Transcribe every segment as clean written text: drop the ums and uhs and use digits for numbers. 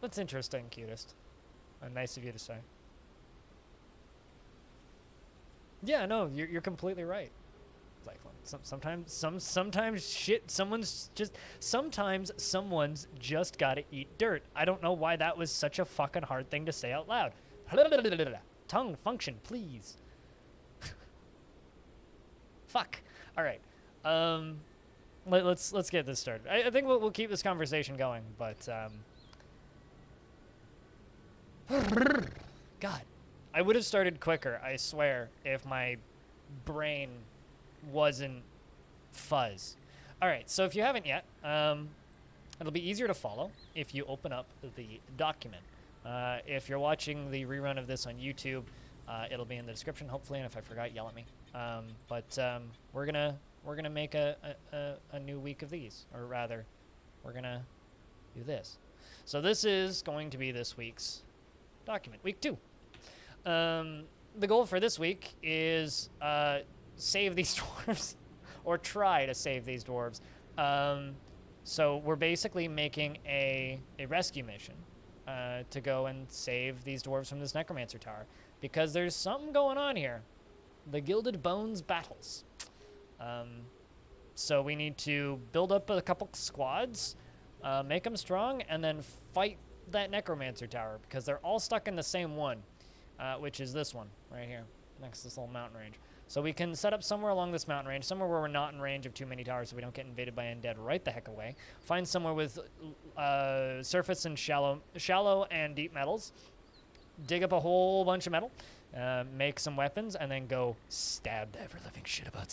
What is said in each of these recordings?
That's interesting, cutest. Nice of you to say. Yeah, no, you're completely right. Like sometimes shit sometimes someone's just gotta eat dirt. I don't know why that was such a fucking hard thing to say out loud. Tongue function, please. Fuck. All right. Let's get this started. I think we'll keep this conversation going, but God, I would have started quicker, I swear, if my brain wasn't fuzz. All right, so if you haven't yet, it'll be easier to follow if you open up the document. If you're watching the rerun of this on YouTube, it'll be in the description, hopefully, and if I forgot, yell at me. But we're gonna make a new week of these, or rather, we're gonna do this. So this is going to be this week's document, week 2. The goal for this week is save these dwarves, or try to save these dwarves. So we're basically making a rescue mission to go and save these dwarves from this necromancer tower, because there's something going on here. The Gilded Bones battles. So we need to build up a couple squads, make them strong, and then fight that necromancer tower, because they're all stuck in the same one, which is this one right here, next to this little mountain range. So we can set up somewhere along this mountain range, somewhere where we're not in range of too many towers so we don't get invaded by undead right the heck away. Find somewhere with surface and shallow and deep metals. Dig up a whole bunch of metal, make some weapons, and then go stab the ever-living shit out of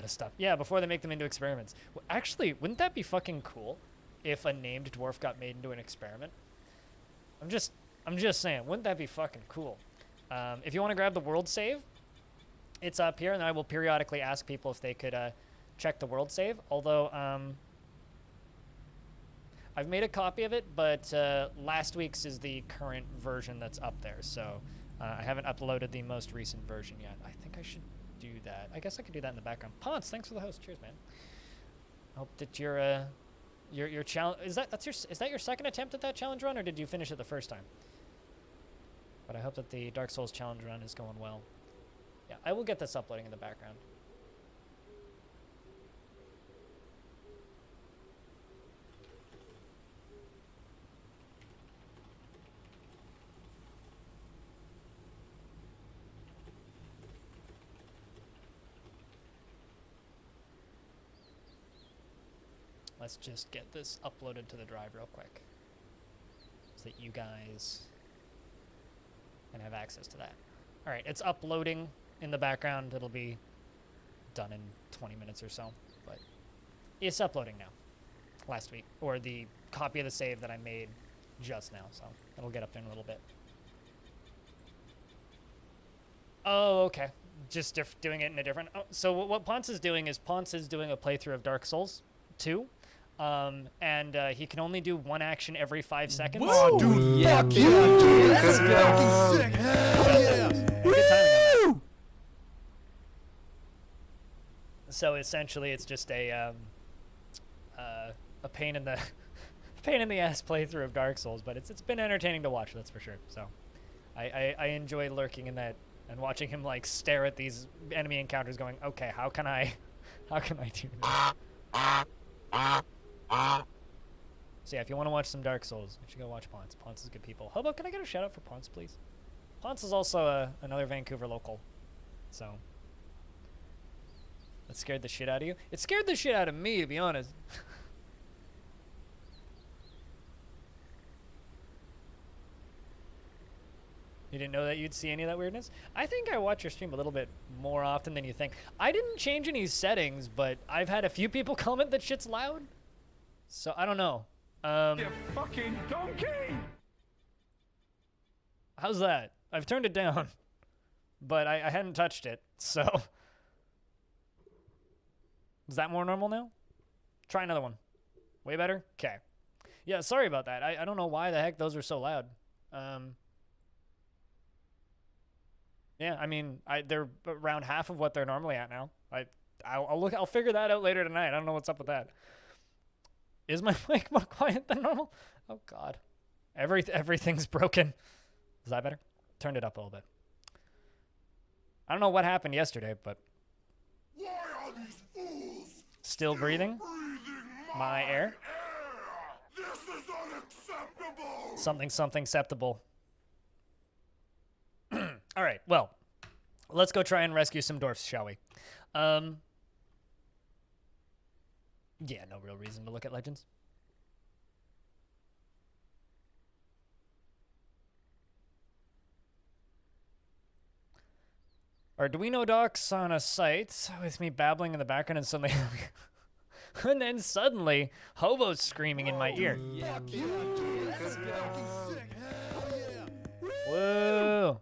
stuff. Yeah, before they make them into experiments. Well, actually, wouldn't that be fucking cool if a named dwarf got made into an experiment? I'm just saying, wouldn't that be fucking cool? If you want to grab the world save, it's up here, and I will periodically ask people if they could check the world save. Although I've made a copy of it, but last week's is the current version that's up there, so I haven't uploaded the most recent version yet. I think I should do that. I guess I could do that in the background. Ponce, thanks for the host. Cheers, man. Hope that your challenge is that your second attempt at that challenge run, or did you finish it the first time? But I hope that the Dark Souls challenge run is going well. Yeah, I will get this uploading in the background. Let's just get this uploaded to the drive real quick, so that you guys can have access to that. All right, it's uploading in the background. It'll be done in 20 minutes or so, but it's uploading now. Last week, or the copy of the save that I made just now, so it'll get up there in a little bit. Oh, okay. Just doing it in a different... Oh, so what Ponce is doing is Ponce is doing a playthrough of Dark Souls 2. And he can only do one action every 5 seconds. Oh, dude, yeah, fuck yeah, dude, that's fucking sick. Hell yeah. Good timing on that. So essentially, it's just a pain in the ass playthrough of Dark Souls, but it's been entertaining to watch, that's for sure. So I enjoy lurking in that and watching him like stare at these enemy encounters, going, okay, how can I do this? So yeah, if you want to watch some Dark Souls, you should go watch Ponce. Ponce is good people. How about, can I get a shout out for Ponce, please? Ponce is also another Vancouver local, so that scared the shit out of you. It scared the shit out of me, to be honest. You didn't know that you'd see any of that weirdness? I think I watch your stream a little bit more often than you think. I didn't change any settings, but I've had a few people comment that shit's loud. So I don't know. You fucking donkey! How's that? I've turned it down, but I hadn't touched it, so. Is that more normal now? Try another one. Way better? Okay. Yeah, sorry about that. I don't know why the heck those are so loud. Yeah, I mean, they're around half of what they're normally at now. I'll figure that out later tonight. I don't know what's up with that. Is my mic more quiet than normal? Oh God. Everything's broken. Is that better? Turned it up a little bit. I don't know what happened yesterday, but Why are these fools still breathing my air. This is unacceptable. Something acceptable. All right, well, let's go try and rescue some dwarfs, shall we? Yeah, no real reason to look at legends. Arduino docs on a site with me babbling in the background and suddenly and then suddenly hobos screaming in my ear. Whoa.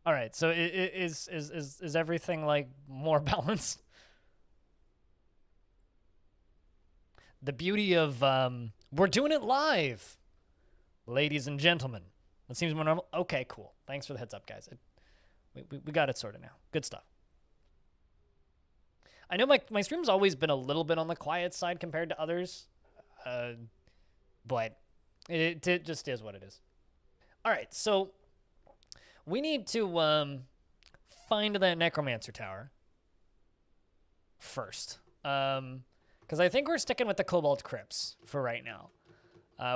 All right, so is everything like more balanced? The beauty of we're doing it live. Ladies and gentlemen, that seems more normal. Okay, cool. Thanks for the heads up, guys. We got it sorted now. Good stuff. I know my stream's always been a little bit on the quiet side compared to others, but it just is what it is. All right, so we need to find that necromancer tower first, because I think we're sticking with the cobalt crypts for right now.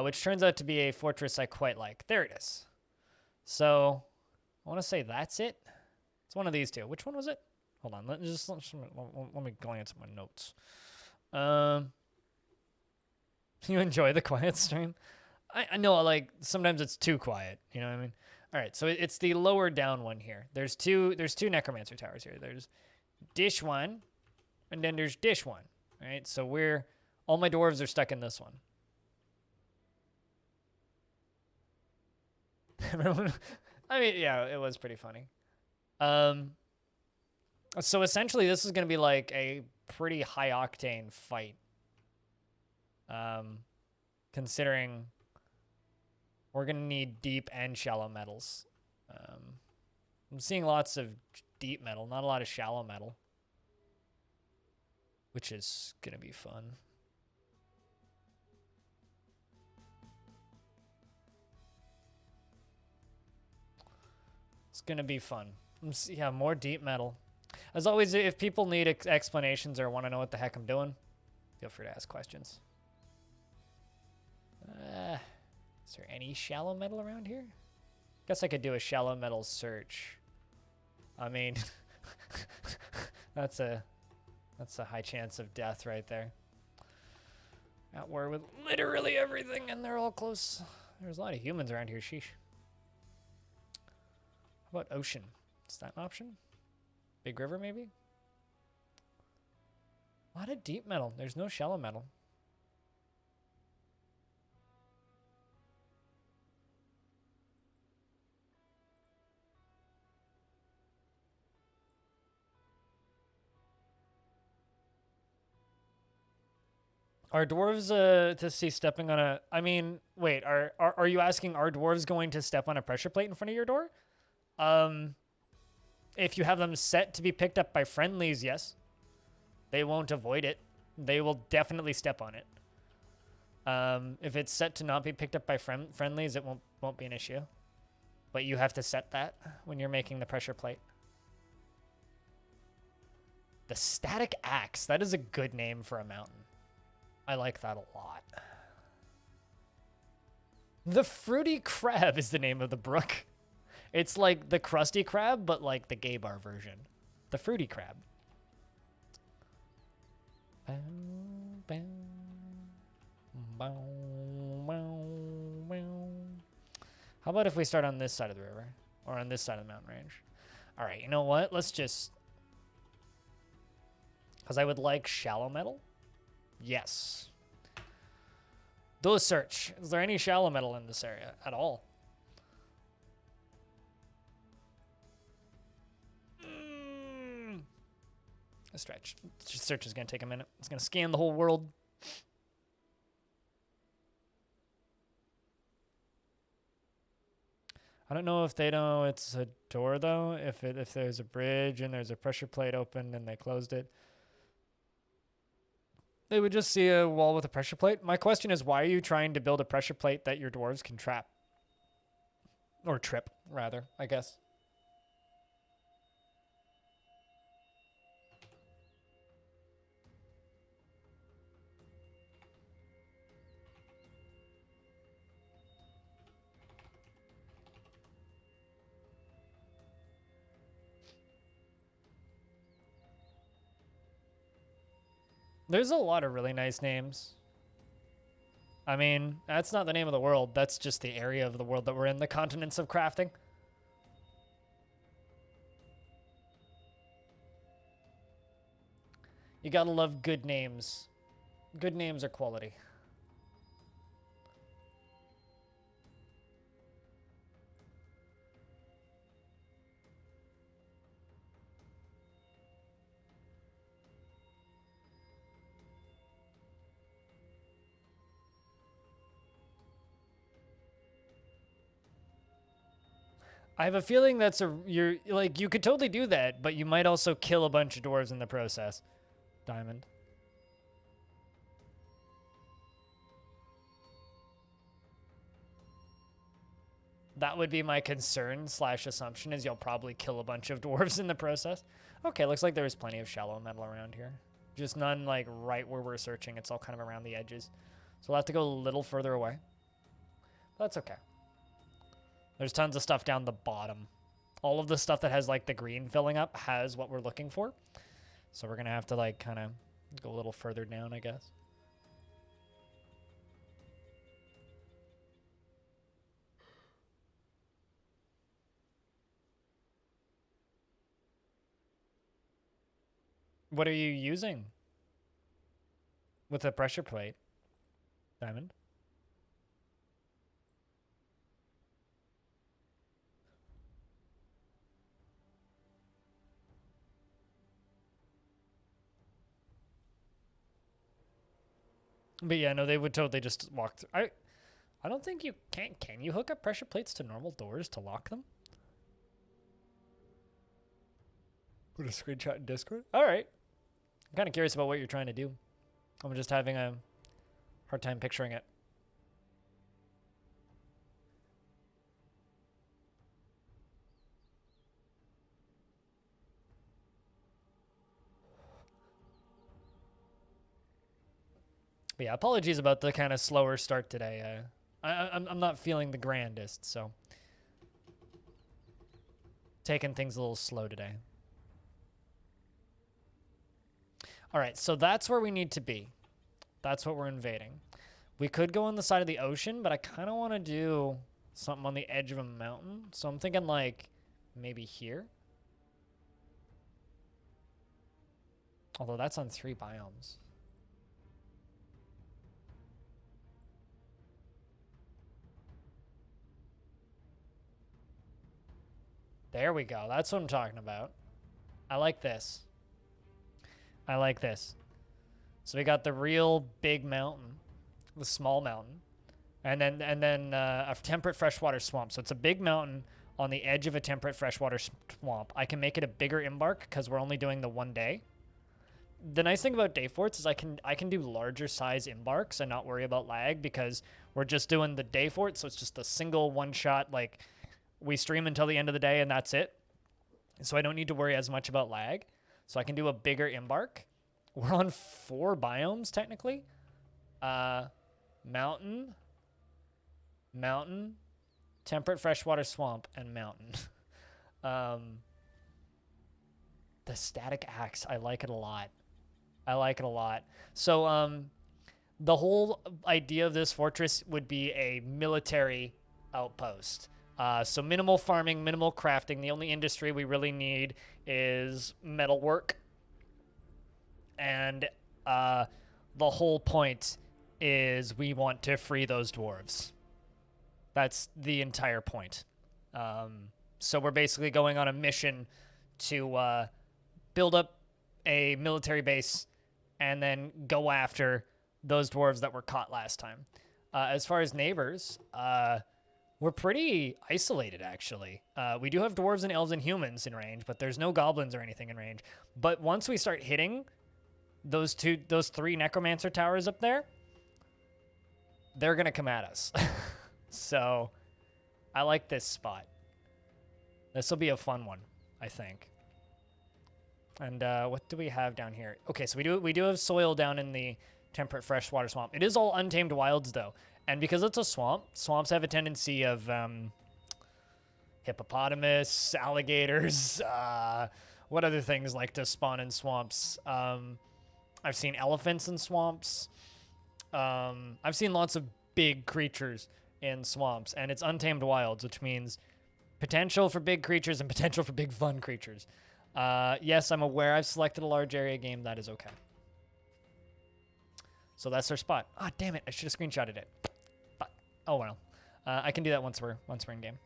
Which turns out to be a fortress I quite like. There it is. So, I want to say that's it. It's one of these two. Which one was it? Hold on. Let me glance at my notes. You enjoy the quiet stream? I know, like, sometimes it's too quiet. You know what I mean? All right, so it's the lower down one here. There's two necromancer towers here. There's dish one, and then there's dish one. All right, so all my dwarves are stuck in this one. I mean, yeah, it was pretty funny. So essentially, this is going to be like a pretty high octane fight. Considering we're going to need deep and shallow metals. I'm seeing lots of deep metal, not a lot of shallow metal, which is going to be fun. It's going to be fun. Yeah, more deep metal. As always, if people need explanations or want to know what the heck I'm doing, feel free to ask questions. Is there any shallow metal around here? Guess I could do a shallow metal search. I mean, that's a high chance of death right there. At war with literally everything, and they're all close. There's a lot of humans around here, sheesh. How about ocean? Is that an option? Big river, maybe? A lot of deep metal. There's no shallow metal. Are dwarves to see stepping on a... I mean, wait, are you asking, are dwarves going to step on a pressure plate in front of your door? If you have them set to be picked up by friendlies, yes. They won't avoid it. They will definitely step on it. If it's set to not be picked up by friendlies, it won't be an issue. But you have to set that when you're making the pressure plate. The static axe. That is a good name for a mountain. I like that a lot. The fruity crab is the name of the brook. It's like the Krusty Krab, but like the gay bar version. The fruity crab. How about if we start on this side of the river? Or on this side of the mountain range? Alright, you know what? Let's just... Because I would like shallow metal. Yes. Do a search. Is there any shallow metal in this area at all? A stretch. Search is going to take a minute. It's going to scan the whole world. I don't know if they know it's a door, though. If there's a bridge and there's a pressure plate open and they closed it. They would just see a wall with a pressure plate. My question is, why are you trying to build a pressure plate that your dwarves can trap? Or trip, rather, I guess. There's a lot of really nice names. I mean, that's not the name of the world. That's just the area of the world that we're in, the continents of crafting. You gotta love good names. Good names are quality. I have a feeling that's you're like, you could totally do that, but you might also kill a bunch of dwarves in the process. Diamond. That would be my concern slash assumption, is you'll probably kill a bunch of dwarves in the process. Okay, looks like there's plenty of shallow metal around here. Just none like right where we're searching. It's all kind of around the edges. So we'll have to go a little further away. But that's okay. There's tons of stuff down the bottom. All of the stuff that has like the green filling up has what we're looking for. So we're going to have to like kind of go a little further down, I guess. What are you using with the pressure plate, Diamond? But yeah, no, they would totally just walk through. I don't think you can you hook up pressure plates to normal doors to lock them? Put a screenshot in Discord. All right. I'm kind of curious about what you're trying to do. I'm just having a hard time picturing it. But yeah, apologies about the kind of slower start today. I'm not feeling the grandest, so taking things a little slow today. All right, so that's where we need to be. That's what we're invading. We could go on the side of the ocean, but I kind of want to do something on the edge of a mountain. So I'm thinking like maybe here. Although that's on 3 biomes. There we go. That's what I'm talking about. I like this. I like this. So we got the real big mountain, the small mountain, and then a temperate freshwater swamp. So it's a big mountain on the edge of a temperate freshwater swamp. I can make it a bigger embark because we're only doing the 1 day. The nice thing about day forts is I can do larger size embarks and not worry about lag because we're just doing the day fort. So it's just a single one shot, like we stream until the end of the day and that's it. So I don't need to worry as much about lag. So I can do a bigger embark. We're on 4 biomes, technically. Mountain, temperate freshwater swamp, and mountain. The static axe, I like it a lot. I like it a lot. So the whole idea of this fortress would be a military outpost. So minimal farming, minimal crafting. The only industry we really need is metalwork. And the whole point is we want to free those dwarves. That's the entire point. So we're basically going on a mission to build up a military base and then go after those dwarves that were caught last time. As far as neighbors, we're pretty isolated, actually. We do have dwarves and elves and humans in range, but there's no goblins or anything in range. But once we start hitting those three necromancer towers up there, they're gonna come at us. So I like this spot. This will be a fun one, I think. And what do we have down here? Okay, so we do have soil down in the temperate freshwater swamp. It is all untamed wilds though, and because it's a swamp, swamps have a tendency of hippopotamus, alligators. What other things like to spawn in swamps? I've seen elephants in swamps. I've seen lots of big creatures in swamps, and it's untamed wilds, which means potential for big creatures and potential for big fun creatures. Yes, I'm aware I've selected a large area game. That is okay. So that's our spot. Ah, damn it! I should have screenshotted it. But oh well. I can do that once we're in game.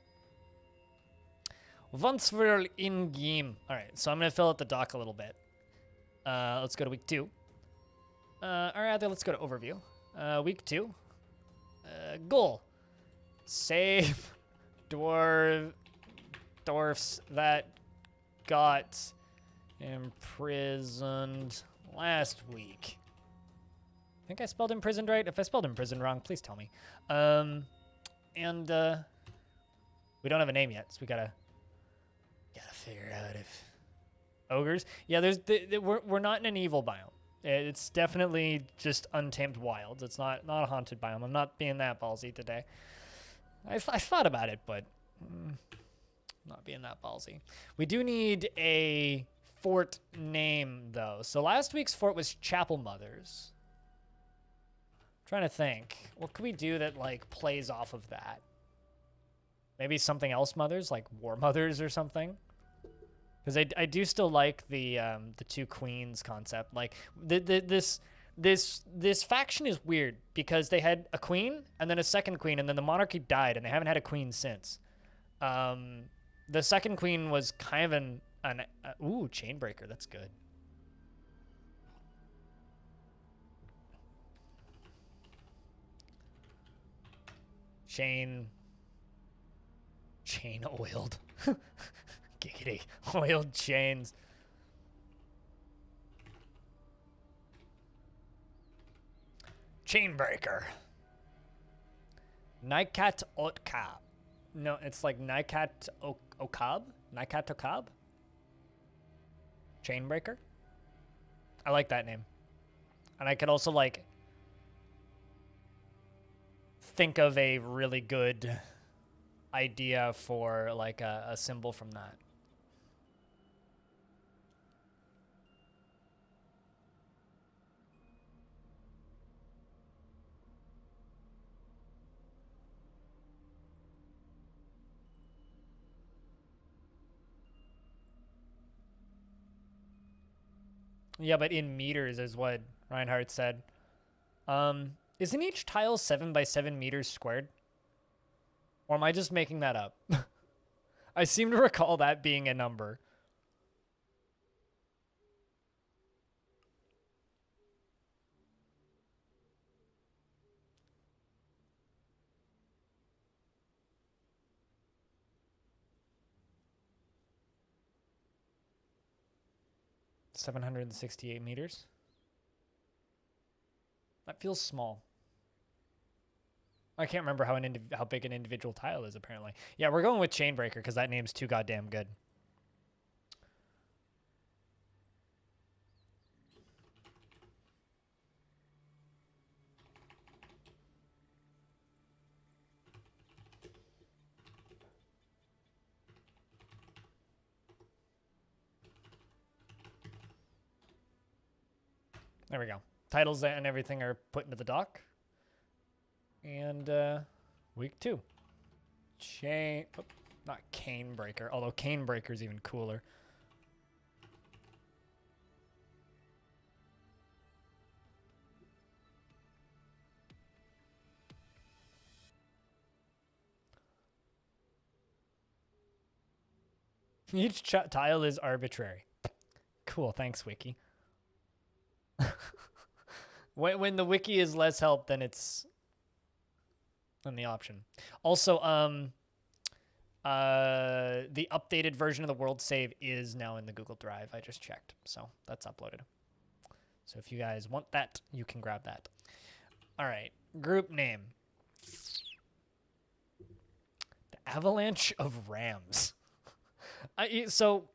Once we're in game. All right. So I'm gonna fill out the doc a little bit. Let's go to week 2. Or rather, let's go to overview. Week 2. Goal. Save dwarfs that got imprisoned last week. I think I spelled imprisoned right. If I spelled imprisoned wrong, please tell me. And we don't have a name yet, so we gotta figure out if ogres. Yeah, we're not in an evil biome. It's definitely just untamed wilds. It's not a haunted biome. I'm not being that ballsy today. I thought about it, but not being that ballsy. We do need a fort name, though. So last week's fort was Chapel Mothers. I'm trying to think. What could we do that, like, plays off of that? Maybe something else Mothers, like War Mothers or something? Because I do still like the two queens concept. Like, this faction is weird because they had a queen and then a second queen, and then the monarchy died, and they haven't had a queen since. The second queen was kind of ooh, Chainbreaker. That's good. Chain oiled. Giggity. Oiled chains. Chainbreaker. Nykat Otkab. No, it's like Nykat Okab? Nykat Okab? Chainbreaker? I like that name. And I could also, like, think of a really good idea for, like, a symbol from that. Yeah, but in meters is what Reinhardt said. Isn't each tile 7 by 7 meters squared? Or am I just making that up? I seem to recall that being a number. $768 meters. That feels small. I can't remember how big an individual tile is, apparently. Yeah, we're going with Chainbreaker because that name's too goddamn good. There we go. Titles and everything are put into the doc. And week 2. Not Canebreaker, although Canebreaker is even cooler. Each tile is arbitrary. Cool, thanks, Wiki. When the wiki is less help, then it's on the option. Also, the updated version of the world save is now in the Google Drive. I just checked, so that's uploaded. So if you guys want that, you can grab that. All right, group name. The Avalanche of Rams. So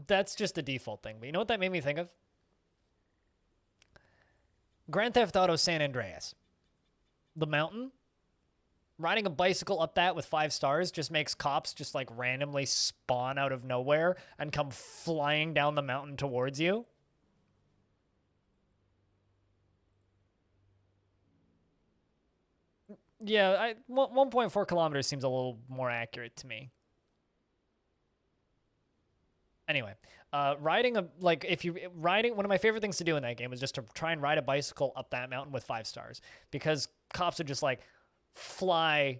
that's just the default thing. But you know what that made me think of? Grand Theft Auto San Andreas. The mountain. Riding a bicycle up that with 5 stars just makes cops just like randomly spawn out of nowhere and come flying down the mountain towards you. Yeah, 1.4 kilometers seems a little more accurate to me. Anyway, riding one of my favorite things to do in that game was just to try and ride a bicycle up that mountain with 5 stars, because cops would just like fly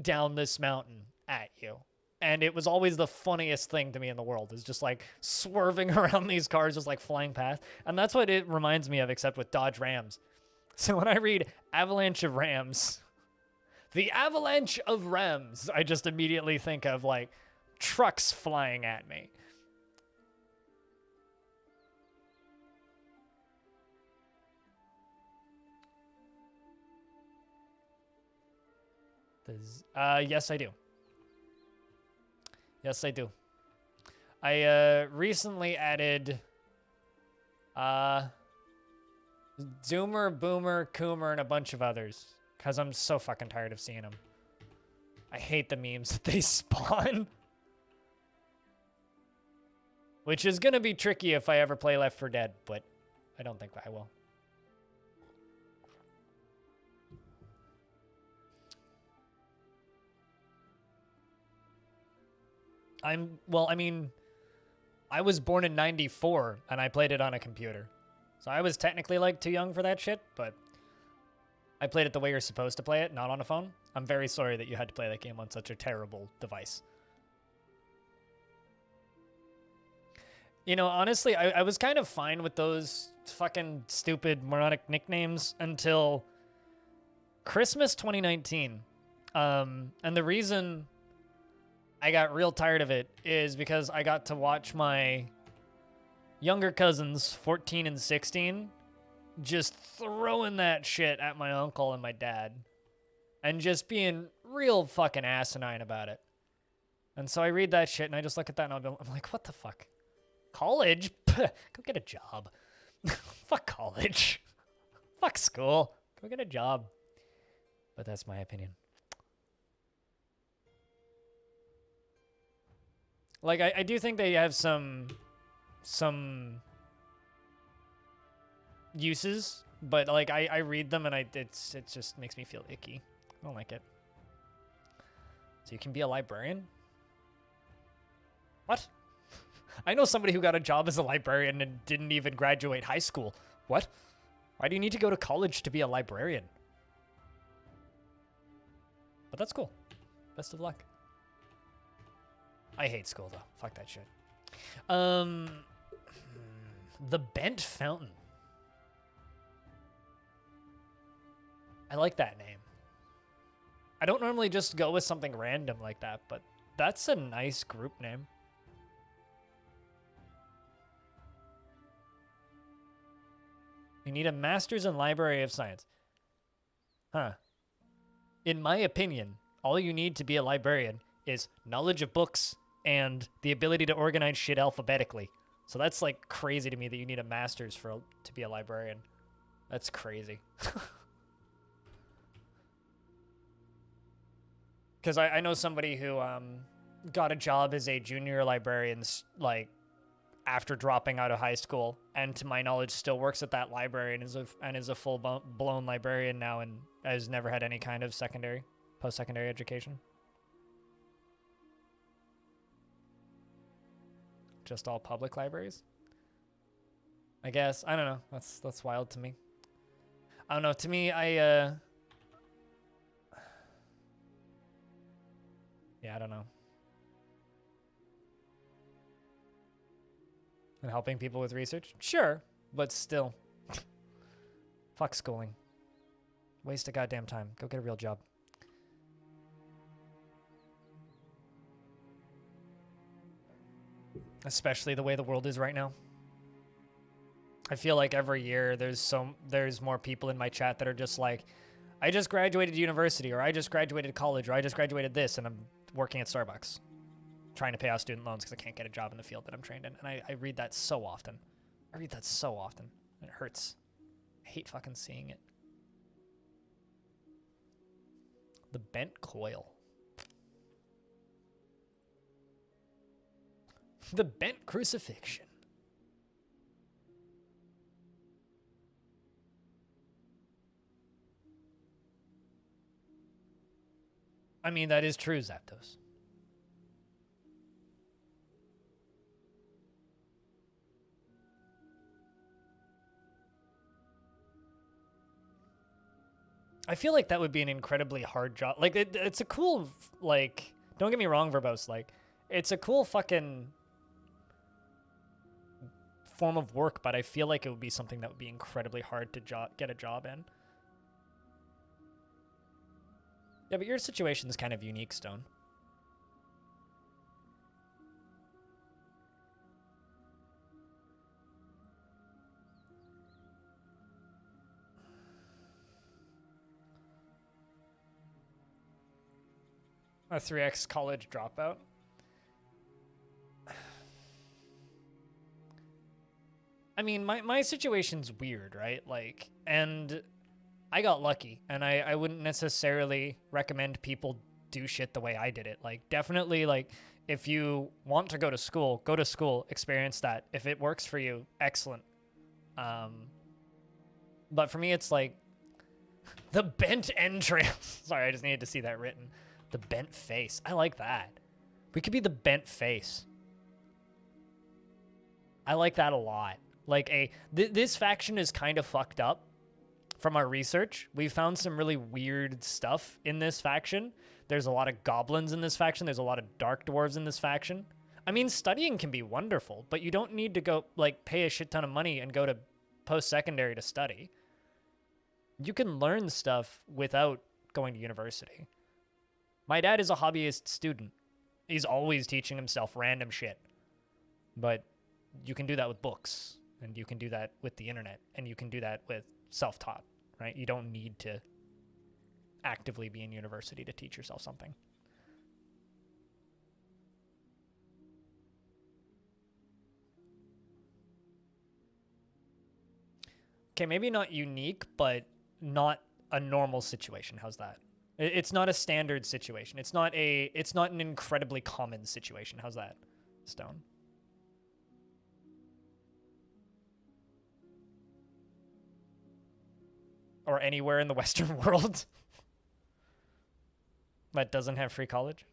down this mountain at you. And it was always the funniest thing to me in the world, is just like swerving around these cars, just like flying past. And that's what it reminds me of, except with Dodge Rams. So when I read Avalanche of Rams, the Avalanche of Rams, I just immediately think of like trucks flying at me. Yes, I do. Yes, I do. I recently added Zoomer, Boomer, Coomer, and a bunch of others, because I'm so fucking tired of seeing them. I hate the memes that they spawn. Which is going to be tricky if I ever play Left 4 Dead, but I don't think I will. I was born in 94, and I played it on a computer. So I was technically, like, too young for that shit, but I played it the way you're supposed to play it, not on a phone. I'm very sorry that you had to play that game on such a terrible device. You know, honestly, I was kind of fine with those fucking stupid moronic nicknames until Christmas 2019. And the reason I got real tired of it is because I got to watch my younger cousins, 14 and 16, just throwing that shit at my uncle and my dad and just being real fucking asinine about it. And so I read that shit and I just look at that and I'm like, what the fuck? College? Go get a job. Fuck college. Fuck school. Go get a job. But that's my opinion. Like, I do think they have some uses, but like I read them and it just makes me feel icky. I don't like it. So you can be a librarian? What? I know somebody who got a job as a librarian and didn't even graduate high school. What? Why do you need to go to college to be a librarian? But that's cool. Best of luck. I hate school, though. Fuck that shit. The Bent Fountain. I like that name. I don't normally just go with something random like that, but that's a nice group name. You need a master's in library of science. Huh. In my opinion, all you need to be a librarian is knowledge of books and the ability to organize shit alphabetically. So that's like crazy to me that you need a master's to be a librarian. That's crazy. Because I know somebody who got a job as a junior librarian, like, after dropping out of high school, and to my knowledge still works at that library and is a full-blown librarian now and has never had any kind of post-secondary education. Just all public libraries? I guess. I don't know. That's wild to me. I don't know. To me, yeah, I don't know. And helping people with research? Sure, but still. Fuck schooling. Waste of goddamn time. Go get a real job. Especially the way the world is right now. I feel like every year there's more people in my chat that are just like, I just graduated university, or I just graduated college, or I just graduated this, and I'm working at Starbucks, trying to pay off student loans because I can't get a job in the field that I'm trained in. And I read that so often. I read that so often. And it hurts. I hate fucking seeing it. The bent coil. The bent crucifixion. I mean, that is true, Zapdos. I feel like that would be an incredibly hard job. Like, it's a cool, like, don't get me wrong, Verbose, like, it's a cool fucking form of work, but I feel like it would be something that would be incredibly hard to get a job in. Yeah, but your situation is kind of unique, Stone. A 3x college dropout. I mean, my situation's weird, right? Like, and I got lucky, and I wouldn't necessarily recommend people do shit the way I did it. Like, definitely, like, if you want to go to school, experience that. If it works for you, excellent. But for me, it's like, the bent entrails. Sorry, I just needed to see that written. The bent face. I like that. We could be the bent face. I like that a lot. Like, this faction is kind of fucked up. From our research, we found some really weird stuff in this faction. There's a lot of goblins in this faction. There's a lot of dark dwarves in this faction. I mean, studying can be wonderful, but you don't need to go, like, pay a shit ton of money and go to post-secondary to study. You can learn stuff without going to university. My dad is a hobbyist student. He's always teaching himself random shit. But you can do that with books, and you can do that with the internet, and you can do that with self-taught. Right? You don't need to actively be in university to teach yourself something. Okay, maybe not unique, but not a normal situation. How's that? It's not a standard situation. It's not an incredibly common situation. How's that, Stone? Or anywhere in the Western world that doesn't have free college.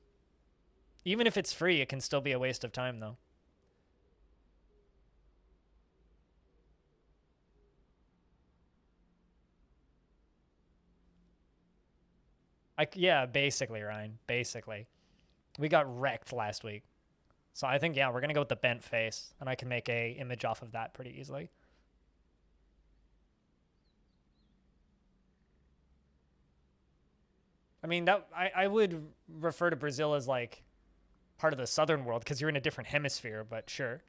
Even if it's free, it can still be a waste of time, though. Yeah, basically, Ryan. Basically. We got wrecked last week. So I think, yeah, we're going to go with the bent face, and I can make a image off of that pretty easily. I mean, that I would refer to Brazil as, like, part of the southern world because you're in a different hemisphere, but sure.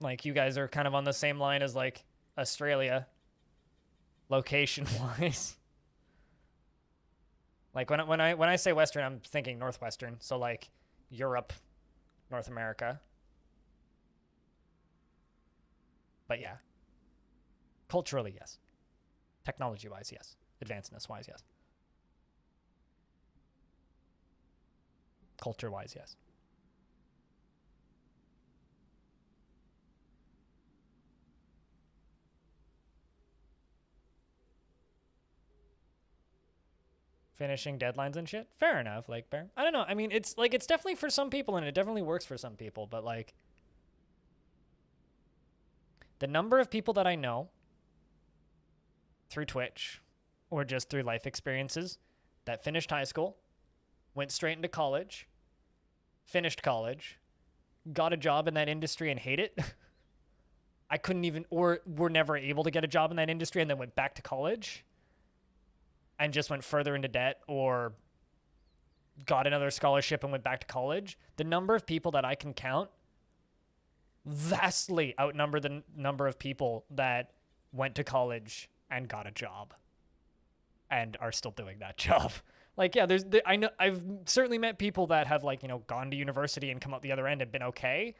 Like, you guys are kind of on the same line as, like, Australia, location-wise. Like, when I say Western, I'm thinking Northwestern. So, like, Europe, North America. But, yeah. Culturally, yes. Technology-wise, yes. Advancedness-wise, yes. Culture-wise, yes. Finishing deadlines and shit? Fair enough, like, Bear. I don't know. I mean, it's, like, it's definitely for some people, and it definitely works for some people, but, like, the number of people that I know through Twitch or just through life experiences that finished high school, went straight into college, finished college, got a job in that industry and hate it. I couldn't even, or were never able to get a job in that industry and then went back to college and just went further into debt or got another scholarship and went back to college. The number of people that I can count vastly outnumber the number of people that went to college and got a job and are still doing that job. Like, yeah, I know I've certainly met people that have, like, gone to university and come out the other end and been okay,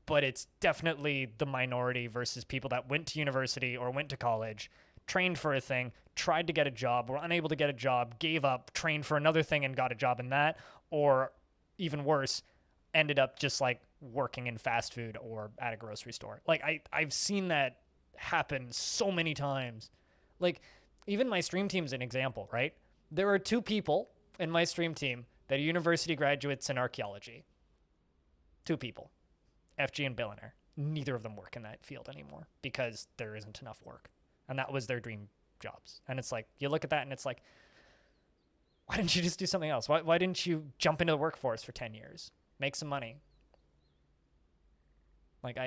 but it's definitely the minority versus people that went to university or went to college, trained for a thing, tried to get a job, were unable to get a job, gave up, trained for another thing and got a job in that, or even worse, ended up just like working in fast food or at a grocery store. Like, I've seen that happen so many times. Like, even my stream team's an example, right? There are 2 people in my stream team that are university graduates in archaeology. 2 people, FG and Billionaire. Neither of them work in that field anymore because there isn't enough work. And that was their dream jobs. And it's like, you look at that and it's like, why didn't you just do something else? Why didn't you jump into the workforce for 10 years? Make some money. Like,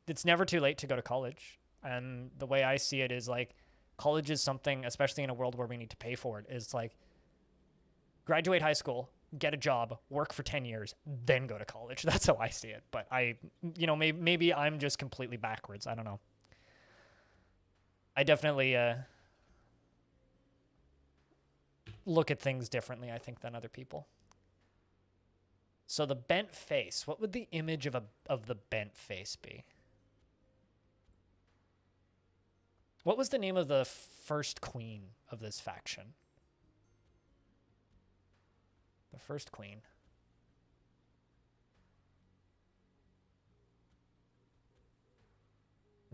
it's never too late to go to college. And the way I see it is, like, college is something, especially in a world where we need to pay for it, is like, graduate high school, get a job, work for 10 years, then go to college. That's how I see it. But maybe I'm just completely backwards. I don't know. I definitely look at things differently, I think, than other people. So the bent face, what would the image of the bent face be? What was the name of the first queen of this faction? The first queen.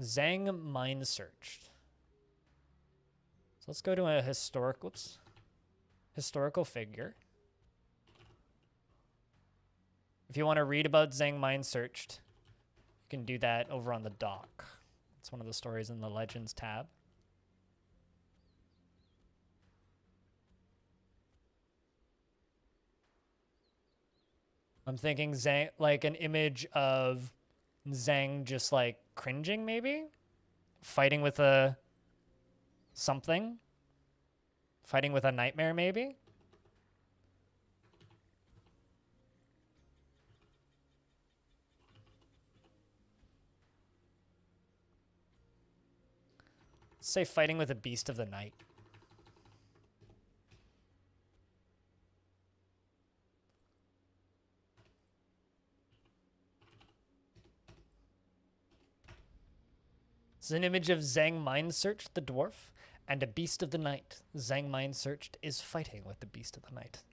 Zhang mind searched. So let's go to a historical figure. If you want to read about Zhang mind searched, you can do that over on the dock. It's one of the stories in the Legends tab. I'm thinking Zhang, like an image of Zhang just like cringing, maybe? Fighting with a something? Fighting with a nightmare, maybe? Let's say fighting with a beast of the night. It's an image of Zhang mind searched the dwarf and a beast of the night. Zhang mind searched is fighting with the beast of the night.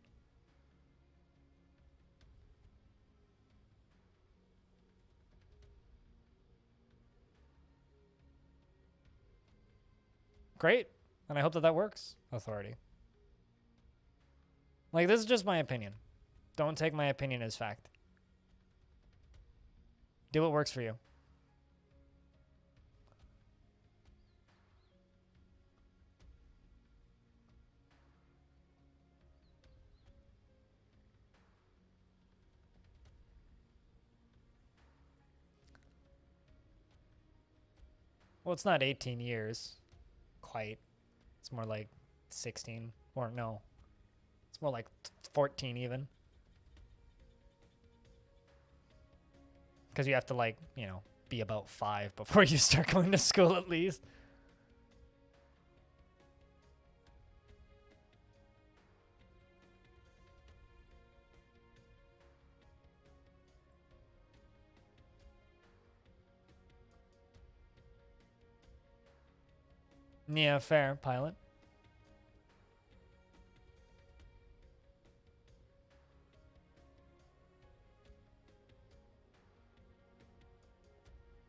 Great. And I hope that that works, Authority. Like, this is just my opinion. Don't take my opinion as fact. Do what works for you. Well, it's not 18 years. Quite. It's more like 16. Or no. It's more like 14 even. Because you have to, like, be about 5 before you start going to school at least. Yeah, fair, pilot.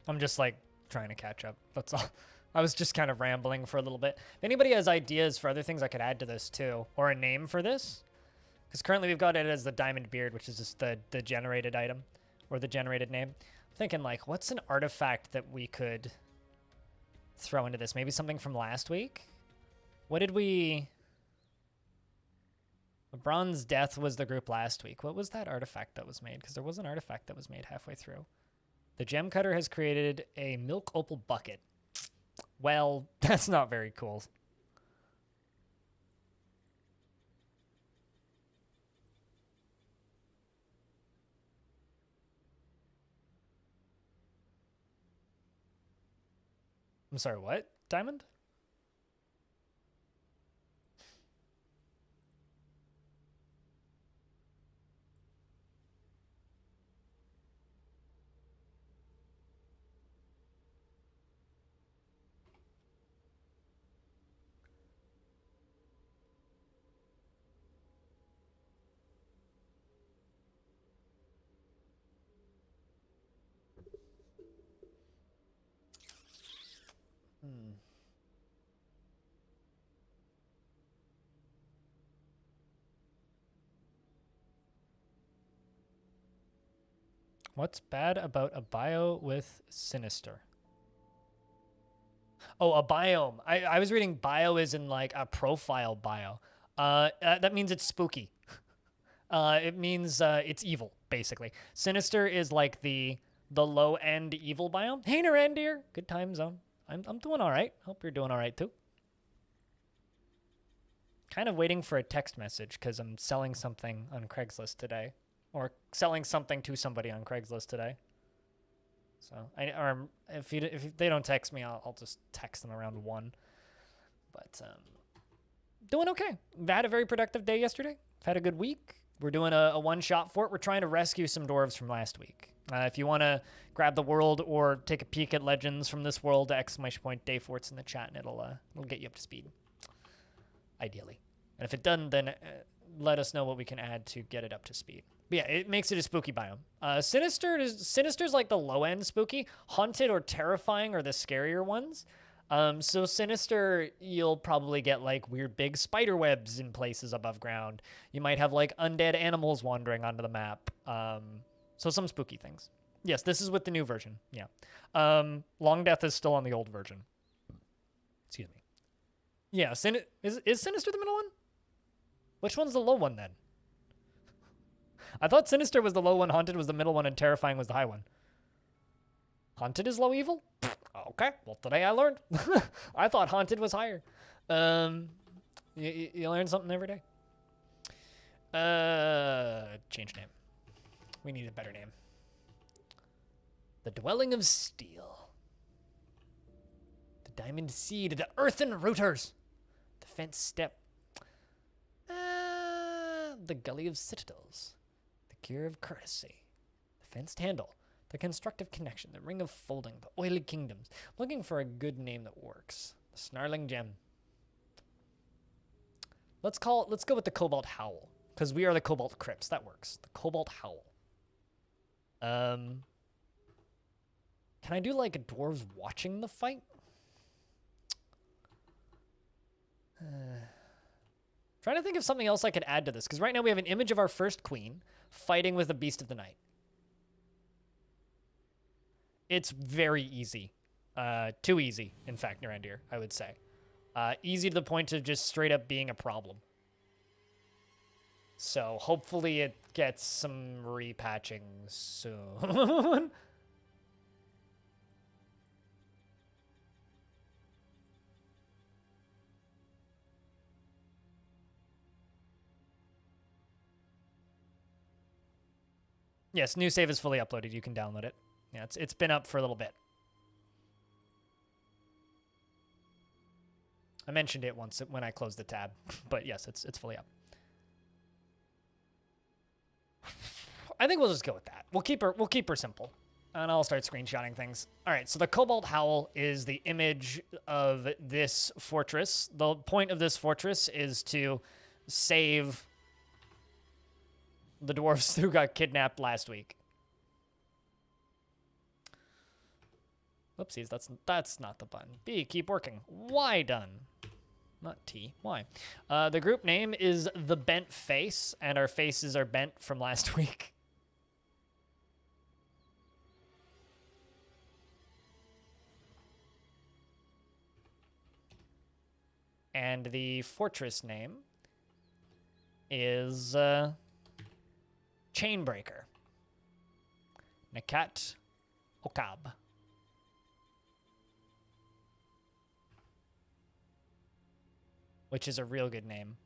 I'm just like trying to catch up. That's all. I was just kind of rambling for a little bit. If anybody has ideas for other things I could add to this too, or a name for this, because currently we've got it as the diamond beard, which is just the generated item or the generated name. I'm thinking, like, what's an artifact that we could throw into this? Maybe something from last week? What did we... Bronze Death was the group last week. What was that artifact that was made? Because there was an artifact that was made halfway through. The gem cutter has created a milk opal bucket. Well, that's not very cool. I'm sorry, what? Diamond? What's bad about a bio with Sinister? Oh, a biome. I was reading bio is in like a profile bio. That means it's spooky. It means it's evil, basically. Sinister is like the low end evil biome. Hey, Narandir, good time zone. I'm doing all right. Hope you're doing all right too. Kind of waiting for a text message because I'm selling something on Craigslist today, or selling something to somebody on Craigslist today. So if they don't text me, I'll just text them around 1. But doing okay. I had a very productive day yesterday. Had a good week. We're doing a one-shot fort. We're trying to rescue some dwarves from last week. If you want to grab the world or take a peek at legends from this world, !day forts in the chat, and it'll get you up to speed. Ideally. And if it doesn't, then let us know what we can add to get it up to speed. But yeah, it makes it a spooky biome. Sinister's like the low end spooky. Haunted or terrifying are the scarier ones. So Sinister, you'll probably get like weird big spider webs in places above ground. You might have like undead animals wandering onto the map. So some spooky things. Yes, this is with the new version. Yeah. Long Death is still on the old version. Excuse me. Yeah, is Sinister the middle one? Which one's the low one then? I thought Sinister was the low one, Haunted was the middle one, and Terrifying was the high one. Haunted is low evil? Okay, well today I learned. I thought Haunted was higher. You learn something every day. Change name. We need a better name. The Dwelling of Steel. The Diamond Seed. The Earthen Rooters. The Fence Step. The Gully of Citadels. The Cure of Courtesy. The Fenced Handle. The Constructive Connection. The Ring of Folding. The Oily Kingdoms. I'm looking for a good name that works. The Snarling Gem. Let's go with the Cobalt Howl. Because we are the Cobalt Crypts. That works. The Cobalt Howl. Can I do like a dwarves watching the fight? Trying to think of something else I could add to this, because right now we have an image of our first queen fighting with the Beast of the Night. It's very easy. Too easy, in fact, Narandir, I would say. Easy to the point of just straight up being a problem. So hopefully it gets some repatching soon. Yes, new save is fully uploaded. You can download it. Yeah, it's been up for a little bit. I mentioned it once when I closed the tab, but yes, it's fully up. I think we'll just go with that. We'll keep her simple, and I'll start screenshotting things. All right, so the Cobalt Howl is the image of this fortress. The point of this fortress is to save the dwarves who got kidnapped last week. Whoopsies, that's not the button. B, keep working. Y, done. Not T, Y. The group name is The Bent Face, and our faces are bent from last week. And the fortress name is Chainbreaker. Nakat Okab. Which is a real good name.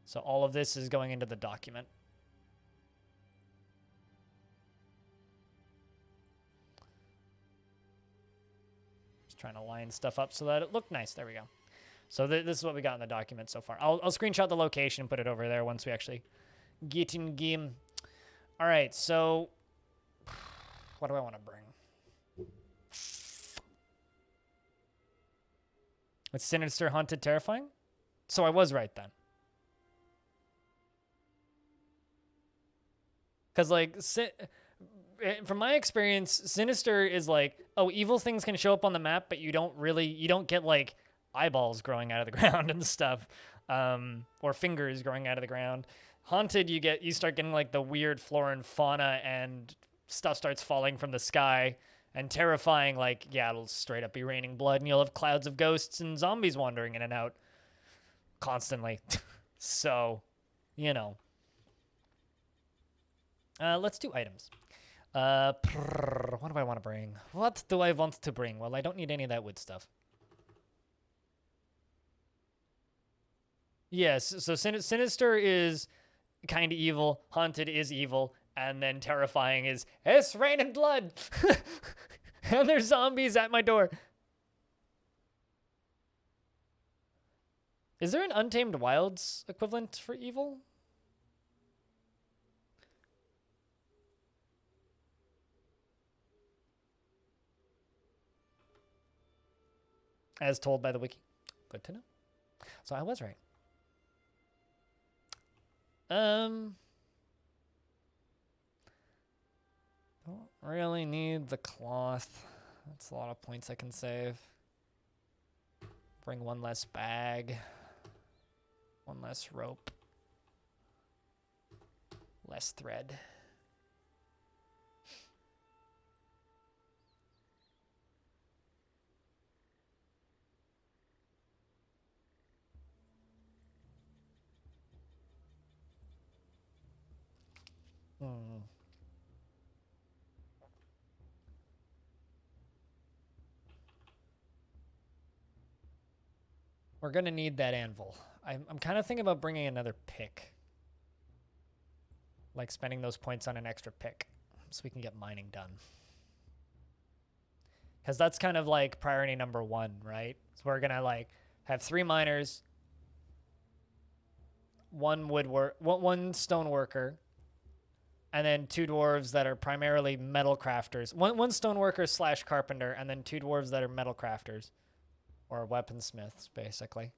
So all of this is going into the document. Just trying to line stuff up so that it looked nice. There we go. So this is what we got in the document so far. I'll screenshot the location and put it over there once we actually get in game. All right, so what do I want to bring? It's sinister, haunted, terrifying? So I was right then. Because, like, from my experience, sinister is like, oh, evil things can show up on the map, but you don't get, like, eyeballs growing out of the ground and stuff, or fingers growing out of the ground. Haunted, you start getting, like, the weird flora and fauna, and stuff starts falling from the sky. And terrifying, like, yeah, it'll straight up be raining blood, and you'll have clouds of ghosts and zombies wandering in and out constantly. So, you know. Let's do items. What do I want to bring? What do I want to bring? Well, I don't need any of that wood stuff. Yes, so Sinister is kind of evil. Haunted is evil. And then terrifying is, it's raining blood. And there's zombies at my door. Is there an Untamed Wilds equivalent for evil? As told by the wiki. Good to know. So I was right. Don't really need the cloth. That's a lot of points I can save. Bring one less bag. One less rope. Less thread. We're going to need that anvil. I'm kind of thinking about bringing another pick. Like spending those points on an extra pick so we can get mining done. Because that's kind of like priority number 1, right? So we're going to like have 3 miners, 1 stone worker, and then 2 dwarves that are primarily metal crafters. One stone worker / carpenter, and then 2 dwarves that are metal crafters. Or weaponsmiths, basically.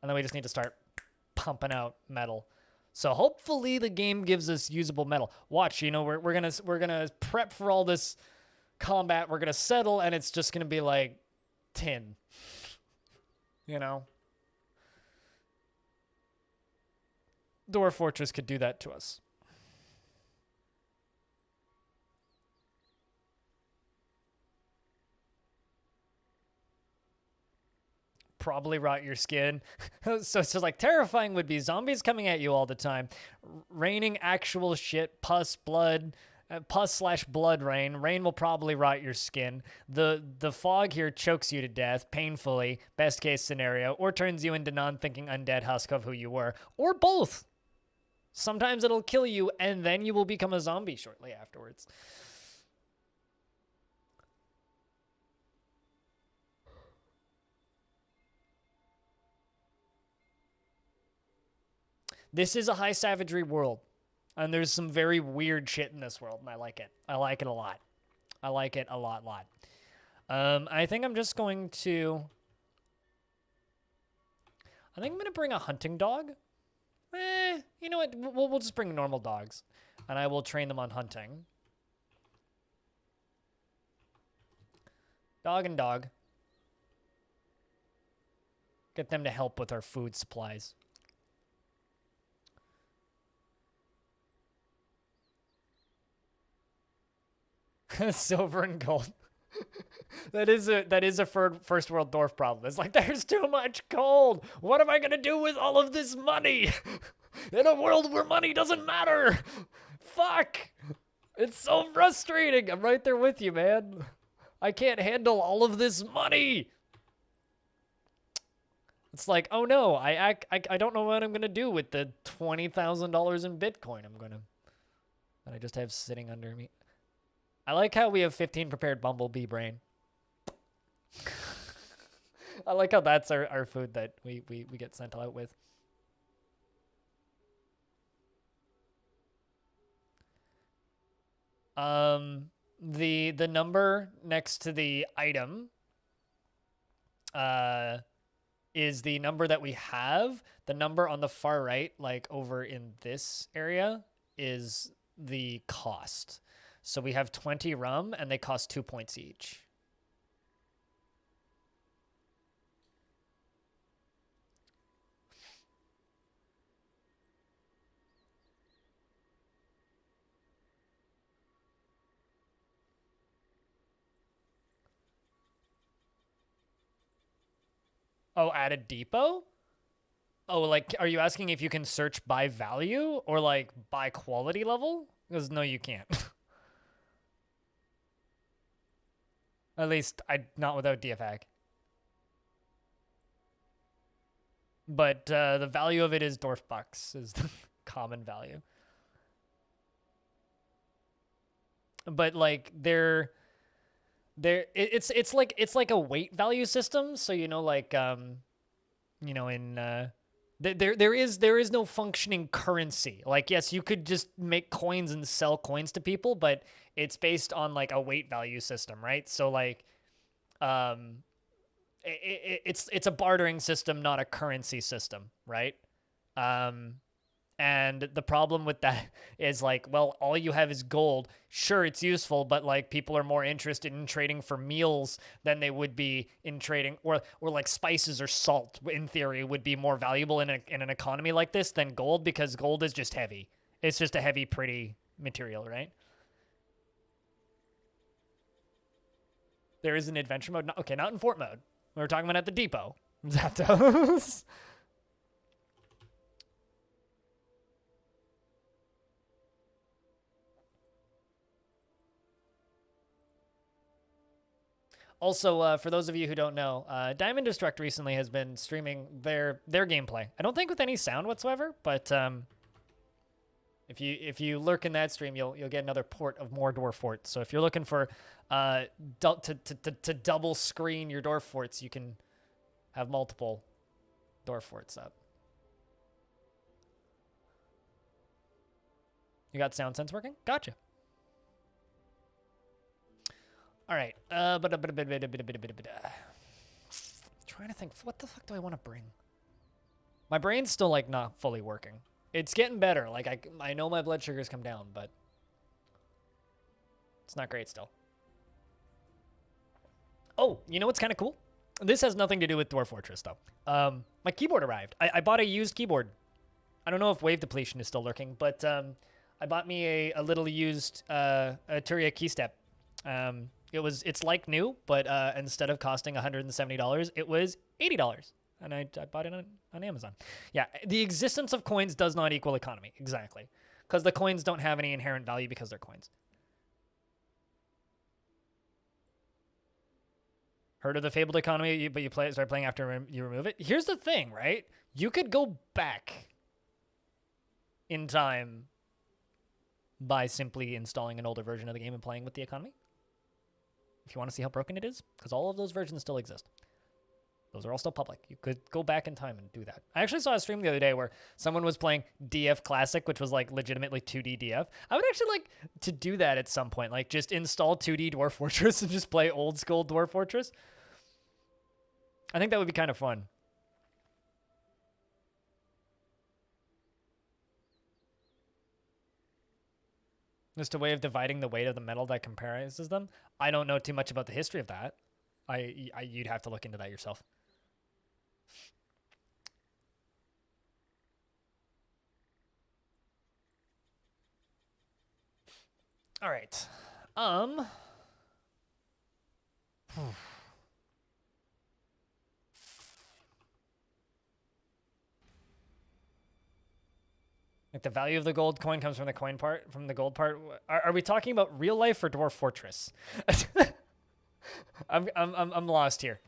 And then we just need to start pumping out metal. So hopefully the game gives us usable metal. Watch, you know, we're gonna prep for all this combat. We're gonna settle, and it's just gonna be like tin. You know? Dwarf Fortress could do that to us. Probably rot your skin. So it's just like terrifying would be zombies coming at you all the time, raining actual shit, pus, blood, pus/blood rain. Rain will probably rot your skin. The fog here chokes you to death painfully, best case scenario, or turns you into non-thinking undead husk of who you were, or both. Sometimes it'll kill you and then you will become a zombie shortly afterwards. This is a high savagery world, and there's some very weird shit in this world, and I like it. I like it a lot. I like it a lot. I think I'm just going to... I think I'm going to bring a hunting dog. You know what? We'll just bring normal dogs, and I will train them on hunting. Dog and dog. Get them to help with our food supplies. Silver and gold. That is a first world dwarf problem. It's like, there's too much gold. What am I gonna do with all of this money? In a world where money doesn't matter. Fuck. It's so frustrating. I'm right there with you, man. I can't handle all of this money. It's like, oh no, I don't know what I'm gonna do with the $20,000 in Bitcoin that I just have sitting under me. I like how we have 15 prepared bumblebee brain. I like how that's our food that we get sent out with. The number next to the item is the number that we have. The number on the far right, like over in this area, is the cost. So we have 20 rum, and they cost 2 points each. Oh, add a depot? Oh, like, are you asking if you can search by value or like by quality level? Because no, you can't. At least not without DFAC. But the value of it is Dwarf bucks is the common value. But like it's like a weight value system. So like in there is no functioning currency. Like, yes, you could just make coins and sell coins to people, but it's based on like a weight value system, right? So like it's a bartering system, not a currency system, right? And the problem with that is like, well, all you have is gold. Sure, it's useful, but like people are more interested in trading for meals than they would be in trading, or like spices or salt. In theory, would be more valuable in an economy like this than gold, because gold is just heavy. It's just a heavy, pretty material, right? There is an adventure mode. Okay, not in fort mode. We were talking about at the depot. Zapdos. Also, for those of you who don't know, Diamond Destruct recently has been streaming their gameplay. I don't think with any sound whatsoever, but if you lurk in that stream, you'll get another port of more Dwarf Forts. So if you're looking for to double screen your Dwarf Forts, you can have multiple Dwarf Forts up. You got sound sense working? Gotcha. All right. Trying to think, what the fuck do I want to bring? My brain's still like not fully working. It's getting better. Like I know my blood sugar's come down, but it's not great still. Oh, you know what's kind of cool? This has nothing to do with Dwarf Fortress though. My keyboard arrived. I bought a used keyboard. I don't know if wave depletion is still lurking, but I bought me a little used Turia keystep. It's like new, but instead of costing $170, it was $80. And I bought it on Amazon. Yeah, the existence of coins does not equal economy. Exactly. Because the coins don't have any inherent value because they're coins. Heard of the fabled economy, but you start playing after you remove it? Here's the thing, right? You could go back in time by simply installing an older version of the game and playing with the economy. If you want to see how broken it is, because all of those versions still exist. Those are all still public. You could go back in time and do that. I actually saw a stream the other day where someone was playing DF Classic, which was like legitimately 2D DF. I would actually like to do that at some point. Like just install 2D Dwarf Fortress and just play old school Dwarf Fortress. I think that would be kind of fun. Just a way of dividing the weight of the metal that comprises them. I don't know too much about the history of that. You'd have to look into that yourself. All right. Like the value of the gold coin comes from the coin part, from the gold part. Are we talking about real life or Dwarf Fortress? I'm lost here.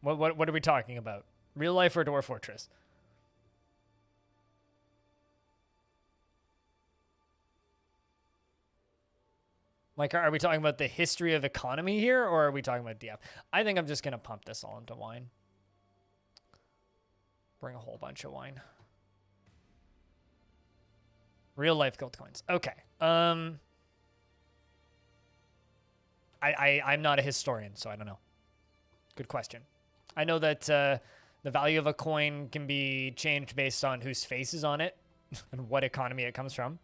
What are we talking about? Real life or Dwarf Fortress? Like, are we talking about the history of economy here, or are we talking about DF? I think I'm just gonna pump this all into wine. Bring a whole bunch of wine. Real life gold coins. Okay. I'm not a historian, so I don't know. Good question. I know that the value of a coin can be changed based on whose face is on it and what economy it comes from.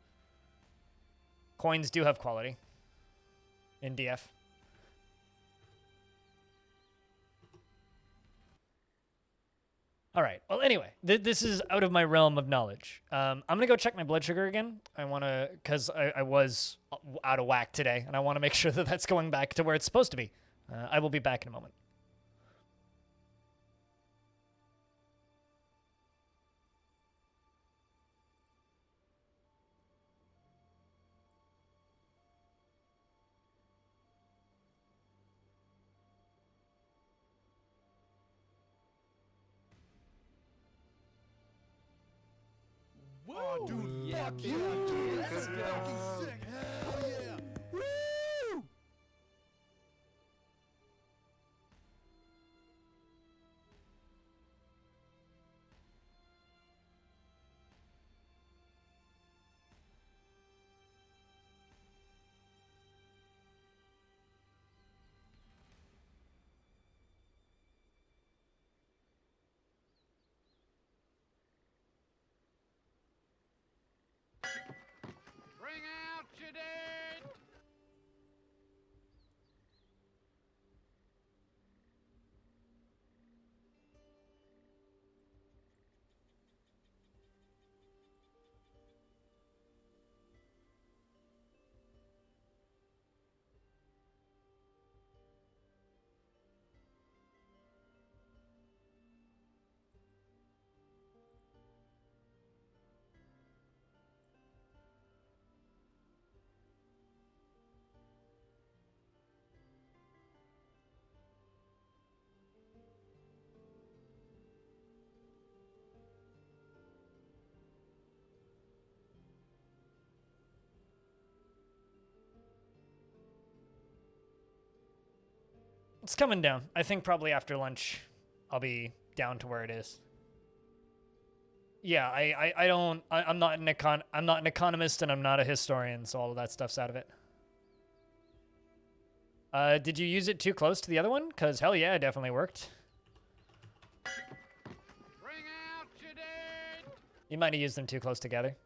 Coins do have quality in DF. All right. Well, anyway, this is out of my realm of knowledge. I'm gonna go check my blood sugar again. I wanna, cause I was out of whack today, and I want to make sure that that's going back to where it's supposed to be. I will be back in a moment. Oh, dude, fuck yeah, dude. This is fucking sick. Hell yeah. Woo! Bring out your dead! It's coming down. I think probably after lunch, I'll be down to where it is. Yeah, I'm not I'm not an economist and I'm not a historian, so all of that stuff's out of it. Did you use it too close to the other one? Cause hell yeah, it definitely worked. Bring out your dead! You might have used them too close together.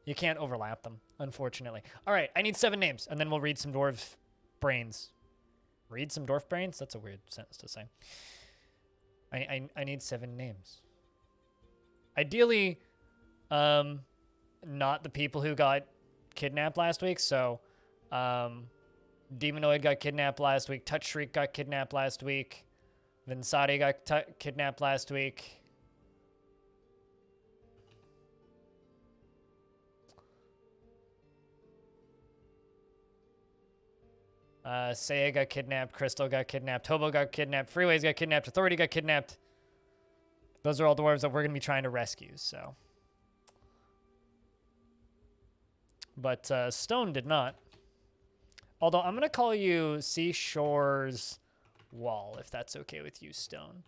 You can't overlap them, unfortunately. All right, I need 7 names, and then we'll read some dwarf brains. Read some dwarf brains? That's a weird sentence to say. I need 7 names. Ideally, not the people who got kidnapped last week. So, Demonoid got kidnapped last week. Touch Shriek got kidnapped last week. Vinsati got kidnapped last week. Seiya got kidnapped. Crystal got kidnapped. Hobo got kidnapped. Freeways got kidnapped. Authority got kidnapped. Those are all dwarves that we're going to be trying to rescue, so. But Stone did not. Although I'm going to call you Seashore's Wall, if that's okay with you, Stone.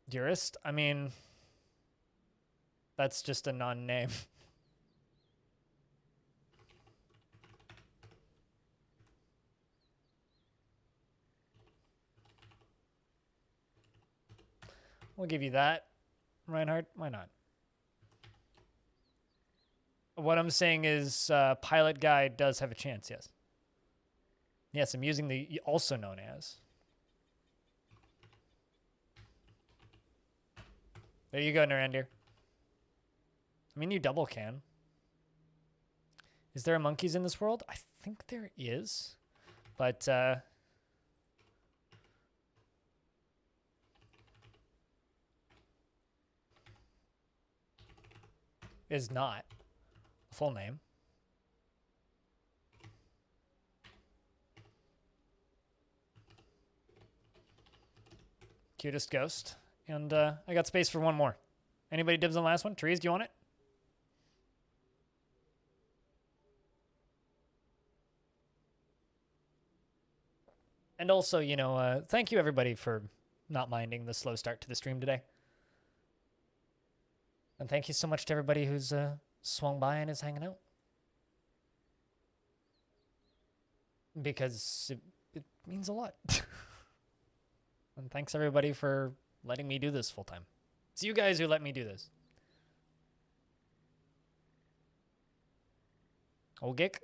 Dearest? I mean, that's just a non-name. We'll give you that, Reinhardt. Why not? What I'm saying is Pilot Guy does have a chance, yes. Yes, I'm using the also known as. There you go, Narandir. I mean, you double can. Is there a monkeys in this world? I think there is. But, is not the full name. Cutest ghost. And I got space for one more. Anybody dibs on the last one? Therese, do you want it? And also, you know, thank you everybody for not minding the slow start to the stream today. And thank you so much to everybody who's swung by and is hanging out. Because it means a lot. And thanks everybody for letting me do this full time. It's you guys who let me do this. Olgic.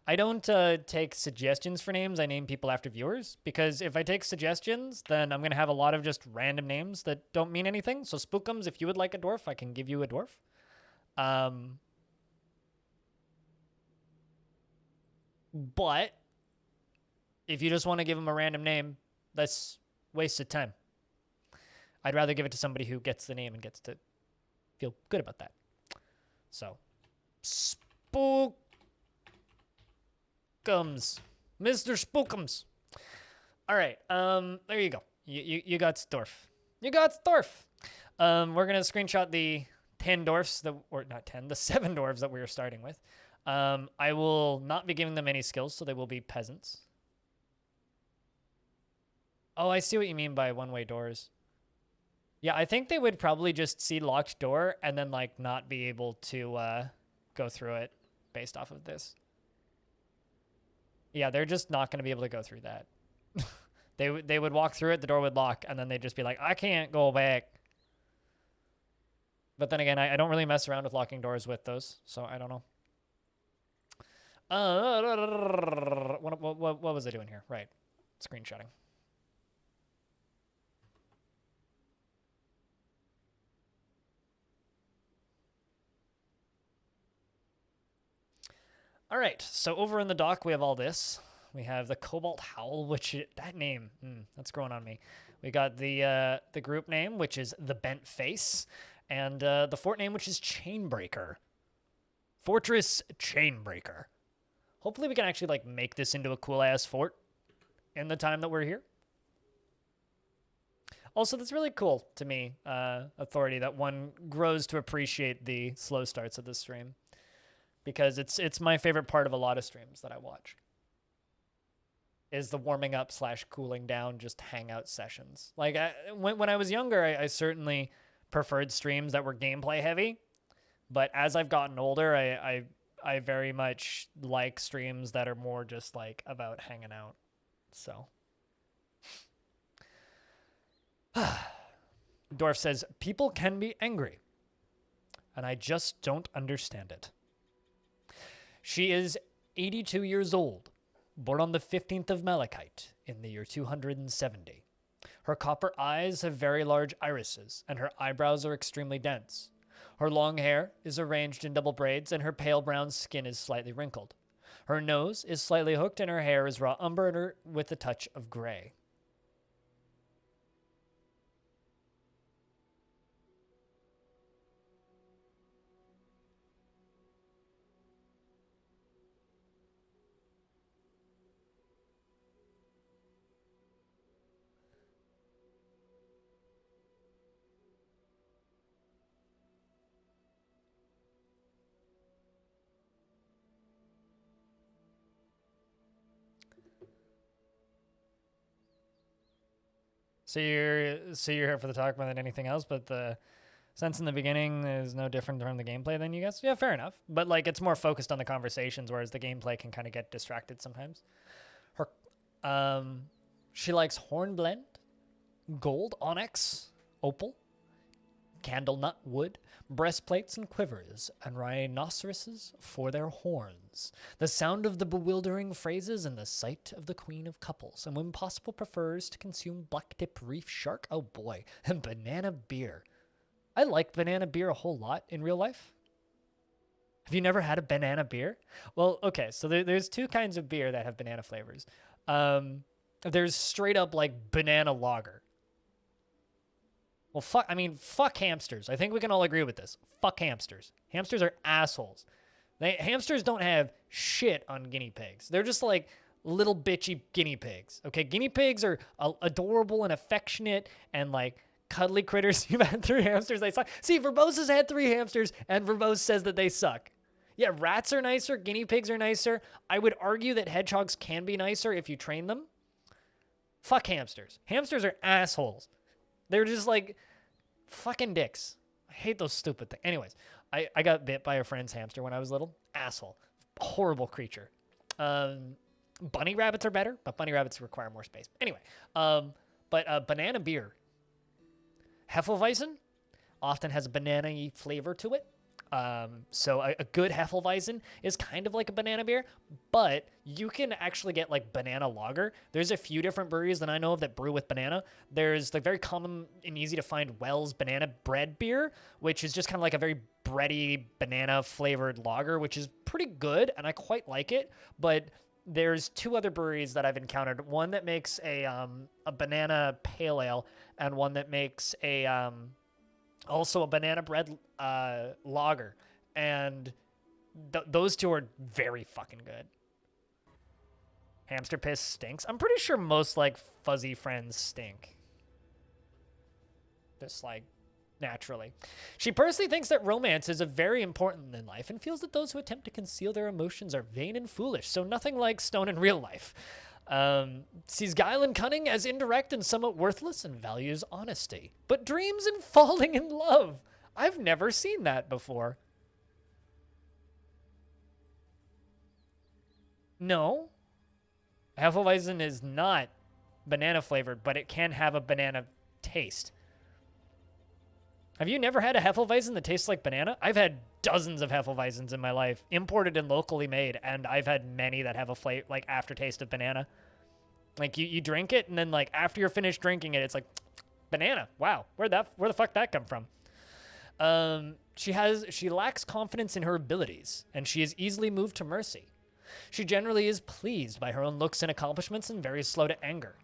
I don't take suggestions for names. I name people after viewers, because if I take suggestions, then I'm going to have a lot of just random names that don't mean anything. So Spookums, if you would like a dwarf, I can give you a dwarf. But if you just want to give them a random name, that's wasted time. I'd rather give it to somebody who gets the name and gets to feel good about that. So, Spookums. Mr. Spookums. All right, there you go. You got Dwarf. You got Dwarf. We're going to screenshot the 10 dwarfs, or not 10, the 7 dwarves that we were starting with. I will not be giving them any skills, so they will be peasants. Oh, I see what you mean by one-way doors. Yeah, I think they would probably just see locked door and then, like, not be able to go through it based off of this. Yeah, they're just not going to be able to go through that. They would walk through it, the door would lock, and then they'd just be like, I can't go back. But then again, I don't really mess around with locking doors with those, so I don't know. What was I doing here? Right, screenshotting. All right, so over in the dock, we have all this. We have the Cobalt Howl, which that name, that's growing on me. We got the group name, which is the Bent Face, and the fort name, which is Chainbreaker. Fortress Chainbreaker. Hopefully we can actually like make this into a cool-ass fort in the time that we're here. Also, that's really cool to me, Authority, that one grows to appreciate the slow starts of the stream. Because it's my favorite part of a lot of streams that I watch. Is the warming up / cooling down, just hangout sessions. Like when I was younger, I certainly preferred streams that were gameplay heavy. But as I've gotten older, I very much like streams that are more just like about hanging out. So. Dwarf says, people can be angry. And I just don't understand it. She is 82 years old, born on the 15th of Malachite in the year 270. Her copper eyes have very large irises, and her eyebrows are extremely dense. Her long hair is arranged in double braids, and her pale brown skin is slightly wrinkled. Her nose is slightly hooked, and her hair is raw umber with a touch of gray. So you're here for the talk more than anything else, but the sense in the beginning is no different from the gameplay then, you guess? Yeah, fair enough. But like it's more focused on the conversations, whereas the gameplay can kind of get distracted sometimes. Her she likes hornblende, gold, onyx, opal, candlenut wood, breastplates and quivers, and rhinoceroses for their horns, the sound of the bewildering phrases, and the sight of the queen of couples, and when possible prefers to consume blacktip reef shark, oh boy, and banana beer. I like banana beer a whole lot in real life. Have you never had a banana beer? Well, okay, so there's two kinds of beer that have banana flavors. There's straight up like banana lager. Well, fuck hamsters. I think we can all agree with this. Fuck hamsters. Hamsters are assholes. Hamsters don't have shit on guinea pigs. They're just like little bitchy guinea pigs. Okay, guinea pigs are adorable and affectionate and like cuddly critters. You've had 3 hamsters, they suck. See, Verbose has had 3 hamsters, and Verbose says that they suck. Yeah, rats are nicer, guinea pigs are nicer. I would argue that hedgehogs can be nicer if you train them. Fuck hamsters. Hamsters are assholes. They're just like fucking dicks. I hate those stupid things. Anyways, I got bit by a friend's hamster when I was little. Asshole. Horrible creature. Bunny rabbits are better, but bunny rabbits require more space. Anyway, but banana beer. Hefeweizen often has a banana-y flavor to it. So a good Hefeweizen is kind of like a banana beer, but you can actually get like banana lager. There's a few different breweries that I know of that brew with banana. There's the very common and easy to find Wells banana bread beer, which is just kind of like a very bready banana flavored lager, which is pretty good and I quite like it. But there's two other breweries that I've encountered. One that makes a banana pale ale and one that makes also a banana bread lager, and those two are very fucking good. Hamster piss stinks. I'm pretty sure most like fuzzy friends stink. Just like naturally. She personally thinks that romance is a very important in life and feels that those who attempt to conceal their emotions are vain and foolish, so nothing like Stone in real life. Sees guile and cunning as indirect and somewhat worthless and values honesty, but dreams in falling in love. I've never seen that before. No. Hefeweizen is not banana flavored, but it can have a banana taste. Have you never had a Hefeweizen that tastes like banana? I've had dozens of Hefeweizens in my life, imported and locally made, and I've had many that have a like aftertaste of banana. Like you drink it, and then like after you're finished drinking it, it's like banana. Wow, where the fuck that come from? She lacks confidence in her abilities, and she is easily moved to mercy. She generally is pleased by her own looks and accomplishments, and very slow to anger.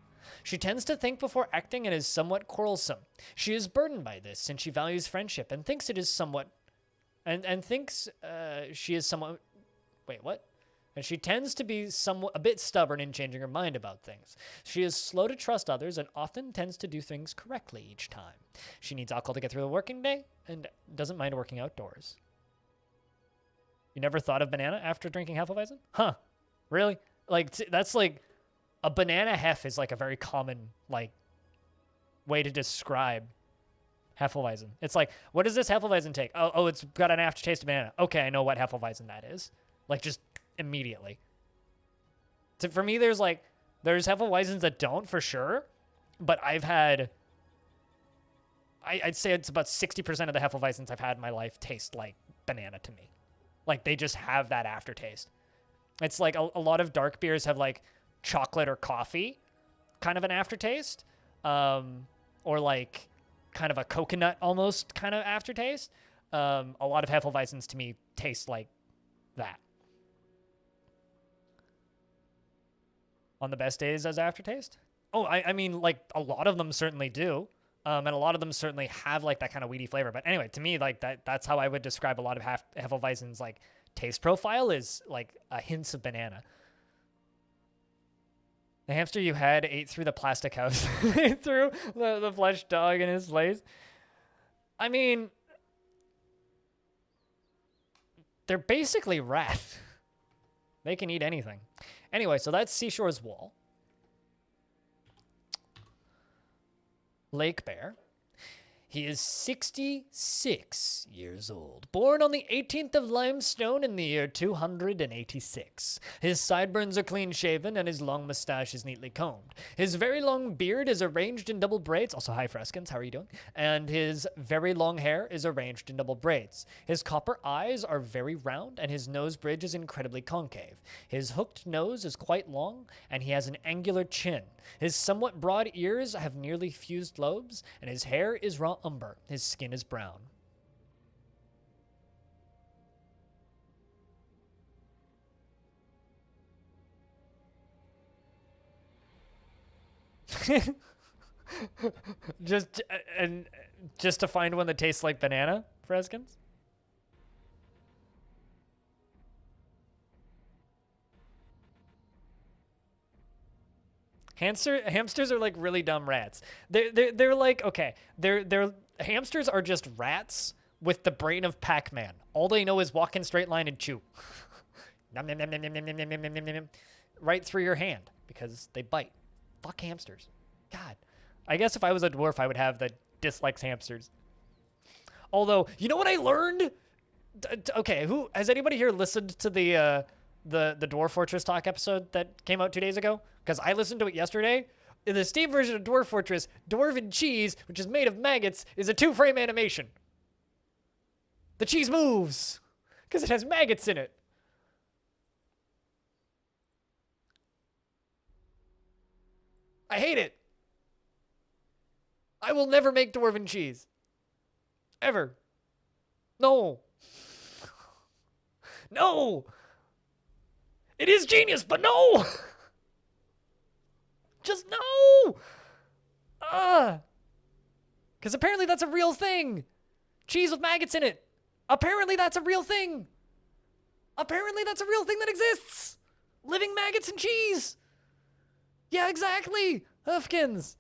She tends to think before acting and is somewhat quarrelsome. She is burdened by this, and she values friendship and thinks it is somewhat, and thinks she is somewhat. Wait, what? And she tends to be a bit stubborn in changing her mind about things. She is slow to trust others and often tends to do things correctly each time. She needs alcohol to get through the working day and doesn't mind working outdoors. You never thought of banana after drinking Hefeweizen? Huh? Really? Like that's like a banana hef is like a very common like way to describe Hefeweizen. It's like, what does this Hefeweizen take? Oh, it's got an aftertaste of banana. Okay, I know what Hefeweizen that is. Like just immediately. So for me, there's Hefeweizens that don't for sure, but I've had, I'd say it's about 60% of the Hefeweizens I've had in my life taste like banana to me. Like they just have that aftertaste. It's like a lot of dark beers have like chocolate or coffee kind of an aftertaste, or like kind of a coconut almost kind of aftertaste. A lot of Hefeweizens to me taste like that. On the best days as aftertaste? Oh, I mean, like, a lot of them certainly do. And a lot of them certainly have, like, that kind of weedy flavor. But anyway, to me, like, that's how I would describe a lot of Hefeweizen's, like, taste profile is, like, a hints of banana. The hamster you had ate through the plastic house. Ate through the flesh dog in his place. I mean, they're basically rats. They can eat anything. Anyway, so that's Seashore's Wall. Lake Bear. He is 66 years old, born on the 18th of limestone in the year 286. His sideburns are clean-shaven, and his long mustache is neatly combed. His very long beard is arranged in double braids. Also, hi, Freskins, how are you doing? And his very long hair is arranged in double braids. His copper eyes are very round, and his nose bridge is incredibly concave. His hooked nose is quite long, and he has an angular chin. His somewhat broad ears have nearly fused lobes, and his hair is raw umber. His skin is brown. just to find one that tastes like banana, Freskins? Hamsters are like really dumb rats. They're like, okay, hamsters are just rats with the brain of Pac-Man. All they know is walk in straight line and chew. Nom, nom, nom, nom, nom, nom, nom, nom, nom, nom, nom, right through your hand because they bite. Fuck hamsters. God. I guess if I was a dwarf, I would have the dislikes hamsters. Although, you know what I learned? Okay, who has anybody here listened to the Dwarf Fortress Talk episode that came out 2 days ago? Because I listened to it yesterday. In the Steam version of Dwarf Fortress, Dwarven cheese, which is made of maggots, is a 2-frame animation. The cheese moves because it has maggots in it. I hate it. I will never make Dwarven cheese. Ever. No. No. It is genius, but no. Just no. Because apparently that's a real thing. Cheese with maggots in it. Apparently that's a real thing. Apparently that's a real thing that exists. Living maggots and cheese. Yeah, exactly. Huffkins.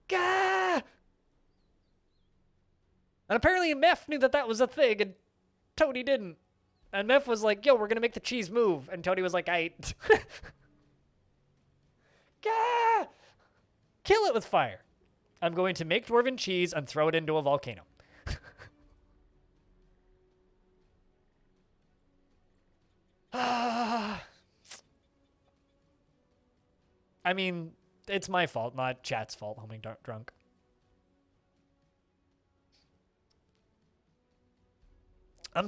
Gah. And apparently Meph knew that that was a thing, and Tony didn't. And Meph was like, yo, we're going to make the cheese move. And Tony was like, aight. Gah! Kill it with fire. I'm going to make dwarven cheese and throw it into a volcano. I mean, it's my fault, not chat's fault, homing drunk.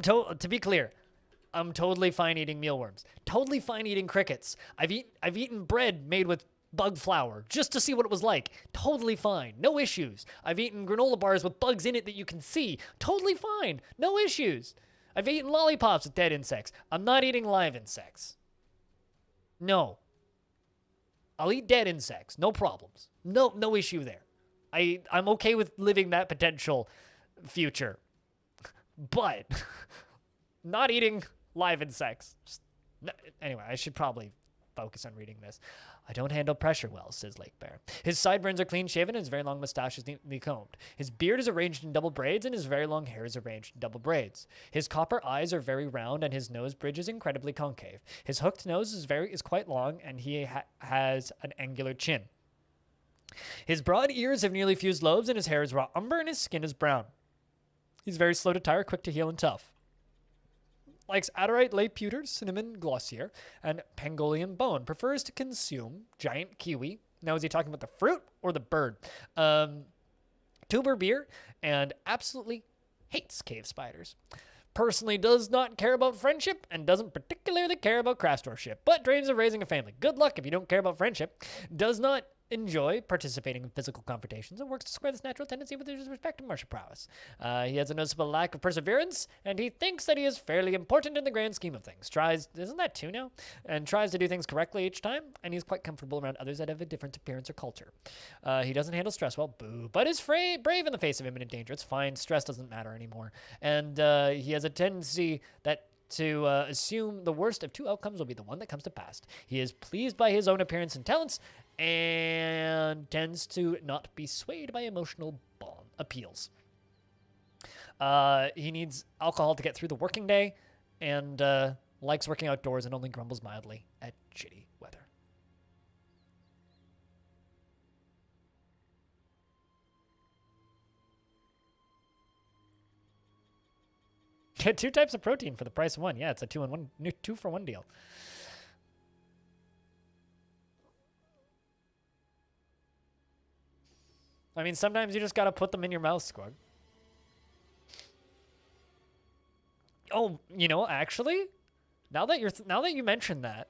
To be clear, I'm totally fine eating mealworms. Totally fine eating crickets. I've eaten bread made with bug flour just to see what it was like. Totally fine. No issues. I've eaten granola bars with bugs in it that you can see. Totally fine. No issues. I've eaten lollipops with dead insects. I'm not eating live insects. No. I'll eat dead insects. No problems. No issue there. I'm okay with living that potential future. But not eating live insects. Anyway, I should probably focus on reading this. I don't handle pressure well, says Lake Bear. His sideburns are clean shaven and his very long mustache is neatly combed. His beard is arranged in double braids and his very long hair is arranged in double braids. His copper eyes are very round and his nose bridge is incredibly concave. His hooked nose is quite long and he has an angular chin. His broad ears have nearly fused lobes and his hair is raw umber and his skin is brown. He's very slow to tire, quick to heal, and tough. Likes Adderite lay pewter, cinnamon glossier, and Pangolian bone. Prefers to consume giant kiwi. Now, is he talking about the fruit or the bird? Tuber beer, and absolutely hates cave spiders. Personally does not care about friendship and doesn't particularly care about craftsmanship, but dreams of raising a family. Good luck if you don't care about friendship. Does not enjoy participating in physical confrontations and works to square this natural tendency with his respect and martial prowess. He has a noticeable lack of perseverance, and he thinks that he is fairly important in the grand scheme of things. Isn't that 2 now? And tries to do things correctly each time, and he's quite comfortable around others that have a different appearance or culture. He doesn't handle stress well, boo, but is brave in the face of imminent danger. It's fine. Stress doesn't matter anymore. And he has a tendency to assume the worst of 2 outcomes will be the one that comes to pass. He is pleased by his own appearance and talents, and tends to not be swayed by emotional appeals. He needs alcohol to get through the working day, and likes working outdoors and only grumbles mildly at shitty weather. Get 2 types of protein for the price of 1. Yeah, it's a 2-for-1 deal. I mean, sometimes you just gotta put them in your mouth, Squug. Oh, you know, actually, now that you mentioned that,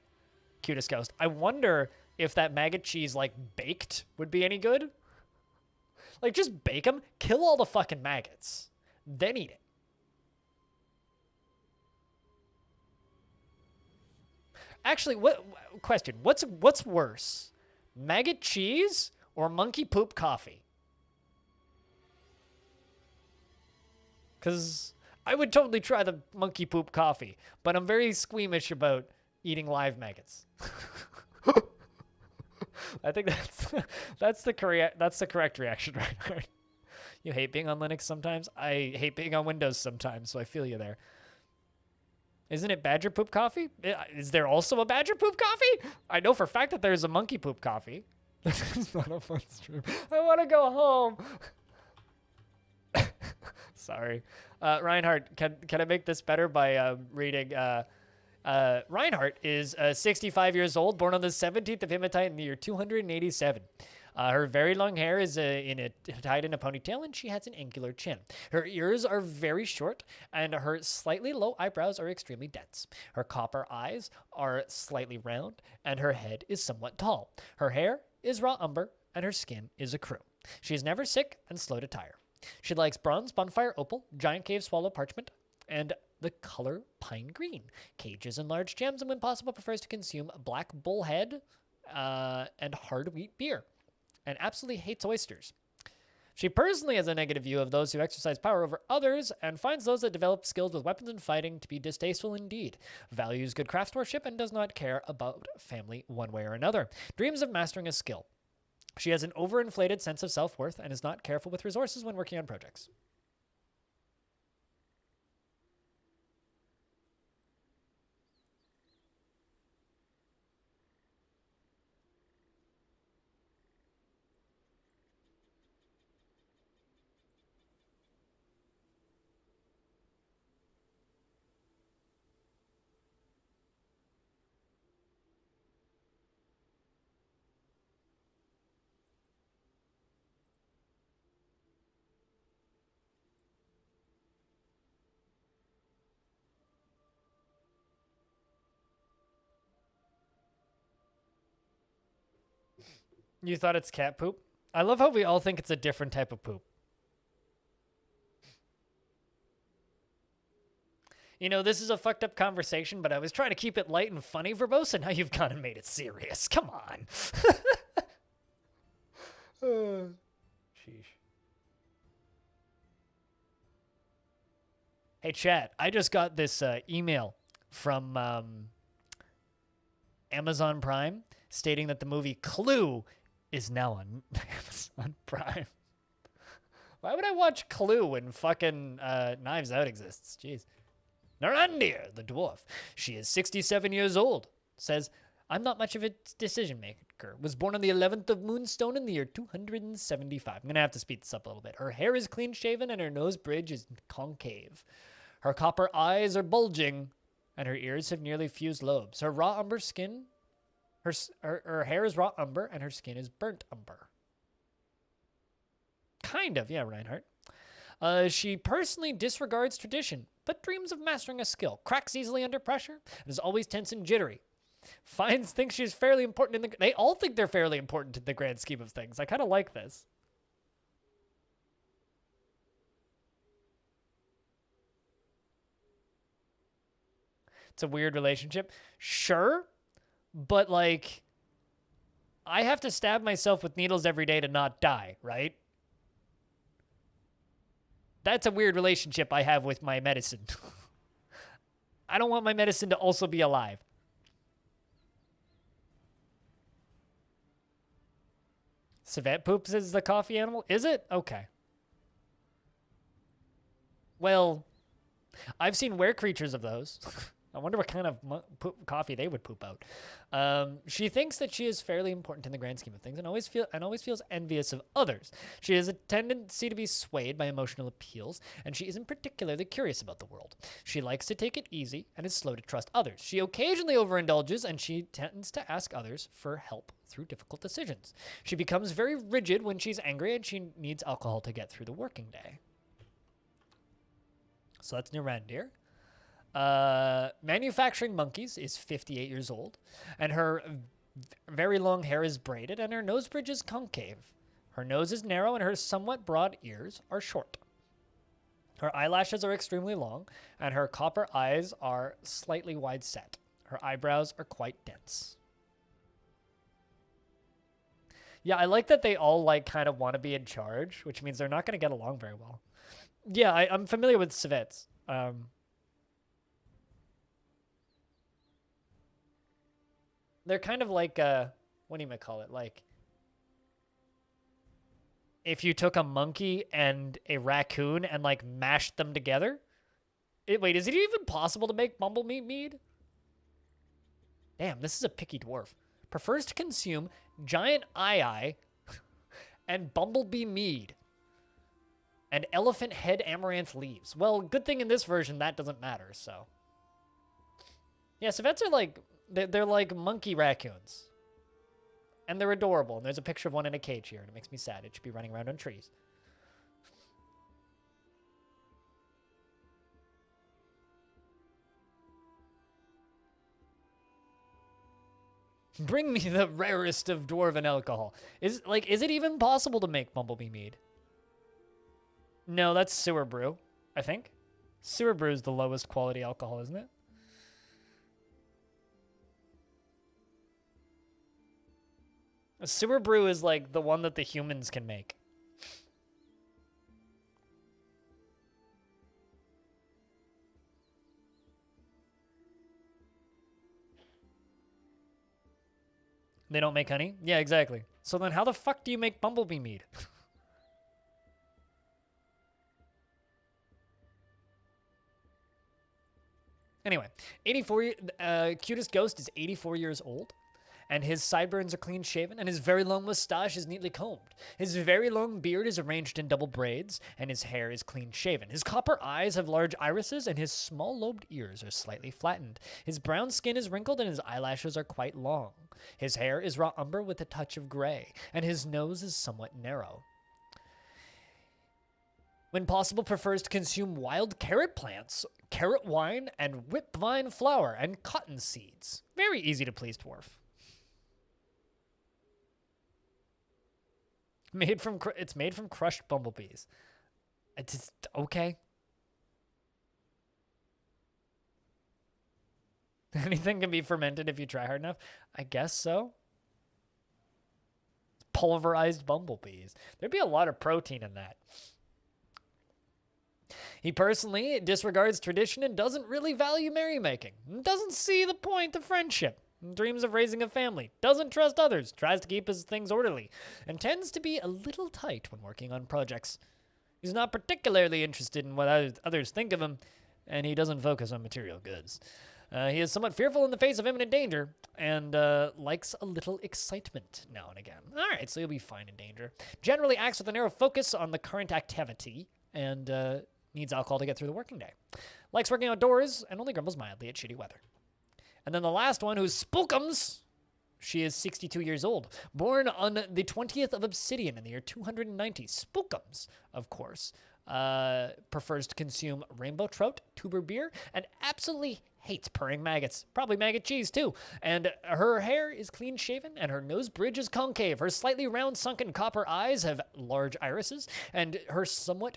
Cutest Ghost, I wonder if that maggot cheese, like, baked would be any good. Like, just bake them, kill all the fucking maggots, then eat it. Actually, what's worse? Maggot cheese or monkey poop coffee? Because I would totally try the monkey poop coffee, but I'm very squeamish about eating live maggots. I think that's the correct reaction, right? You hate being on Linux sometimes. I hate being on Windows sometimes, so I feel you there. Isn't it badger poop coffee? Is there also a badger poop coffee? I know for a fact that there's a monkey poop coffee. This is not a fun stream. I want to go home. Sorry. Reinhardt, can I make this better by reading... Reinhardt is 65 years old, born on the 17th of Hematite in the year 287. Her very long hair is tied in a ponytail, and she has an angular chin. Her ears are very short, and her slightly low eyebrows are extremely dense. Her copper eyes are slightly round, and her head is somewhat tall. Her hair is raw umber, and her skin is a crew. She is never sick and slow to tire. She likes bronze, bonfire, opal, giant cave swallow parchment, and the color pine green, cages and large gems, and when possible prefers to consume black bullhead and hard wheat beer, and absolutely hates oysters. She personally has a negative view of those who exercise power over others and finds those that develop skills with weapons and fighting to be distasteful indeed. Values good craftsmanship and does not care about family one way or another. Dreams of mastering a skill. She has an overinflated sense of self-worth and is not careful with resources when working on projects. You thought it's cat poop? I love how we all think it's a different type of poop. You know, this is a fucked up conversation, but I was trying to keep it light and funny, verbose, and now you've gone and made it serious. Come on. Sheesh. Hey, chat, I just got this email from Amazon Prime stating that the movie Clue is now on Amazon Prime. Why would I watch Clue when fucking Knives Out exists? Jeez. Narandir, the dwarf. She is 67 years old. Says, I'm not much of a decision maker. Was born on the 11th of Moonstone in the year 275. I'm going to have to speed this up a little bit. Her hair is clean shaven and her nose bridge is concave. Her copper eyes are bulging and her ears have nearly fused lobes. Her raw umber skin... Her hair is raw umber, and her skin is burnt umber. Kind of, yeah, Reinhardt. She personally disregards tradition, but dreams of mastering a skill. Cracks easily under pressure, and is always tense and jittery. Thinks she's fairly important in the... They all think they're fairly important in the grand scheme of things. I kind of like this. It's a weird relationship. Sure. But, like, I have to stab myself with needles every day to not die, right? That's a weird relationship I have with my medicine. I don't want my medicine to also be alive. Civet poops is the coffee animal? Is it? Okay. Well, I've seen were creatures of those. I wonder what kind of coffee they would poop out. She thinks that she is fairly important in the grand scheme of things and always feels envious of others. She has a tendency to be swayed by emotional appeals, and she isn't particularly curious about the world. She likes to take it easy and is slow to trust others. She occasionally overindulges, and she tends to ask others for help through difficult decisions. She becomes very rigid when she's angry, and she needs alcohol to get through the working day. So that's Narandir. Manufacturing monkeys is 58 years old, and her very long hair is braided, and her nose bridge is concave. Her nose is narrow, and her somewhat broad ears are short. Her eyelashes are extremely long, and her copper eyes are slightly wide set. Her eyebrows are quite dense. Yeah, I like that they all, like, kind of want to be in charge, which means they're not going to get along very well. Yeah, I'm familiar with civets. They're kind of like, what do you might call it? Like, if you took a monkey and a raccoon and, like, mashed them together. Wait, is it even possible to make bumblemeat mead? Damn, this is a picky dwarf. prefers to consume giant eye and bumblebee mead and elephant head amaranth leaves. Well, good thing in this version that doesn't matter, so. Yeah, civets are like, they're like monkey raccoons. And they're adorable, and there's a picture of one in a cage here, and it makes me sad. It should be running around on trees. Bring me the rarest of dwarven alcohol. Is it even possible to make bumblebee mead? No, that's sewer brew, I think. Sewer brew is the lowest quality alcohol, isn't it? A sewer brew is like the one that the humans can make. They don't make honey? Yeah, exactly. So then how the fuck do you make bumblebee mead? Anyway, cutest ghost is 84 years old, and his sideburns are clean shaven, and his very long mustache is neatly combed. His very long beard is arranged in double braids, and his hair is clean shaven. His copper eyes have large irises, and his small lobed ears are slightly flattened. His brown skin is wrinkled, and his eyelashes are quite long. His hair is raw umber with a touch of gray, and his nose is somewhat narrow. When possible, prefers to consume wild carrot plants, carrot wine, and whipvine flour, and cotton seeds. Very easy to please dwarf. It's made from crushed bumblebees. It's okay. Anything can be fermented if you try hard enough. I guess so. Pulverized bumblebees. There'd be a lot of protein in that. He personally disregards tradition and doesn't really value merrymaking. Doesn't see the point of friendship. Dreams of raising a family. Doesn't trust others. Tries to keep his things orderly. And tends to be a little tight when working on projects. He's not particularly interested in what others think of him, and he doesn't focus on material goods. He is somewhat fearful in the face of imminent danger, and likes a little excitement now and again. All right, so he'll be fine in danger. Generally acts with a narrow focus on the current activity, and needs alcohol to get through the working day. Likes working outdoors, and only grumbles mildly at shitty weather. And then the last one, who's Spookums. She is 62 years old, born on the 20th of Obsidian in the year 290. Spookums, of course, prefers to consume rainbow trout, tuber beer, and absolutely hates purring maggots. Probably maggot cheese, too. And her hair is clean-shaven, and her nose bridge is concave. Her slightly round, sunken copper eyes have large irises, and her somewhat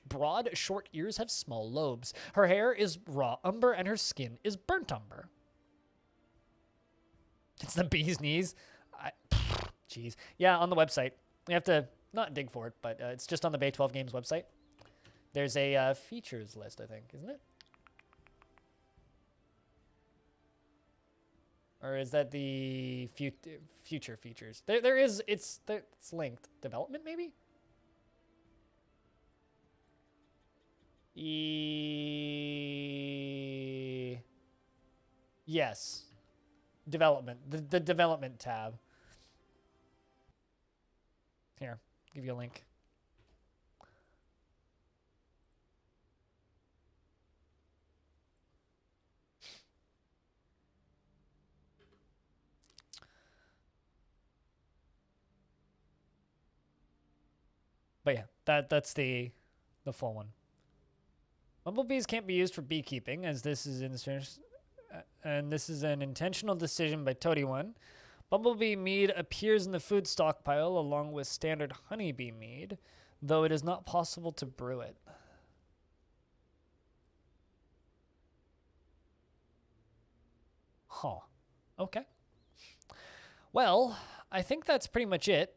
broad, short ears have small lobes. Her hair is raw umber, and her skin is burnt umber. It's the bee's knees. Jeez. Yeah, on the website. You have to not dig for it, but it's just on the Bay 12 Games website. There's a features list, I think, isn't it? Or is that the future features? There is. It's linked. Development, maybe? Yes. Development. The development tab. Here, give you a link. But yeah, that's the full one. Bumblebees can't be used for beekeeping, as this is an intentional decision by Toady One. Bumblebee mead appears in the food stockpile along with standard honeybee mead, though it is not possible to brew it. Huh. Okay. Well, I think that's pretty much it.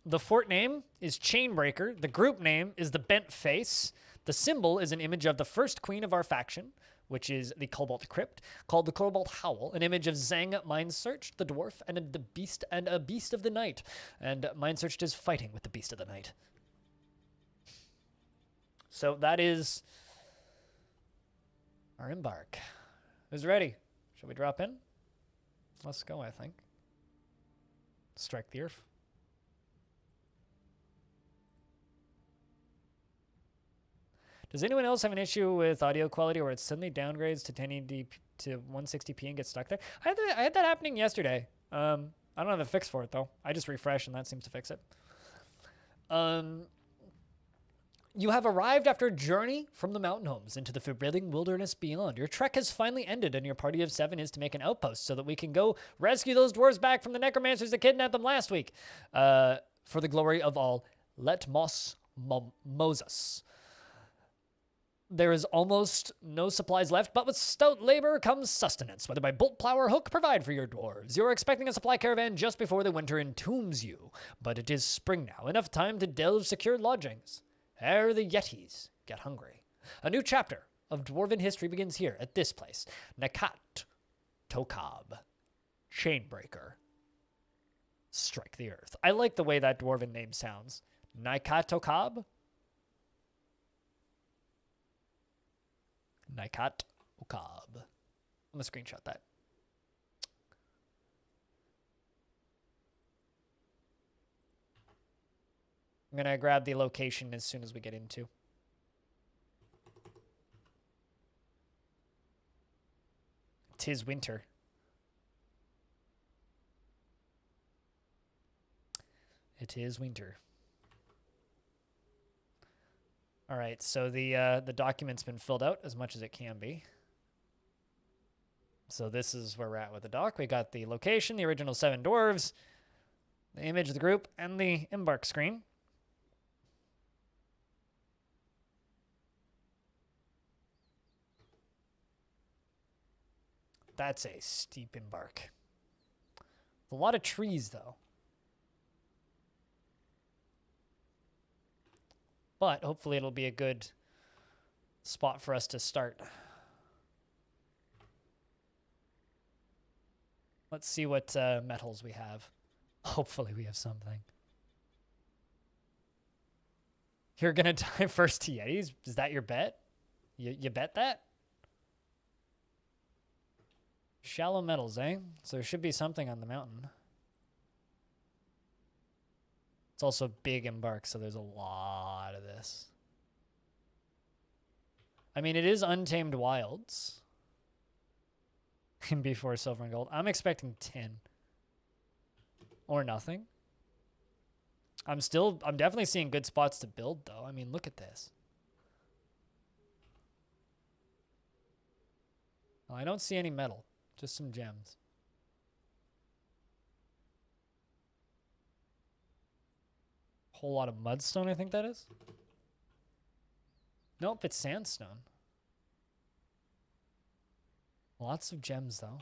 The fort name is Chainbreaker. The group name is the Bent Face. The symbol is an image of the first queen of our faction, which is the Cobalt Crypt, called the Cobalt Howl, an image of Zang Mindsearched, the dwarf, and a beast of the night. And Mindsearched is fighting with the beast of the night. So that is our embark. Who's ready? Shall we drop in? Let's go, I think. Strike the earth. Does anyone else have an issue with audio quality where it suddenly downgrades to 1080p to 160p and gets stuck there? I had that happening yesterday. I don't have a fix for it, though. I just refresh, and that seems to fix it. You have arrived after a journey from the mountain homes into the forbidding wilderness beyond. Your trek has finally ended, and your party of 7 is to make an outpost so that we can go rescue those dwarves back from the necromancers that kidnapped them last week. For the glory of all, let Moses. There is almost no supplies left, but with stout labor comes sustenance, whether by bolt, plow, or hook, provide for your dwarves. You're expecting a supply caravan just before the winter entombs you, but it is spring now, enough time to delve secure lodgings. Ere the Yetis get hungry. A new chapter of dwarven history begins here at this place. Nakat Tokab. Chainbreaker. Strike the earth. I like the way that dwarven name sounds. Nakat Tokab? Nakat Okab. I'm going to screenshot that. I'm going to grab the location as soon as we get into. Tis winter. It is winter. All right, so the document's been filled out as much as it can be. So this is where we're at with the doc. We got the location, the original 7 dwarves, the image of the group, and the embark screen. That's a steep embark. A lot of trees, though. But hopefully it'll be a good spot for us to start. Let's see what metals we have. Hopefully we have something. You're going to die first to Yetis? Is that your bet? You bet that? Shallow metals, eh? So there should be something on the mountain. It's also big embark, so there's a lot of this. I mean, it is Untamed Wilds. Before silver and gold. I'm expecting tin. Or nothing. I'm definitely seeing good spots to build, though. I mean, look at this. Well, I don't see any metal. Just some gems. Whole lot of mudstone, I think that is. Nope, it's sandstone. Lots of gems, though.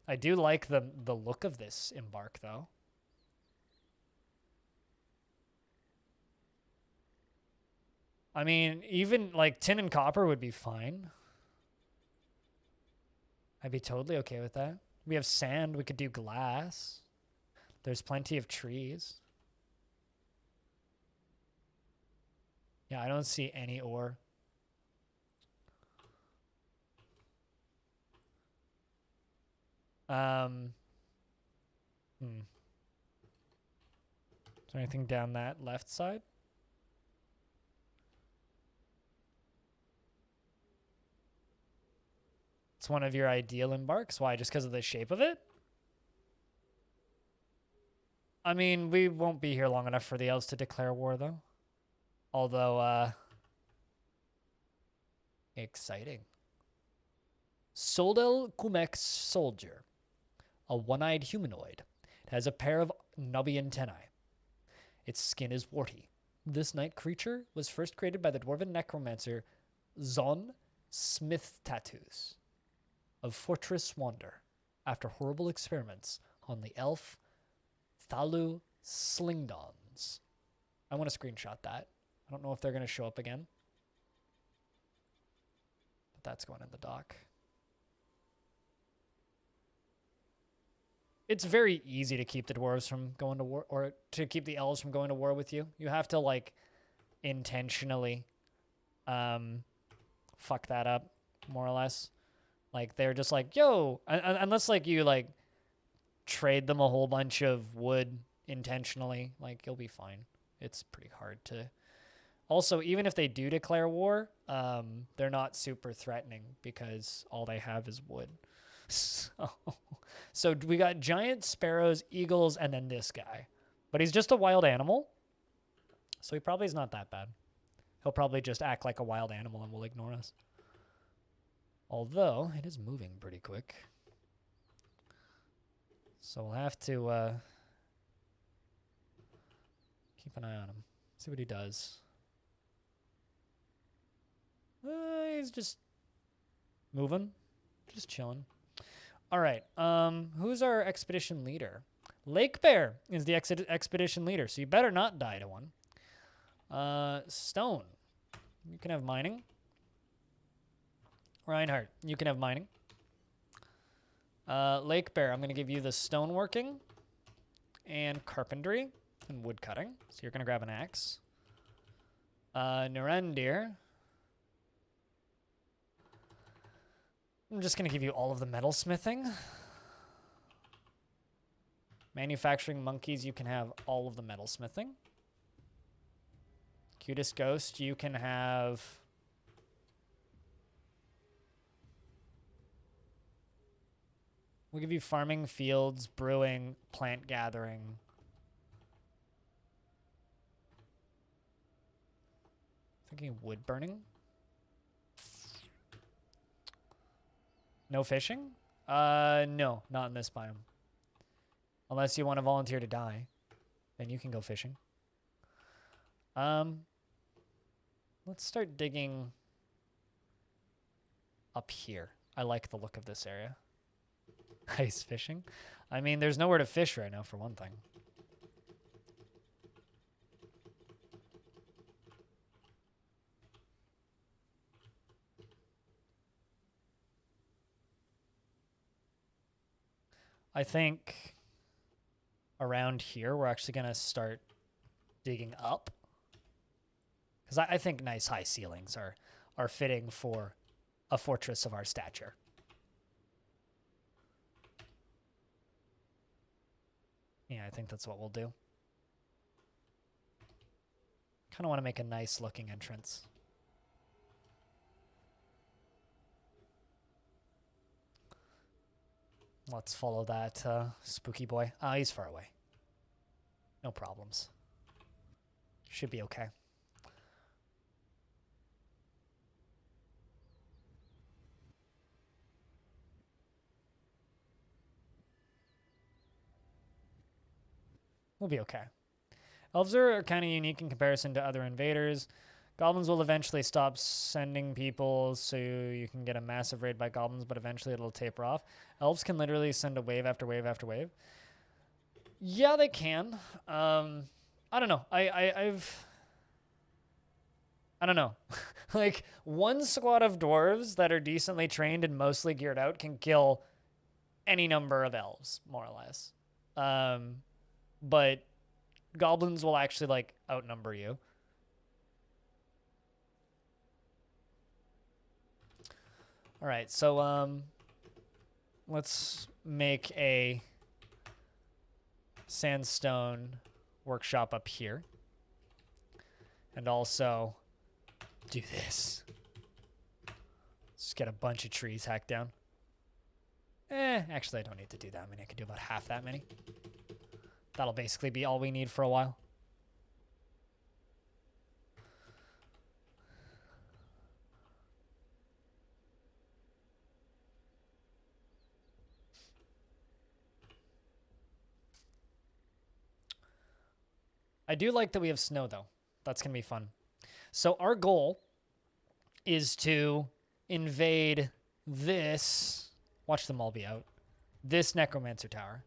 I do like the look of this embark, though. I mean, even like tin and copper would be fine. I'd be totally okay with that. We have sand. We could do glass. There's plenty of trees. Yeah, I don't see any ore. Is there anything down that left side? It's one of your ideal embarks. Why? Just because of the shape of it? I mean, we won't be here long enough for the elves to declare war, though. Although, exciting. Soldel Kumex Soldier. A one-eyed humanoid. It has a pair of knobby antennae. Its skin is warty. This night creature was first created by the dwarven necromancer Zon Smith Tattoos of Fortress Wander after horrible experiments on the elf Thalu Slingdons. I want to screenshot that. I don't know if they're going to show up again. But that's going in the doc. It's very easy to keep the dwarves from going to war, or to keep the elves from going to war with you. You have to, like, intentionally fuck that up, more or less. Like, they're just like, yo, unless, like, you, like, trade them a whole bunch of wood intentionally, like, you'll be fine. It's pretty hard to... Also, even if they do declare war, they're not super threatening because all they have is wood. So we got giant sparrows, eagles, and then this guy. But he's just a wild animal, so he probably is not that bad. He'll probably just act like a wild animal and will ignore us. Although, it is moving pretty quick. So we'll have to keep an eye on him. See what he does. He's just moving. Just chilling. All right. Who's our expedition leader? Lake Bear is the expedition leader, so you better not die to one. Stone. You can have mining. Reinhardt, you can have mining. Lake Bear, I'm going to give you the stoneworking and carpentry and wood cutting. So you're going to grab an axe. Narendir, I'm just going to give you all of the metal smithing. Manufacturing monkeys, you can have all of the metal smithing. Cutest ghost, you can have... We'll give you farming, fields, brewing, plant gathering. Thinking wood burning. No fishing? No, not in this biome. Unless you want to volunteer to die, then you can go fishing. Let's start digging up here. I like the look of this area. Ice fishing. I mean, there's nowhere to fish right now, for one thing. I think around here, we're actually going to start digging up. Because I think nice high ceilings are fitting for a fortress of our stature. Yeah, I think that's what we'll do. Kind of want to make a nice looking entrance. Let's follow that spooky boy. Ah, he's far away. No problems. Should be okay. We'll be okay. Elves are kind of unique in comparison to other invaders. Goblins will eventually stop sending people, so you can get a massive raid by goblins, but eventually it'll taper off. Elves can literally send a wave after wave after wave. Yeah, they can. I don't know. I don't know. Like, one squad of dwarves that are decently trained and mostly geared out can kill any number of elves, more or less. But goblins will actually, like, outnumber you. All right, so let's make a sandstone workshop up here. And also do this. Just get a bunch of trees hacked down. Actually, I don't need to do that many. I can do about half that many. That'll basically be all we need for a while. I do like that we have snow, though. That's going to be fun. So our goal is to invade this... Watch them all be out. This Necromancer Tower.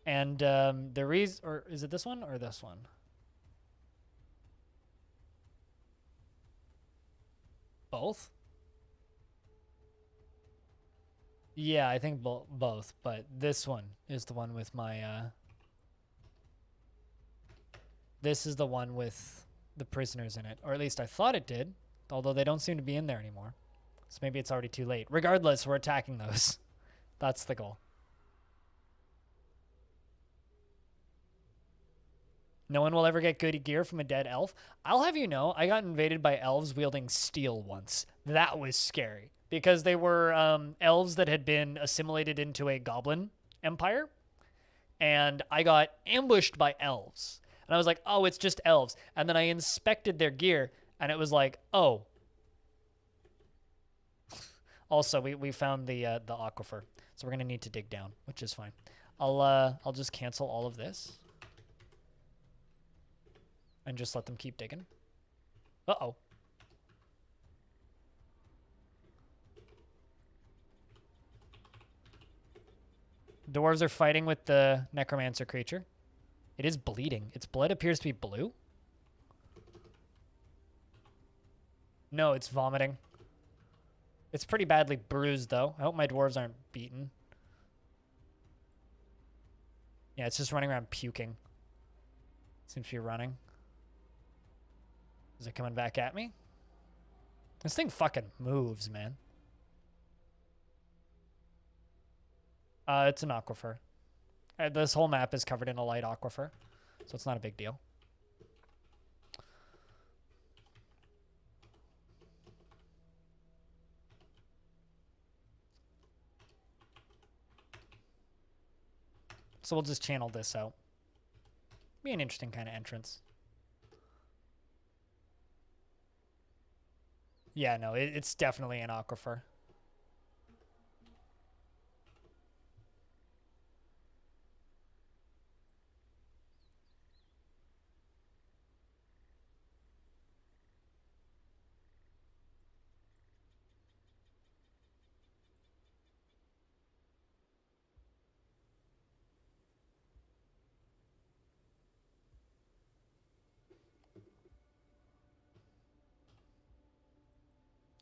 And the reason... Or is it this one or this one? Both? Yeah, I think both. But this one is the one with my... This is the one with the prisoners in it. Or at least I thought it did. Although they don't seem to be in there anymore. So maybe it's already too late. Regardless, we're attacking those. That's the goal. No one will ever get good gear from a dead elf. I'll have you know, I got invaded by elves wielding steel once. That was scary. Because they were elves that had been assimilated into a goblin empire. And I got ambushed by elves. And I was like, oh, it's just elves. And then I inspected their gear, and it was like, oh. Also, we found the aquifer. So we're going to need to dig down, which is fine. I'll just cancel all of this. And just let them keep digging. Uh-oh. Dwarves are fighting with the necromancer creature. It is bleeding. Its blood appears to be blue. No, it's vomiting. It's pretty badly bruised, though. I hope my dwarves aren't beaten. Yeah, it's just running around puking. Seems to be running. Is it coming back at me? This thing fucking moves, man. It's an aquifer. This whole map is covered in a light aquifer, so it's not a big deal. So we'll just channel this out. Be an interesting kind of entrance. Yeah, no, it's definitely an aquifer.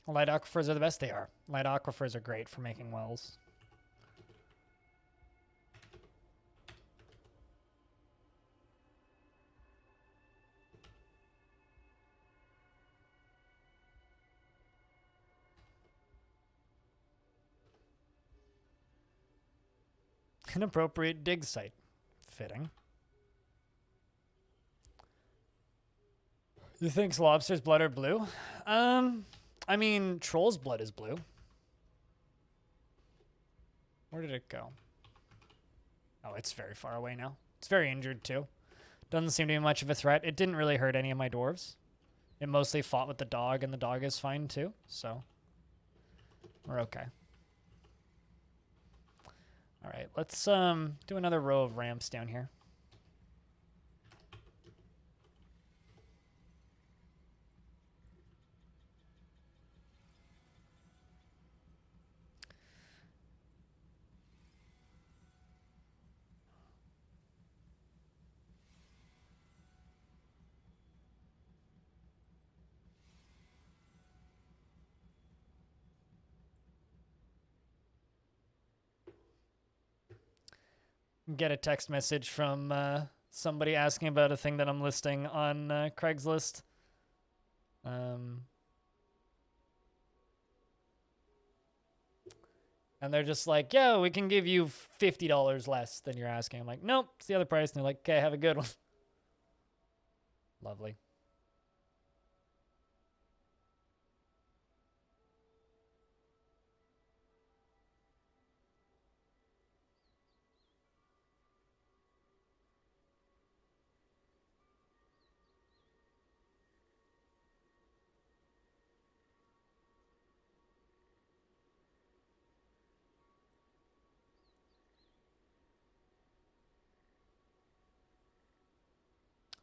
Light aquifers are the best. They are. Light aquifers are great for making wells. An appropriate dig site. Fitting. You think lobster's blood are blue? I mean, troll's blood is blue. Where did it go? Oh, it's very far away now. It's very injured, too. Doesn't seem to be much of a threat. It didn't really hurt any of my dwarves. It mostly fought with the dog, and the dog is fine, too. So, we're okay. All right, let's do another row of ramps down here. Get a text message from somebody asking about a thing that I'm listing on Craigslist. And they're just like, yo, we can give you $50 less than you're asking. I'm like, nope, it's the other price. And they're like, okay, have a good one. Lovely.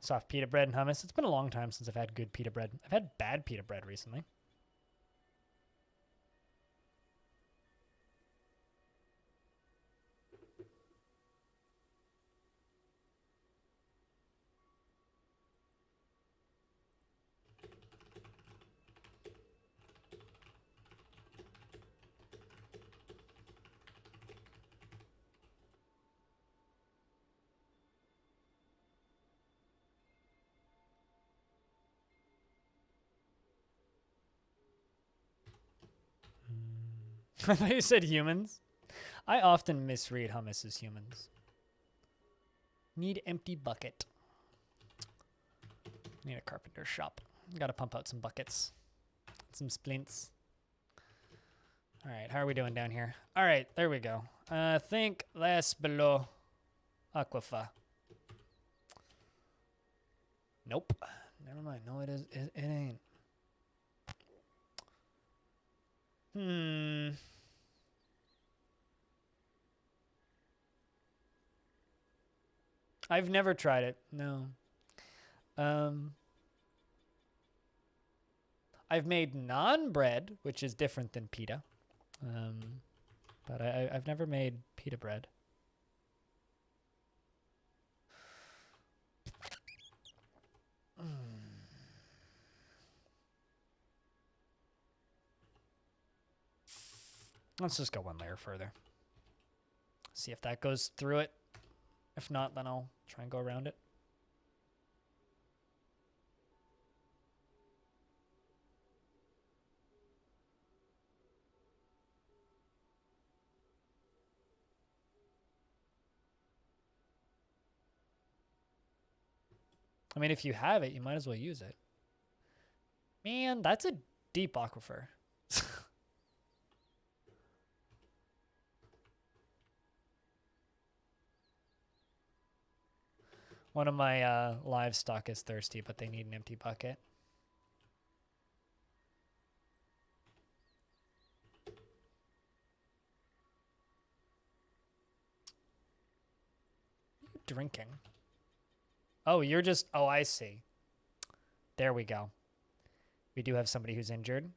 Soft pita bread and hummus. It's been a long time since I've had good pita bread. I've had bad pita bread recently. I thought you said humans. I often misread hummus as humans. Need empty bucket. Need a carpenter shop. Gotta pump out some buckets. Some splints. Alright, how are we doing down here? Alright, there we go. I think that's below aquifer. Nope. Never mind. No, it is. It ain't. I've never tried it. No. I've made naan bread, which is different than pita. But I've never made pita bread. Let's just go one layer further. See if that goes through it. If not, then I'll try and go around it. I mean, if you have it, you might as well use it. Man, that's a deep aquifer. One of my livestock is thirsty, but they need an empty bucket. What are you drinking? Oh, you're just... Oh, I see. There we go. We do have somebody who's injured.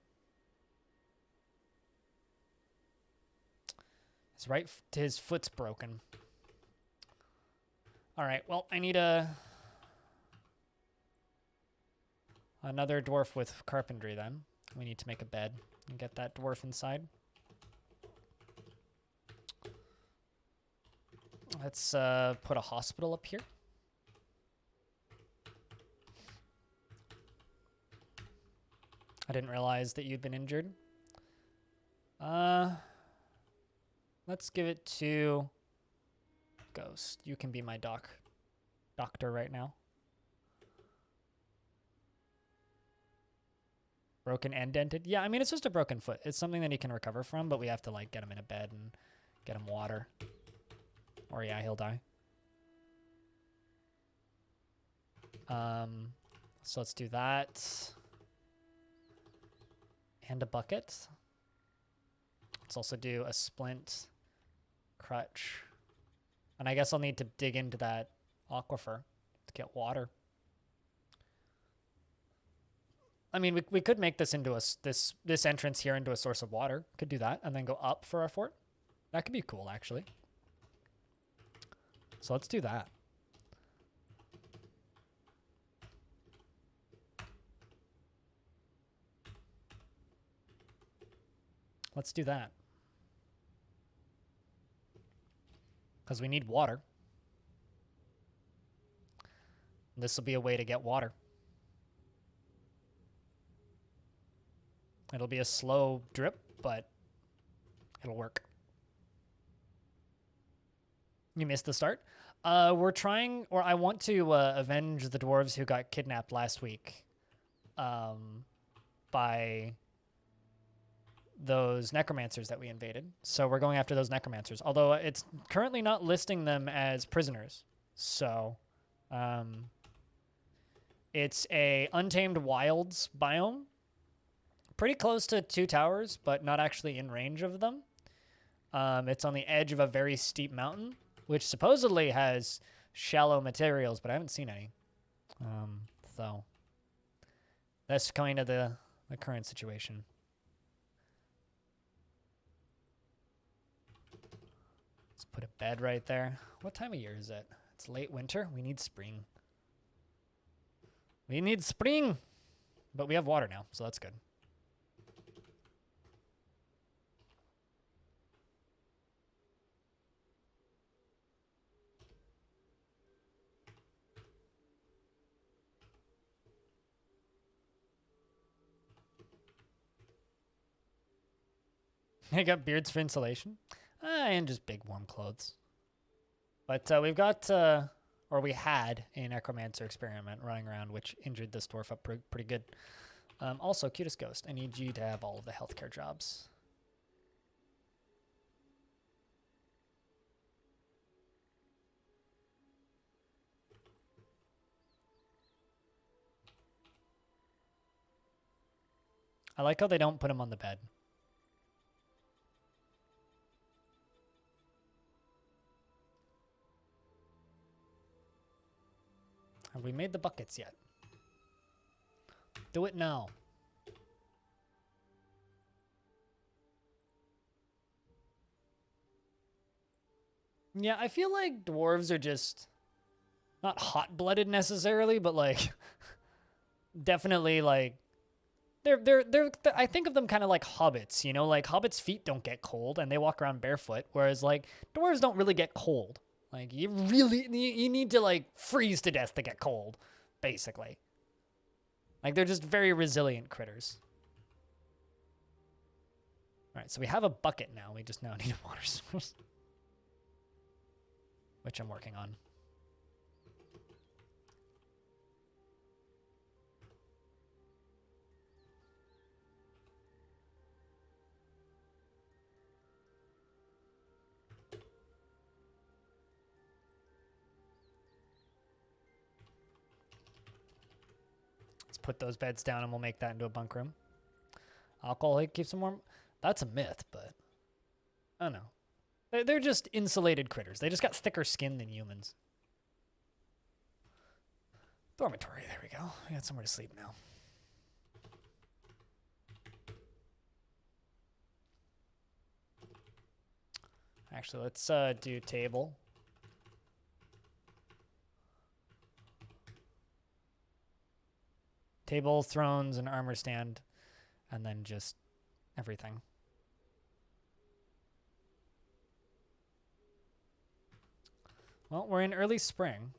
His foot's broken. All right, well, I need another dwarf with carpentry then. We need to make a bed and get that dwarf inside. Let's put a hospital up here. I didn't realize that you'd been injured. Let's give it to Ghost. You can be my doctor right now. Broken and dented? Yeah, I mean, it's just a broken foot. It's something that he can recover from, but we have to, like, get him in a bed and get him water. Or, yeah, he'll die. So let's do that. And a bucket. Let's also do a splint, crutch. And I guess I'll need to dig into that aquifer to get water. I mean, we could make this into this entrance here into a source of water. Could do that and then go up for our fort. That could be cool, actually. So let's do that. Let's do that. Because we need water. This will be a way to get water. It'll be a slow drip, but it'll work. You missed the start. We're trying, or I want to avenge the dwarves who got kidnapped last week by those necromancers that we invaded. So we're going after those necromancers, although it's currently not listing them as prisoners. So it's a untamed wilds biome, pretty close to Two Towers, but not actually in range of them. It's on the edge of a very steep mountain, which supposedly has shallow materials, but I haven't seen any. So that's kind of the current situation. Let's put a bed right there. What time of year is it? It's late winter. We need spring. We need spring! But we have water now, so that's good. They got beards for insulation. And just big warm clothes. But we've got, or we had a necromancer experiment running around, which injured this dwarf up pretty good. Also, cutest ghost, I need you to have all of the healthcare jobs. I like how they don't put him on the bed. Have we made the buckets yet? Do it now. Yeah, I feel like dwarves are just not hot-blooded necessarily, but like definitely like they're I think of them kind of like hobbits, you know, like hobbits' feet don't get cold and they walk around barefoot, whereas like dwarves don't really get cold. Like you need to like freeze to death to get cold, basically. Like they're just very resilient critters. All right, so we have a bucket now. We just now need a water source, which I'm working on. Put those beds down and we'll make that into a bunk room. Alcohol keeps them warm. That's a myth, but I don't know. They're just insulated critters. They just got thicker skin than humans. Dormitory, there we go. We got somewhere to sleep now. Actually, let's do table. Table, thrones, and armor stand, and then just everything. Well, we're in early spring.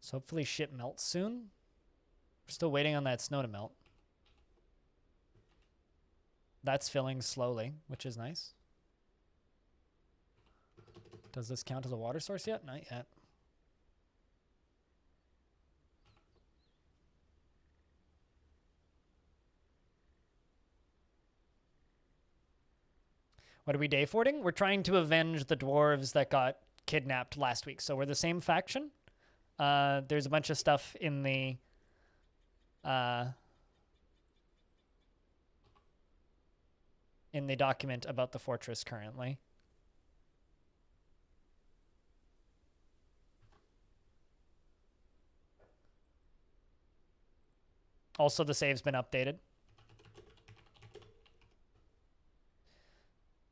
So hopefully shit melts soon. We're still waiting on that snow to melt. That's filling slowly, which is nice. Does this count as a water source yet? Not yet. What are we day fording? We're trying to avenge the dwarves that got kidnapped last week. So we're the same faction. There's a bunch of stuff in the document about the fortress currently. Also, the save's been updated.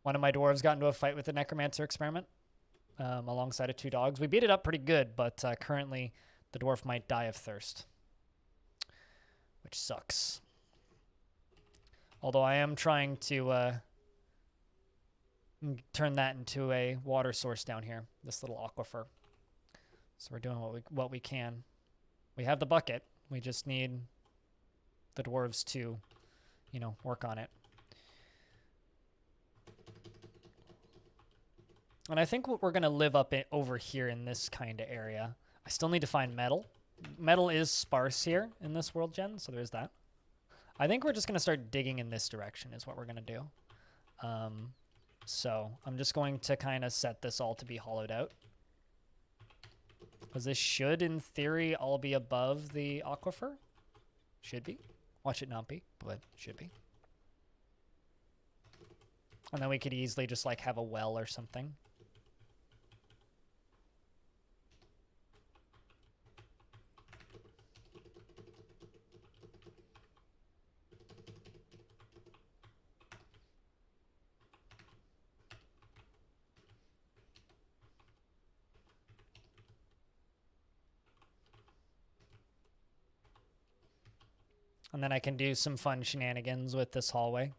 One of my dwarves got into a fight with the necromancer experiment alongside of 2 dogs. We beat it up pretty good, but currently the dwarf might die of thirst, which sucks. Although I am trying to turn that into a water source down here, this little aquifer. So we're doing what we can. We have the bucket. We just need the dwarves to, you know, work on it. And I think we're going to live up over here in this kind of area. I still need to find metal. Metal is sparse here in this world gen, so there's that. I think we're just going to start digging in this direction is what we're going to do. So I'm just going to kind of set this all to be hollowed out. Because this should, in theory, all be above the aquifer. Should be. Watch it not be, but should be. And then we could easily just like have a well or something. And then I can do some fun shenanigans with this hallway.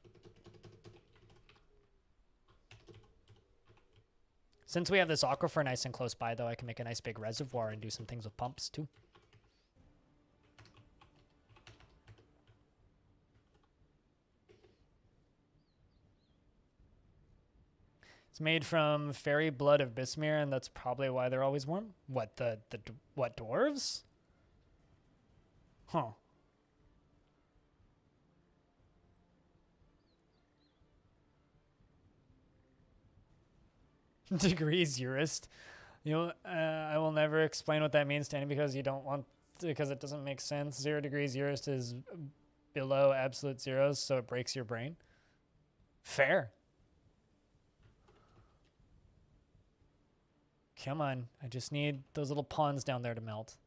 Since we have this aquifer nice and close by, though, I can make a nice big reservoir and do some things with pumps, too. It's made from fairy blood of Bismir, and that's probably why they're always warm. What, what, dwarves? Huh. Degrees Eurist. You know, I will never explain what that means to anyone because you don't want, because it doesn't make sense. 0 degrees Eurist is below absolute zeros, so it breaks your brain. Fair. Come on, I just need those little pawns down there to melt.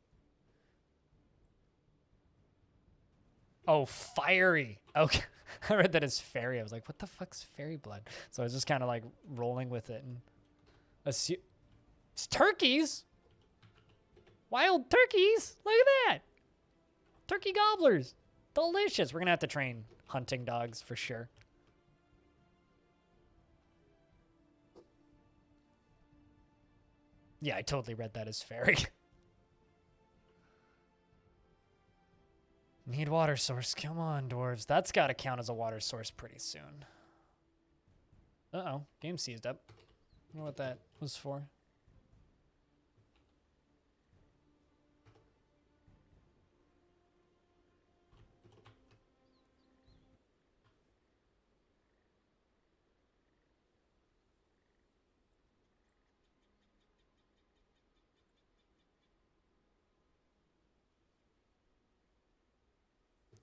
Oh, fiery. Okay. I read that as fairy. I was like, what the fuck's fairy blood? So I was just kind of like rolling with it and it's turkeys. Wild turkeys. Look at that. Turkey gobblers. Delicious. We're going to have to train hunting dogs for sure. Yeah, I totally read that as fairy. Need water source. Come on, dwarves. That's got to count as a water source pretty soon. Uh-oh. Game seized up. I don't know what that was for.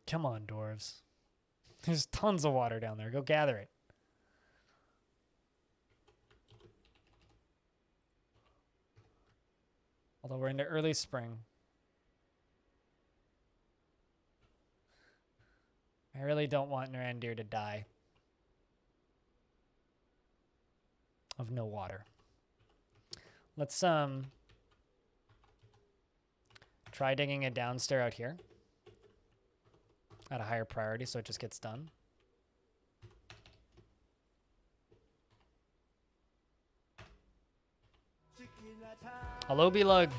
Come on, dwarves. There's tons of water down there. Go gather it. Although we're into early spring. I really don't want Narandir to die of no water. Let's try digging a downstair out here at a higher priority so it just gets done. Hello, Belug.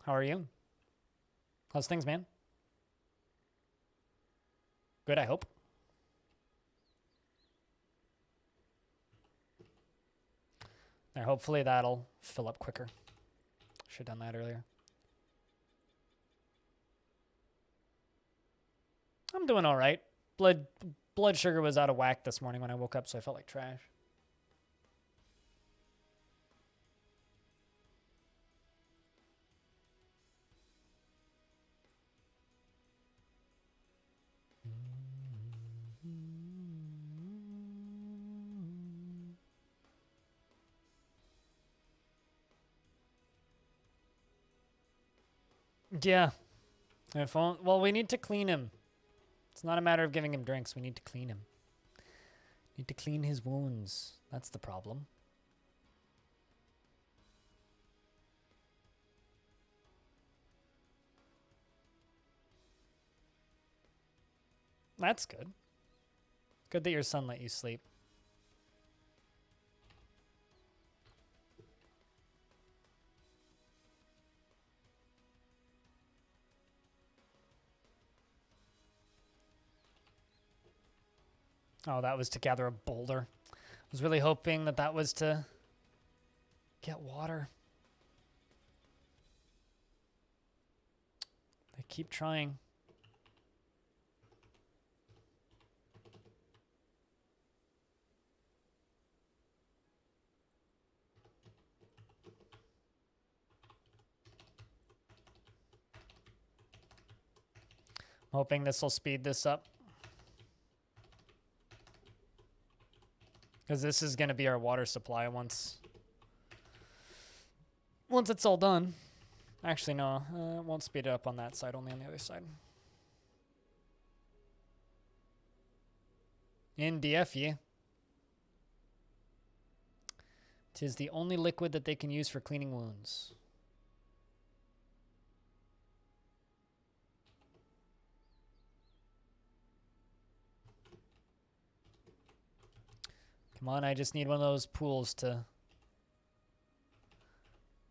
How are you? How's things, man? Good, I hope. There, hopefully that'll fill up quicker. Should have done that earlier. I'm doing all right. Blood sugar was out of whack this morning when I woke up, so I felt like trash. Yeah. Well, we need to clean him. It's not a matter of giving him drinks. We need to clean him. Need to clean his wounds. That's the problem. That's good. Good that your son let you sleep. Oh, that was to gather a boulder. I was really hoping that that was to get water. They keep trying. I'm hoping this will speed this up. Because this is going to be our water supply once it's all done. Actually, no. It won't speed it up on that side, only on the other side. In DFE. 'Tis the only liquid that they can use for cleaning wounds. Come on, I just need one of those pools to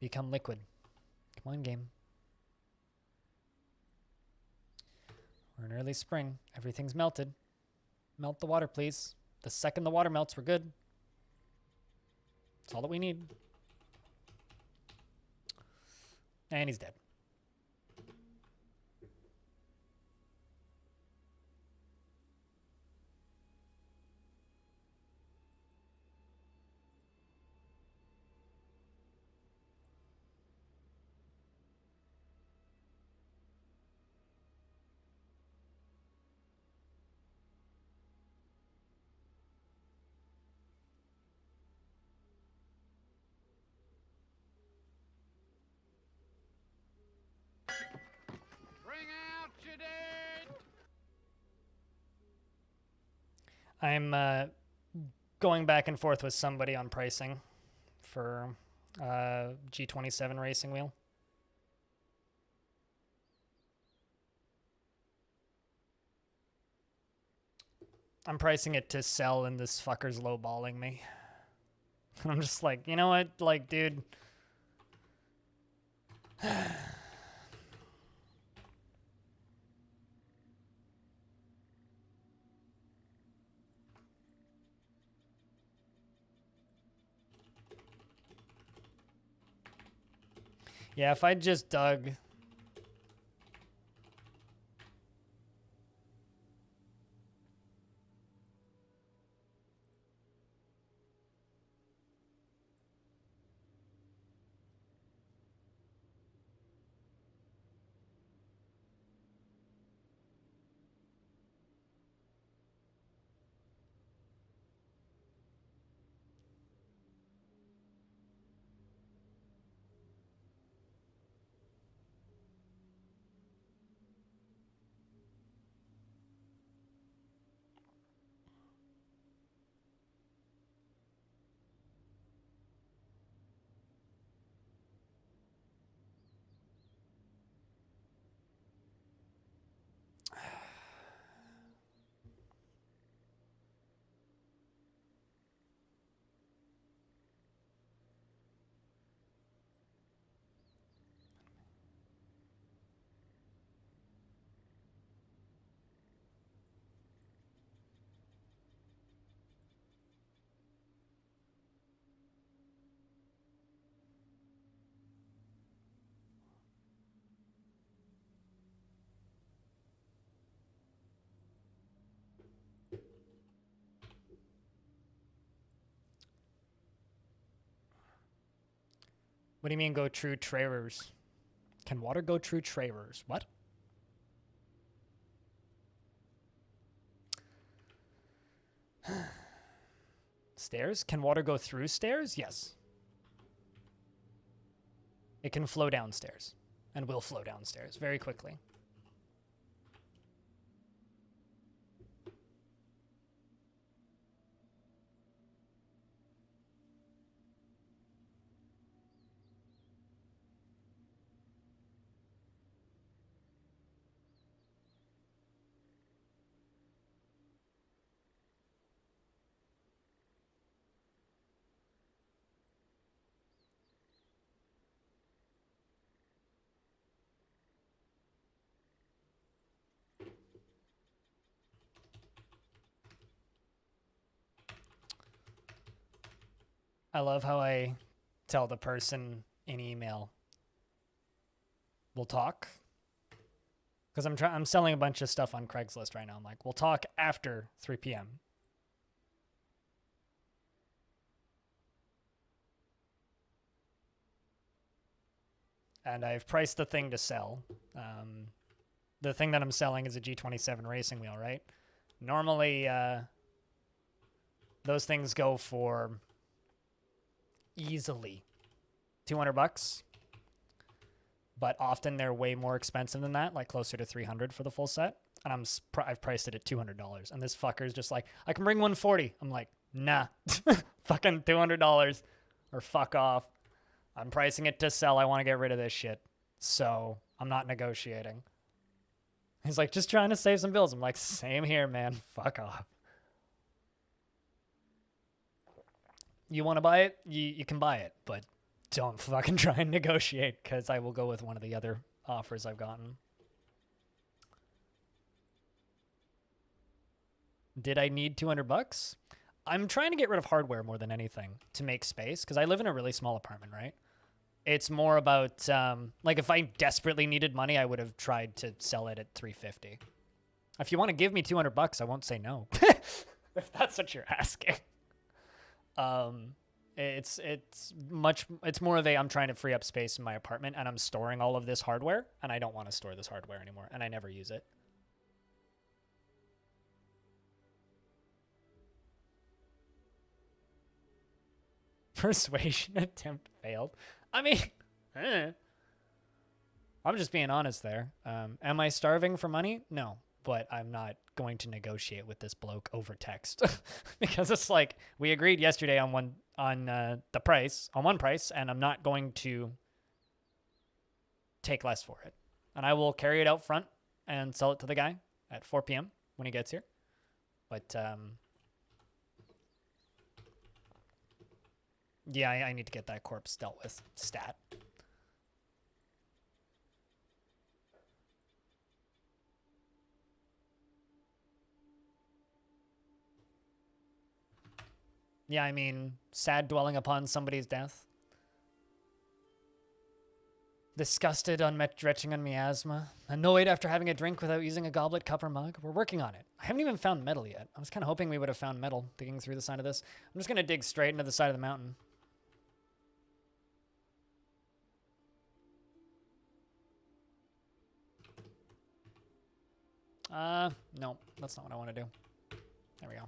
become liquid. Come on, game. We're in early spring. Everything's melted. Melt the water, please. The second the water melts, we're good. That's all that we need. And he's dead. Bring out your dead! I'm going back and forth with somebody on pricing for G27 racing wheel. I'm pricing it to sell and this fucker's lowballing me. I'm just like, you know what? Like, dude. Yeah, if I just dug... What do you mean go true trailers? Can water go true trailers? What? Stairs? Can water go through stairs? Yes. It can flow downstairs and will flow downstairs very quickly. I love how I tell the person in email, we'll talk. Because I'm selling a bunch of stuff on Craigslist right now. I'm like, we'll talk after 3 p.m. And I've priced the thing to sell. The thing that I'm selling is a G27 racing wheel, right? Normally, those things go for easily $200, but often they're way more expensive than that, like closer to $300 for the full set. And I've priced it at $200, and this fucker's just like, I can bring 140. I'm like, nah, fucking $200 or fuck off. I'm pricing it to sell. I want to get rid of this shit, so I'm not negotiating. He's like, just trying to save some bills. I'm like, same here, man. Fuck off. You want to buy it? You can buy it, but Don't fucking try and negotiate, because I will go with one of the other offers I've gotten. Did I need 200 bucks? I'm trying to get rid of hardware more than anything to make space, because I live in a really small apartment, right? It's more about, like, if I desperately needed money, I would have tried to sell it at 350. If you want to give me 200 bucks, I won't say no. If that's what you're asking. It's more of a, I'm trying to free up space in my apartment, and I'm storing all of this hardware, and I don't want to store this hardware anymore, and I never use it. Persuasion attempt failed. I mean, I'm just being honest there. Am I starving for money? No, but I'm not going to negotiate with this bloke over text because it's like we agreed yesterday on one price, and I'm not going to take less for it. And I will carry it out front and sell it to the guy at 4 p.m. when he gets here. But yeah, I need to get that corpse dealt with. Stat. Yeah, I mean, sad dwelling upon somebody's death. Disgusted, retching on miasma. Annoyed after having a drink without using a goblet, cup, or mug. We're working on it. I haven't even found metal yet. I was kind of hoping we would have found metal digging through the side of this. I'm just going to dig straight into the side of the mountain. No, that's not what I want to do. There we go.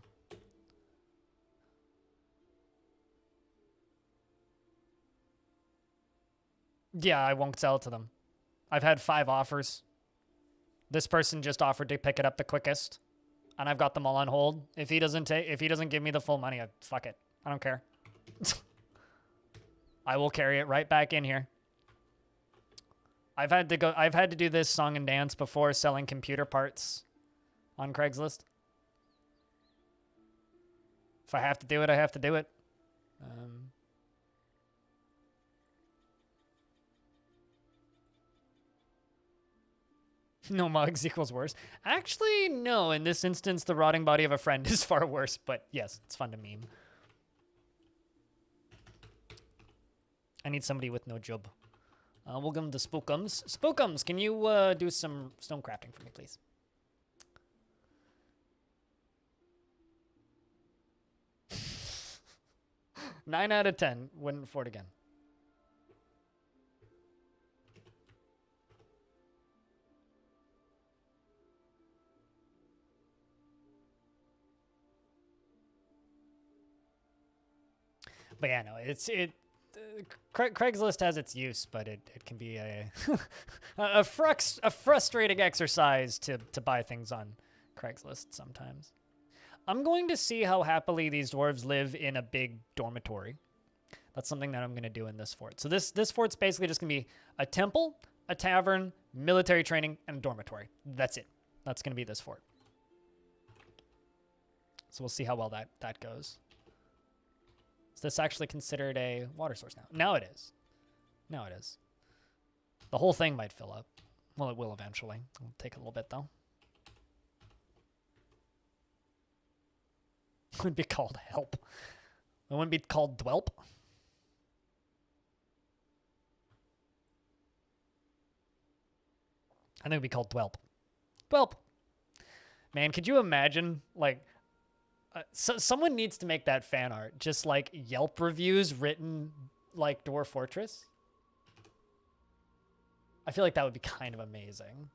Yeah, I won't sell it to them. I've had 5 offers. This person just offered to pick it up the quickest, and I've got them all on hold. If he doesn't give me the full money, fuck it. I don't care. I will carry it right back in here. I've had to do this song and dance before selling computer parts on Craigslist. If I have to do it, I have to do it. No mugs equals worse. Actually, no. In this instance, the rotting body of a friend is far worse, but yes, it's fun to meme. I need somebody with no job. We'll give them the Spookums. Spookums, can you do some stone crafting for me, please? Nine out of 10. Wouldn't afford again. But yeah, no, Craigslist has its use, but it can be a a frustrating exercise to buy things on Craigslist sometimes. I'm going to see how happily these dwarves live in a big dormitory. That's something that I'm going to do in this fort. So this fort's basically just going to be a temple, a tavern, military training, and a dormitory. That's it. That's going to be this fort. So we'll see how well that goes. Is this actually considered a water source now? Now it is. Now it is. The whole thing might fill up. Well, it will eventually. It'll take a little bit, though. It would be called help. It wouldn't be called dwelp. I think it would be called dwelp. Dwelp. Man, could you imagine, like, someone needs to make that fan art. Just, like, Yelp reviews written like Dwarf Fortress. I feel like that would be kind of amazing.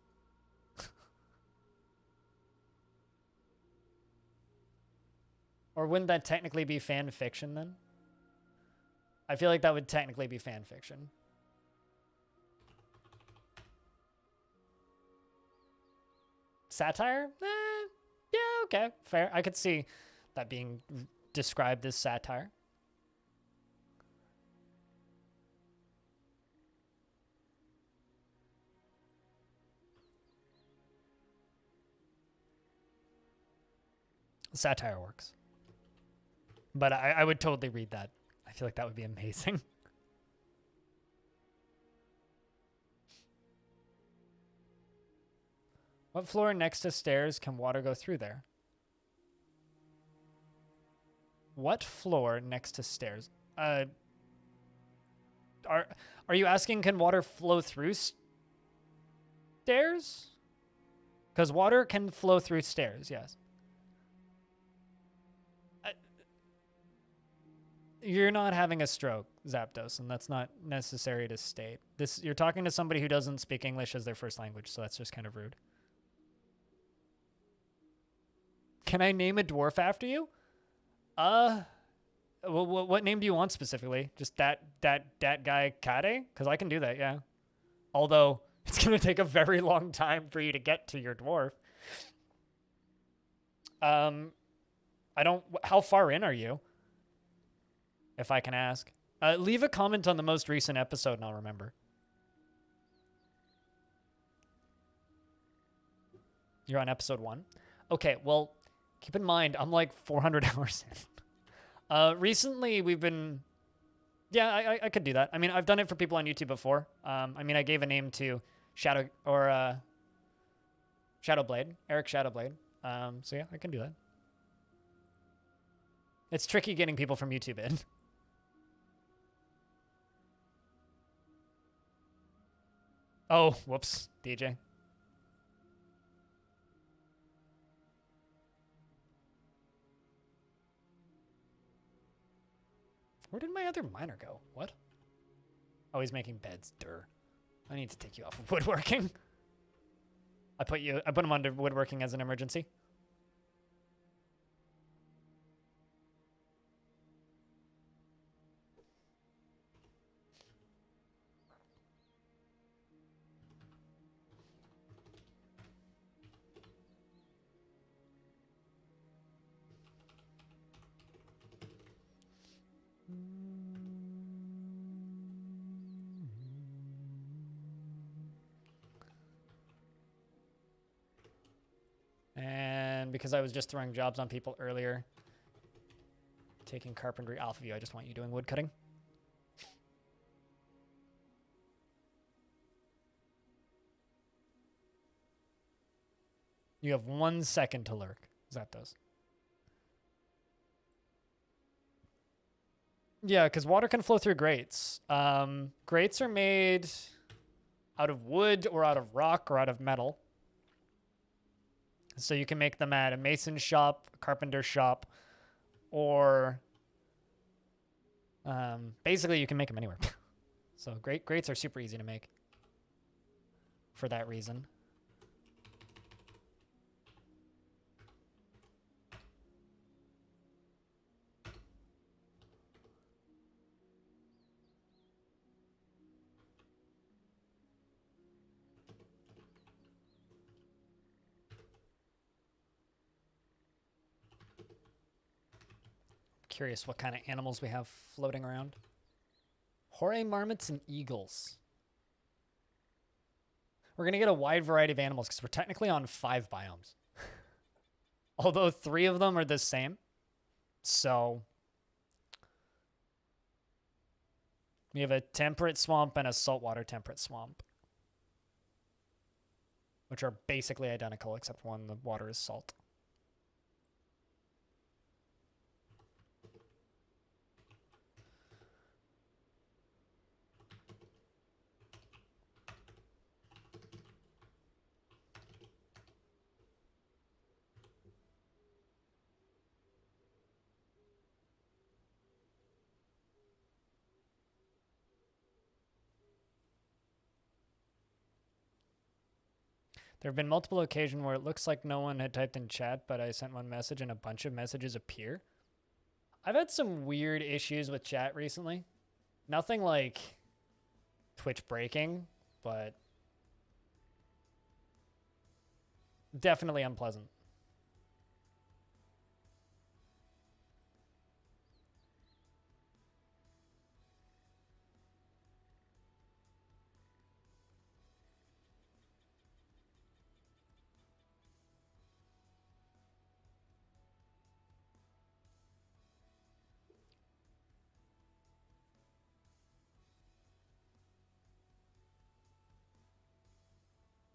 Or wouldn't that technically be fan fiction then? I feel like that would technically be fan fiction. Satire? Yeah, okay, fair. I could see that being described as satire. Satire works. But I would totally read that. I feel like that would be amazing. What floor next to stairs can water go through there? What floor next to stairs? Are you asking can water flow through stairs? Because water can flow through stairs, yes. You're not having a stroke, Zapdos, and that's not necessary to state. You're talking to somebody who doesn't speak English as their first language, so that's just kind of rude. Can I name a dwarf after you? What name do you want specifically? Just that guy Kade? Because I can do that, yeah. Although it's gonna take a very long time for you to get to your dwarf. I don't. How far in are you? If I can ask. Leave a comment on the most recent episode and I'll remember. You're on episode 1? Okay, well, keep in mind, I'm like 400 hours in. Recently, we've been... Yeah, I could do that. I mean, I've done it for people on YouTube before. I mean, I gave a name to Shadowblade, Eric Shadowblade. So yeah, I can do that. It's tricky getting people from YouTube in. Oh, whoops, DJ. Where did my other miner go? What? Oh, he's making beds. Durr. I need to take you off of woodworking. I put him under woodworking as an emergency. And because I was just throwing jobs on people earlier, taking carpentry off of you, I just want you doing woodcutting. You have 1 second to lurk. Zapdos. Yeah, because water can flow through grates. Grates are made out of wood or out of rock or out of metal. So you can make them at a mason shop, a carpenter shop, or basically you can make them anywhere. So grates are super easy to make for that reason. Curious what kind of animals we have floating around. Horay marmots and eagles. We're going to get a wide variety of animals because we're technically on 5 biomes. Although 3 of them are the same. So we have a temperate swamp and a saltwater temperate swamp, which are basically identical except one the water is salt. There have been multiple occasions where it looks like no one had typed in chat, but I sent one message and a bunch of messages appear. I've had some weird issues with chat recently. Nothing like Twitch breaking, but definitely unpleasant.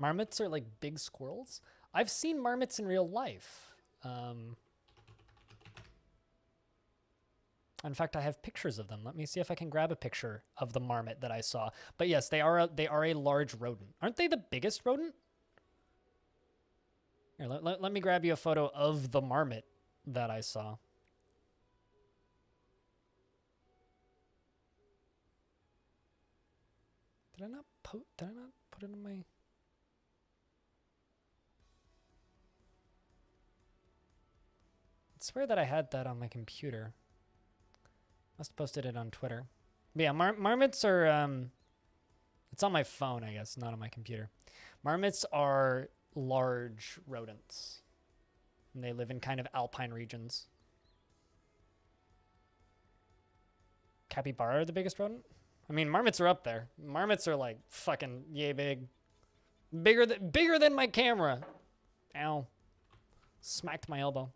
Marmots are like big squirrels. I've seen marmots in real life. In fact, I have pictures of them. Let me see if I can grab a picture of the marmot that I saw. But yes, they are a large rodent. Aren't they the biggest rodent? Here, let me grab you a photo of the marmot that I saw. Did I not put it in my... I swear that I had that on my computer. Must have posted it on Twitter. But yeah, marmots are, it's on my phone, I guess, not on my computer. Marmots are large rodents. And they live in kind of alpine regions. Capybara are the biggest rodent? I mean, marmots are up there. Marmots are like fucking yay big. Bigger than my camera. Ow. Smacked my elbow.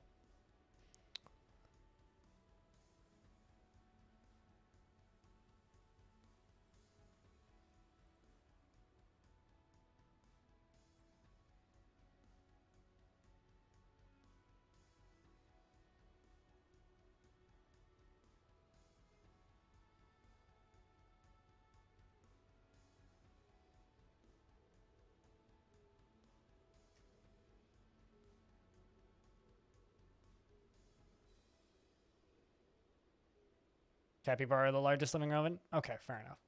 Capybara, the largest living rodent? Okay, fair enough.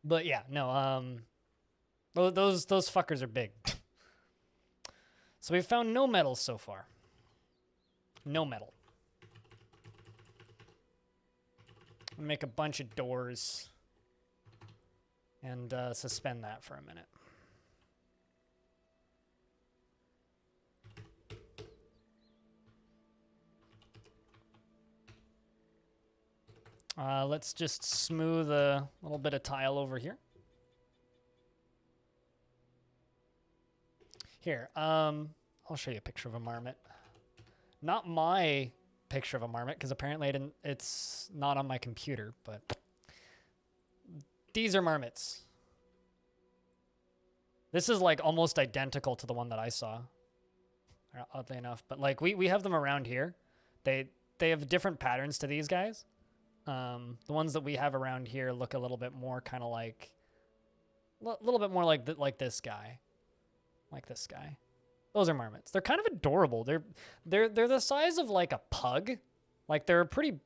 But yeah, no, those fuckers are big. So we've found no metals so far. No metal. Make a bunch of doors and suspend that for a minute. Let's just smooth a little bit of tile over here. Here, I'll show you a picture of a marmot. Not my picture of a marmot, because apparently it's not on my computer, but these are marmots. This is like almost identical to the one that I saw, oddly enough. But like we have them around here. They have different patterns to these guys. The ones that we have around here look a little bit more kind of like, a little bit more like this guy, like this guy. Those are marmots. They're kind of adorable. They're the size of like a pug, like they're a pretty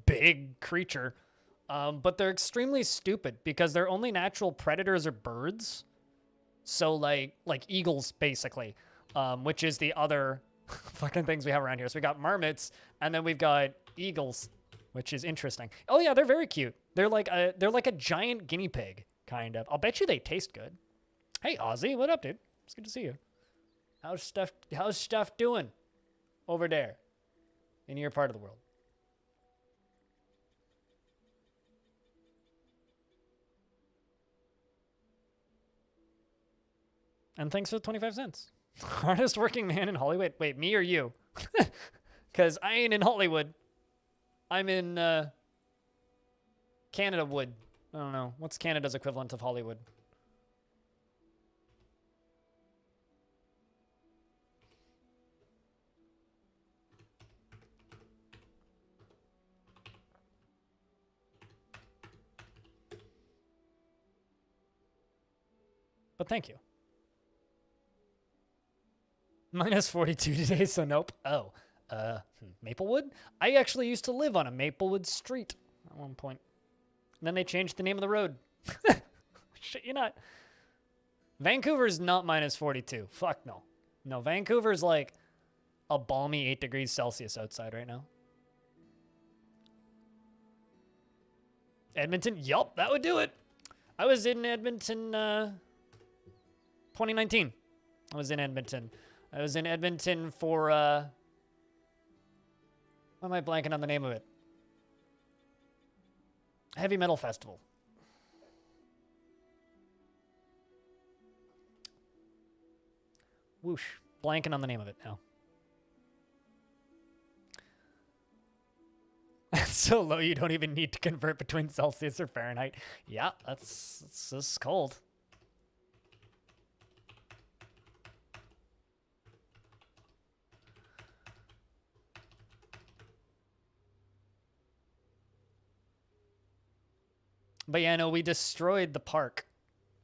big creature, but they're extremely stupid because their only natural predators are birds. So like eagles basically, which is the other fucking things we have around here. So we got marmots and then we've got eagles, which is interesting. Oh yeah, they're very cute. They're like a giant guinea pig, kind of. I'll bet you they taste good. Hey Ozzy, what up, dude? It's good to see you. How's stuff doing over there in your part of the world? And thanks for the 25 cents. Hardest working man in Hollywood. Wait, me or you? Because I ain't in Hollywood. I'm in Canada Wood. I don't know. What's Canada's equivalent of Hollywood? But thank you. Minus 42 today, so nope. Oh, Maplewood? I actually used to live on a Maplewood street at one point. And then they changed the name of the road. Shit, you not. Vancouver's not minus 42. Fuck no. No, Vancouver's like a balmy 8 degrees Celsius outside right now. Edmonton? Yup, that would do it. I was in Edmonton, 2019. I was in Edmonton. I was in Edmonton for, why am I blanking on the name of it? Heavy Metal Festival. Whoosh. Blanking on the name of it now. That's so low you don't even need to convert between Celsius or Fahrenheit. Yeah, that's just cold. But yeah, no, we destroyed the park.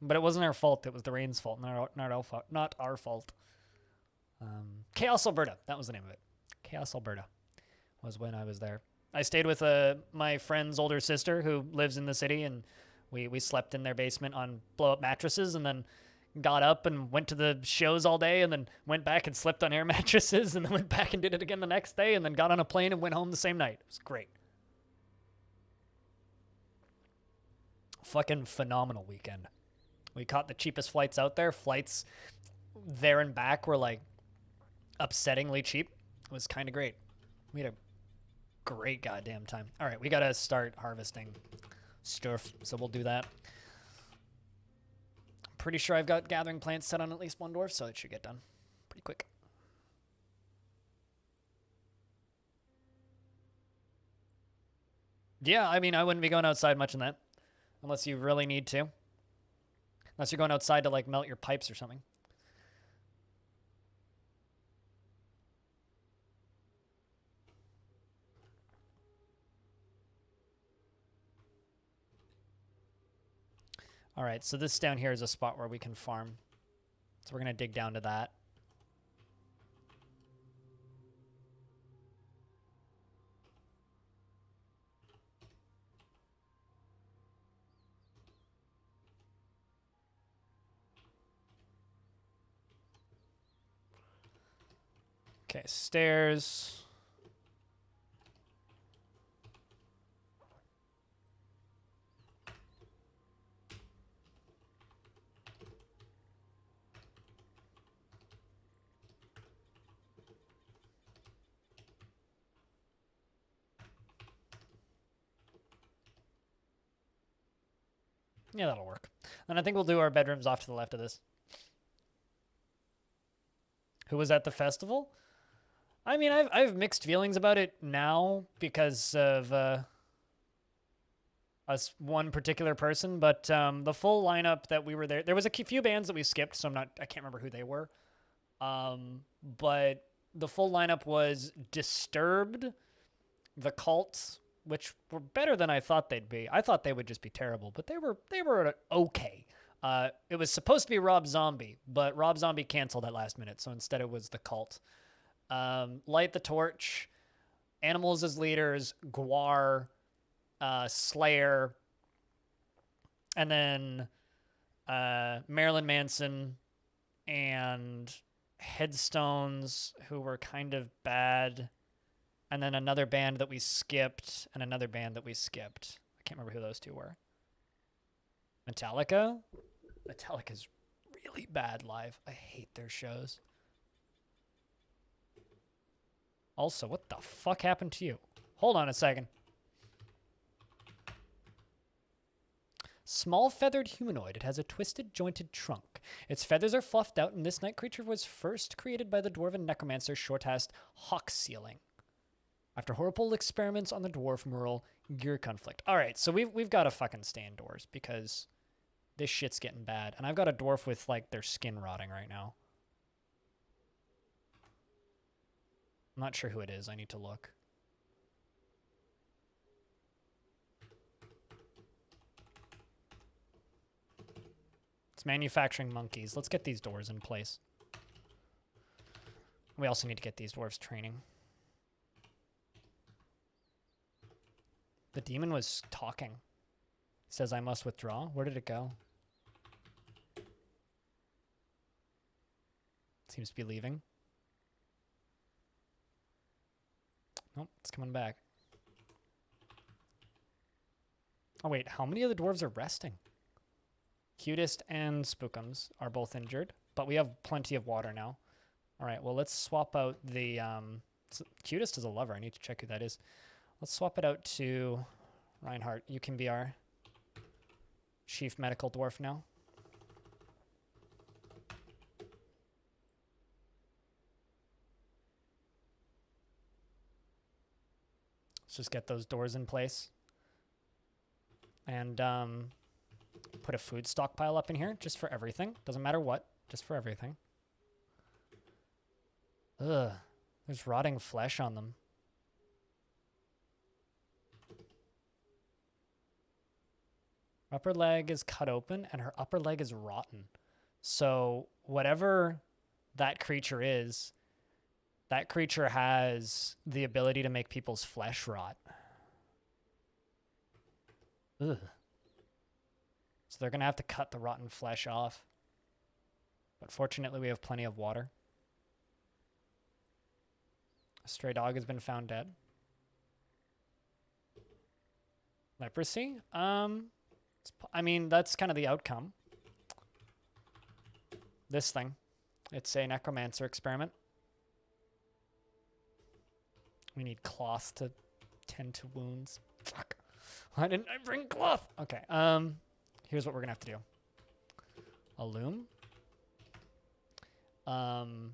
But it wasn't our fault. It was the rain's fault, not our fault. Chaos Alberta. That was the name of it. Chaos Alberta was when I was there. I stayed with my friend's older sister who lives in the city, and we slept in their basement on blow-up mattresses, and then got up and went to the shows all day, and then went back and slept on air mattresses, and then went back and did it again the next day, and then got on a plane and went home the same night. It was great. Fucking phenomenal weekend. We caught the cheapest flights out there. Flights there and back were like upsettingly cheap. It was kind of great. We had a great goddamn time. All right, we got to start harvesting stuff, so we'll do that. Pretty sure I've got gathering plants set on at least one dwarf, so it should get done pretty quick. Yeah, I mean, I wouldn't be going outside much in that. Unless you really need to. Unless you're going outside to, like, melt your pipes or something. All right, so this down here is a spot where we can farm. So we're going to dig down to that. Okay, stairs. Yeah, that'll work. And I think we'll do our bedrooms off to the left of this. Who was at the festival? I mean, I've mixed feelings about it now because of us one particular person, but the full lineup that we were there was a few bands that we skipped, so I can't remember who they were. But the full lineup was Disturbed, The Cult, which were better than I thought they'd be. I thought they would just be terrible, but they were okay. It was supposed to be Rob Zombie, but Rob Zombie canceled at last minute, so instead it was The Cult. Light the Torch, Animals as Leaders, Gwar, Slayer, and then Marilyn Manson and Headstones, who were kind of bad, and then another band that we skipped, and another band that we skipped. I can't remember who those two were. Metallica? Metallica's really bad live. I hate their shows. Also, what the fuck happened to you? Hold on a second. Small feathered humanoid. It has a twisted, jointed trunk. Its feathers are fluffed out, and this night creature was first created by the dwarven necromancer Shorthast Hawksealing. After horrible experiments on the dwarf Merle, gear conflict. All right, so we've got to fucking stay indoors because this shit's getting bad. And I've got a dwarf with, like, their skin rotting right now. I'm not sure who it is. I need to look. It's manufacturing monkeys. Let's get these doors in place. We also need to get these dwarves training. The demon was talking. It says I must withdraw. Where did it go? Seems to be leaving. Nope, it's coming back. Oh wait, how many of the dwarves are resting? Cutest and Spookums are both injured, but we have plenty of water now. All right, well, let's swap out the... Cutest is a lover. I need to check who that is. Let's swap it out to Reinhardt. You can be our chief medical dwarf now. Let's just get those doors in place. And put a food stockpile up in here just for everything. Doesn't matter what, just for everything. Ugh, there's rotting flesh on them. Her upper leg is cut open, and her upper leg is rotten. So whatever that creature is, that creature has the ability to make people's flesh rot. Ugh. So they're going to have to cut the rotten flesh off. But fortunately, we have plenty of water. A stray dog has been found dead. Leprosy? I mean, that's kind of the outcome. This thing. It's a necromancer experiment. We need cloth to tend to wounds. Fuck. Why didn't I bring cloth? Okay, here's what we're gonna have to do. A loom. And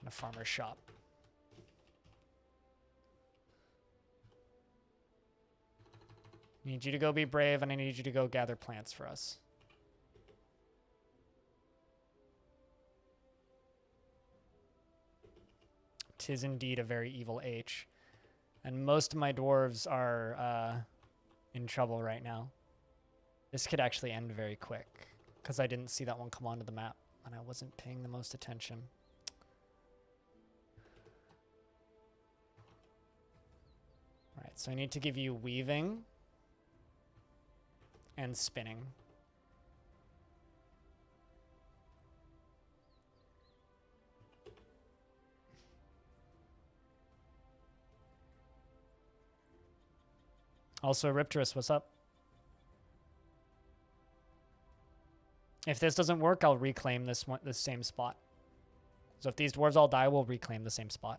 a farmer's shop. Need you to go be brave, and I need you to go gather plants for us. Tis indeed a very evil H. And most of my dwarves are in trouble right now. This could actually end very quick, because I didn't see that one come onto the map, and I wasn't paying the most attention. Alright, so I need to give you weaving and spinning. Also, Ripterus, what's up? If this doesn't work, I'll reclaim this same spot. So if these dwarves all die, we'll reclaim the same spot.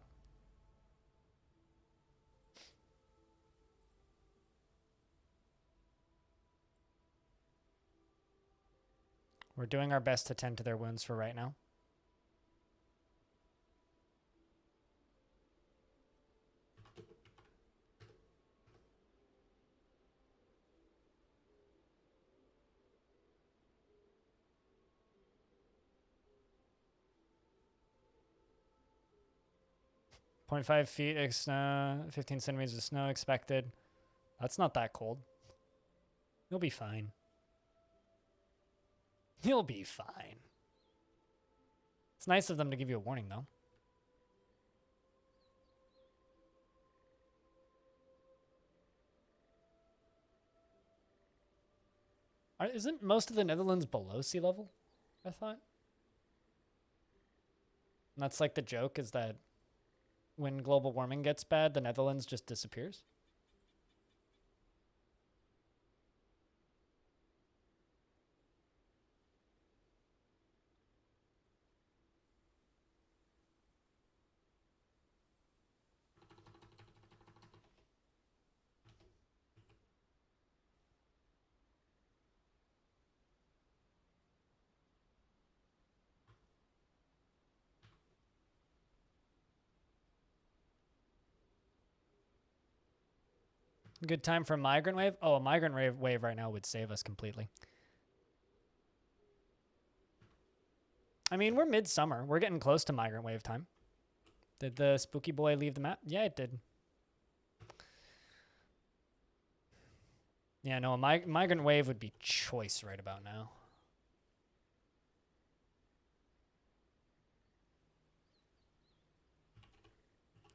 We're doing our best to tend to their wounds for right now. .5 feet, 15 centimeters of snow expected. That's not that cold. You'll be fine. You'll be fine. It's nice of them to give you a warning, though. Isn't most of the Netherlands below sea level, I thought? And that's like the joke, is that when global warming gets bad, the Netherlands just disappears. Good time for a migrant wave? Oh, a migrant wave right now would save us completely. I mean, we're midsummer. We're getting close to migrant wave time. Did the spooky boy leave the map? Yeah, it did. Yeah, no, a migrant wave would be choice right about now.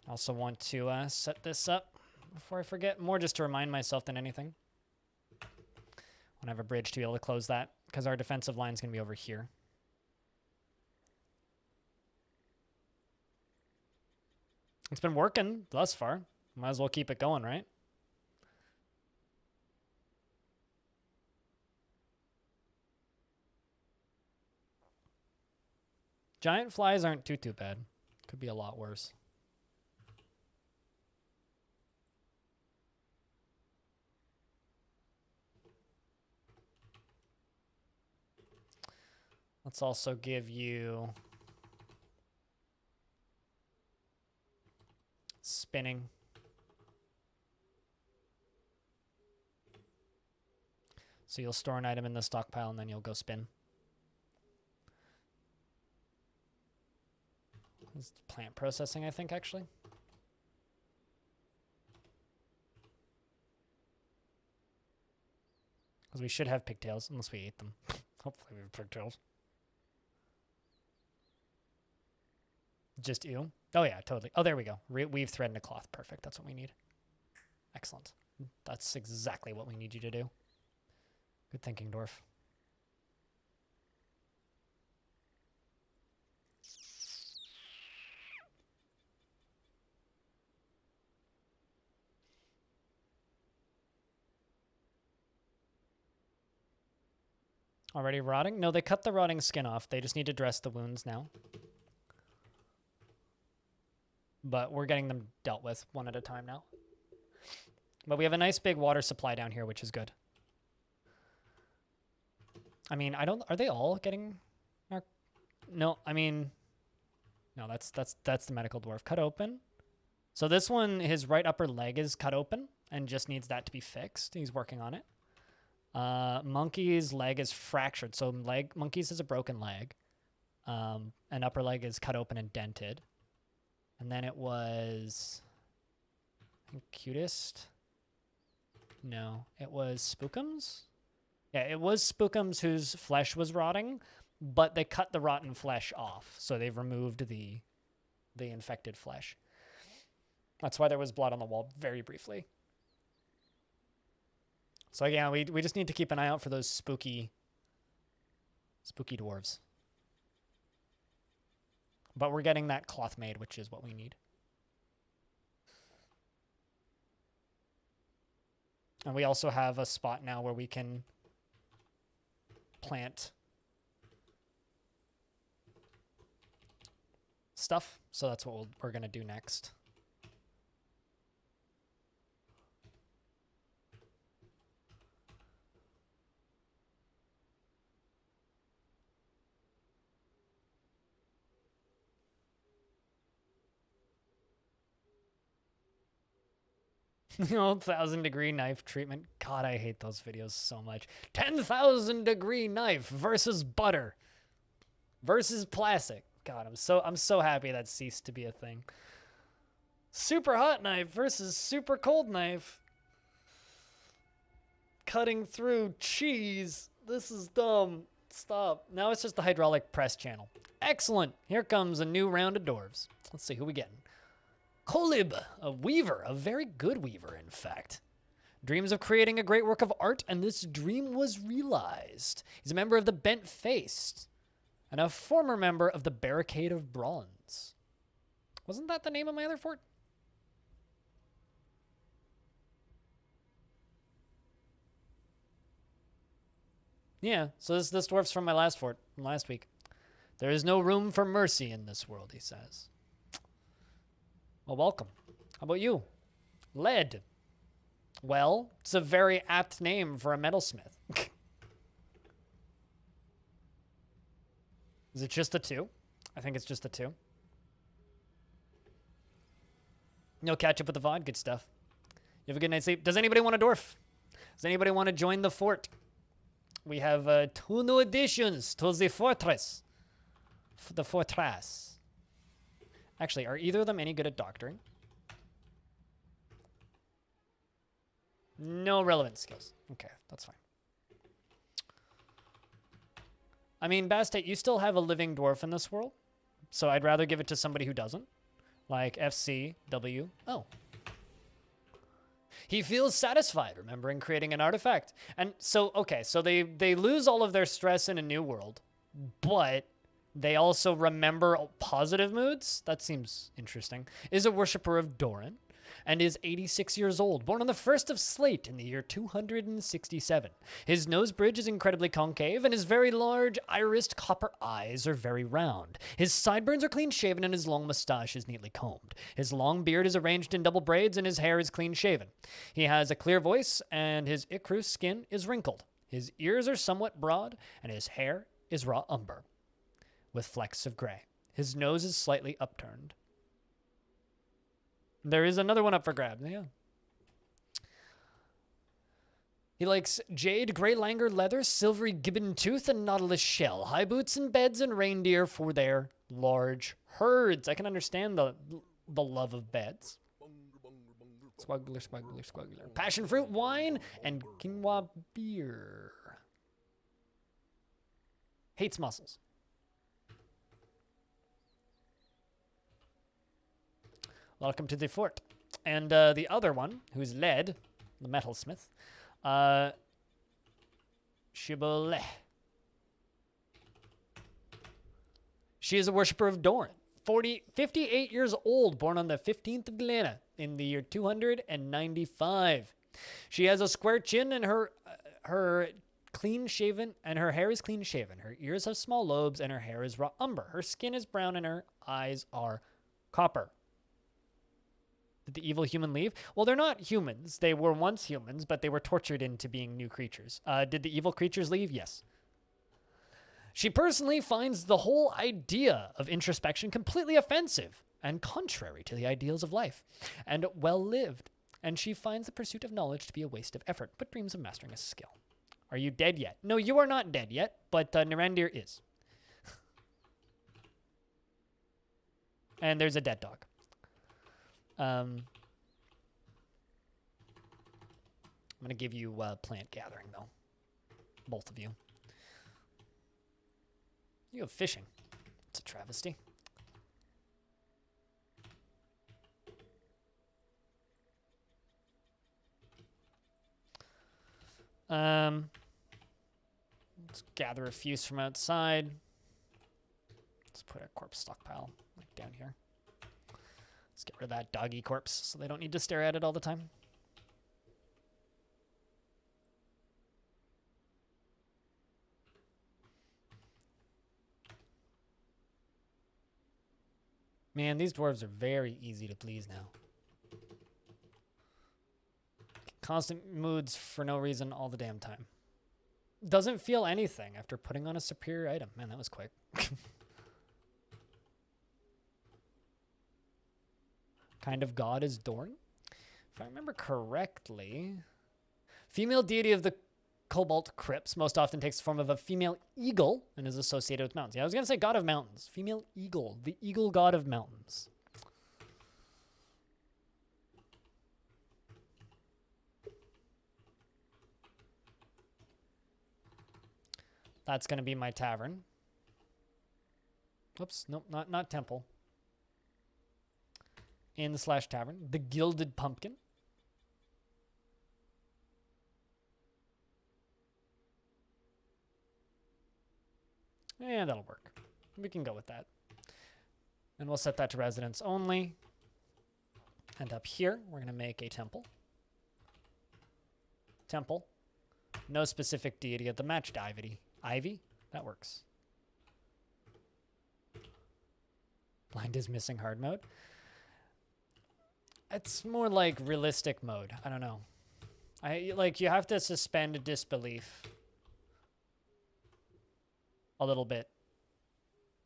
Also want to set this up before I forget. More just to remind myself than anything. I want to have a bridge to be able to close that, because our defensive line's going to be over here. It's been working thus far. Might as well keep it going, right? Giant flies aren't too bad. Could be a lot worse. Let's also give you spinning. So you'll store an item in the stockpile and then you'll go spin. It's plant processing, I think, actually. Because we should have pigtails, unless we ate them. Hopefully we have pigtails. Just ew. Oh yeah, totally. Oh, there we go. Weave thread into cloth. Perfect. That's what we need. Excellent. That's exactly what we need you to do. Good thinking, Dwarf. Already rotting? No, they cut the rotting skin off. They just need to dress the wounds now. But we're getting them dealt with one at a time now. But we have a nice big water supply down here, which is good. I mean, are they all getting no, I mean, no, that's the medical dwarf. Cut open. So this one, his right upper leg is cut open and just needs that to be fixed. He's working on it. Monkey's leg is fractured. So Monkey's has a broken leg. And upper leg is cut open and dented. And then it was, I think, Cutest. No, it was Spookums. Yeah, it was Spookums whose flesh was rotting, but they cut the rotten flesh off. So they've removed the infected flesh. That's why there was blood on the wall very briefly. So yeah, we just need to keep an eye out for those spooky dwarves. But we're getting that cloth made, which is what we need. And we also have a spot now where we can plant stuff. So that's what we're going to do next. The old 1,000-degree knife treatment. God, I hate those videos so much. 10,000-degree knife versus butter versus plastic. God, I'm so happy that ceased to be a thing. Super hot knife versus super cold knife. Cutting through cheese. This is dumb. Stop. Now it's just the hydraulic press channel. Excellent. Here comes a new round of dwarves. Let's see who we getting. Kolib, a weaver, a very good weaver, in fact. Dreams of creating a great work of art, and this dream was realized. He's a member of the Bent-Faced, and a former member of the Barricade of Bronze. Wasn't that the name of my other fort? Yeah, so this dwarf's from my last fort, from last week. There is no room for mercy in this world, he says. Well, welcome. How about you? Lead. Well, it's a very apt name for a metalsmith. Is it just the two? I think it's just the two. No catch up with the VOD. Good stuff. You have a good night's sleep. Does anybody want a dwarf? Does anybody want to join the fort? We have 2 new additions to the fortress. The fortress. Actually, are either of them any good at doctoring? No relevant skills. Okay, that's fine. I mean, Bastet, you still have a living dwarf in this world, so I'd rather give it to somebody who doesn't. Like FCW. Oh. He feels satisfied remembering creating an artifact. And so, okay, so they lose all of their stress in a new world, but they also remember positive moods. That seems interesting. Is a worshiper of Doran and is 86 years old, born on the 1st of Slate in the year 267. His nose bridge is incredibly concave, and his very large, irised copper eyes are very round. His sideburns are clean-shaven, and his long mustache is neatly combed. His long beard is arranged in double braids, and his hair is clean-shaven. He has a clear voice, and his icru skin is wrinkled. His ears are somewhat broad, and his hair is raw umber, with flecks of gray. His nose is slightly upturned. There is another one up for grabs, yeah. He likes jade, gray langur leather, silvery gibbon tooth, and nautilus shell, high boots and beds, and reindeer for their large herds. I can understand the love of beds. Squaggler, squaggler, squaggler. Passion fruit wine and quinoa beer. Hates mussels. Welcome to the fort. And the other one, who's led, the metalsmith, Shibboleth. She is a worshipper of Doran. 58 years old, born on the 15th of Glenna in the year 295. She has a square chin and her clean shaven, and her hair is clean shaven. Her ears have small lobes and her hair is raw umber. Her skin is brown and her eyes are copper. Did the evil human leave? Well, they're not humans. They were once humans, but they were tortured into being new creatures. Did the evil creatures leave? Yes. She personally finds the whole idea of introspection completely offensive and contrary to the ideals of life, and well-lived. And she finds the pursuit of knowledge to be a waste of effort, but dreams of mastering a skill. Are you dead yet? No, you are not dead yet, but Narandir is. And there's a dead dog. I'm going to give you plant gathering, though. Both of you. You have fishing. It's a travesty. Let's gather a fuse from outside. Let's put a corpse stockpile like down here. Let's get rid of that doggy corpse so they don't need to stare at it all the time. Man, these dwarves are very easy to please now. Constant moods for no reason all the damn time. Doesn't feel anything after putting on a superior item. Man, that was quick. Kind of god is Dorn? If I remember correctly, female deity of the Cobalt Crypts most often takes the form of a female eagle and is associated with mountains. Yeah, I was going to say god of mountains. Female eagle. The eagle god of mountains. That's going to be my tavern. Oops, nope, not temple. Inn/tavern. The Gilded Pumpkin. And that'll work. We can go with that. And we'll set that to residents only. And up here, we're going to make a temple. Temple. No specific deity at the matched Ivy? That works. Blind is missing hard mode. It's more like realistic mode. I don't know. You have to suspend disbelief a little bit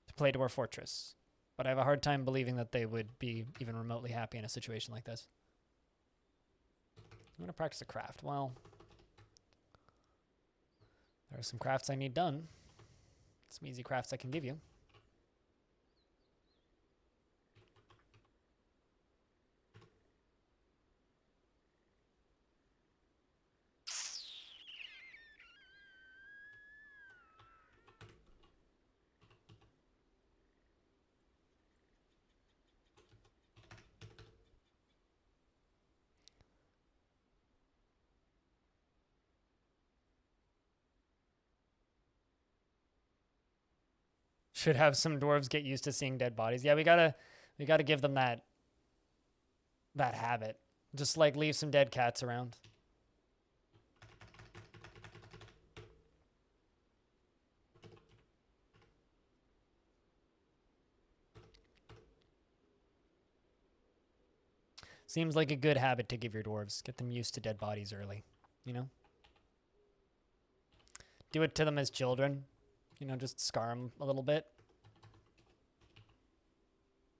to play Dwarf Fortress. But I have a hard time believing that they would be even remotely happy in a situation like this. I'm going to practice a craft. Well, there are some crafts I need done. Some easy crafts I can give you. Should have some dwarves get used to seeing dead bodies. Yeah, we gotta give them that habit. Just like leave some dead cats around. Seems like a good habit to give your dwarves. Get them used to dead bodies early, you know? Do it to them as children. You know, just scar them a little bit.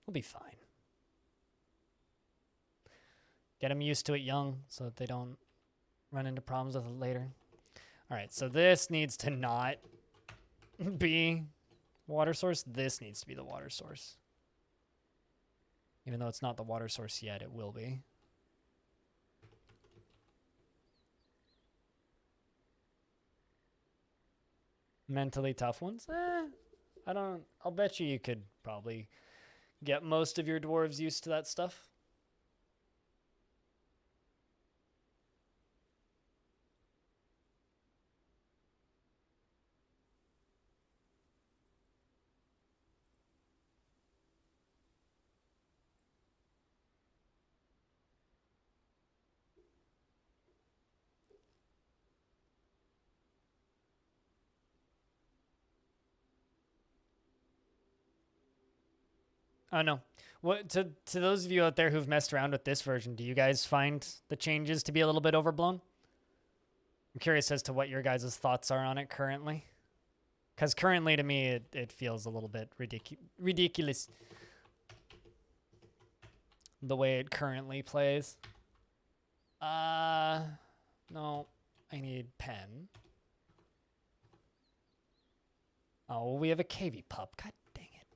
We'll be fine. Get them used to it young so that they don't run into problems with it later. All right, so this needs to not be water source. This needs to be the water source. Even though it's not the water source yet, it will be. Mentally tough ones? I don't... I'll bet you could probably get most of your dwarves used to that stuff. Oh no. What to those of you out there who've messed around with this version, do you guys find the changes to be a little bit overblown? I'm curious as to what your guys' thoughts are on it currently. Because currently to me it feels a little bit ridiculous. The way it currently plays. No. I need pen. Oh, we have a KV pup. God dang it.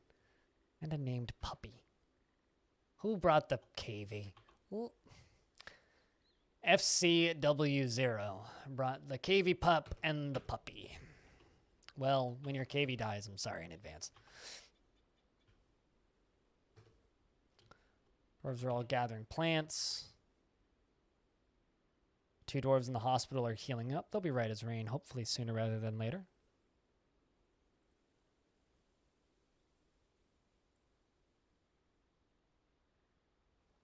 And a named puppy. Who brought the KV? Well, FCW0 brought the KV pup and the puppy. Well, when your KV dies, I'm sorry in advance. Dwarves are all gathering plants. 2 dwarves in the hospital are healing up. They'll be right as rain, hopefully sooner rather than later.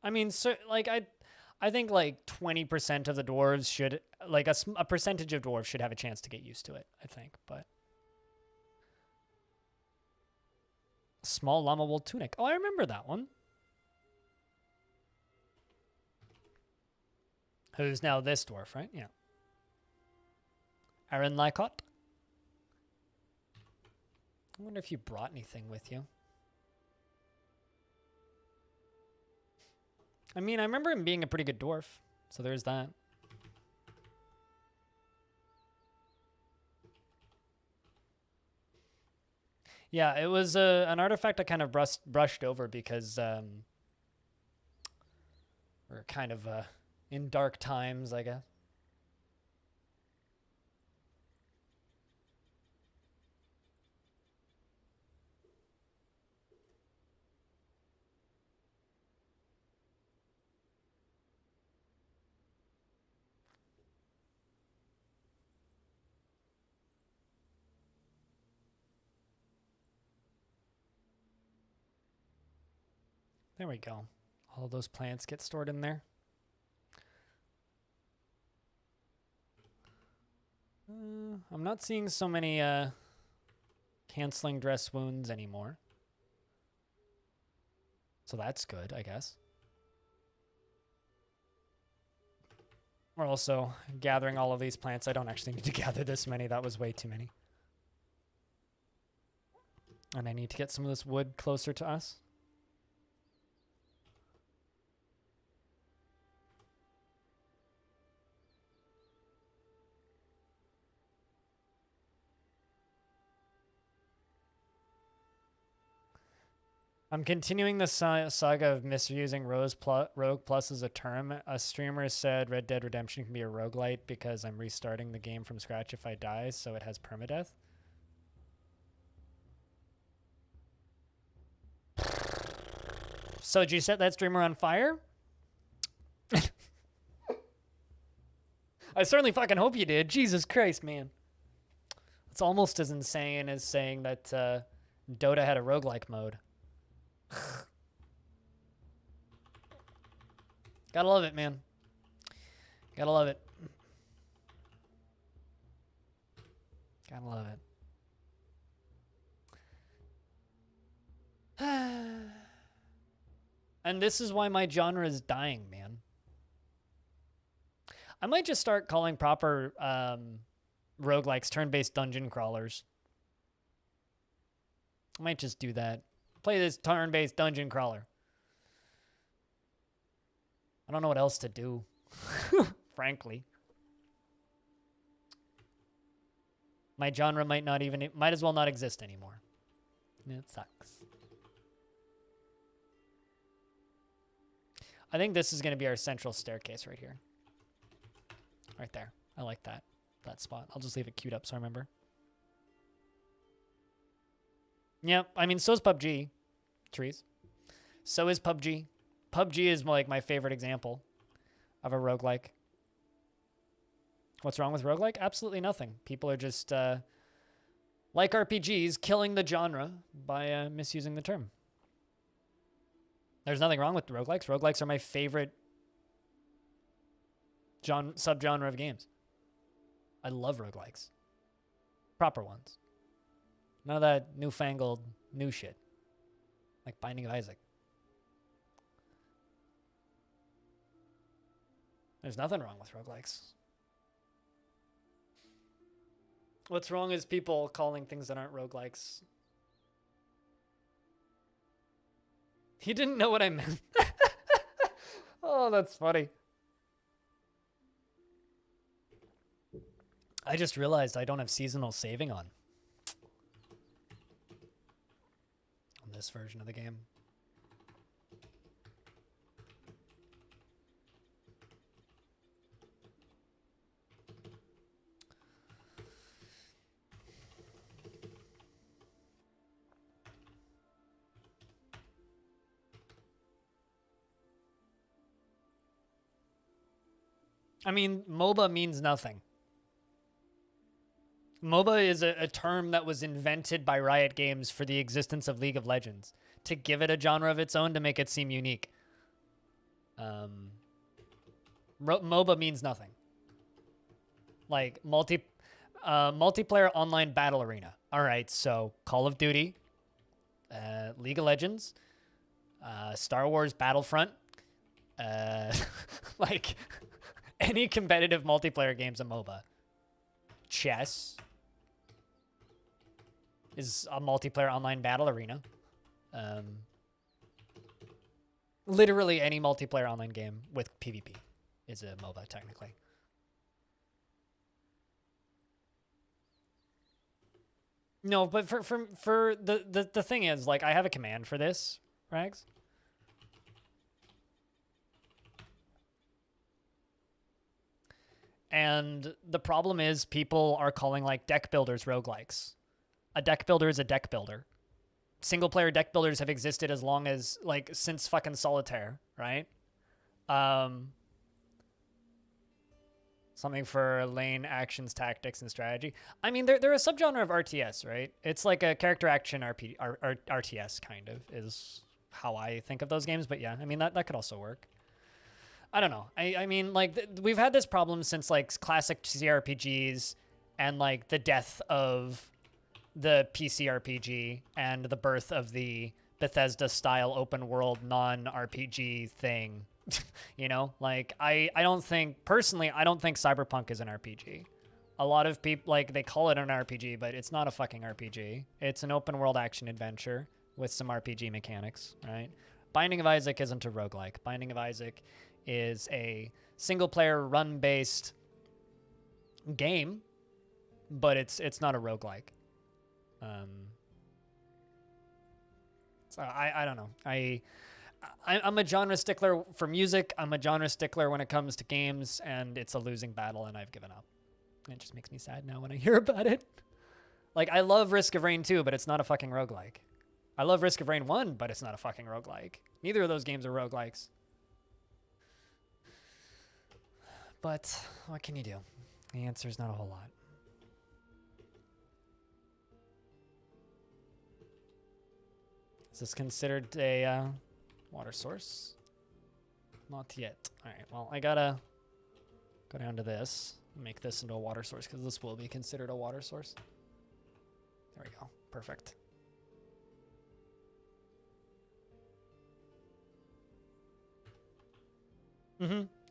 I mean, so, like, I think, like, 20% of the dwarves should, like, a percentage of dwarves should have a chance to get used to it, I think, but. Small llama wool tunic. Oh, I remember that one. Who's now this dwarf, right? Yeah. Aaron Lycott. I wonder if you brought anything with you. I mean, I remember him being a pretty good dwarf, so there's that. Yeah, it was an artifact I kind of brushed over because we're kind of in dark times, I guess. There we go. All those plants get stored in there. I'm not seeing so many canceling dress wounds anymore. So that's good, I guess. We're also gathering all of these plants. I don't actually need to gather this many. That was way too many. And I need to get some of this wood closer to us. I'm continuing the saga of misusing Rogue Plus as a term. A streamer said Red Dead Redemption can be a roguelite because I'm restarting the game from scratch if I die, so it has permadeath. So did you set that streamer on fire? I certainly fucking hope you did. Jesus Christ, man. It's almost as insane as saying that Dota had a roguelike mode. Gotta love it, man. Gotta love it. Gotta love it. And this is why my genre is dying, man. I might just start calling proper roguelikes turn-based dungeon crawlers. I might just do that. Play this turn-based dungeon crawler. I don't know what else to do, frankly. My genre might as well not exist anymore. It sucks. I think this is going to be our central staircase right here. Right there. I like that spot. I'll just leave it queued up so I remember. Yeah, I mean, so is PUBG. Trees. So is PUBG. PUBG is like my favorite example of a roguelike. What's wrong with roguelike? Absolutely nothing. People are just, like RPGs, killing the genre by misusing the term. There's nothing wrong with roguelikes. Roguelikes are my favorite subgenre of games. I love roguelikes. Proper ones. None of that newfangled new shit. Like Binding of Isaac. There's nothing wrong with roguelikes. What's wrong is people calling things that aren't roguelikes. He didn't know what I meant. Oh, that's funny. I just realized I don't have seasonal saving on this version of the game. I mean, MOBA means nothing. MOBA is a term that was invented by Riot Games for the existence of League of Legends, to give it a genre of its own, to make it seem unique. MOBA means nothing. Like, multiplayer online battle arena. All right, so Call of Duty, League of Legends, Star Wars Battlefront, like... Any competitive multiplayer game's a MOBA. Chess is a multiplayer online battle arena. Literally any multiplayer online game with PvP is a MOBA, technically. No, but for the thing is, like, I have a command for this, Rags. And the problem is people are calling like deck builders roguelikes. A deck builder is a deck builder. Single player deck builders have existed as long as, like, since fucking Solitaire, right? Something for lane actions, tactics, and strategy. I mean, they're a subgenre of RTS, right? It's like a character action RTS, kind of, is how I think of those games. But yeah, I mean, that could also work. I don't know. I mean, like, we've had this problem since, like, classic CRPGs and, like, the death of the PC RPG and the birth of the Bethesda-style open-world non-RPG thing. You know? Like, I don't think... Personally, I don't think Cyberpunk is an RPG. A lot of people, like, they call it an RPG, but it's not a fucking RPG. It's an open-world action-adventure with some RPG mechanics, right? Binding of Isaac isn't a roguelike. Binding of Isaac is a single-player run-based game, but it's not a roguelike. So I don't know. I'm a genre stickler for music. I'm a genre stickler when it comes to games, and it's a losing battle, and I've given up. It just makes me sad now when I hear about it. Like, I love Risk of Rain 2, but it's not a fucking roguelike. I love Risk of Rain 1, but it's not a fucking roguelike. Neither of those games are roguelikes. But what can you do? The answer is not a whole lot. Is this considered a water source? Not yet. All right, well, I gotta go down to this, make this into a water source, because this will be considered a water source. There we go. Perfect.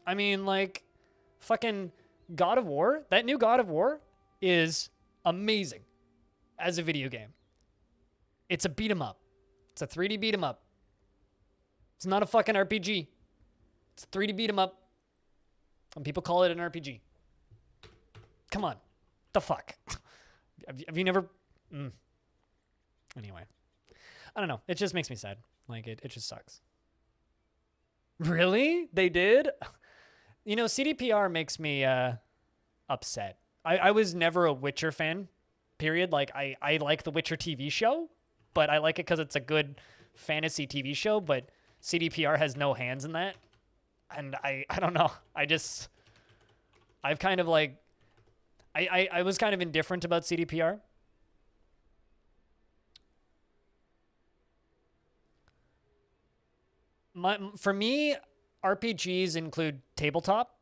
I mean, like, fucking God of War, that new God of War is amazing as a video game. It's a beat 'em up. It's a 3D beat 'em up. It's not a fucking RPG. It's a 3D beat 'em up. And people call it an RPG. Come on. The fuck? Have you never... Anyway. I don't know. It just makes me sad. Like, it just sucks. Really? They did? You know, CDPR makes me upset. I was never a Witcher fan, period. Like, I like the Witcher TV show. but I like it because it's a good fantasy TV show, but CDPR has no hands in that. And I don't know. I've kind of like, I was kind of indifferent about CDPR. For me, RPGs include tabletop,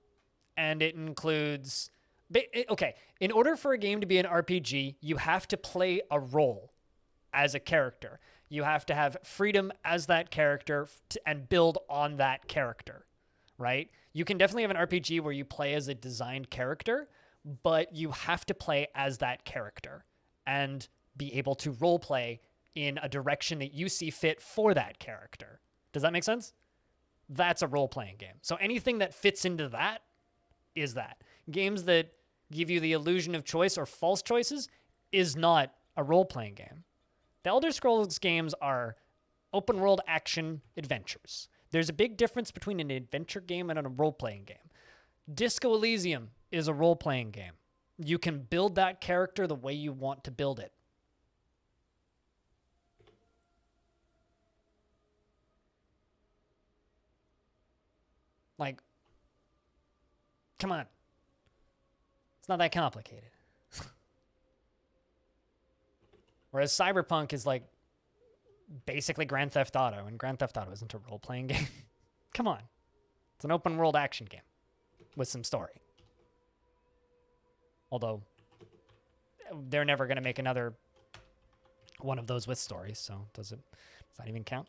and it includes... Okay, in order for a game to be an RPG, you have to play a role as a character. You have to have freedom as that character and build on that character, right? You can definitely have an RPG where you play as a designed character, but you have to play as that character and be able to role play in a direction that you see fit for that character. Does that make sense? That's a role-playing game. So anything that fits into that is that. Games that give you the illusion of choice or false choices is not a role-playing game. The Elder Scrolls games are open-world action adventures. There's a big difference between an adventure game and a role-playing game. Disco Elysium is a role-playing game. You can build that character the way you want to build it. Like, come on. It's not that complicated. Whereas Cyberpunk is like basically Grand Theft Auto, and Grand Theft Auto isn't a role-playing game. Come on. It's an open-world action game with some story. Although, they're never going to make another one of those with stories, so does that even count?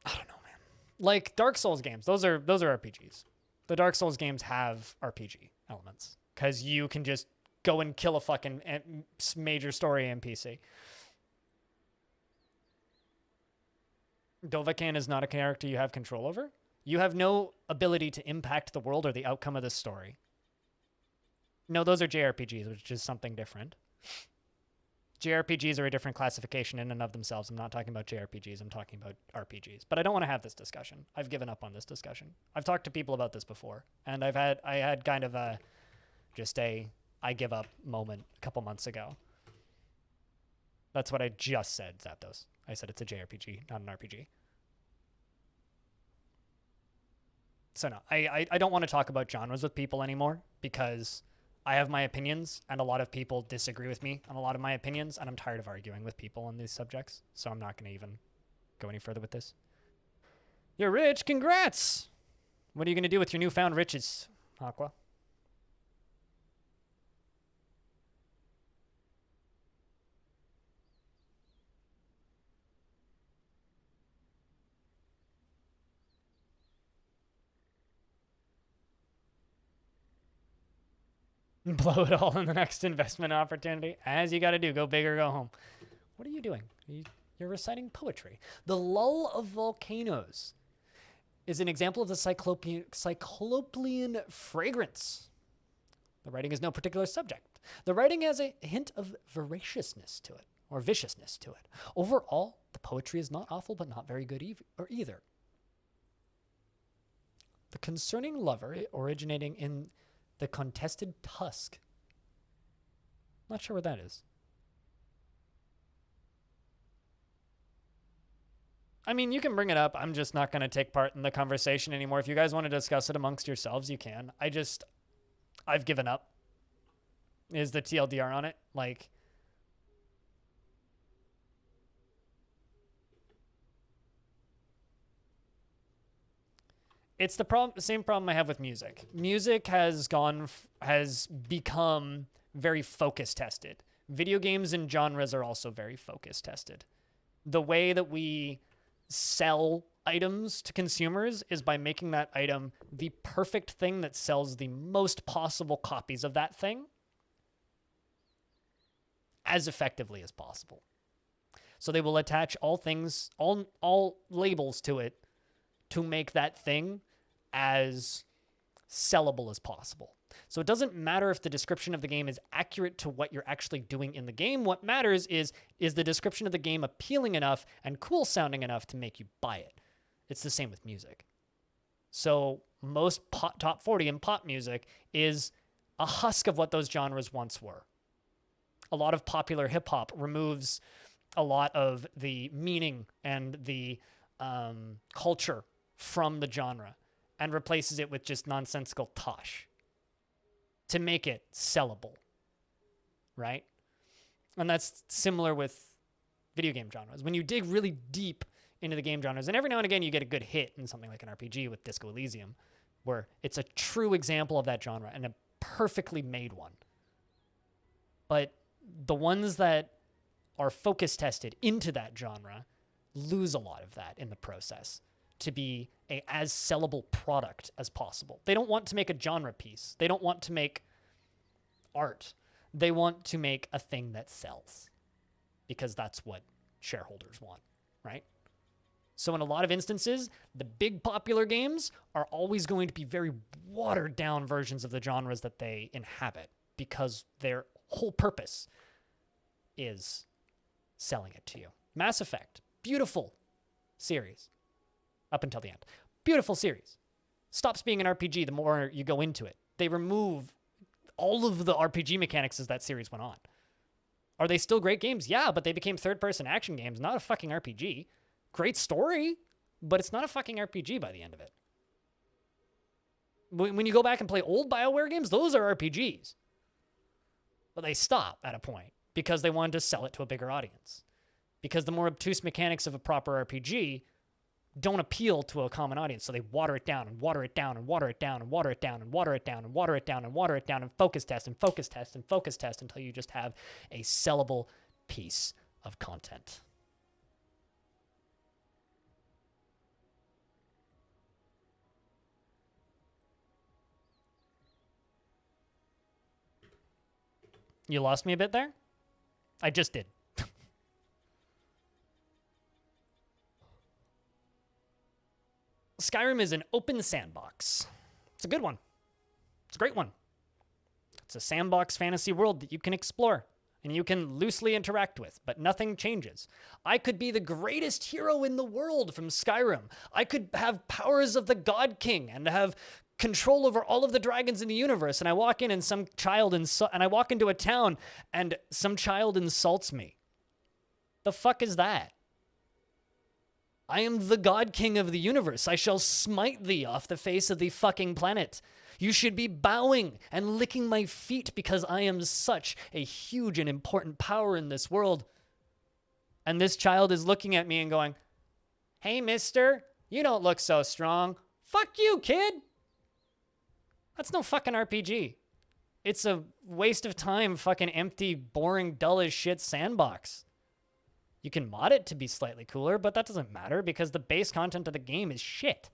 I don't know, man. Like Dark Souls games, those are RPGs. The Dark Souls games have RPG elements because you can just go and kill a fucking major story NPC. Dovahkiin is not a character you have control over. You have no ability to impact the world or the outcome of the story. No, those are JRPGs, which is something different. JRPGs are a different classification in and of themselves. I'm not talking about JRPGs. I'm talking about RPGs. But I don't want to have this discussion. I've given up on this discussion. I've talked to people about this before, and I had kind of a I give up moment a couple months ago. That's what I just said, Zapdos. I said it's a JRPG, not an RPG. So no, I don't want to talk about genres with people anymore because I have my opinions, and a lot of people disagree with me on a lot of my opinions, and I'm tired of arguing with people on these subjects, so I'm not going to even go any further with this. You're rich, congrats! What are you going to do with your newfound riches, Aqua? Blow it all in the next investment opportunity. As you got to do, go big or go home. What are you doing? You're reciting poetry. The Lull of Volcanoes is an example of the cyclopean fragrance. The writing is no particular subject. The writing has a hint of voraciousness to it, or viciousness to it. Overall, the poetry is not awful, but not very good either. The concerning lover originating in the contested tusk. Not sure what that is. I mean, you can bring it up. I'm just not going to take part in the conversation anymore. If you guys want to discuss it amongst yourselves, you can. I've given up. Is the TLDR on it? Like, it's the same problem I have with music. Music has become very focus tested. Video games and genres are also very focus tested. The way that we sell items to consumers is by making that item the perfect thing that sells the most possible copies of that thing as effectively as possible. So they will attach all labels to it to make that thing as sellable as possible. So it doesn't matter if the description of the game is accurate to what you're actually doing in the game. What matters is the description of the game appealing enough and cool sounding enough to make you buy it. It's the same with music. So most top 40 in pop music is a husk of what those genres once were. a lot of popular hip hop removes a lot of the meaning and the culture from the genre and replaces it with just nonsensical tosh to make it sellable, right? And that's similar with video game genres. When you dig really deep into the game genres, and every now and again you get a good hit in something like an RPG with Disco Elysium, where it's a true example of that genre and a perfectly made one. But the ones that are focus tested into that genre lose a lot of that in the process to be a as sellable product as possible. They don't want to make a genre piece. They don't want to make art. They want to make a thing that sells because that's what shareholders want, right? So in a lot of instances, the big popular games are always going to be very watered down versions of the genres that they inhabit because their whole purpose is selling it to you. Mass Effect, beautiful series up until the end. Beautiful series. Stops being an RPG the more you go into it. They remove all of the RPG mechanics as that series went on. Are they still great games? Yeah, but they became third-person action games, not a fucking RPG. Great story, but it's not a fucking RPG by the end of it. When you go back and play old BioWare games, those are RPGs. But they stop at a point because they wanted to sell it to a bigger audience. Because the more obtuse mechanics of a proper RPG don't appeal to a common audience, so they water it down and water it down and water it down and water it down and water it down and water it down and water it down and focus test and focus test and focus test until you just have a sellable piece of content. You lost me a bit there? I just did. Skyrim is an open sandbox. It's a good one. It's a great one. It's a sandbox fantasy world that you can explore and you can loosely interact with, but nothing changes. I could be the greatest hero in the world from Skyrim. I could have powers of the God King and have control over all of the dragons in the universe, and I walk in and I walk into a town and some child insults me. The fuck is that? I am the God King of the universe. I shall smite thee off the face of the fucking planet. You should be bowing and licking my feet because I am such a huge and important power in this world. And this child is looking at me and going, "Hey, mister, you don't look so strong." Fuck you, kid. That's no fucking RPG. It's a waste of time, fucking empty, boring, dull as shit sandbox. You can mod it to be slightly cooler, but that doesn't matter because the base content of the game is shit.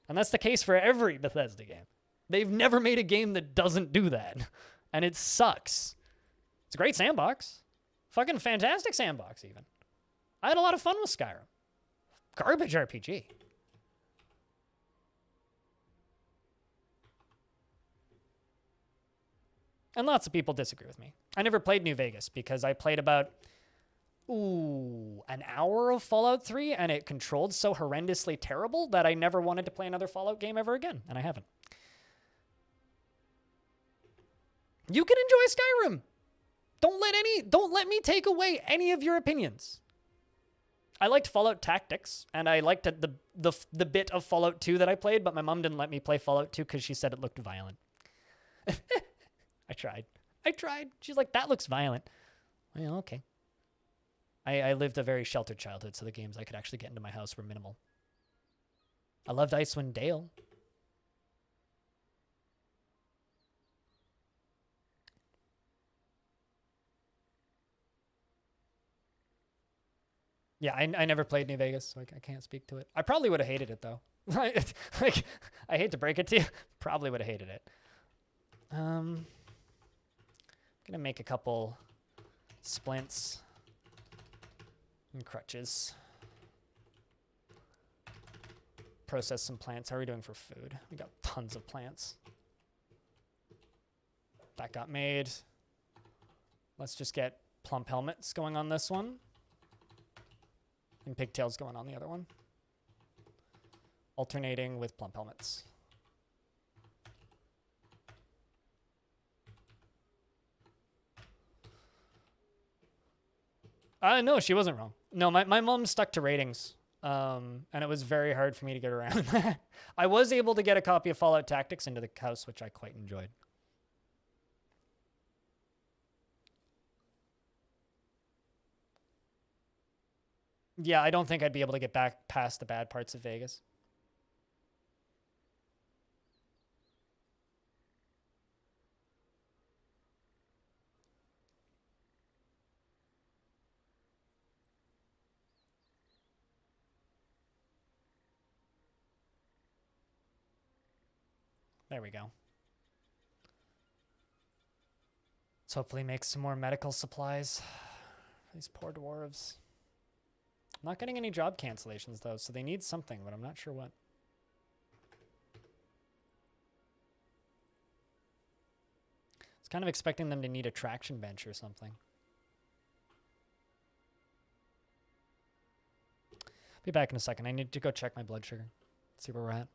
And that's the case for every Bethesda game. They've never made a game that doesn't do that. And it sucks. It's a great sandbox. Fucking fantastic sandbox, even. I had a lot of fun with Skyrim. Garbage RPG. And lots of people disagree with me. I never played New Vegas because I played about an hour of Fallout 3, and it controlled so horrendously terrible that I never wanted to play another Fallout game ever again, and I haven't. You can enjoy Skyrim. Don't let me take away any of your opinions. I liked Fallout Tactics, and I liked the bit of Fallout 2 that I played, but my mom didn't let me play Fallout 2 because she said it looked violent. I tried. She's like, "That looks violent." Well, okay. I lived a very sheltered childhood, so the games I could actually get into my house were minimal. I loved Icewind Dale. Yeah, I never played New Vegas, so I can't speak to it. I probably would have hated it, though. Like, I hate to break it to you. Probably would have hated it. I'm going to make a couple splints and crutches. Process some plants. How are we doing for food? We got tons of plants. That got made. Let's just get plump helmets going on this one. And pigtails going on the other one. Alternating with plump helmets. No, she wasn't wrong. No, my mom stuck to ratings. And it was very hard for me to get around that. I was able to get a copy of Fallout Tactics into the house, which I quite enjoyed. Yeah, I don't think I'd be able to get back past the bad parts of Vegas. There we go. Let's hopefully make some more medical supplies. These poor dwarves. I'm not getting any job cancellations, though, so they need something, but I'm not sure what. I was kind of expecting them to need a traction bench or something. Be back in a second. I need to go check my blood sugar. See where we're at.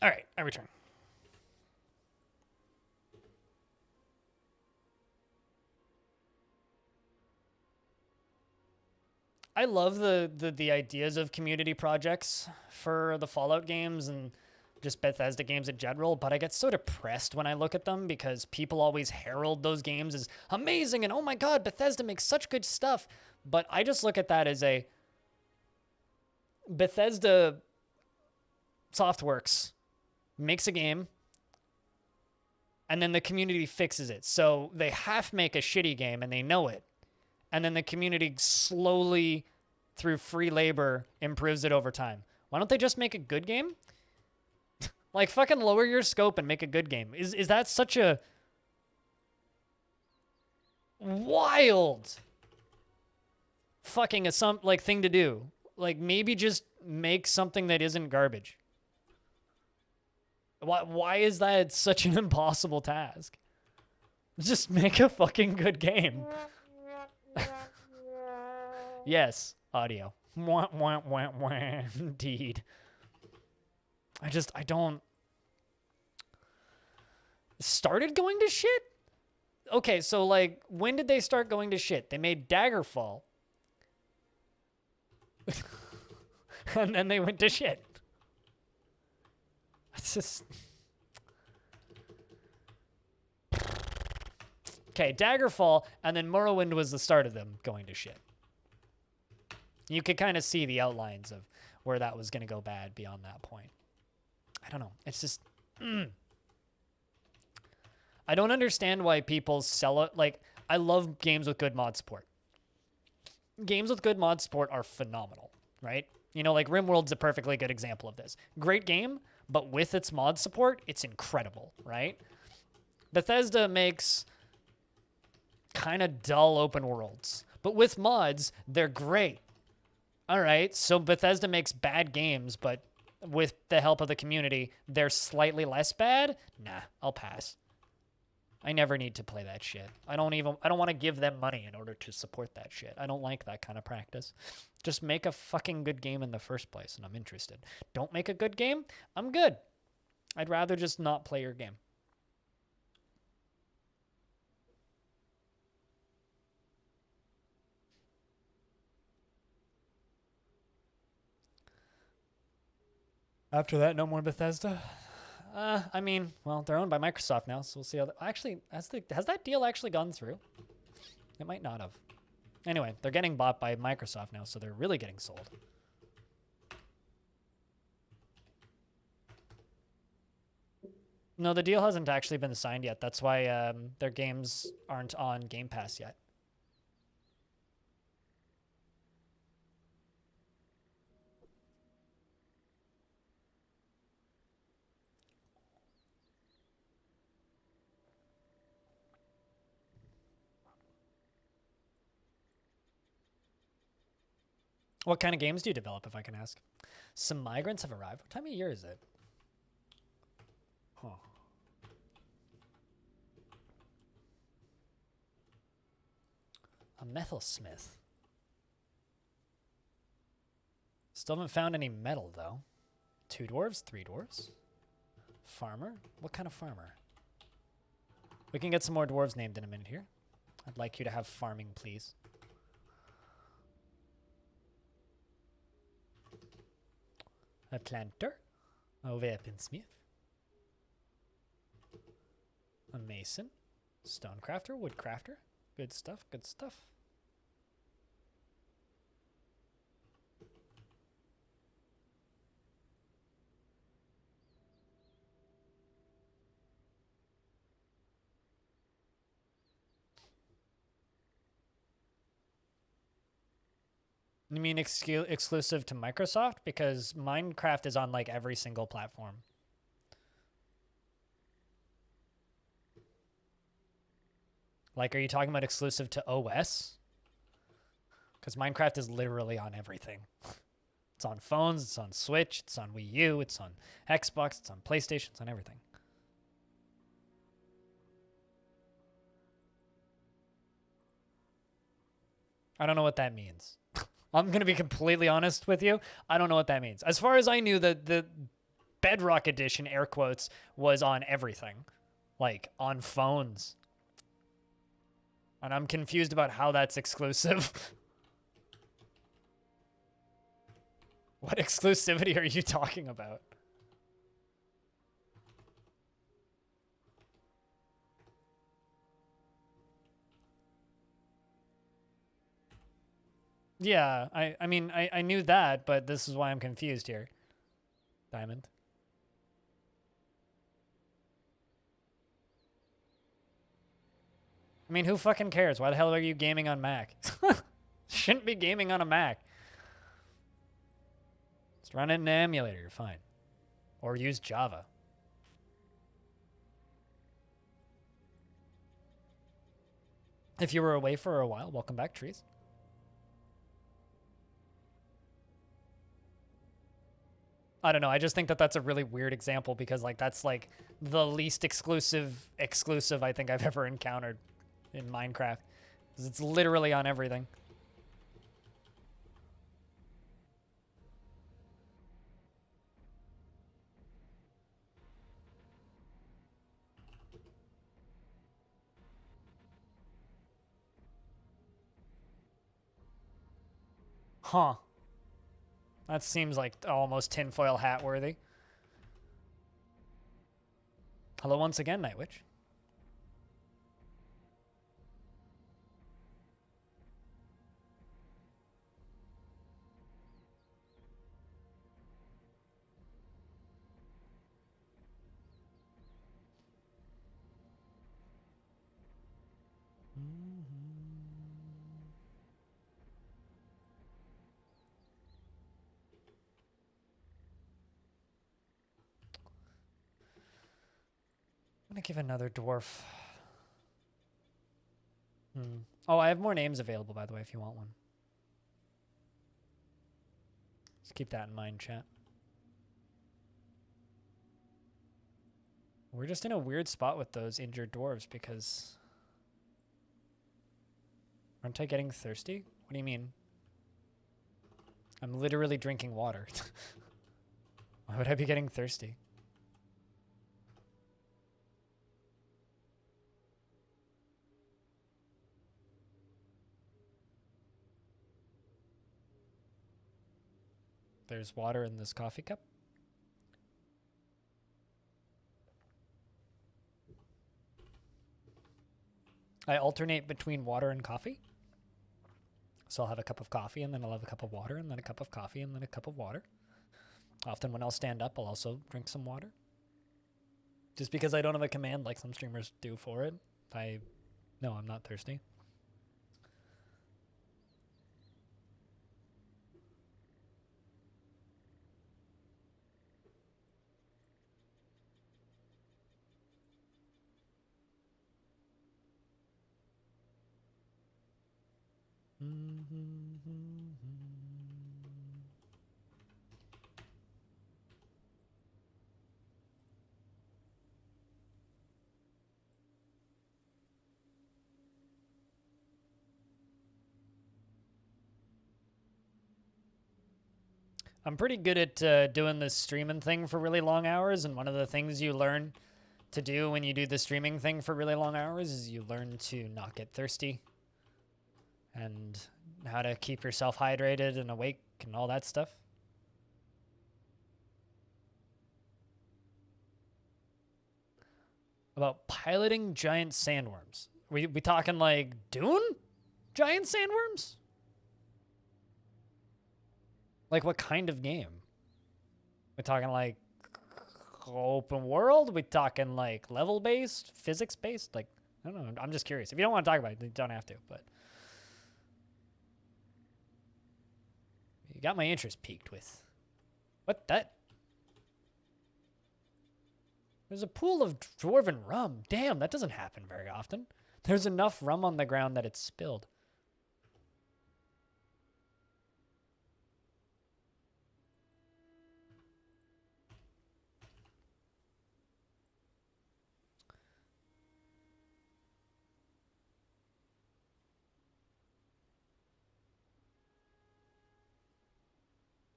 All right, I return. I love the ideas of community projects for the Fallout games and just Bethesda games in general, but I get so depressed when I look at them because people always herald those games as amazing and oh my god, Bethesda makes such good stuff. But I just look at that as a Bethesda Softworks makes a game and then the community fixes it. So they half make a shitty game and they know it. And then the community slowly, through free labor, improves it over time. Why don't they just make a good game? Like, fucking lower your scope and make a good game. Is that such a wild fucking thing to do? Like, maybe just make something that isn't garbage. Why is that such an impossible task? Just make a fucking good game. Yes, audio. Wah, wah, wah, wah. Indeed. I don't... Started going to shit? Okay, so, like, when did they start going to shit? They made Daggerfall. And then they went to shit. It's just... Okay, Daggerfall, and then Morrowind was the start of them going to shit. You could kind of see the outlines of where that was going to go bad beyond that point. I don't know. It's just... I don't understand why people sell it. Like, I love games with good mod support. Games with good mod support are phenomenal, right? You know, like RimWorld's a perfectly good example of this. Great game, but with its mod support, it's incredible, right? Bethesda makes kind of dull open worlds, but with mods, they're great. All right, so Bethesda makes bad games, but with the help of the community, they're slightly less bad? Nah, I'll pass. I never need to play that shit. I don't want to give them money in order to support that shit. I don't like that kind of practice. Just make a fucking good game in the first place, and I'm interested. Don't make a good game? I'm good. I'd rather just not play your game. After that, no more Bethesda? I mean, well, they're owned by Microsoft now, so we'll see how... Actually, has that deal actually gone through? It might not have. Anyway, they're getting bought by Microsoft now, so they're really getting sold. No, the deal hasn't actually been signed yet. That's why their games aren't on Game Pass yet. What kind of games do you develop, if I can ask? Some migrants have arrived. What time of year is it? Huh. A metal smith. Still haven't found any metal, though. 2 dwarves, 3 dwarves. Farmer? What kind of farmer? We can get some more dwarves named in a minute here. I'd like you to have farming, please. A planter. A weaponsmith. A mason. Stonecrafter. Woodcrafter. Good stuff, good stuff. You mean exclusive to Microsoft? Because Minecraft is on like every single platform. Like, are you talking about exclusive to OS? Because Minecraft is literally on everything. It's on phones, it's on Switch, it's on Wii U, it's on Xbox, it's on PlayStation, it's on everything. I don't know what that means. I'm going to be completely honest with you. I don't know what that means. As far as I knew, the Bedrock Edition, air quotes, was on everything. Like, on phones. And I'm confused about how that's exclusive. What exclusivity are you talking about? Yeah, I mean, I knew that, but this is why I'm confused here. Diamond. I mean, who fucking cares? Why the hell are you gaming on Mac? Shouldn't be gaming on a Mac. Just run it in an emulator, you're fine. Or use Java. If you were away for a while, welcome back, Trees. I don't know. I just think that that's a really weird example because like that's like the least exclusive I think I've ever encountered in Minecraft. It's literally on everything. Huh. That seems like almost tinfoil hat worthy. Hello once again, Night Witch. I'm gonna give another dwarf. Oh, I have more names available, by the way, if you want one. Just keep that in mind, chat. We're just in a weird spot with those injured dwarves because... Aren't I getting thirsty? What do you mean? I'm literally drinking water. Why would I be getting thirsty? There's water in this coffee cup. I alternate between water and coffee. So I'll have a cup of coffee, and then I'll have a cup of water, and then a cup of coffee, and then a cup of water. Often when I'll stand up, I'll also drink some water. Just because I don't have a command like some streamers do for it, no, I'm not thirsty. I'm pretty good at doing this streaming thing for really long hours, and one of the things you learn to do when you do the streaming thing for really long hours is you learn to not get thirsty and how to keep yourself hydrated and awake and all that stuff. About piloting giant sandworms. We talking like Dune? Giant sandworms? Like what kind of game? We're talking like open world? We talking like level based, physics based? Like, I don't know. I'm just curious. If you don't want to talk about it, you don't have to, but you got my interest piqued with what that? There's a pool of dwarven rum. Damn, that doesn't happen very often. There's enough rum on the ground that it's spilled.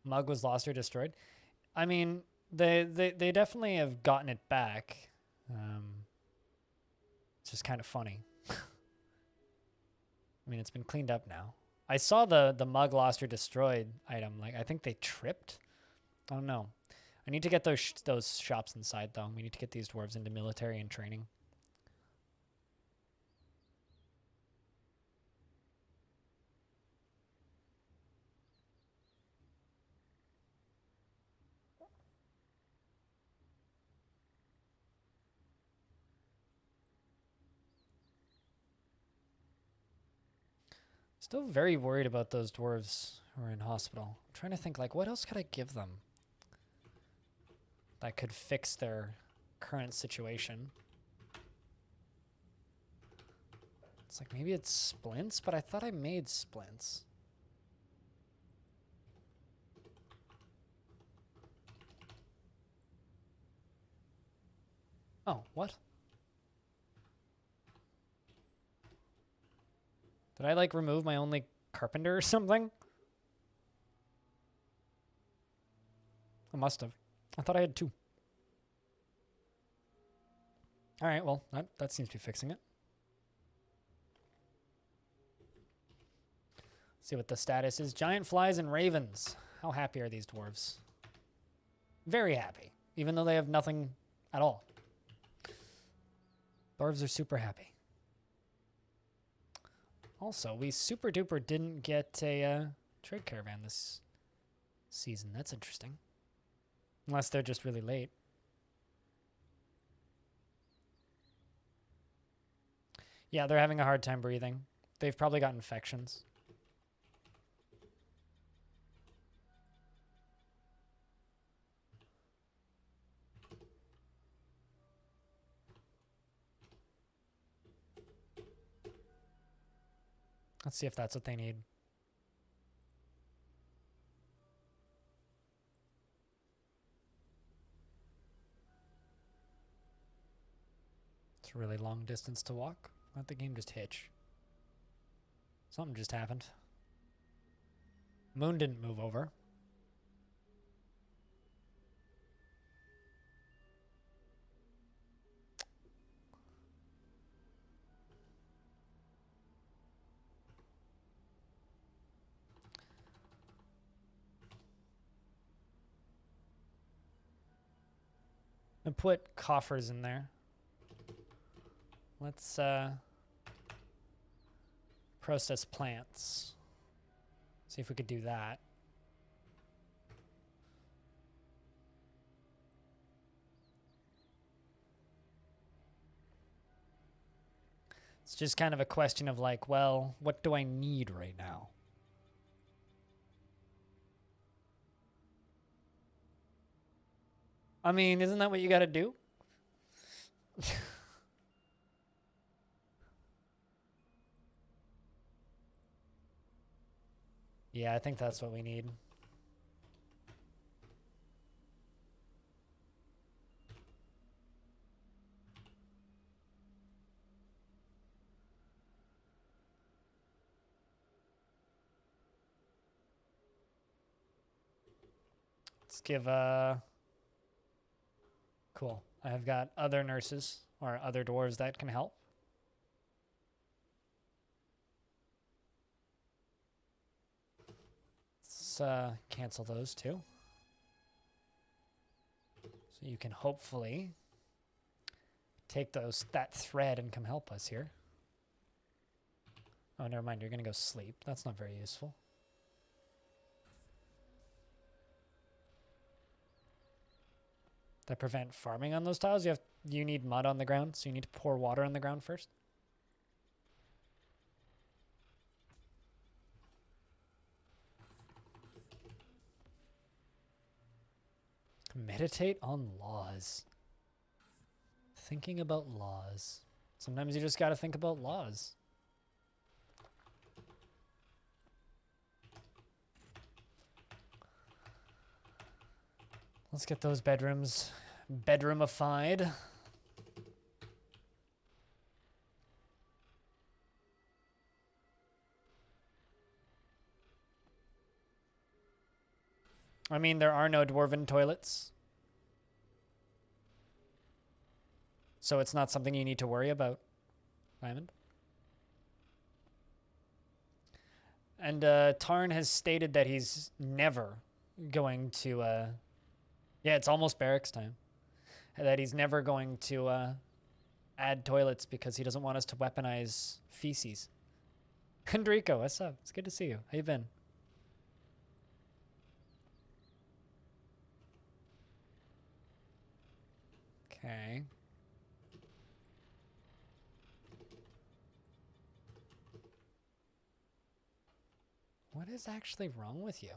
Mug was lost or destroyed. I mean, they definitely have gotten it back. It's just kind of funny. I mean, it's been cleaned up now. I saw the mug lost or destroyed item. Like, I think they tripped. I don't know. I need to get those shops inside, though. We need to get these dwarves into military and training. Still very worried about those dwarves who are in hospital. I'm trying to think, like, what else could I give them that could fix their current situation? It's like, maybe it's splints, but I thought I made splints. Oh, what? Did I, like, remove my only carpenter or something? I must have. I thought I had 2. All right, well, that seems to be fixing it. See what the status is. Giant flies and ravens. How happy are these dwarves? Very happy, even though they have nothing at all. Dwarves are super happy. Also, we super duper didn't get a trade caravan this season. That's interesting. Unless they're just really late. Yeah, they're having a hard time breathing. They've probably got infections. Let's see if that's what they need. It's a really long distance to walk. Let the game just hitch. Something just happened. Moon didn't move over. And put coffers in there. Let's process plants. See if we could do that. It's just kind of a question of like, well, what do I need right now? I mean, isn't that what you got to do? Yeah, I think that's what we need. Let's give cool. I've got other nurses or other dwarves that can help. Let's cancel those two. So you can hopefully take that thread and come help us here. Oh, never mind. You're going to go sleep. That's not very useful. That prevent farming on those tiles? You need mud on the ground, so you need to pour water on the ground first. Meditate on laws. Thinking about laws. Sometimes you just got to think about laws. Let's get those bedrooms bedroomified. I mean, there are no dwarven toilets. So it's not something you need to worry about, Diamond. And Tarn has stated that he's never going to... yeah, it's almost barracks time. That he's never going to add toilets because he doesn't want us to weaponize feces. Enrico, what's up? It's good to see you. How you been? Okay. What is actually wrong with you?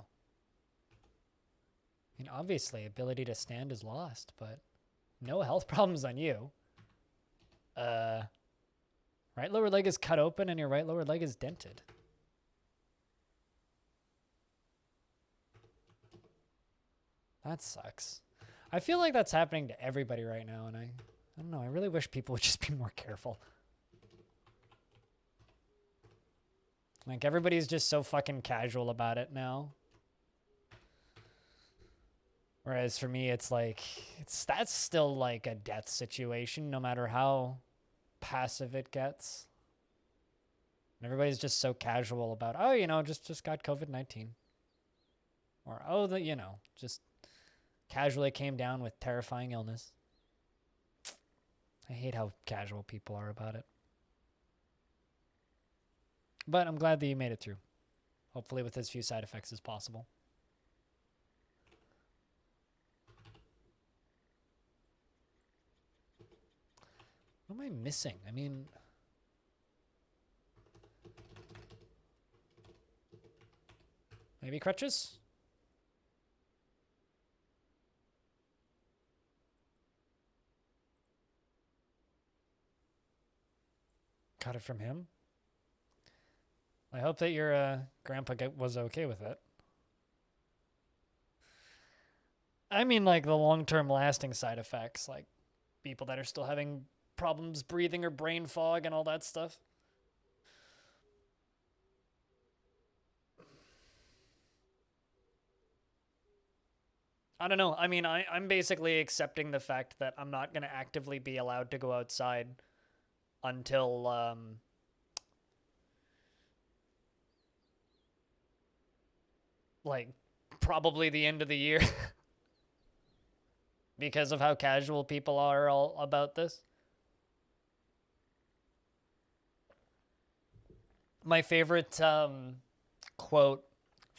I mean, obviously, ability to stand is lost, but no health problems on you. Right lower leg is cut open and your right lower leg is dented. That sucks. I feel like that's happening to everybody right now, and I don't know. I really wish people would just be more careful. Like, everybody's just so fucking casual about it now. Whereas for me, it's like, that's still like a death situation, no matter how passive it gets. And everybody's just so casual about, oh, you know, just got COVID-19. Or, oh, you know, just casually came down with terrifying illness. I hate how casual people are about it. But I'm glad that you made it through. Hopefully with as few side effects as possible. What am I missing? I mean... maybe crutches? Got it from him? I hope that your grandpa was okay with it. I mean, like, the long-term lasting side effects, like people that are still having problems breathing or brain fog and all that stuff. I don't know. I mean, I'm basically accepting the fact that I'm not going to actively be allowed to go outside until, like, probably the end of the year. Because of how casual people are all about this. My favorite quote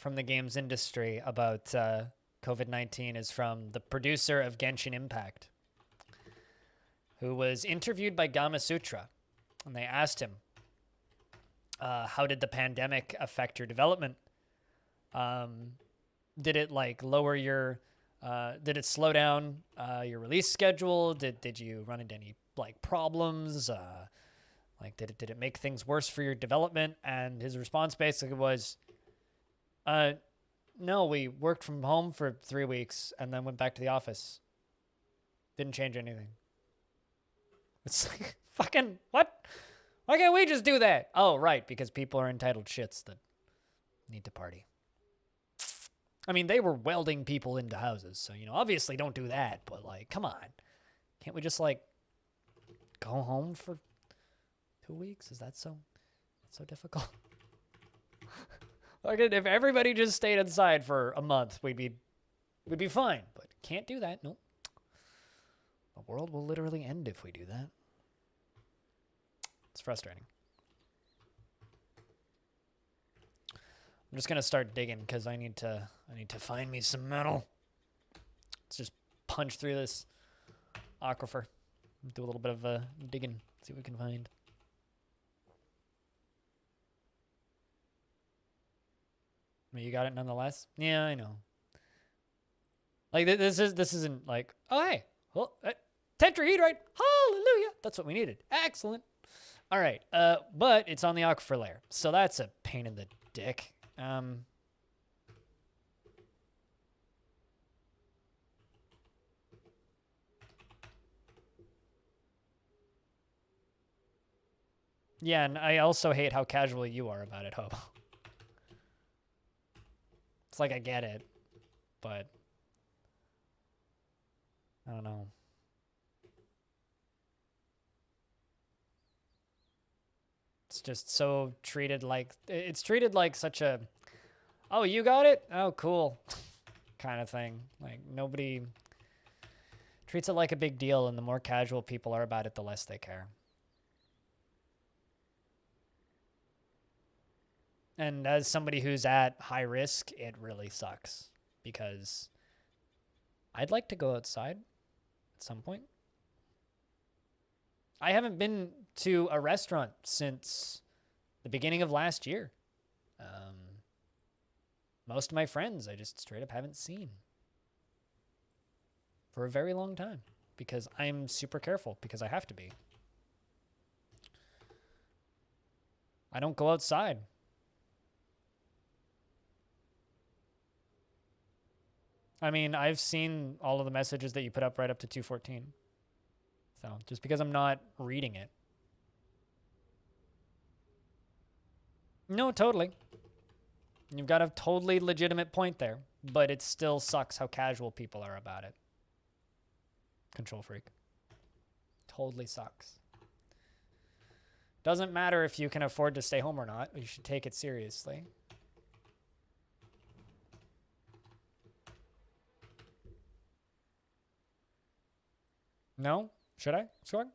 from the games industry about COVID-19 is from the producer of Genshin Impact, who was interviewed by Gamasutra, and they asked him, how did the pandemic affect your development? Did it like lower your, did it slow down your release schedule? Did you run into any like problems? Like did it make things worse for your development? And his response basically was, no, we worked from home for 3 weeks and then went back to the office. Didn't change anything. It's like, fucking, what? Why can't we just do that? Oh, right, because people are entitled shits that need to party. I mean, they were welding people into houses, so, you know, obviously don't do that, but, like, come on. Can't we just, like, go home for 2 weeks? Is that so difficult? Like, if everybody just stayed inside for a month, we'd be fine, but can't do that, nope. The world will literally end if we do that. It's frustrating. I'm just gonna start digging because I need to find me some metal. Let's just punch through this aquifer. Do a little bit of digging, see what we can find. You got it nonetheless? Yeah, I know. Like this isn't like, oh hey, well, tetrahedrite, hallelujah. That's what we needed. Excellent. All right, but it's on the aquifer layer, so that's a pain in the dick. Yeah, and I also hate how casual you are about it, Hobo. It's like I get it, but I don't know. It's just so treated like, it's treated like such a, oh, you got it? Oh, cool. kind of thing. Like, nobody treats it like a big deal, and the more casual people are about it, the less they care. And as somebody who's at high risk, it really sucks, because I'd like to go outside at some point. I haven't been to a restaurant since the beginning of last year. Most of my friends I just straight up haven't seen for a very long time, because I'm super careful, because I have to be. I don't go outside. I mean, I've seen all of the messages that you put up right up to 2:14. So, just because I'm not reading it. No, totally. You've got a totally legitimate point there, but it still sucks how casual people are about it. Control freak. Totally sucks. Doesn't matter if you can afford to stay home or not. You should take it seriously. No? Should I? Sure.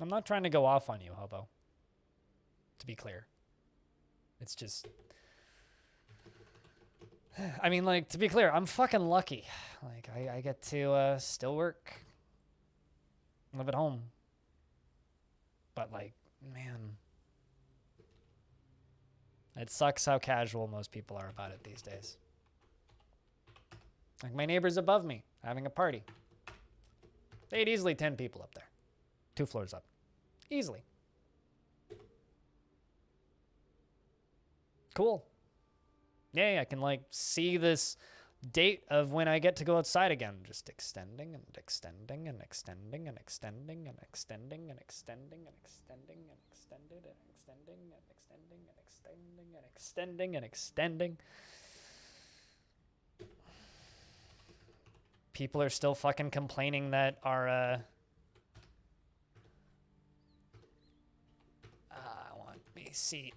I'm not trying to go off on you, Hobo. To be clear. It's just... I mean, like, to be clear, I'm fucking lucky. Like, I get to still work. Live at home. But, like, man... It sucks how casual most people are about it these days. Like, my neighbors above me having a party. They had easily 10 people up there. 2 floors up. Easily. Cool. Yay, I can, like, see this date of when I get to go outside again. Just extending and extending and extending and extending and extending and extending and extending and extended and extending and extending and extending and extending and extending. People are still fucking complaining that our I want BCX.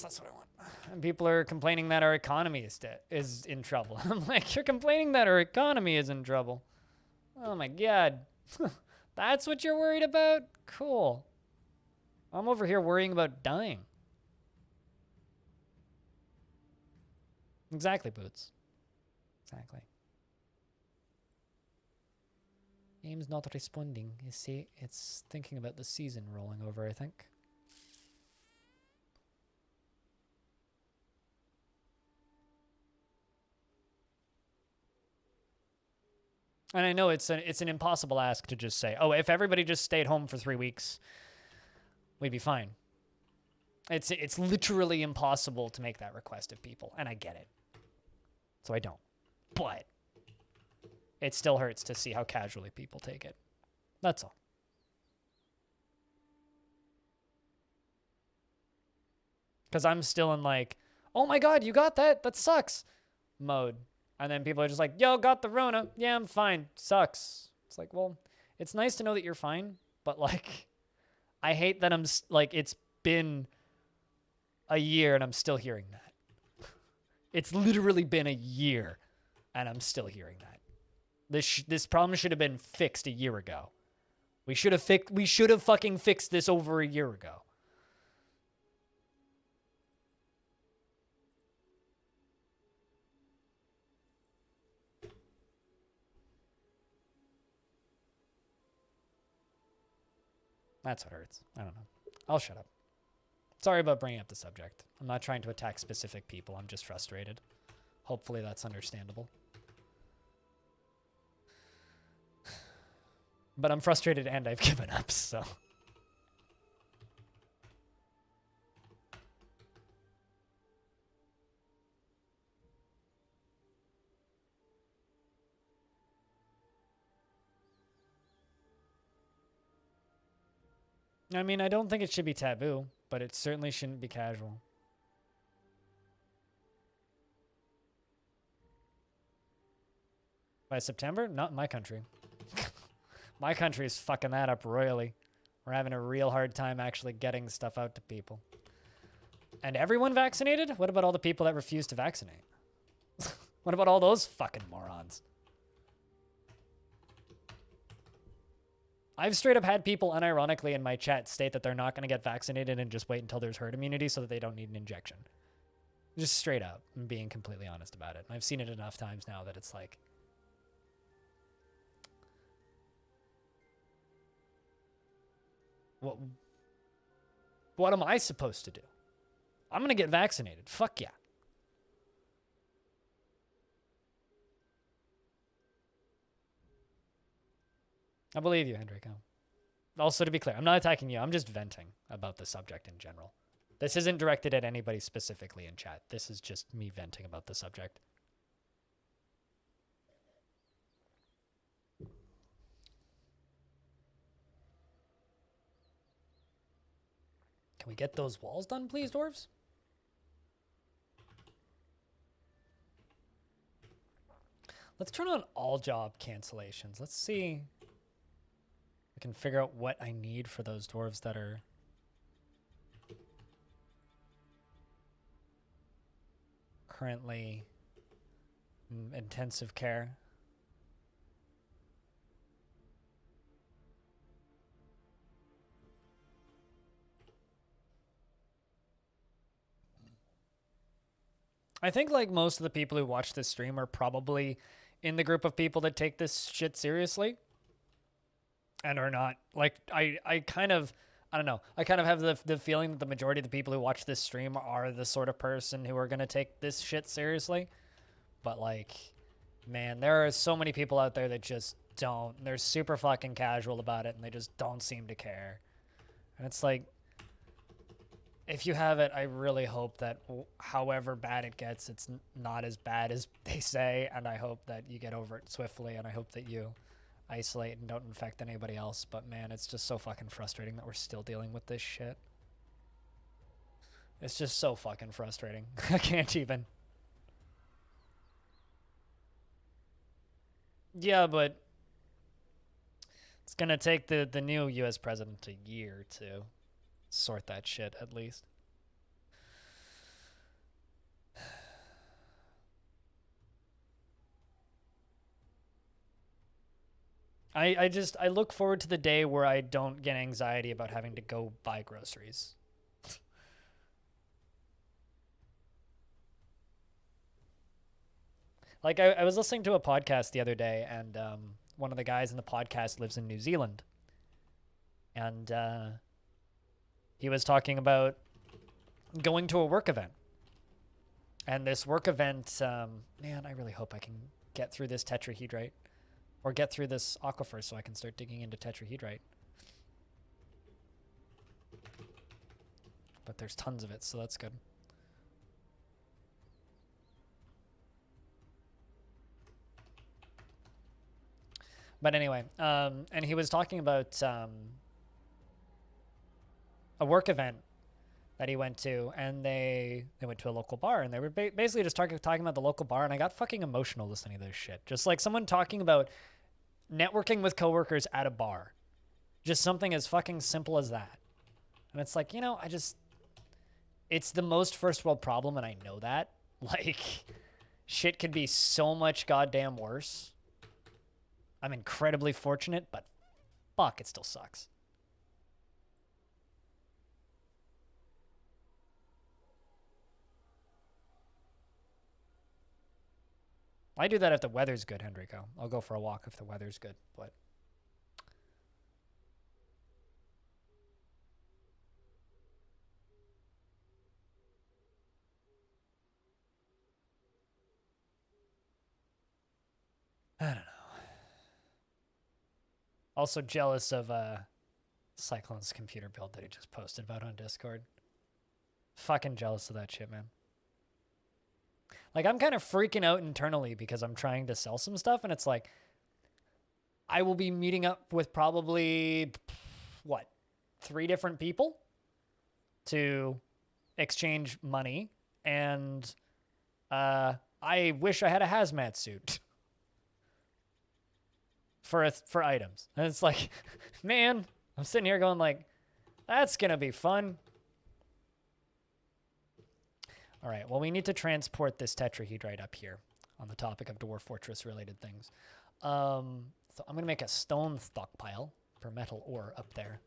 That's what I want. And people are complaining that our economy is in trouble. I'm like, you're complaining that our economy is in trouble. Oh my god. That's what you're worried about? Cool. I'm over here worrying about dying. Exactly, Boots. Exactly. Game's not responding. You see, it's thinking about the season rolling over, I think. And I know it's an impossible ask to just say, oh, if everybody just stayed home for 3 weeks, we'd be fine. It's literally impossible to make that request of people, and I get it. So I don't. But it still hurts to see how casually people take it. That's all. Because I'm still in like, oh my god, you got that? That sucks mode. And then people are just like, yo, got the Rona. Yeah, I'm fine. Sucks. It's like, well, it's nice to know that you're fine. But like, I hate that like, it's been a year and I'm still hearing that. It's literally been a year and I'm still hearing that. This problem should have been fixed a year ago. We should have fucking fixed this over a year ago. That's what hurts. I don't know. I'll shut up. Sorry about bringing up the subject. I'm not trying to attack specific people. I'm just frustrated. Hopefully that's understandable. But I'm frustrated and I've given up, so. I mean, I don't think it should be taboo, but it certainly shouldn't be casual. By September? Not in my country. My country is fucking that up royally. We're having a real hard time actually getting stuff out to people. And everyone vaccinated? What about all the people that refuse to vaccinate? What about all those fucking morons? I've straight up had people unironically in my chat state that they're not going to get vaccinated and just wait until there's herd immunity so that they don't need an injection. Just straight up, and being completely honest about it. I've seen it enough times now that it's like, what am I supposed to do? I'm going to get vaccinated. Fuck yeah. I believe you, Hendrico. Also, to be clear, I'm not attacking you. I'm just venting about the subject in general. This isn't directed at anybody specifically in chat. This is just me venting about the subject. Can we get those walls done, please, dwarves? Let's turn on all job cancellations. Let's see. I can figure out what I need for those dwarves that are currently in intensive care. I think like most of the people who watch this stream are probably in the group of people that take this shit seriously and are not like I kind of I don't know. I kind of have the feeling that the majority of the people who watch this stream are the sort of person who are going to take this shit seriously. But like, man, there are so many people out there that just don't. They're super fucking casual about it and they just don't seem to care. And it's like, if you have it, I really hope that however bad it gets, it's not as bad as they say, and I hope that you get over it swiftly, and I hope that you isolate and don't infect anybody else. But man, it's just so fucking frustrating that we're still dealing with this shit. It's just so fucking frustrating. I can't even. Yeah, but it's gonna take the new US president a year to sort that shit, at least. I look forward to the day where I don't get anxiety about having to go buy groceries. Like I was listening to a podcast the other day, and one of the guys in the podcast lives in New Zealand, and he was talking about going to a work event. And this work event, man, I really hope I can get through this tetrahedrite, or get through this aquifer so I can start digging into tetrahedrite. But there's tons of it, so that's good. But anyway, and he was talking about a work event that he went to, and they went to a local bar, and they were basically just talking about the local bar, and I got fucking emotional listening to this shit. Just like someone talking about networking with coworkers at a bar. Just something as fucking simple as that. And it's like, you know, it's the most first world problem, and I know that. Like, shit could be so much goddamn worse. I'm incredibly fortunate, but fuck, it still sucks. I do that if the weather's good, Hendrico. I'll go for a walk if the weather's good, but... I don't know. Also jealous of Cyclone's computer build that he just posted about on Discord. Fucking jealous of that shit, man. Like, I'm kind of freaking out internally because I'm trying to sell some stuff, and it's like, I will be meeting up with probably, what, 3 different people to exchange money, and I wish I had a hazmat suit for items. And it's like, man, I'm sitting here going like, that's going to be fun. All right, well, we need to transport this tetrahedrite up here on the topic of Dwarf Fortress related things. So I'm going to make a stone stockpile for metal ore up there.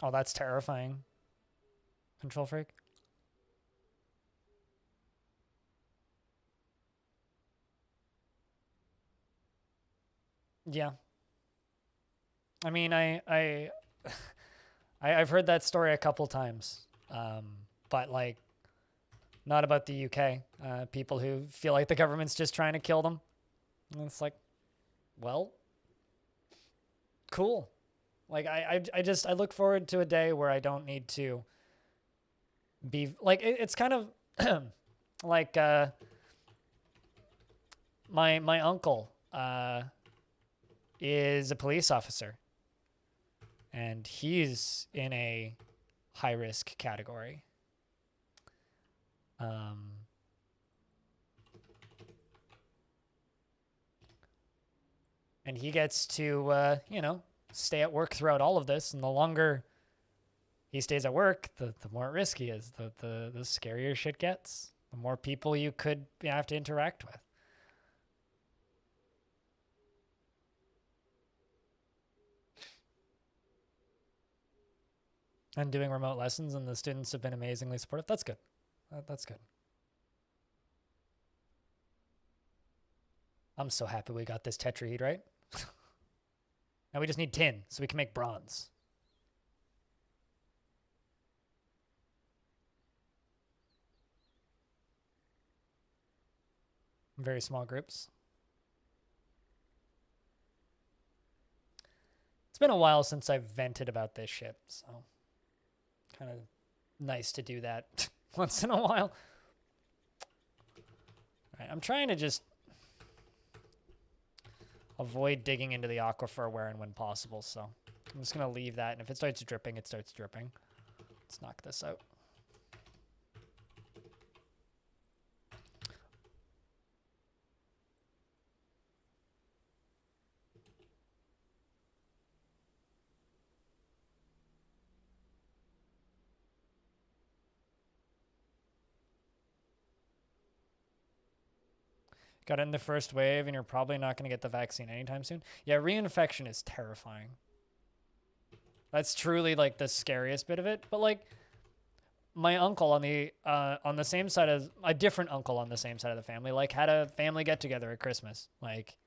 Oh, that's terrifying. Control freak. Yeah. I mean, I've heard that story a couple times, but like, not about the UK. People who feel like the government's just trying to kill them. And it's like, well, cool. Like, I look forward to a day where I don't need to be like, it's kind of like my uncle is a police officer, and he's in a high risk category. And he gets to, you know, stay at work throughout all of this, and the longer he stays at work, the more at risk he is, the scarier shit gets, the more people you could have to interact with. And doing remote lessons, and the students have been amazingly supportive. That's good. That's good. I'm so happy we got this tetrahedrite. Now we just need tin, so we can make bronze. Very small groups. It's been a while since I've vented about this shit, so kind of nice to do that once in a while. All right, I'm trying to just avoid digging into the aquifer where and when possible, so I'm just going to leave that, and if it starts dripping, it starts dripping. Let's knock this out. Got it in the first wave, and you're probably not going to get the vaccine anytime soon. Yeah, reinfection is terrifying. That's truly like the scariest bit of it. But like, my uncle on the same side as a different uncle on the same side of the family, like had a family get together at Christmas, like,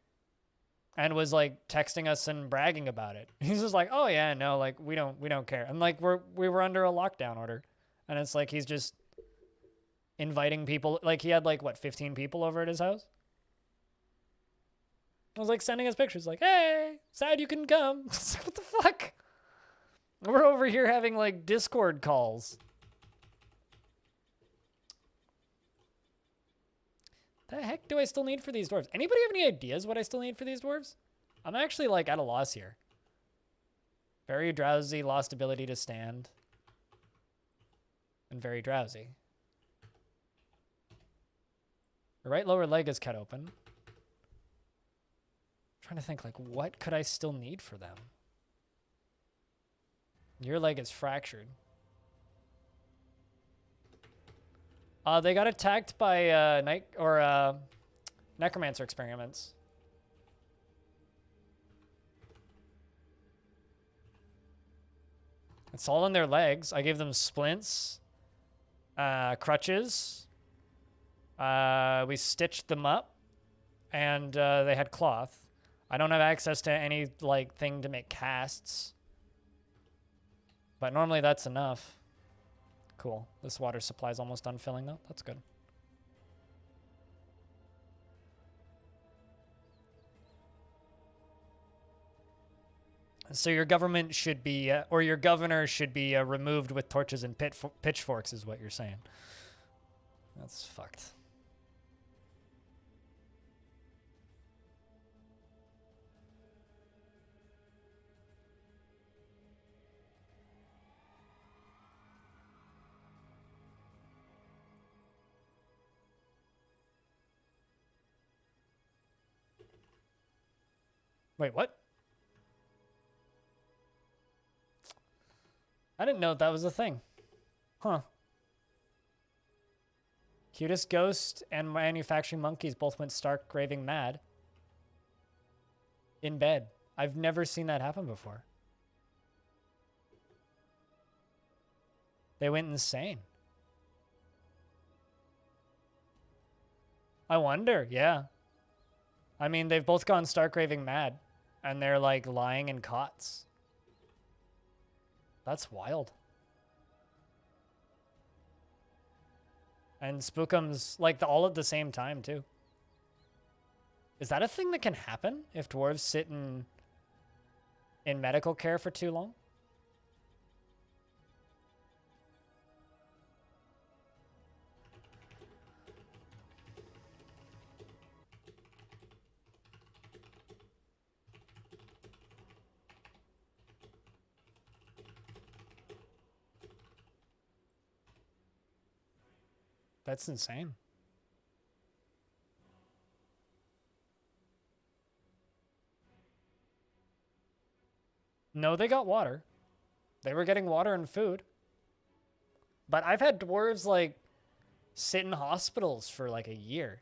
and was like texting us and bragging about it. He's just like, oh yeah, no, like we don't care. And like we were under a lockdown order, and it's like he's just inviting people. Like he had like what 15 people over at his house. I was like sending us pictures, like, hey, sad you couldn't come. What the fuck? We're over here having like Discord calls. The heck do I still need for these dwarves? Anybody have any ideas what I still need for these dwarves? I'm actually like at a loss here. Very drowsy, lost ability to stand. And very drowsy. The right lower leg is cut open. I'm trying to think like what could I still need for them? Your leg is fractured. They got attacked by necromancer experiments. It's all in their legs. I gave them splints, crutches. We stitched them up, and they had cloth. I don't have access to any like thing to make casts, but normally that's enough. Cool. This water supply is almost done filling, though. That's good. So your government should be, or your governor should be removed with torches and pitchforks, is what you're saying. That's fucked. Wait, what? I didn't know that was a thing. Huh. Cutest ghost and manufacturing monkeys both went stark raving mad. In bed. I've never seen that happen before. They went insane. I wonder, yeah. I mean, they've both gone stark raving mad, and they're like lying in cots. That's wild. And Spookums, like, all at the same time, too. Is that a thing that can happen if dwarves sit in medical care for too long? That's insane. No, they got water. They were getting water and food. But I've had dwarves, like, sit in hospitals for, like, a year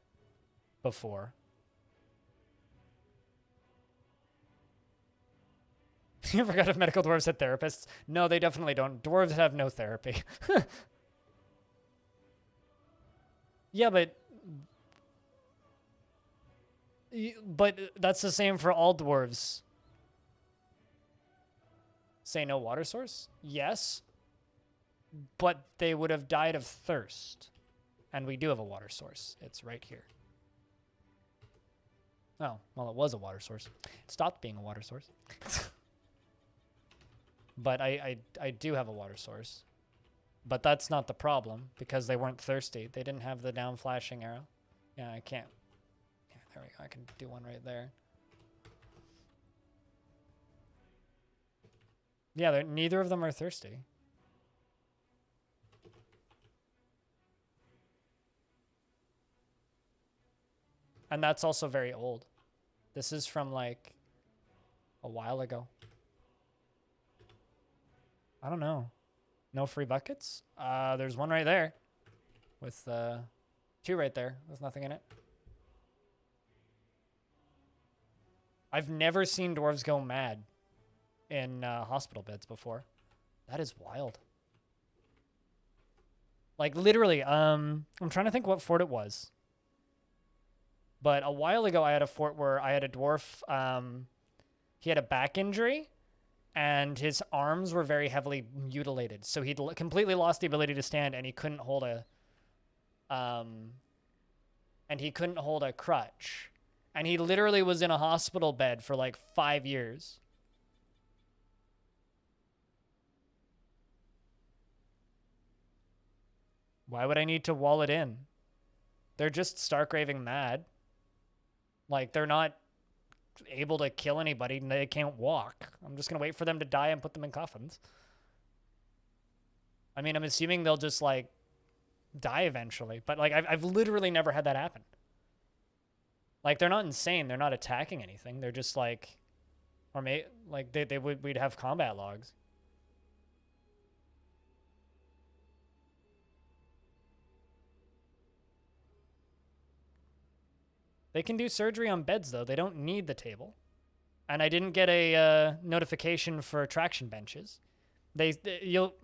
before. You forgot if medical dwarves had therapists? No, they definitely don't. Dwarves have no therapy. Yeah, but that's the same for all dwarves. Say no water source? Yes. But they would have died of thirst. And we do have a water source. It's right here. Oh, well, it was a water source. It stopped being a water source. But I do have a water source. But that's not the problem, because they weren't thirsty. They didn't have the down flashing arrow. Yeah, I can't. Yeah, there we go. I can do one right there. Yeah, neither of them are thirsty. And that's also very old. This is from like a while ago. I don't know. No free buckets? There's one right there with 2 right there. There's nothing in it. I've never seen dwarves go mad in hospital beds before. That is wild. Like, literally, I'm trying to think what fort it was. But a while ago, I had a fort where I had a dwarf. He had a back injury, and his arms were very heavily mutilated. So he'd completely lost the ability to stand, and he couldn't hold a, crutch. And he literally was in a hospital bed for like 5 years. Why would I need to wall it in? They're just stark raving mad. Like, they're not able to kill anybody and they can't walk. I'm just going to wait for them to die and put them in coffins. I mean, I'm assuming they'll just, like, die eventually. But, like, I've literally never had that happen. Like, they're not insane. They're not attacking anything. They're just, like... Or, like, we'd have combat logs. They can do surgery on beds, though. They don't need the table. And I didn't get a notification for traction benches. You'll...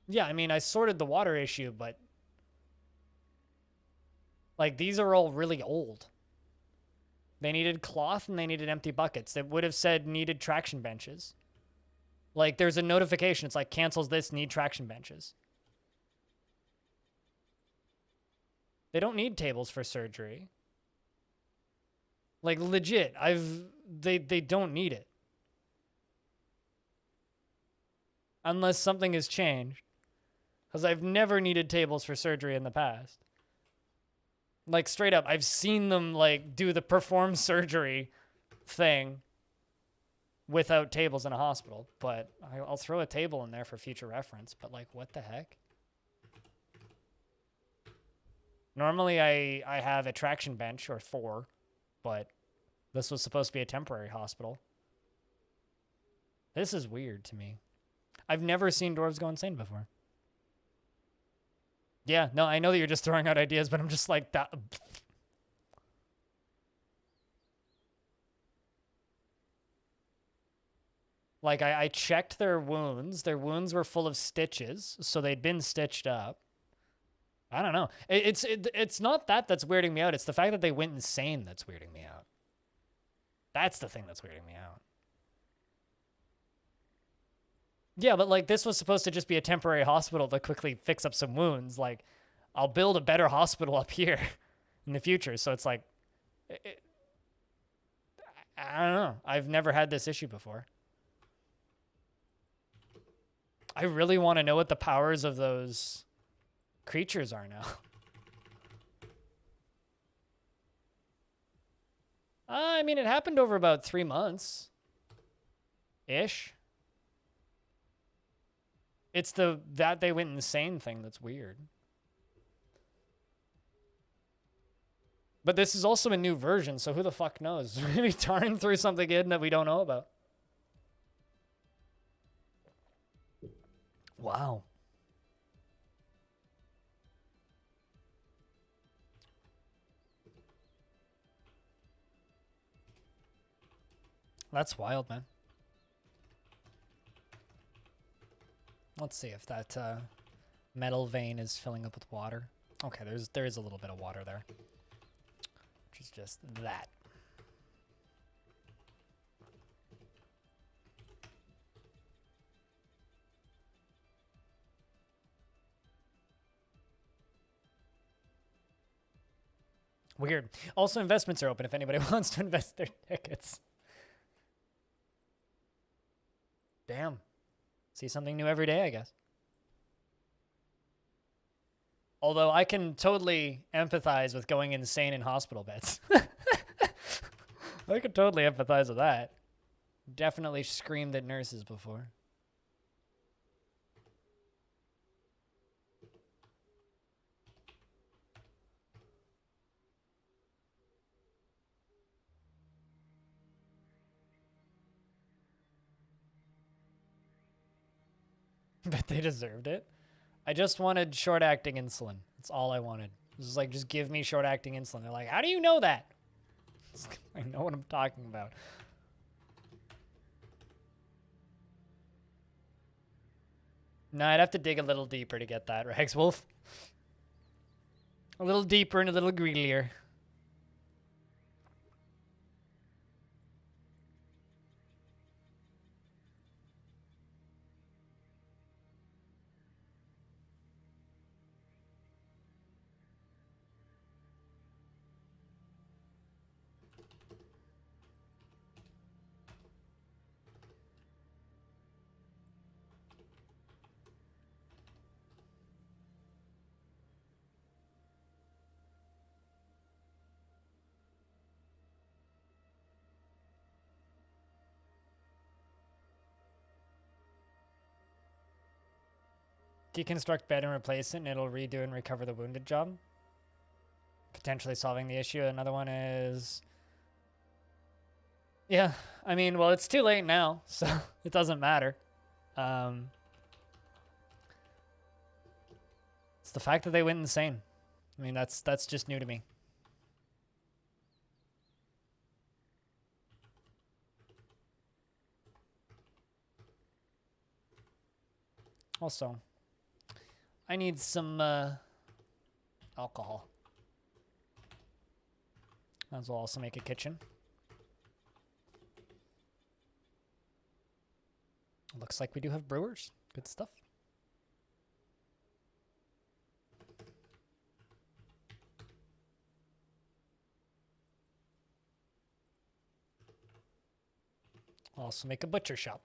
Yeah, I mean, I sorted the water issue, but... Like, these are all really old. They needed cloth and they needed empty buckets. It would have said needed traction benches. Like, there's a notification. It's like, cancels this, need traction benches. They don't need tables for surgery. Like, legit, they don't need it. Unless something has changed. Because I've never needed tables for surgery in the past. Like, straight up, I've seen them, like, do the perform surgery thing without tables in a hospital, but I'll throw a table in there for future reference, but, like, what the heck? Normally, I have a traction bench, or 4, but this was supposed to be a temporary hospital. This is weird to me. I've never seen dwarves go insane before. Yeah, no, I know that you're just throwing out ideas, but I'm just like, that... Like, I checked their wounds. Their wounds were full of stitches, so they'd been stitched up. I don't know. It's not that's weirding me out. It's the fact that they went insane that's weirding me out. That's the thing that's weirding me out. Yeah, but, like, this was supposed to just be a temporary hospital to quickly fix up some wounds. Like, I'll build a better hospital up here in the future. So it's like, I don't know. I've never had this issue before. I really want to know what the powers of those creatures are now. I mean, it happened over about 3 months-ish. It's that they went insane thing that's weird. But this is also a new version, so who the fuck knows? Maybe Tarn threw something in that we don't know about. Wow. That's wild, man. Let's see if that metal vein is filling up with water. Okay, there is a little bit of water there. Which is just that. Weird. Also, investments are open if anybody wants to invest their tickets. Damn. See something new every day, I guess. Although I can totally empathize with going insane in hospital beds. I could totally empathize with that. Definitely screamed at nurses before. But they deserved it. I just wanted short-acting insulin. That's all I wanted. This is like, just give me short-acting insulin. They're like, how do you know that? I know what I'm talking about. No, I'd have to dig a little deeper to get that, Rex Wolf. A little deeper and a little greedier. Deconstruct bed and replace it, and it'll redo and recover the wounded job. Potentially solving the issue. Another one is... Yeah, I mean, well, it's too late now, so it doesn't matter. It's the fact that they went insane. I mean, that's just new to me. Also, I need some alcohol. Might as well also make a kitchen. Looks like we do have brewers. Good stuff. Also make a butcher shop.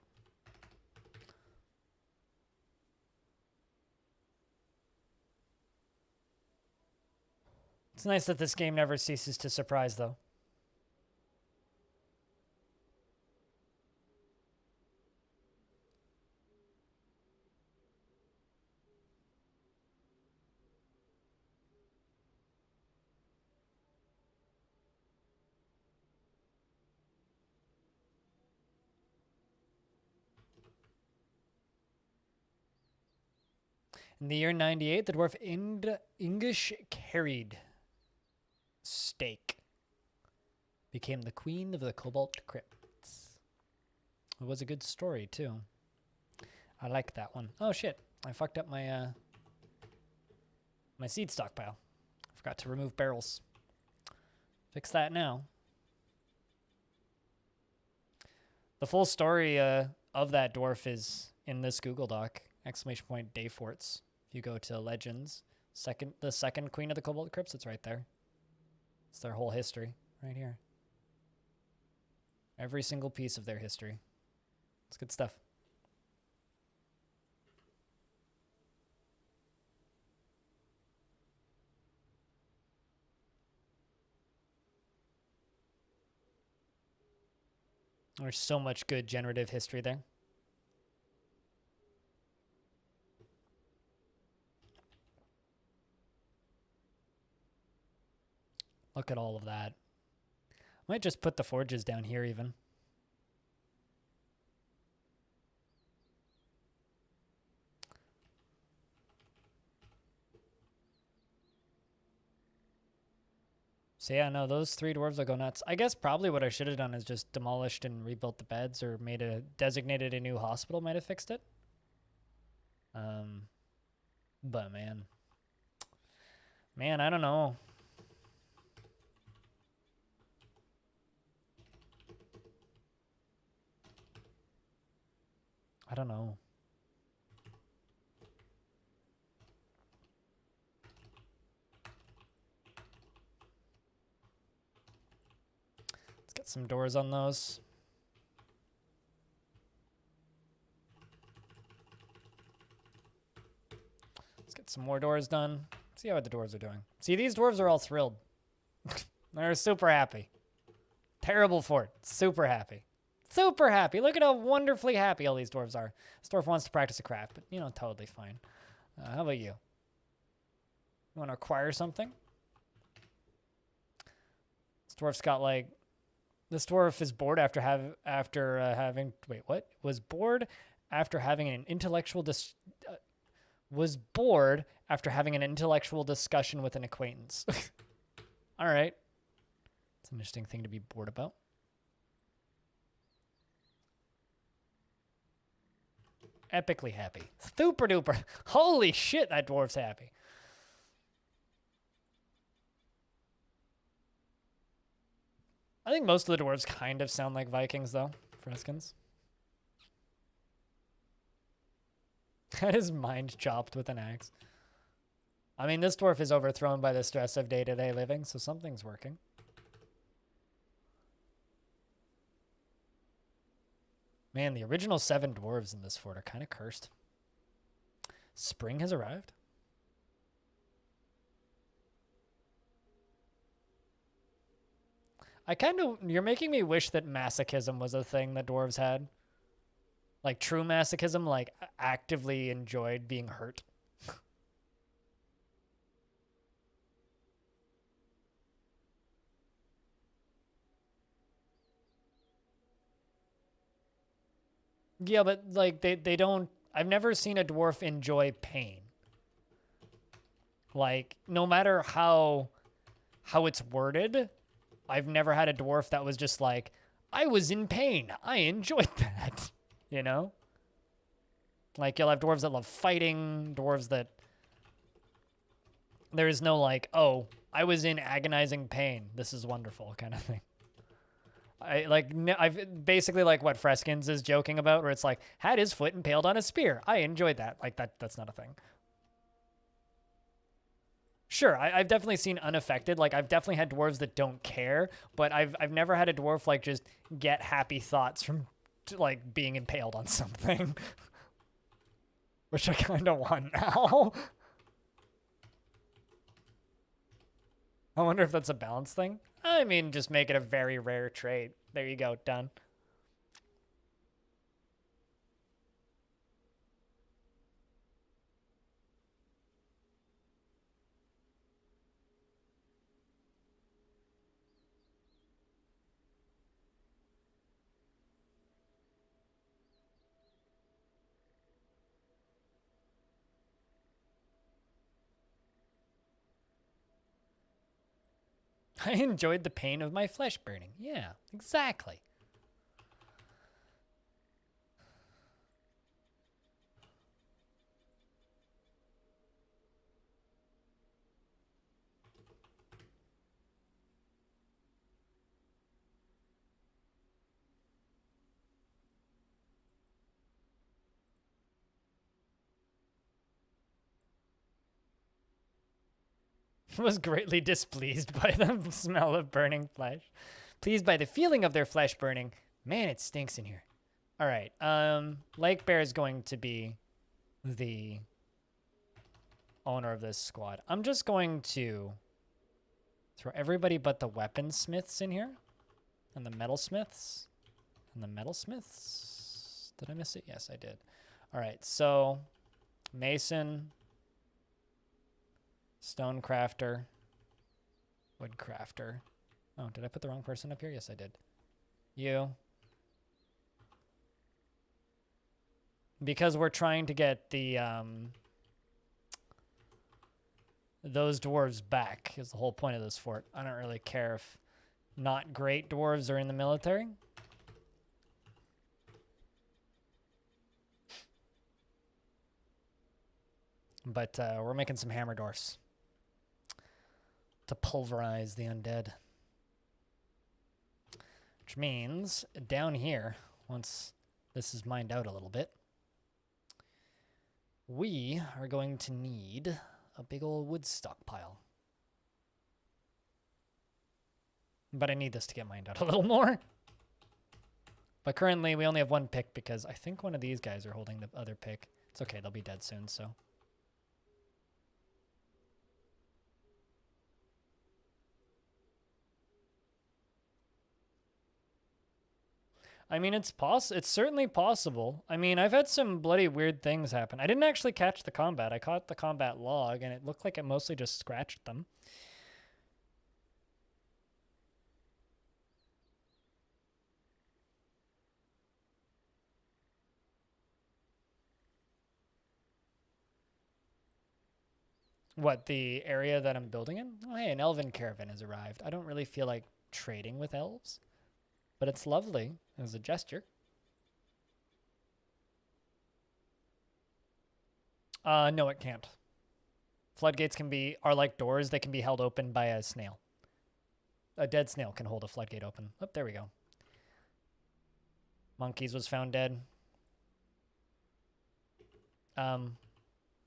It's nice that this game never ceases to surprise, though. In the year 98, the dwarf English carried Steak became the queen of the Cobalt Crypts. It was a good story, too. I like that one. Oh, shit. I fucked up my my seed stockpile. I forgot to remove barrels. Fix that now. The full story of that dwarf is in this Google Doc. ! Dayforts. If you go to Legends, the second queen of the Cobalt Crypts, it's right there. It's their whole history right here. Every single piece of their history. It's good stuff. There's so much good generative history there. Look at all of that. Might just put the forges down here even. So yeah, no, those three dwarves will go nuts. I guess probably what I should have done is just demolished and rebuilt the beds, or designated a new hospital might have fixed it. But man, I don't know. I don't know. Let's get some doors on those. Let's get some more doors done. See how the dwarves are doing. See, these dwarves are all thrilled. They're super happy. Terrible fort. Super happy. Super happy. Look at how wonderfully happy all these dwarves are. This dwarf wants to practice a craft, but, you know, totally fine. How about you? You want to acquire something? This dwarf's got, like... This dwarf is bored after having... Wait, what? Was bored after having an intellectual Was bored after having an intellectual discussion with an acquaintance. All right. It's an interesting thing to be bored about. Epically happy. Super duper. Holy shit, that dwarf's happy. I think most of the dwarves kind of sound like Vikings, though. Freskins. Had his mind chopped with an axe. I mean, this dwarf is overthrown by the stress of day-to-day living, so something's working. Man, the original 7 dwarves in this fort are kind of cursed. Spring has arrived. You're making me wish that masochism was a thing that dwarves had. Like true masochism, like actively enjoyed being hurt. Yeah, but like they don't. I've never seen a dwarf enjoy pain. Like no matter how it's worded, I've never had a dwarf that was just like, I was in pain. I enjoyed that. You know? Like you'll have dwarves that love fighting, dwarves that there is no like, oh, I was in agonizing pain. This is wonderful kind of thing. I've basically like what Freskins is joking about, where it's like had his foot impaled on a spear. I enjoyed that. Like that's not a thing. Sure, I've definitely seen unaffected. Like I've definitely had dwarves that don't care, but I've never had a dwarf like just get happy thoughts from like being impaled on something, which I kind of want now. I wonder if that's a balance thing. I mean, just make it a very rare trait. There you go, done. I enjoyed the pain of my flesh burning. Yeah, exactly. Was greatly displeased by the smell of burning flesh. Pleased by the feeling of their flesh burning. Man, it stinks in here. All right. Lake Bear is going to be the owner of this squad. I'm just going to throw everybody but the weaponsmiths in here. And the metalsmiths. And the metalsmiths. Did I miss it? Yes, I did. All right. So, Mason, Stonecrafter, Woodcrafter. Oh, did I put the wrong person up here? Yes, I did. You. Because we're trying to get the those dwarves back is the whole point of this fort. I don't really care if not great dwarves are in the military. But we're making some hammer dwarfs to pulverize the undead. Which means down here, once this is mined out a little bit, we are going to need a big old wood stockpile. But I need this to get mined out a little more. But currently we only have one pick because I think one of these guys are holding the other pick. It's okay, they'll be dead soon, so. I mean, it's certainly possible. I mean, I've had some bloody weird things happen. I didn't actually catch the combat. I caught the combat log, and it looked like it mostly just scratched them. What, the area that I'm building in? Oh, hey, an elven caravan has arrived. I don't really feel like trading with elves, but it's lovely as a gesture. No, it can't. Floodgates are like doors. They can be held open by a snail. A dead snail can hold a floodgate open. Oh, there we go. Monkeys was found dead. Why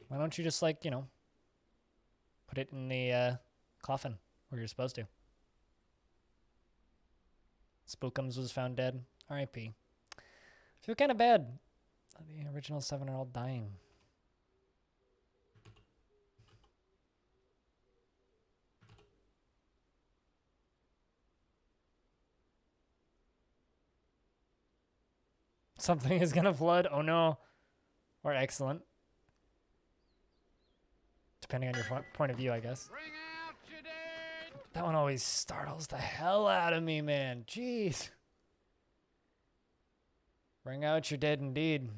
don't you just, like, put it in the coffin where you're supposed to? Spookums was found dead. R.I.P. Feel kind of bad. The original 7 are all dying. Something is gonna flood. Oh no. Or excellent. Depending on your point of view, I guess. Bring out your dead. That one always startles the hell out of me, man. Jeez. Bring out your dead indeed.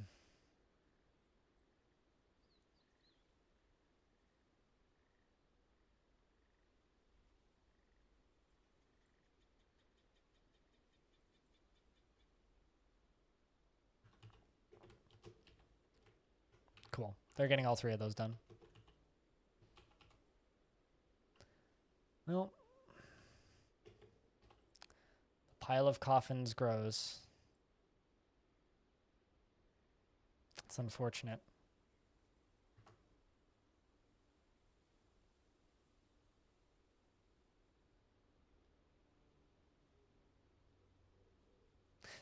Cool. They're getting all 3 of those done. Well, the pile of coffins grows. It's unfortunate.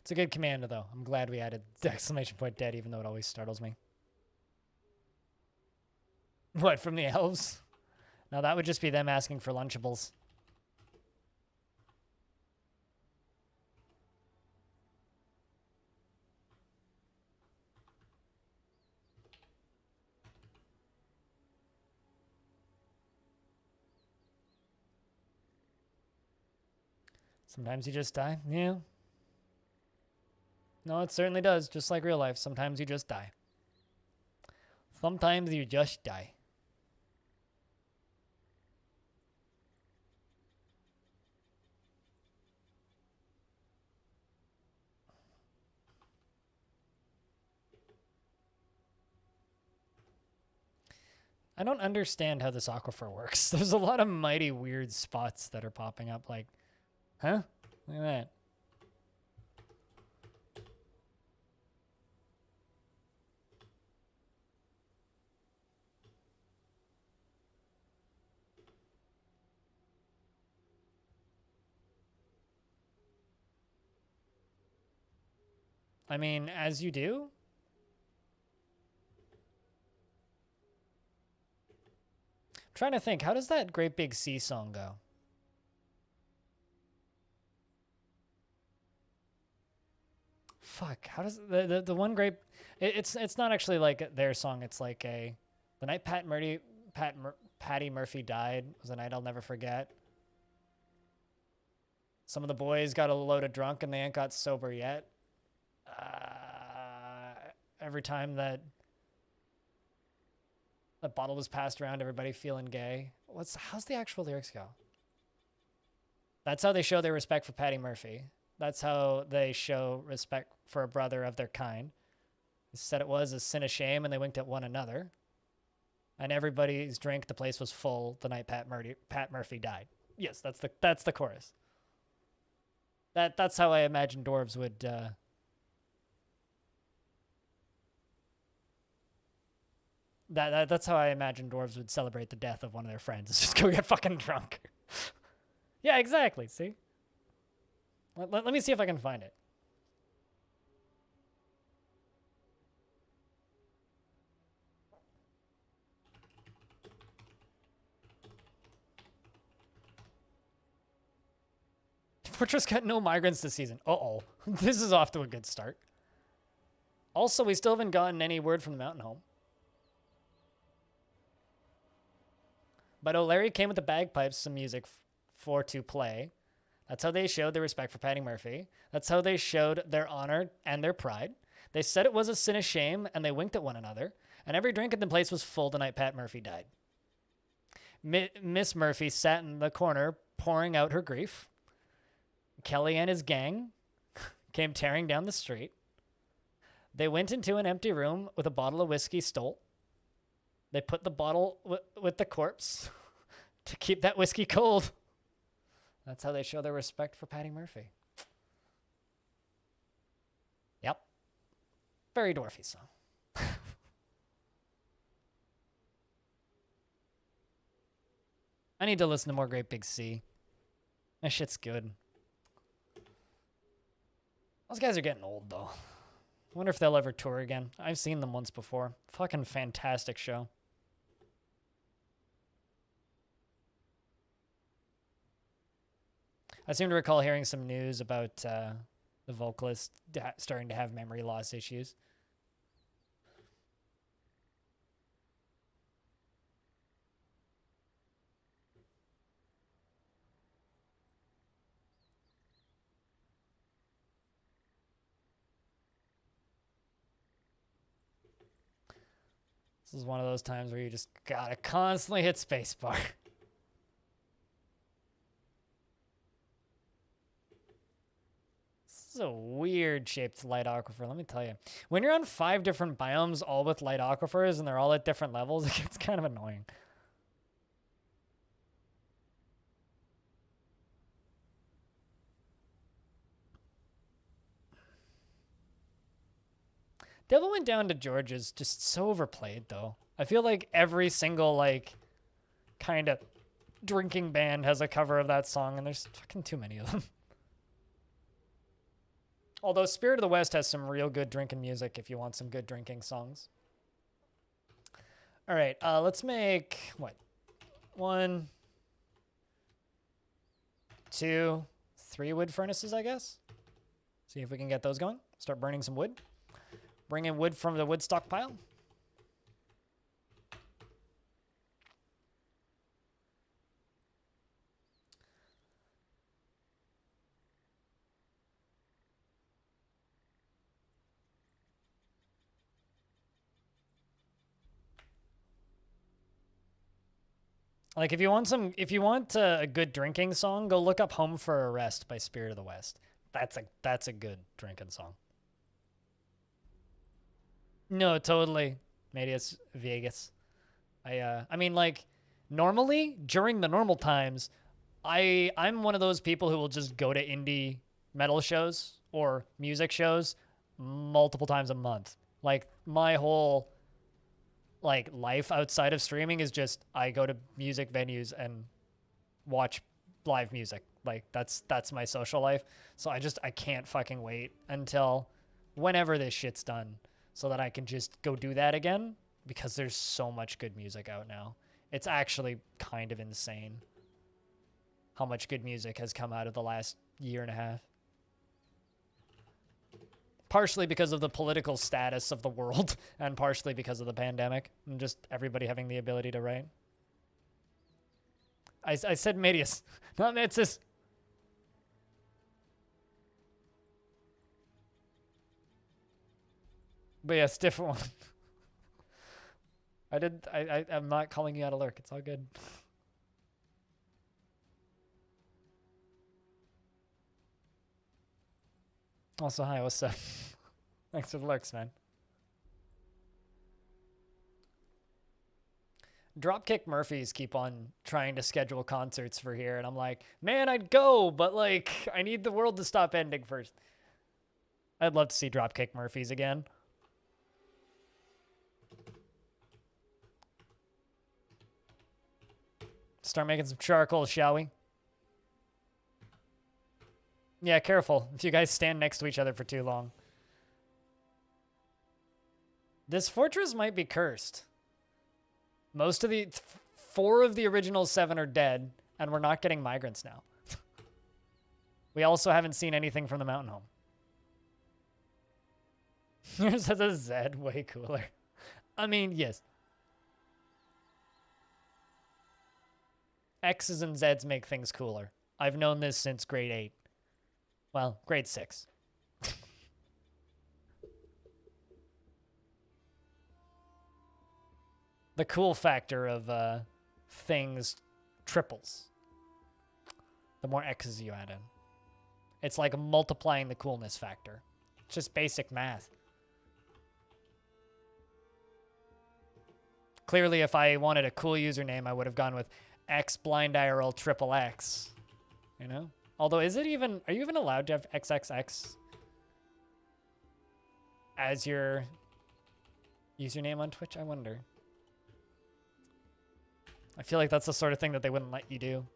It's a good command, though. I'm glad we added the exclamation point dead, even though it always startles me. What, from the elves? No, that would just be them asking for Lunchables. Sometimes you just die. Yeah. No, it certainly does. Just like real life. Sometimes you just die. Sometimes you just die. I don't understand how this aquifer works. There's a lot of mighty weird spots that are popping up. Like, huh? Look at that. I mean, as you do. I'm trying to think, how does that Great Big Sea song go? Fuck, how does the one great it's not actually like their song, it's like the night Patty Murphy died was a night I'll never forget. Some of the boys got a load of drunk and they ain't got sober yet. Every time that a bottle was passed around, everybody feeling gay. How's the actual lyrics go? That's how they show their respect for Patty Murphy. That's how they show respect for a brother of their kind. They said it was a sin of shame, and they winked at one another. And everybody's drink, the place was full the night Pat Murphy died. Yes, that's the chorus. That's how I imagine dwarves would. That's how I imagine dwarves would celebrate the death of one of their friends. Is just go get fucking drunk. Yeah, exactly. See. Let me see if I can find it. Fortress got no migrants this season. Uh-oh. This is off to a good start. Also, we still haven't gotten any word from the mountain home. But O'Leary came with the bagpipes, some music to play. That's how they showed their respect for Patty Murphy. That's how they showed their honor and their pride. They said it was a sin of shame, and they winked at one another. And every drink in the place was full the night Pat Murphy died. Miss Murphy sat in the corner pouring out her grief. Kelly and his gang came tearing down the street. They went into an empty room with a bottle of whiskey stole. They put the bottle with the corpse to keep that whiskey cold. That's how they show their respect for Patty Murphy. Yep. Very dwarfy song. I need to listen to more Great Big Sea. That shit's good. Those guys are getting old, though. I wonder if they'll ever tour again. I've seen them once before. Fucking fantastic show. I seem to recall hearing some news about the vocalist starting to have memory loss issues. This is one of those times where you just gotta constantly hit spacebar. This is a weird shaped light aquifer, let me tell you. When you're on 5 different biomes, all with light aquifers, and they're all at different levels, it gets kind of annoying. Devil Went Down to Georgia's just so overplayed, though. I feel like every single, like, kind of drinking band has a cover of that song, and there's fucking too many of them. Although Spirit of the West has some real good drinking music if you want some good drinking songs. All right, let's make, what? 1, 2, 3 wood furnaces, I guess. See if we can get those going. Start burning some wood. Bring in wood from the wood stockpile. Like if you want a good drinking song, go look up "Home for a Rest" by Spirit of the West. That's a good drinking song. No, totally. Medias Vegas. I mean, like, normally during the normal times, I'm one of those people who will just go to indie metal shows or music shows multiple times a month. Like my whole like life outside of streaming is just I go to music venues and watch live music. Like that's my social life. So I can't fucking wait until whenever this shit's done so that I can just go do that again because there's so much good music out now. It's actually kind of insane how much good music has come out of the last year and a half. Partially because of the political status of the world and partially because of the pandemic and just everybody having the ability to write. I said Medius, not Metsis. But yes, different one. I'm not calling you out of lurk. It's all good. Also, hi, what's up? Thanks for the lurks, man. Dropkick Murphys keep on trying to schedule concerts for here, and I'm like, man, I'd go, but like, I need the world to stop ending first. I'd love to see Dropkick Murphys again. Start making some charcoal, shall we? Yeah, careful if you guys stand next to each other for too long. This fortress might be cursed. Most of the 4 of the original 7 are dead, and we're not getting migrants now. We also haven't seen anything from the mountain home. Yours has a Z, way cooler. I mean, yes. X's and Z's make things cooler. I've known this since grade 8. Well, grade 6. The cool factor of things triples the more X's you add in. It's like multiplying the coolness factor. It's just basic math. Clearly, if I wanted a cool username, I would have gone with XBlindIRL triple X. You know? Although, is it even... Are you even allowed to have XXX as your username on Twitch? I wonder. I feel like that's the sort of thing that they wouldn't let you do.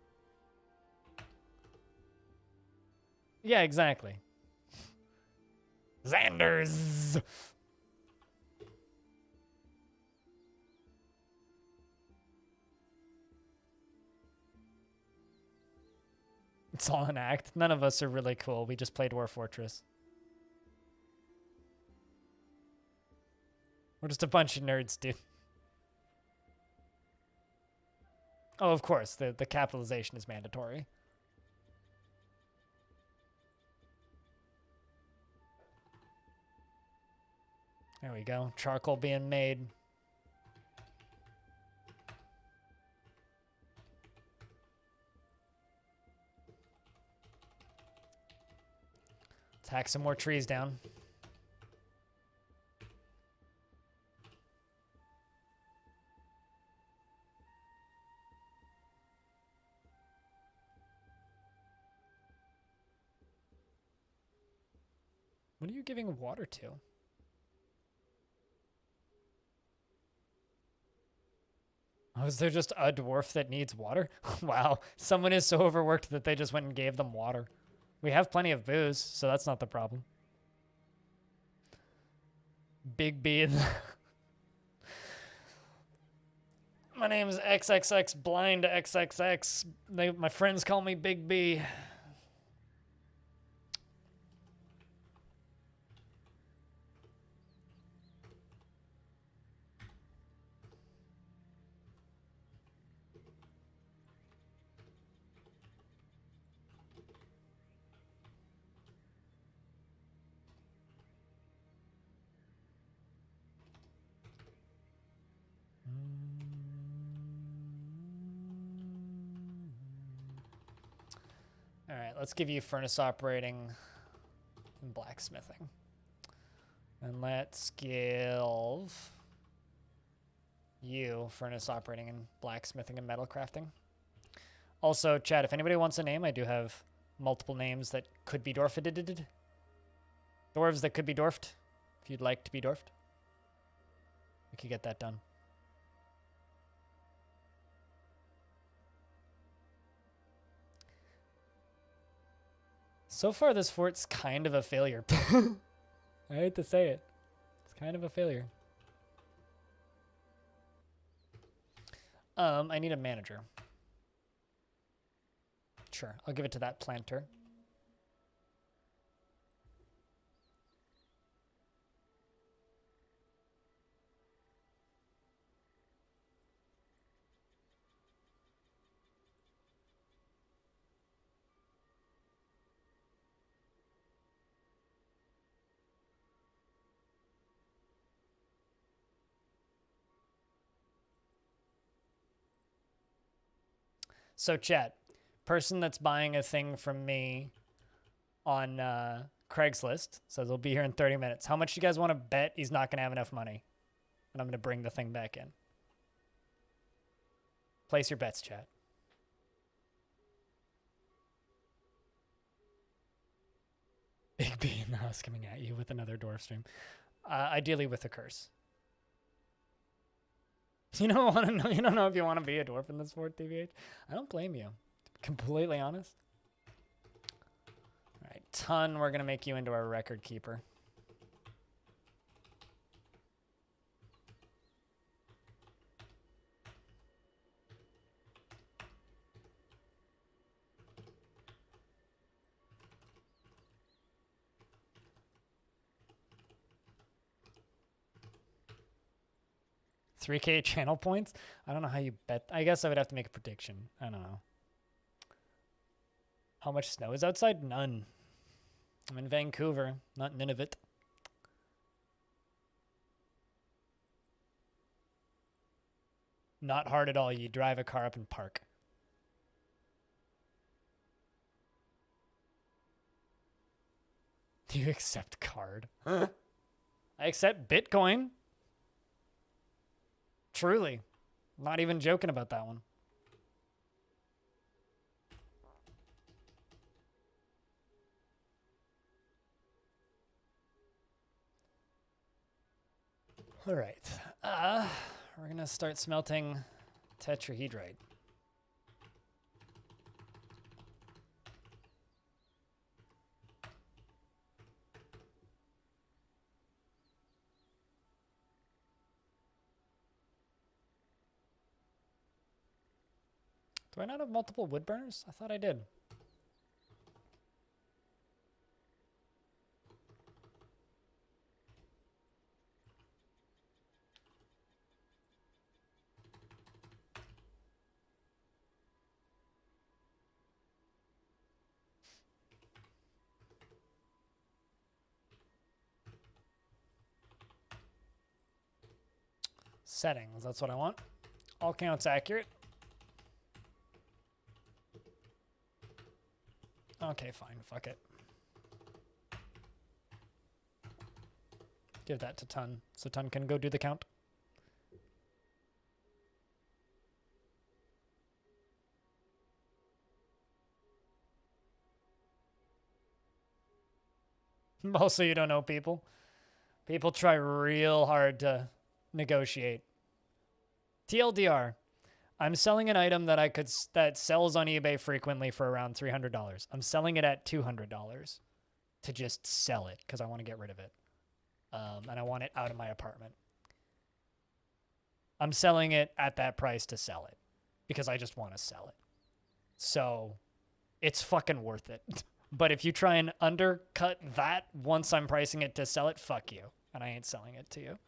Yeah, exactly. Xanders! It's all an act. None of us are really cool. We just play Dwarf Fortress. We're just a bunch of nerds, dude. Oh, of course. The capitalization is mandatory. There we go. Charcoal being made. Let's hack some more trees down. What are you giving water to? Oh, is there just a dwarf that needs water? Wow. Someone is so overworked that they just went and gave them water. We have plenty of booze, so that's not the problem. Big B. My name's XXX Blind XXX. My friends call me Big B. All right, let's give you furnace operating and blacksmithing. And let's give you furnace operating and blacksmithing and metal crafting. Also, chat, if anybody wants a name, I do have multiple names that could be dwarfed. Dwarves that could be dwarfed, if you'd like to be dwarfed. We could get that done. So far, this fort's kind of a failure. I hate to say it. It's kind of a failure. I need a manager. Sure, I'll give it to that planter. So chat, person that's buying a thing from me on Craigslist says he'll be here in 30 minutes. How much do you guys want to bet he's not going to have enough money? And I'm going to bring the thing back in. Place your bets, chat. Big B in the house coming at you with another dwarf stream. Ideally with a curse. You don't want to know. You don't know if you want to be a dwarf in this fort, TVH. I don't blame you. To be completely honest. All right, ton. We're gonna make you into our record keeper. $3K channel points? I don't know how you bet. I guess I would have to make a prediction. I don't know. How much snow is outside? None. I'm in Vancouver, not Nunavut. Not hard at all. You drive a car up and park. You accept card. I accept Bitcoin. Truly. Not even joking about that one. All right. We're going to start smelting tetrahedrite. Do I not have multiple wood burners? I thought I did. Settings, that's what I want. All counts accurate. Okay, fine, fuck it. Give that to Ton, so Ton can go do the count. Also, you don't know people. People try real hard to negotiate. TLDR, I'm selling an item that sells on eBay frequently for around $300. I'm selling it at $200 to just sell it because I want to get rid of it. And I want it out of my apartment. I'm selling it at that price to sell it because I just want to sell it. So it's fucking worth it. But if you try and undercut that once I'm pricing it to sell it, fuck you. And I ain't selling it to you.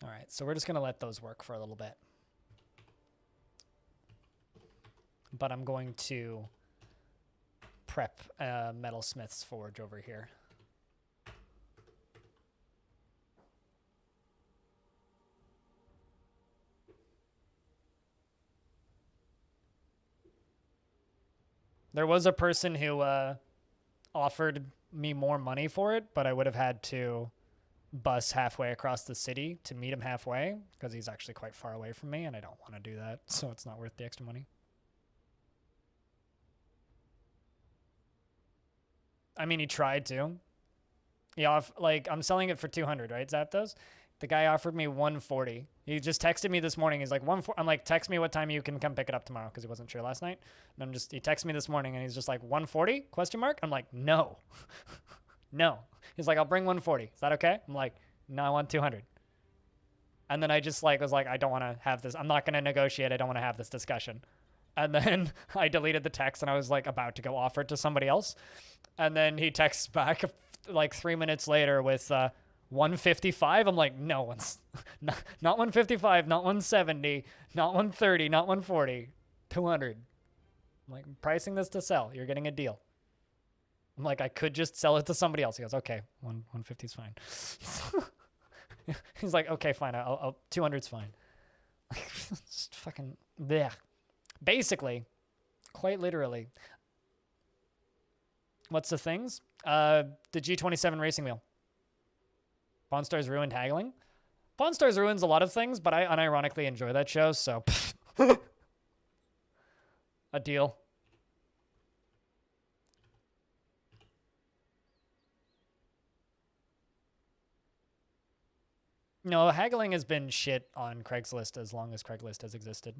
All right, so we're just going to let those work for a little bit. But I'm going to prep Metalsmith's Forge over here. There was a person who offered me more money for it, but I would have had to bus halfway across the city to meet him halfway because he's actually quite far away from me and I don't want to do that, so it's not worth the extra money. I mean, he tried to. Yeah, like I'm selling it for 200, right, Zapdos? The guy offered me 140. He just texted me this morning. He's like, 140. I'm like, text me what time you can come pick it up tomorrow because he wasn't sure last night. And he texted me this morning and he's just like, 140? Question mark? I'm like, no. No. He's like, I'll bring 140. Is that okay? I'm like, no, I want 200. And then I just was like, I don't want to have this. I'm not going to negotiate. I don't want to have this discussion. And then I deleted the text and I was like about to go offer it to somebody else. And then he texts back like 3 minutes later with 155. I'm like, no one's not 155, not 170, not 130, not 140, 200. I'm like, I'm pricing this to sell. You're getting a deal. I'm like, I could just sell it to somebody else. He goes, okay, 150 is fine. He's like, okay, fine. I'll 200's fine. Just fucking bleh. Basically, quite literally. What's the things? The G27 racing wheel. Pawn Stars ruined haggling. Pawn Stars ruins a lot of things, but I unironically enjoy that show, so a deal. No, haggling has been shit on Craigslist as long as Craigslist has existed.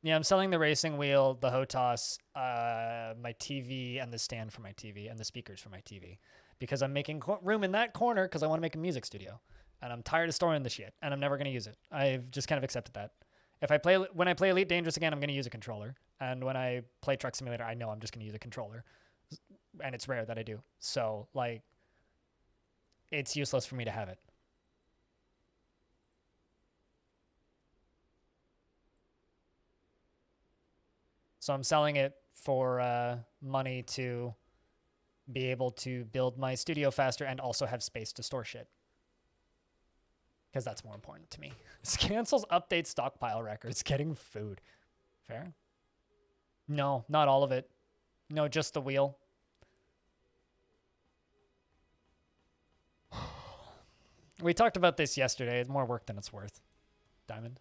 Yeah, I'm selling the racing wheel, the HOTAS, my TV, and the stand for my TV, and the speakers for my TV. Because I'm making room in that corner because I want to make a music studio. And I'm tired of storing the shit, and I'm never going to use it. I've just kind of accepted that. When I play Elite Dangerous again, I'm going to use a controller. And when I play Truck Simulator, I know I'm just going to use a controller. And it's rare that I do. So, it's useless for me to have it. So I'm selling it for money to be able to build my studio faster and also have space to store shit. Because that's more important to me. Cancels update stockpile records. Getting food. Fair? No, not all of it. No, just the wheel. We talked about this yesterday. It's more work than it's worth. Diamond.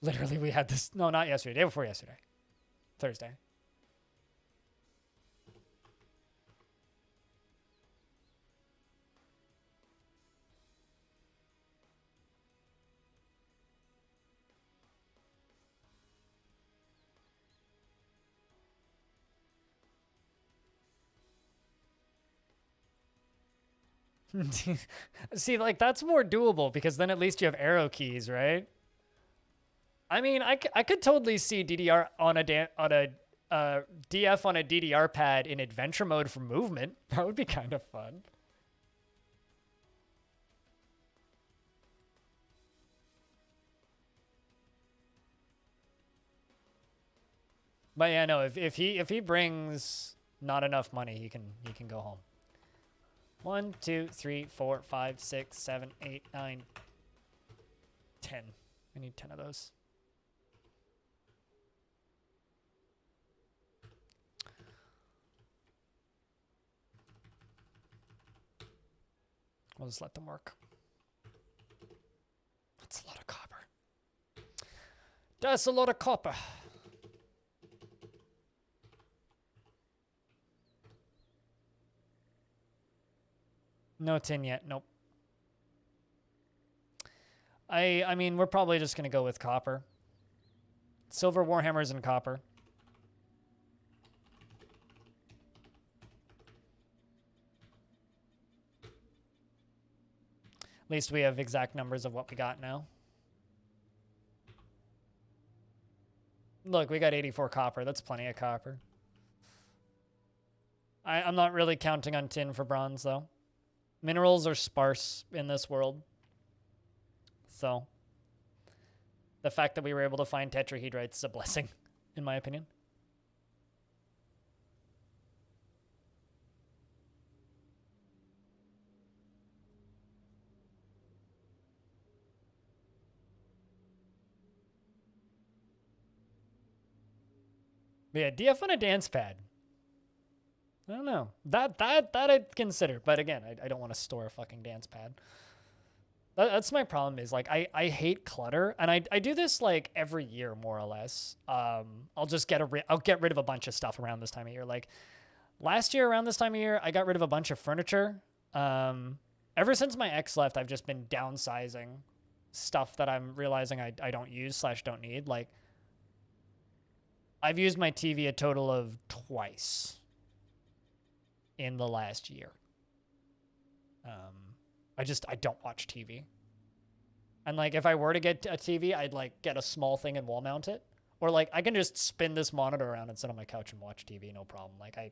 Literally, we had this. No, not yesterday. Day before yesterday. Thursday. See, like, that's more doable because then at least you have arrow keys, right? I mean, I could totally see DDR on a DF on a DDR pad in adventure mode for movement. That would be kind of fun. But yeah, no, if he brings not enough money, he can go home. 1, 2, 3, 4, 5, 6, 7, 8, 9, 10. I need 10 of those. We'll just let them work. That's a lot of copper. That's a lot of copper. No tin yet. Nope. I mean, we're probably just going to go with copper. Silver warhammers and copper. At least we have exact numbers of what we got now. Look, we got 84 copper. That's plenty of copper. I'm not really counting on tin for bronze, though. Minerals are sparse in this world. So, the fact that we were able to find tetrahedrites is a blessing, in my opinion. But yeah, DF on a dance pad. I don't know. That I'd consider. But again, I don't want to store a fucking dance pad. That's my problem is, like, I hate clutter. And I do this, like, every year, more or less. I'll just I'll get rid of a bunch of stuff around this time of year. Like, last year around this time of year, I got rid of a bunch of furniture. Ever since my ex left, I've just been downsizing stuff that I'm realizing I don't use / don't need. Like, I've used my TV a total of twice in the last year. I don't watch TV. And, like, if I were to get a TV, I'd, like, get a small thing and wall mount it. Or, like, I can just spin this monitor around and sit on my couch and watch TV, no problem. Like, I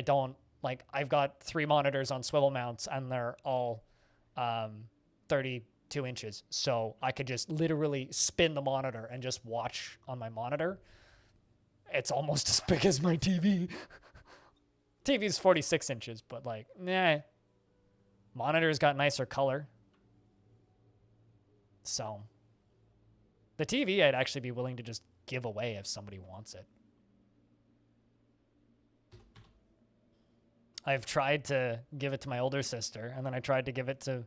don't, like, I've got 3 monitors on swivel mounts, and they're all 32 inches. So I could just literally spin the monitor and just watch on my monitor. It's almost as big as my TV. TV's 46 inches, but, like, nah. Monitor's got nicer color. So, the TV I'd actually be willing to just give away if somebody wants it. I've tried to give it to my older sister, and then I tried to give it to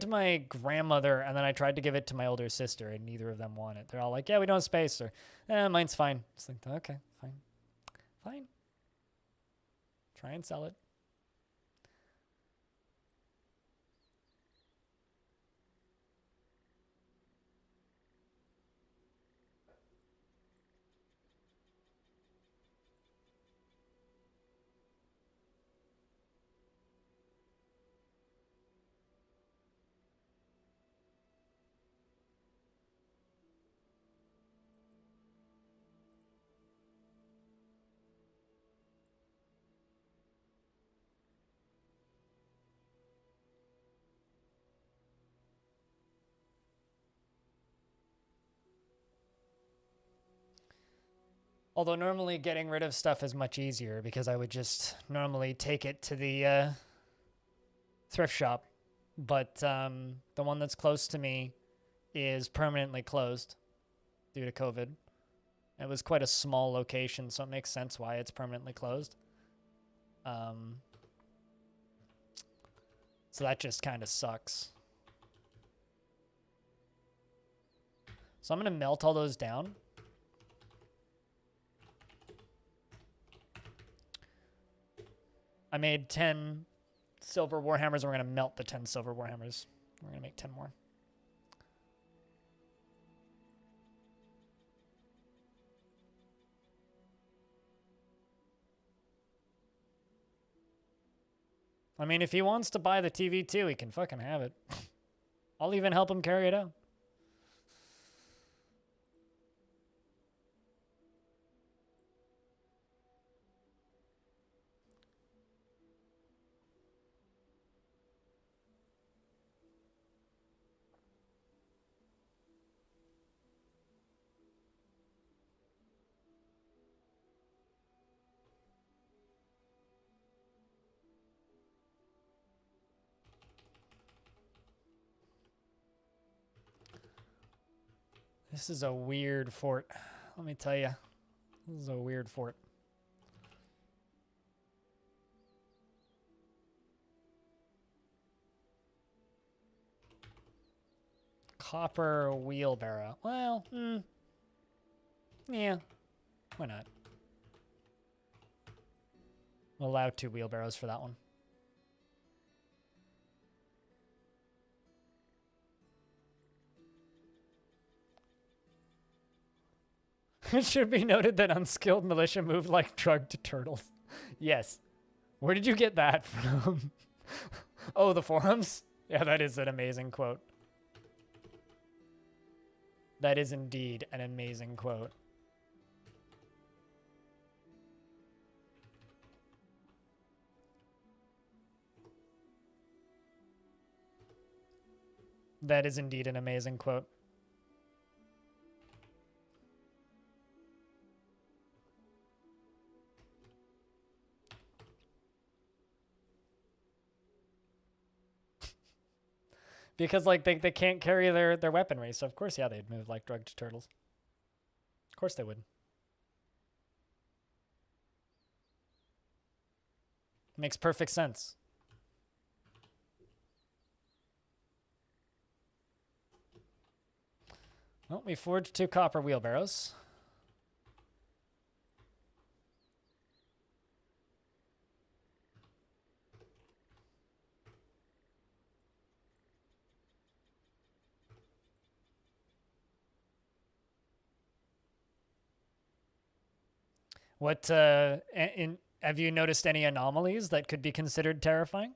my grandmother, and then I tried to give it to my older sister, and neither of them want it. They're all like, yeah, we don't have space, or, mine's fine. It's like, okay, fine. Try and sell it. Although normally getting rid of stuff is much easier because I would just normally take it to the thrift shop. But the one that's close to me is permanently closed due to COVID. It was quite a small location, so it makes sense why it's permanently closed. So that just kind of sucks. So I'm going to melt all those down. I made 10 silver warhammers, and we're going to melt the 10 silver warhammers. We're going to make 10 more. I mean, if he wants to buy the TV too, he can fucking have it. I'll even help him carry it out. This is a weird fort. Let me tell you. This is a weird fort. Copper wheelbarrow. Well, yeah. Why not? We'll allow 2 wheelbarrows for that one. It should be noted that unskilled militia moved like drugged turtles. Yes. Where did you get that from? Oh, the forums? Yeah, that is an amazing quote. That is indeed an amazing quote. That is indeed an amazing quote. Because, like, they can't carry their weaponry, so of course, yeah, they'd move like drugged turtles. Of course they would. Makes perfect sense. Well, we forged 2 copper wheelbarrows. What, have you noticed any anomalies that could be considered terrifying?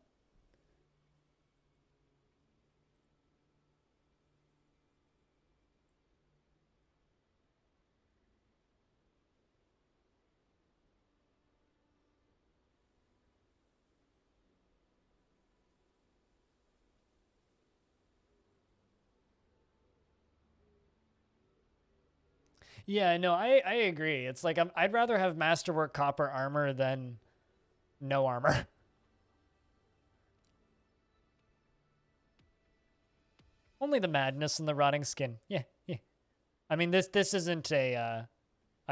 Yeah, no, I agree. It's like I'd rather have masterwork copper armor than no armor. Only the madness and the rotting skin. Yeah, yeah. I mean, this isn't a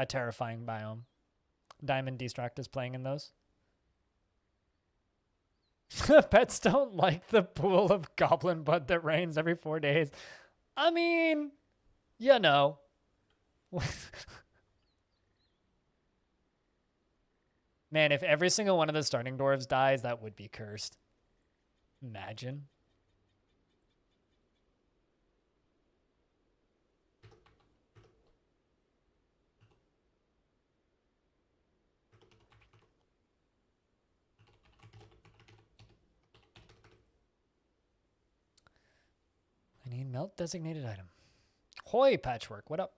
terrifying biome. Diamond Destruct is playing in those. Pets don't like the pool of goblin blood that rains every 4 days. I mean, you know. Man, if every single one of the starting dwarves dies, that would be cursed. Imagine. I need melt designated item. Hoy, Patchwork, what up?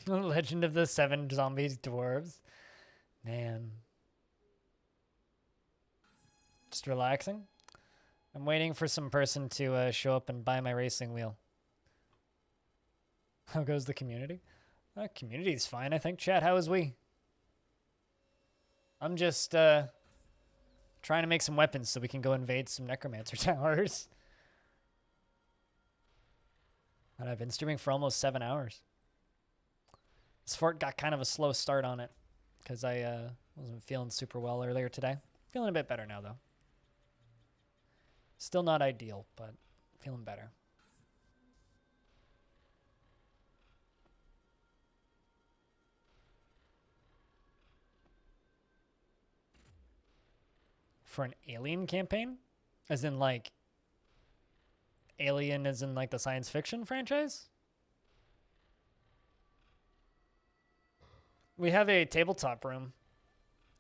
Legend of the 7 Zombies Dwarves. Man. Just relaxing. I'm waiting for some person to show up and buy my racing wheel. How goes the community? Community's fine, I think. Chat, how is we? I'm just trying to make some weapons so we can go invade some necromancer towers. And I've been streaming for almost 7 hours. This fort got kind of a slow start on it because I wasn't feeling super well earlier today. Feeling a bit better now, though. Still not ideal, but feeling better. For an Alien campaign? As in, like, Alien as in, like, the science fiction franchise? We have a tabletop room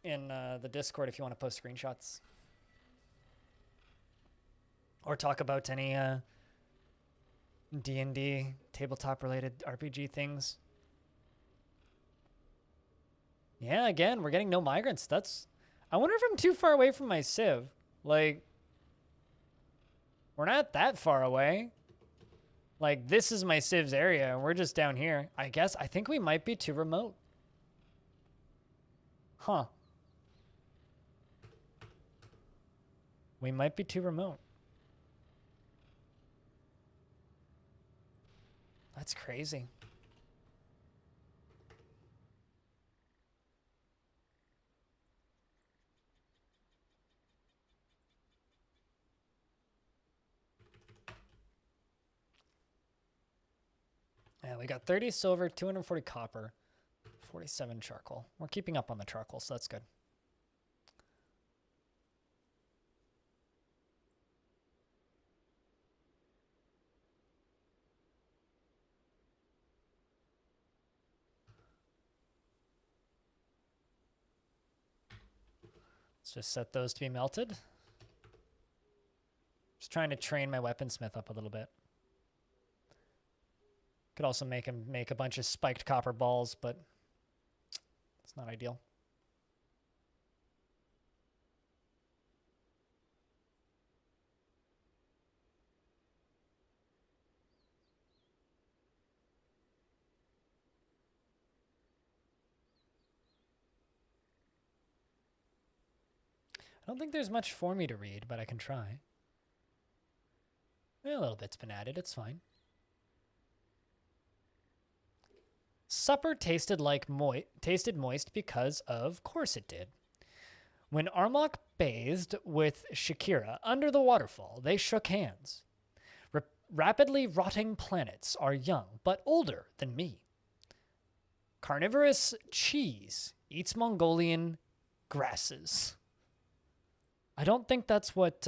in the Discord if you want to post screenshots. Or talk about any D&D tabletop-related RPG things. Yeah, again, we're getting no migrants. That's... I wonder if I'm too far away from my civ. Like, we're not that far away. Like, this is my civ's area, and we're just down here. I think we might be too remote. Huh. We might be too remote. That's crazy. Yeah, we got 30 silver, 240 copper, 47 charcoal. We're keeping up on the charcoal, so that's good. Let's just set those to be melted. Just trying to train my weaponsmith up a little bit. Could also make him make a bunch of spiked copper balls, but it's not ideal. I don't think there's much for me to read, but I can try. A little bit's been added, it's fine. Supper tasted moist because of course it did. When Armok bathed with Shakira under the waterfall, they shook hands. Rapidly rotting planets are young, but older than me. Carnivorous cheese eats Mongolian grasses. I don't think that's what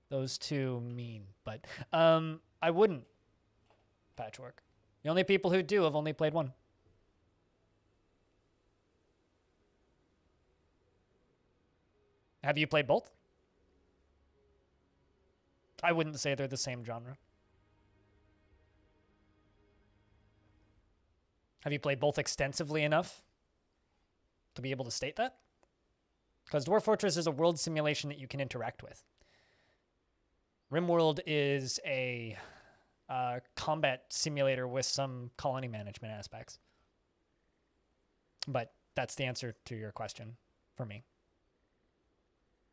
those two mean, but I wouldn't. Patchwork. The only people who do have only played one. Have you played both? I wouldn't say they're the same genre. Have you played both extensively enough to be able to state that? Because Dwarf Fortress is a world simulation that you can interact with. RimWorld is a combat simulator with some colony management aspects. But that's the answer to your question for me.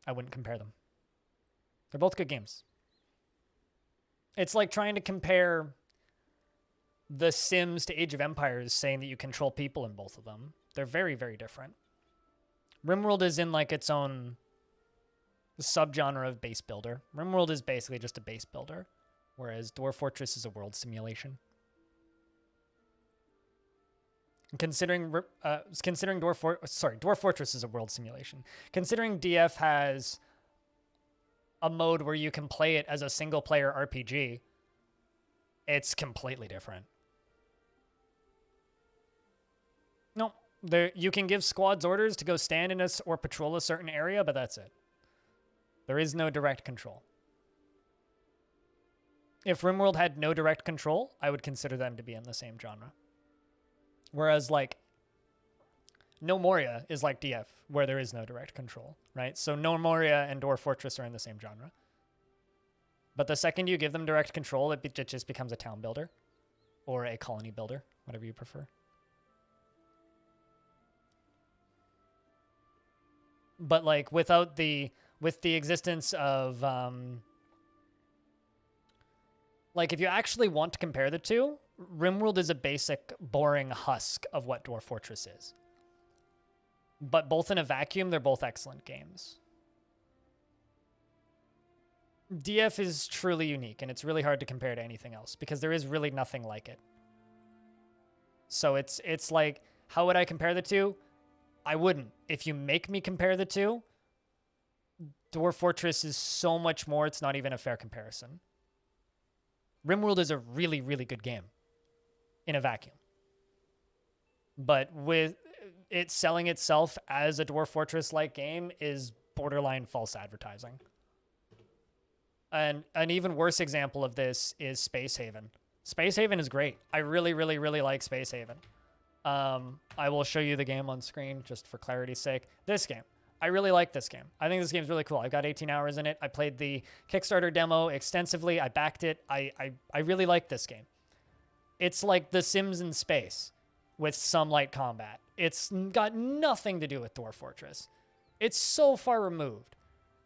I wouldn't compare them. They're both good games. It's like trying to compare The Sims to Age of Empires, saying that you control people in both of them. They're very, very different. RimWorld is in like its own subgenre of base builder. RimWorld is basically just a base builder, whereas Dwarf Fortress is a world simulation. Considering Dwarf Fortress is a world simulation. Considering DF has a mode where you can play it as a single-player RPG, it's completely different. No, you can give squads orders to go stand in or patrol a certain area, but that's it. There is no direct control. If RimWorld had no direct control, I would consider them to be in the same genre. Whereas, like, No Moria is like DF, where there is no direct control, right? So No Moria and Dwarf Fortress are in the same genre. But the second you give them direct control, it just becomes a town builder or a colony builder, whatever you prefer. But like with the existence of like if you actually want to compare the two, RimWorld is a basic, boring husk of what Dwarf Fortress is. But both in a vacuum, they're both excellent games. DF is truly unique, and it's really hard to compare to anything else because there is really nothing like it. So it's like, how would I compare the two? I wouldn't. If you make me compare the two, Dwarf Fortress is so much more, it's not even a fair comparison. RimWorld is a really, really good game in a vacuum. But with it selling itself as a Dwarf Fortress-like game is borderline false advertising. And an even worse example of this is Space Haven. Space Haven is great. I really, really, really like Space Haven. I will show you the game on screen just for clarity's sake. This game. I really like this game. I think this game's really cool. I've got 18 hours in it. I played the Kickstarter demo extensively. I backed it. I really like this game. It's like The Sims in space with some light combat. It's got nothing to do with Dwarf Fortress. It's so far removed.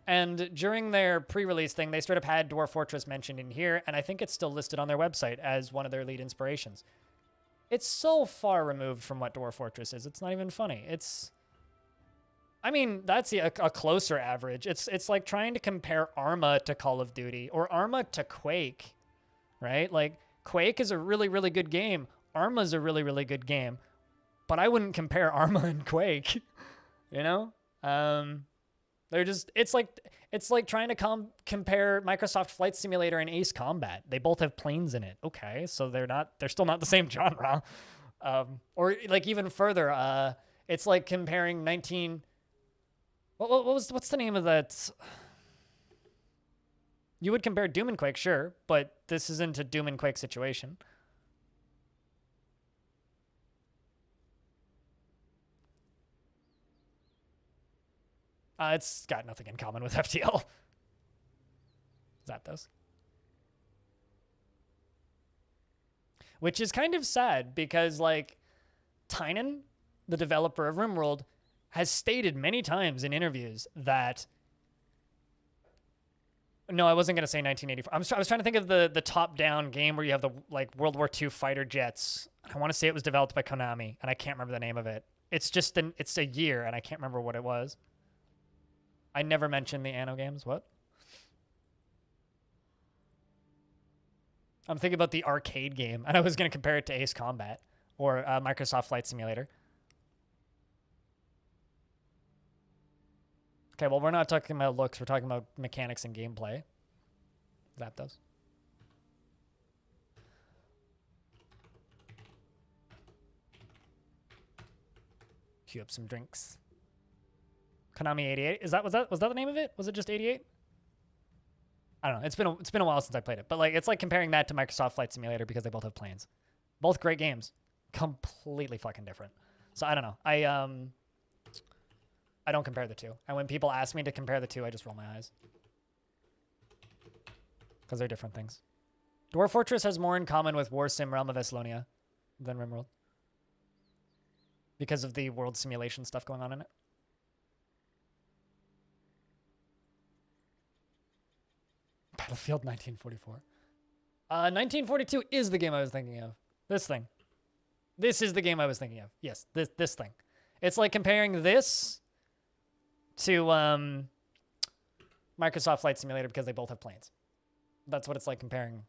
And during their pre-release thing, they straight up had Dwarf Fortress mentioned in here, and I think it's still listed on their website as one of their lead inspirations. It's so far removed from what Dwarf Fortress is. It's not even funny. I mean, that's a closer average. It's like trying to compare Arma to Call of Duty or Arma to Quake, right? Like, Quake is a really, really good game. Arma's a really, really good game. But I wouldn't compare Arma and Quake, you know? They're just, it's like trying to compare Microsoft Flight Simulator and Ace Combat. They both have planes in it. Okay, so they're still not the same genre. Or like even further, it's like comparing what's the name of that? You would compare Doom and Quake, sure, but this isn't a Doom and Quake situation. It's got nothing in common with FTL. Zapdos. Which is kind of sad because, like, Tynan, the developer of RimWorld, has stated many times in interviews that... No, I wasn't going to say 1984. I was trying to think of the top-down game where you have the, like, World War II fighter jets. I want to say it was developed by Konami, and I can't remember the name of it. It's just it's a year, and I can't remember what it was. I never mentioned the Anno games. What? I'm thinking about the arcade game, and I was going to compare it to Ace Combat or Microsoft Flight Simulator. Okay, well, we're not talking about looks. We're talking about mechanics and gameplay. Zapdos. Queue up some drinks. Konami 88. Was that the name of it? Was it just 88? I don't know. It's been a while since I played it, but like it's like comparing that to Microsoft Flight Simulator because they both have planes. Both great games, completely fucking different. So I don't know. I don't compare the two. And when people ask me to compare the two, I just roll my eyes because they're different things. Dwarf Fortress has more in common with War Sim Realm of Eslonia than RimWorld because of the world simulation stuff going on in it. Battlefield 1944. 1942 is the game I was thinking of. This thing. This is the game I was thinking of. Yes, this thing. It's like comparing this to Microsoft Flight Simulator because they both have planes. That's what it's like comparing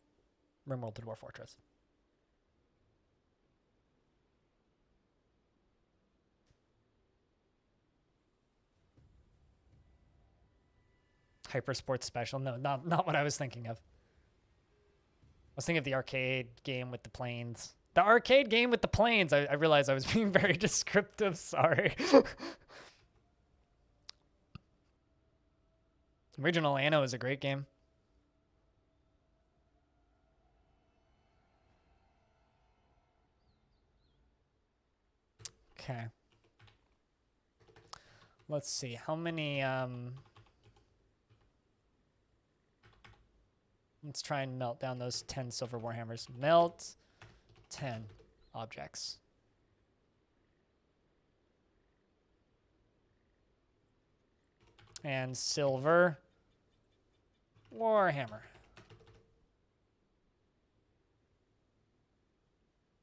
RimWorld to Dwarf Fortress. Hyper Sports Special. No, not what I was thinking of. I was thinking of the arcade game with the planes. The arcade game with the planes. I realized I was being very descriptive. Sorry. Original Anno is a great game. Okay. Let's see, how many, let's try and melt down those 10 silver warhammers. Melt 10 objects. And silver warhammer.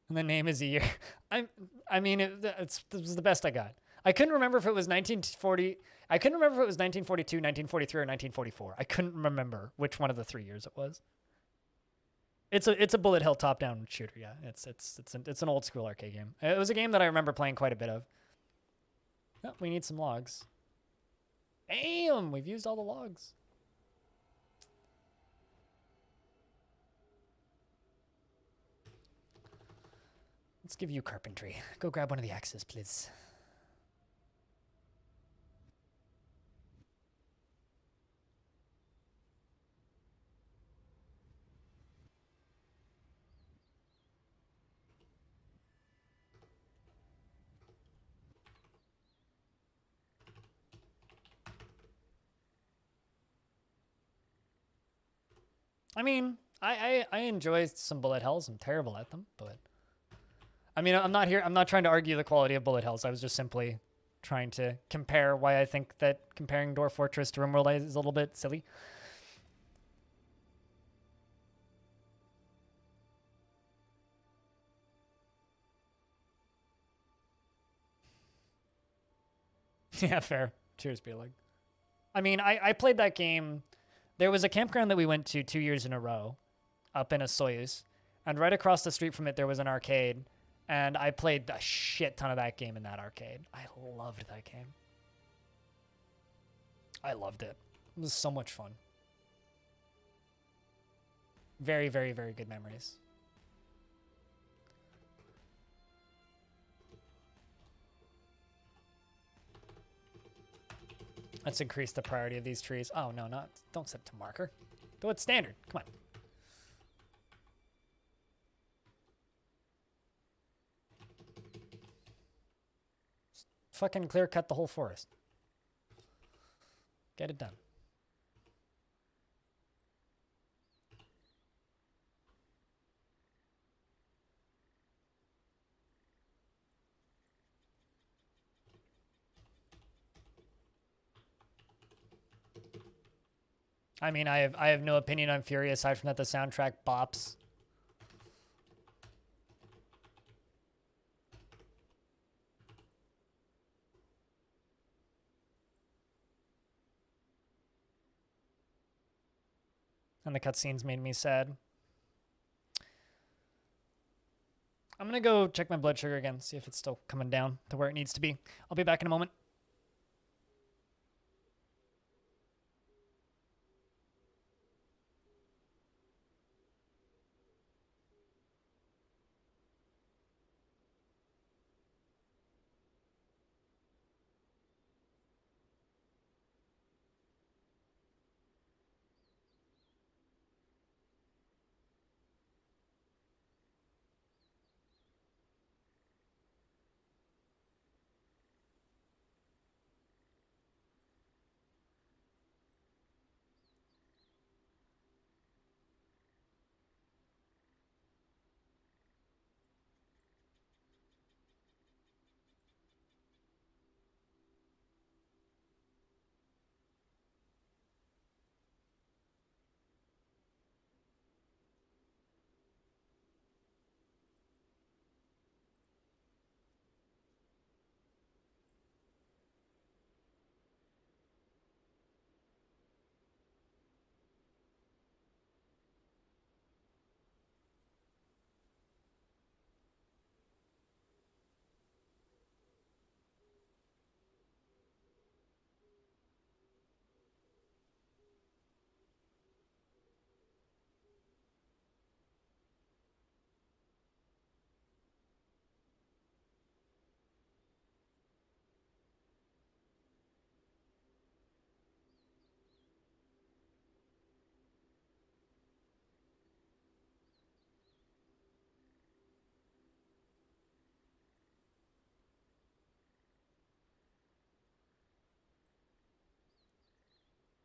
And the name is a year. I mean, it was the best I got. I couldn't remember if it was 1940. I couldn't remember if it was 1942, 1943, or 1944. I couldn't remember which one of the 3 years it was. It's a bullet hell top down shooter. Yeah, it's an old school arcade game. It was a game that I remember playing quite a bit of. Oh, we need some logs. Damn, we've used all the logs. Let's give you carpentry. Go grab one of the axes, please. I mean, I enjoy some bullet hells. I'm terrible at them, but I mean, I'm not trying to argue the quality of bullet hells. I was just simply trying to compare why I think that comparing Dwarf Fortress to RimWorld is a little bit silly. Yeah, fair. Cheers, Beelag. I mean, I played that game. There was a campground that we went to 2 years in a row up in a Soyuz, and right across the street from it, there was an arcade, and I played a shit ton of that game in that arcade. I loved that game. I loved it. It was so much fun. Very, very, very good memories. Let's increase the priority of these trees. Oh, no, don't set it to marker. Do it standard. Come on. Just fucking clear cut the whole forest. Get it done. I mean, I have no opinion on Fury aside from that the soundtrack bops. And the cutscenes made me sad. I'm gonna go check my blood sugar again, see if it's still coming down to where it needs to be. I'll be back in a moment.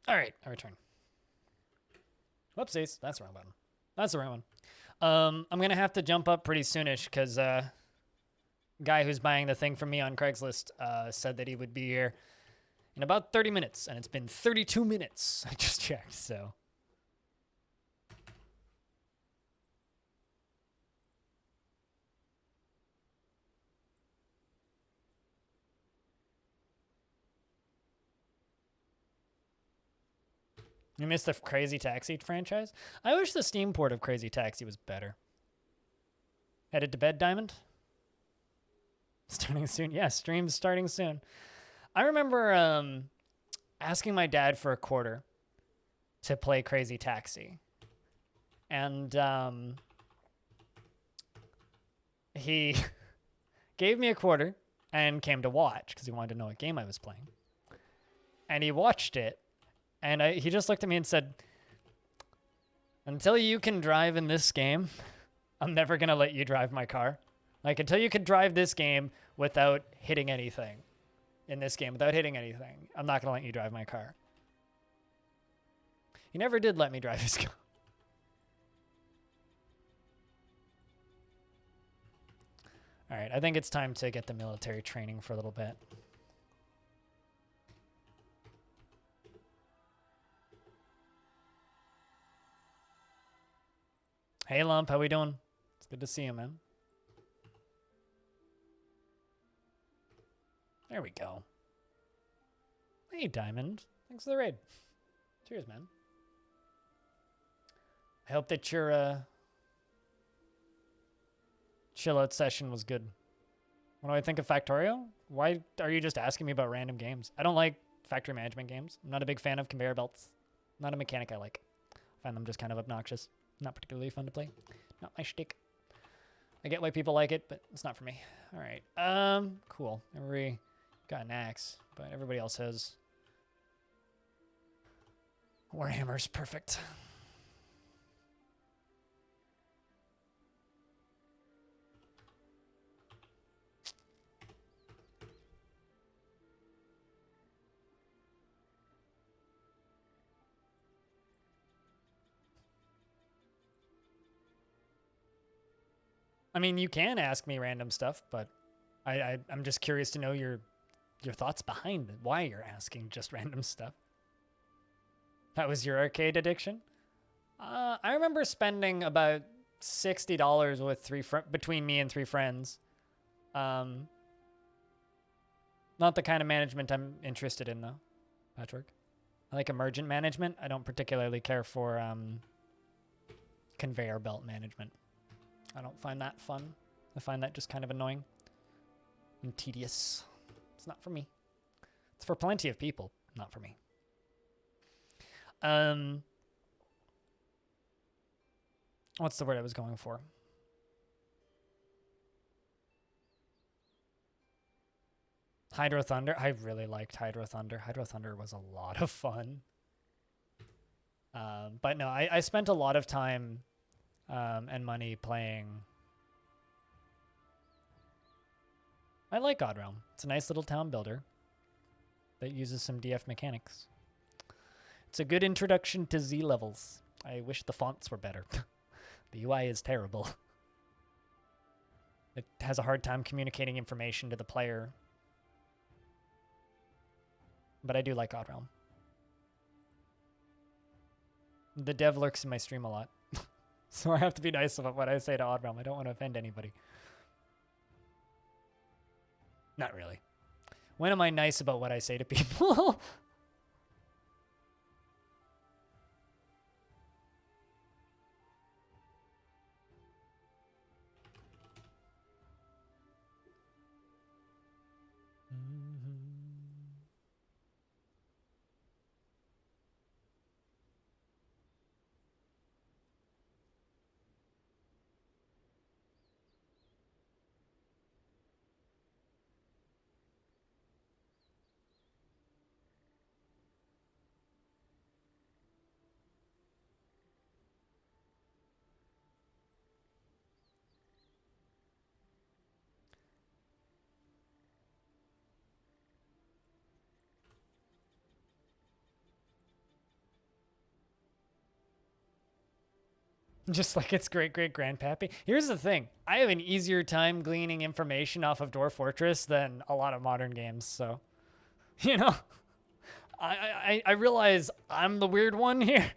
All right, I return. Whoopsies, that's the wrong button. That's the right one. I'm gonna have to jump up pretty soonish because guy who's buying the thing from me on Craigslist said that he would be here in about 30 minutes, and it's been 32 minutes. I just checked, so. You missed the Crazy Taxi franchise? I wish the Steam port of Crazy Taxi was better. Headed to bed, Diamond? Starting soon? Yeah, stream's starting soon. I remember asking my dad for a quarter to play Crazy Taxi. And he gave me a quarter and came to watch because he wanted to know what game I was playing. And he watched it. And he just looked at me and said, until you can drive in this game, I'm never going to let you drive my car. Like, until you can drive this game without hitting anything. In this game, without hitting anything, I'm not going to let you drive my car. He never did let me drive his car. All right, I think it's time to get the military training for a little bit. Hey, Lump, how we doing? It's good to see you, man. There we go. Hey, Diamond. Thanks for the raid. Cheers, man. I hope that your chill out session was good. What do I think of Factorio? Why are you just asking me about random games? I don't like factory management games. I'm not a big fan of conveyor belts. Not a mechanic I like. I find them just kind of obnoxious. Not particularly fun to play. Not my shtick. I get why people like it, but it's not for me. All right. Cool. Everybody got an axe, but everybody else has Warhammer's perfect. I mean, you can ask me random stuff, but I'm just curious to know your thoughts behind it, why you're asking just random stuff. That was your arcade addiction? I remember spending about $60 with between me and 3 friends. Not the kind of management I'm interested in, though, Patrick. I like emergent management. I don't particularly care for conveyor belt management. I don't find that fun. I find that just kind of annoying and tedious. It's not for me. It's for plenty of people, not for me. What's the word I was going for? Hydro Thunder. I really liked Hydro Thunder. Hydro Thunder was a lot of fun. But no, I spent a lot of time and money playing. I like Odd Realm. It's a nice little town builder that uses some DF mechanics. It's a good introduction to Z levels. I wish the fonts were better. The UI is terrible. It has a hard time communicating information to the player. But I do like Odd Realm. The dev lurks in my stream a lot. So I have to be nice about what I say to Odd Realm. I don't want to offend anybody. Not really. When am I nice about what I say to people? Just like its great-great-grandpappy. Here's the thing. I have an easier time gleaning information off of Dwarf Fortress than a lot of modern games, so... You know? I realize I'm the weird one here.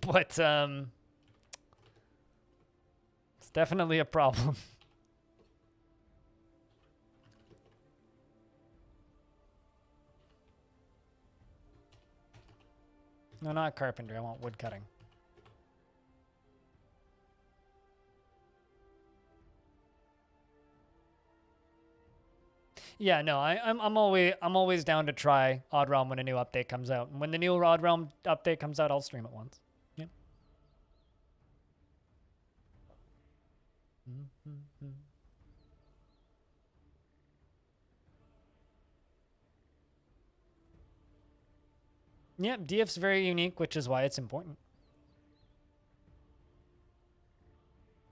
But, it's definitely a problem. No, not carpentry. I want wood cutting. Yeah, no, I'm always down to try Odd Realm when a new update comes out. And when the new Odd Realm update comes out, I'll stream it once. Yeah. Yeah, DF's very unique, which is why it's important.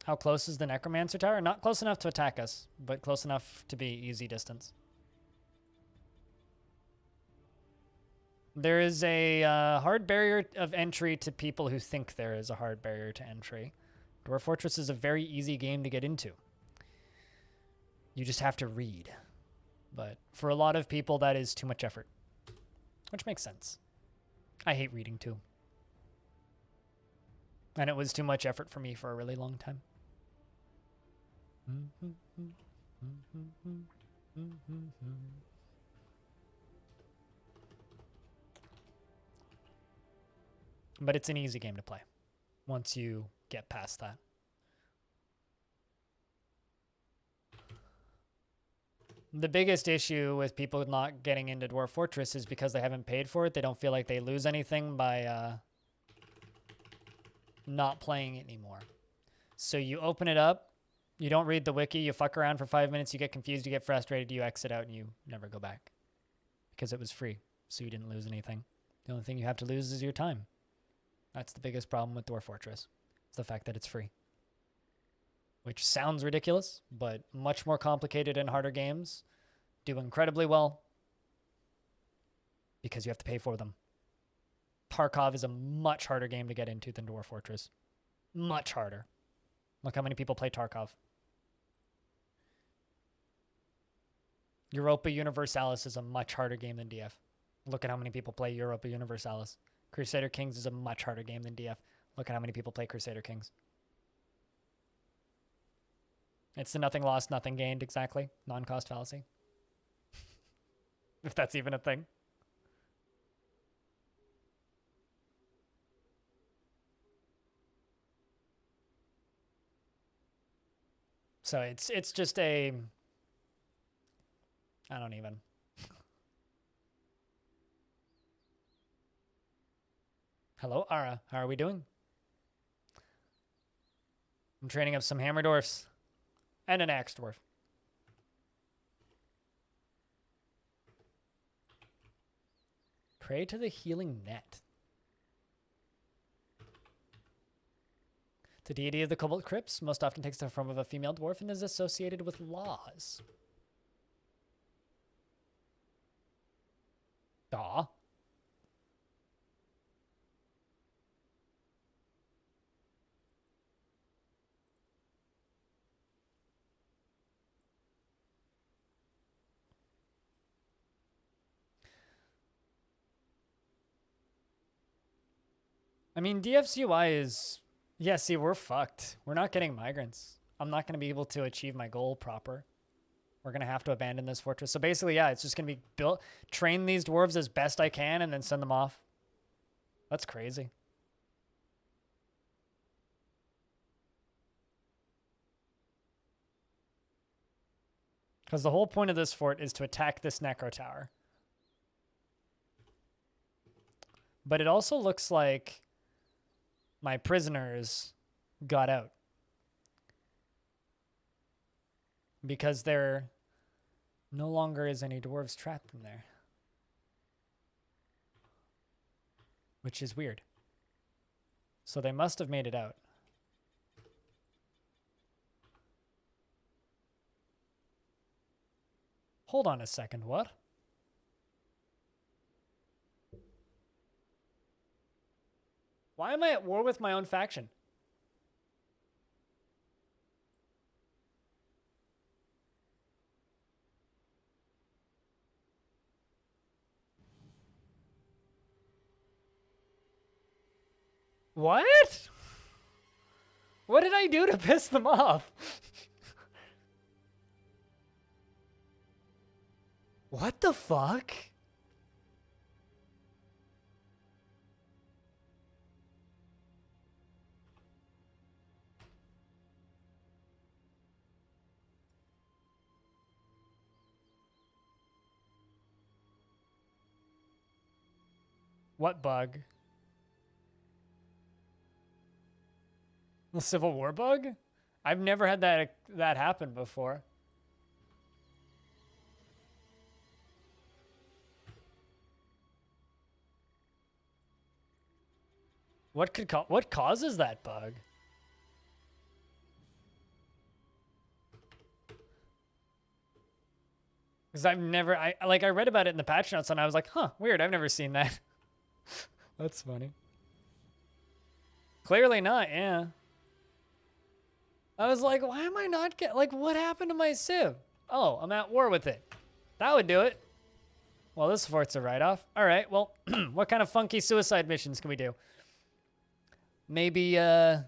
How close is the Necromancer Tower? Not close enough to attack us, but close enough to be easy distance. There is a hard barrier of entry to people who think there is a hard barrier to entry. Dwarf Fortress is a very easy game to get into. You just have to read. But for a lot of people, that is too much effort. Which makes sense. I hate reading too. And it was too much effort for me for a really long time. But it's an easy game to play once you get past that. The biggest issue with people not getting into Dwarf Fortress is because they haven't paid for it. They don't feel like they lose anything by not playing it anymore. So you open it up, you don't read the wiki, you fuck around for 5 minutes, you get confused, you get frustrated, you exit out, and you never go back. Because it was free, so you didn't lose anything. The only thing you have to lose is your time. That's the biggest problem with Dwarf Fortress. It's the fact that it's free. Which sounds ridiculous, but much more complicated and harder games do incredibly well because you have to pay for them. Tarkov is a much harder game to get into than Dwarf Fortress. Much harder. Look how many people play Tarkov. Europa Universalis is a much harder game than DF. Look at how many people play Europa Universalis. Crusader Kings is a much harder game than DF. Look at how many people play Crusader Kings. It's the nothing lost, nothing gained, exactly. Non-cost fallacy. If that's even a thing. So it's just a... I don't even... Hello, Ara. How are we doing? I'm training up some hammer dwarfs. And an axe dwarf. Pray to the healing net. The deity of the Cobalt Crypts most often takes the form of a female dwarf and is associated with laws. Aw. I mean, DF's UI is... Yeah, see, we're fucked. We're not getting migrants. I'm not going to be able to achieve my goal proper. We're going to have to abandon this fortress. So basically, yeah, it's just going to be built... Train these dwarves as best I can and then send them off. That's crazy. Because the whole point of this fort is to attack this Necro Tower. But it also looks like my prisoners got out. Because there no longer is any dwarves trapped in there. Which is weird. So they must have made it out. Hold on a second, what? Why am I at war with my own faction? What? What did I do to piss them off? What the fuck? What bug? The Civil War bug? I've never had that happen before. What causes that bug? Because I read about it in the patch notes and I was like, huh, weird, I've never seen that. That's funny. Clearly not, yeah. I was like, why am I not what happened to my Civ? Oh, I'm at war with it. That would do it. Well, this fort's a write-off. All right, well, what kind of funky suicide missions can we do? Maybe, how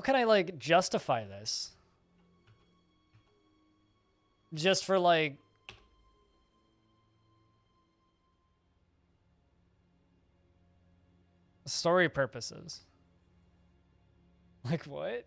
can I, like, justify this? Just for, like... story purposes. Like, what?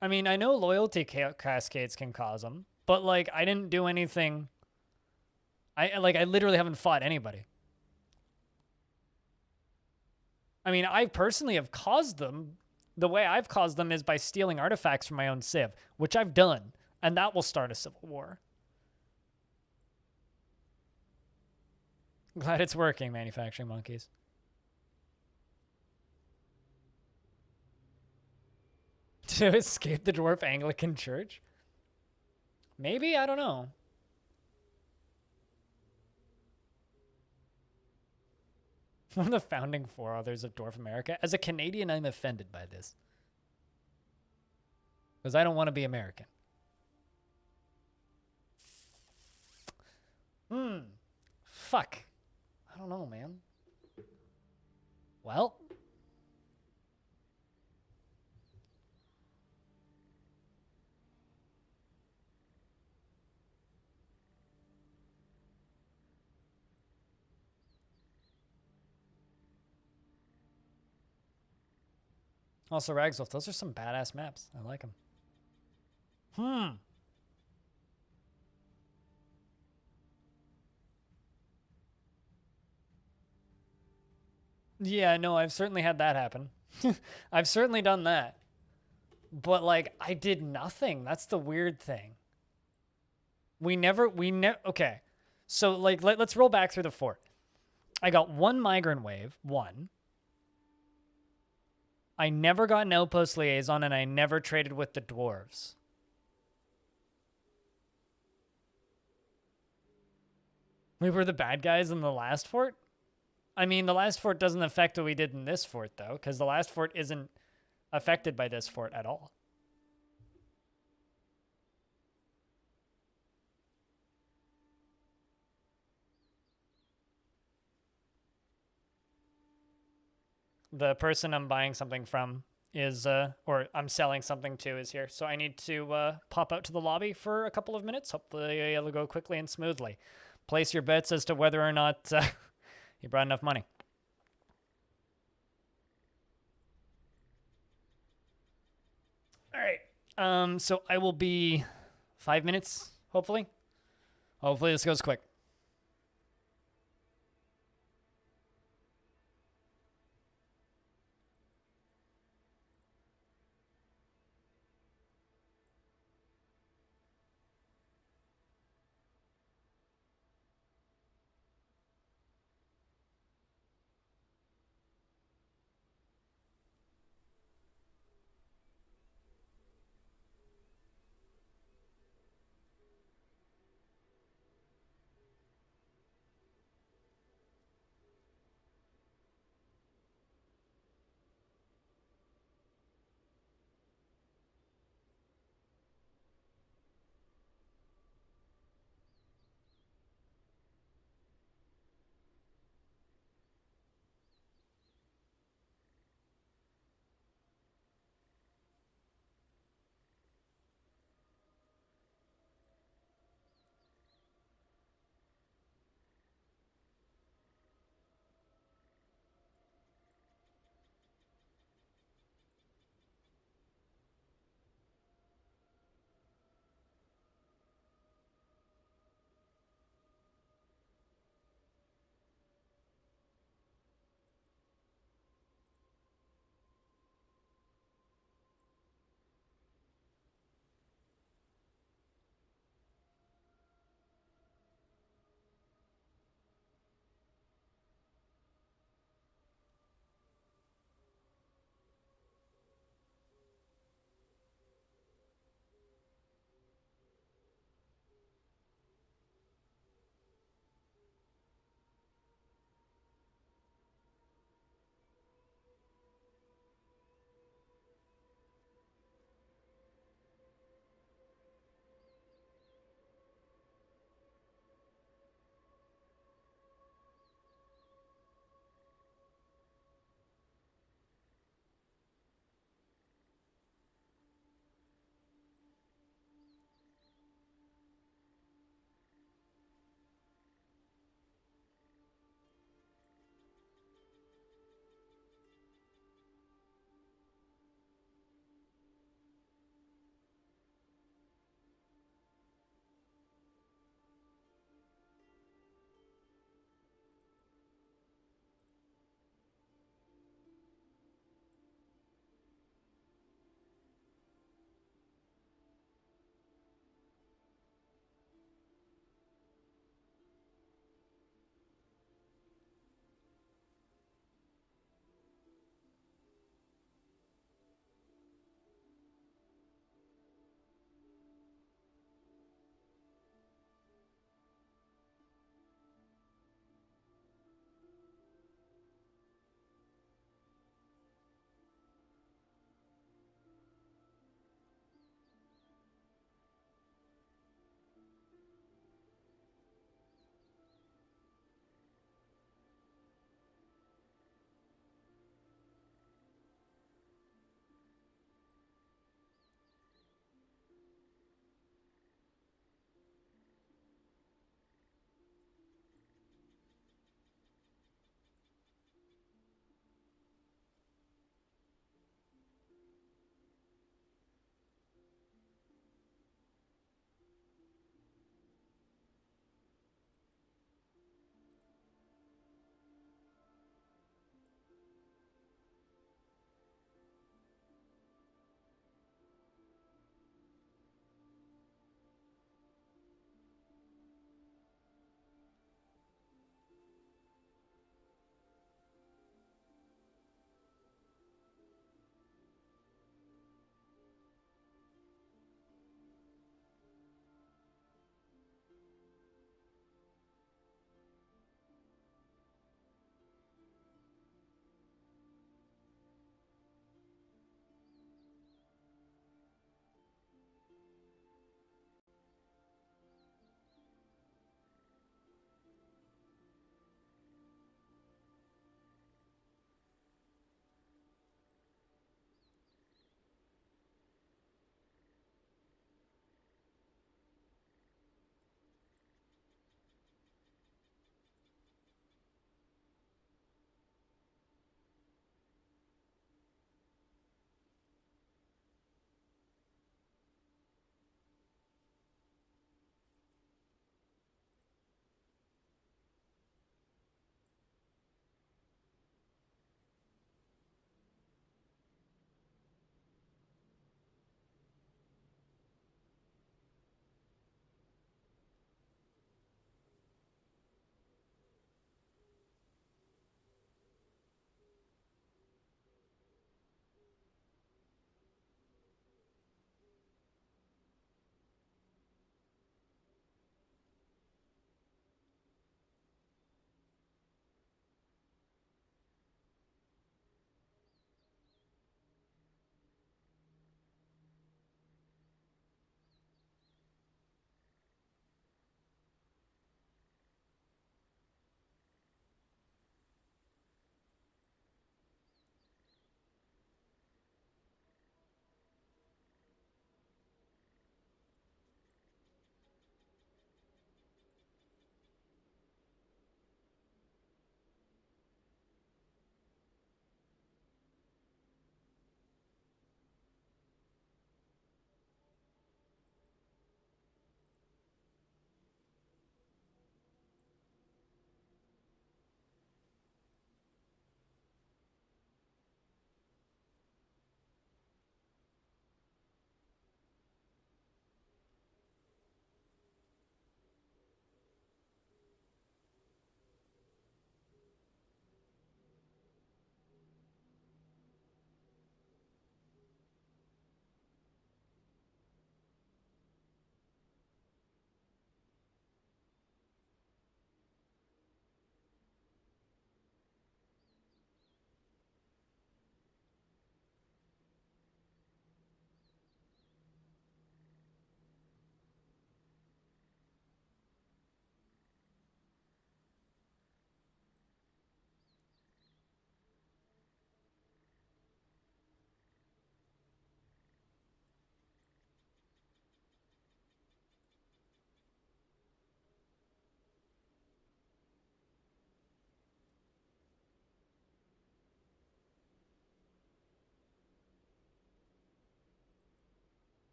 I mean, I know loyalty cascades can cause them, but, like, I didn't do anything. I literally haven't fought anybody. I mean, I personally have caused them. The way I've caused them is by stealing artifacts from my own Civ, which I've done, and that will start a civil war. Glad it's working, manufacturing monkeys. To escape the Dwarf Anglican Church? Maybe? I don't know. One of the founding forefathers of Dwarf America. As a Canadian, I'm offended by this. Because I don't want to be American. Fuck. I don't know, man. Well. Also, Ragswolf, those are some badass maps. I like them. Yeah, no, I've certainly had that happen. I've certainly done that. But, like, I did nothing. That's the weird thing. Okay. So, like, let's roll back through the fort. I got one migrant wave, one. I never got an outpost liaison, and I never traded with the dwarves. We were the bad guys in the last fort? I mean, the last fort doesn't affect what we did in this fort, though, because the last fort isn't affected by this fort at all. The person I'm buying something from is, or I'm selling something to is here. So I need to pop out to the lobby for a couple of minutes. Hopefully it'll go quickly and smoothly. Place your bets as to whether or not you brought enough money. All right. So I will be 5 minutes, hopefully. Hopefully this goes quick.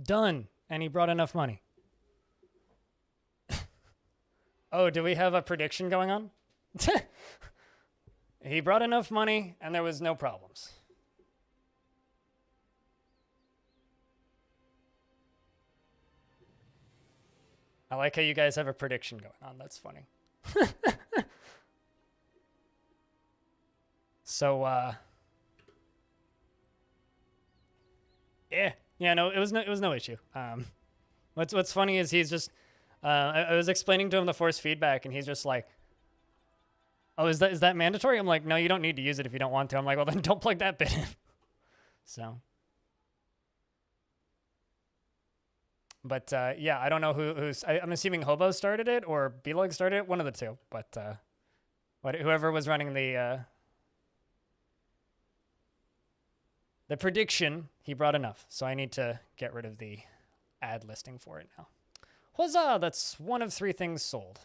Done. And he brought enough money. Oh, do we have a prediction going on? He brought enough money and there was no problems. I like how you guys have a prediction going on. That's funny. So, yeah, no, it was no issue. What's funny is he's just, I was explaining to him the force feedback, and he's just like, "Oh, is that mandatory?" I'm like, "No, you don't need to use it if you don't want to." I'm like, "Well, then don't plug that bit in." So, but yeah, I don't know who's. I'm assuming Hobo started it or B-Lug started it, one of the two. But whoever was running the prediction, he brought enough. So I need to get rid of the ad listing for it now. Huzzah! That's one of 3 things sold.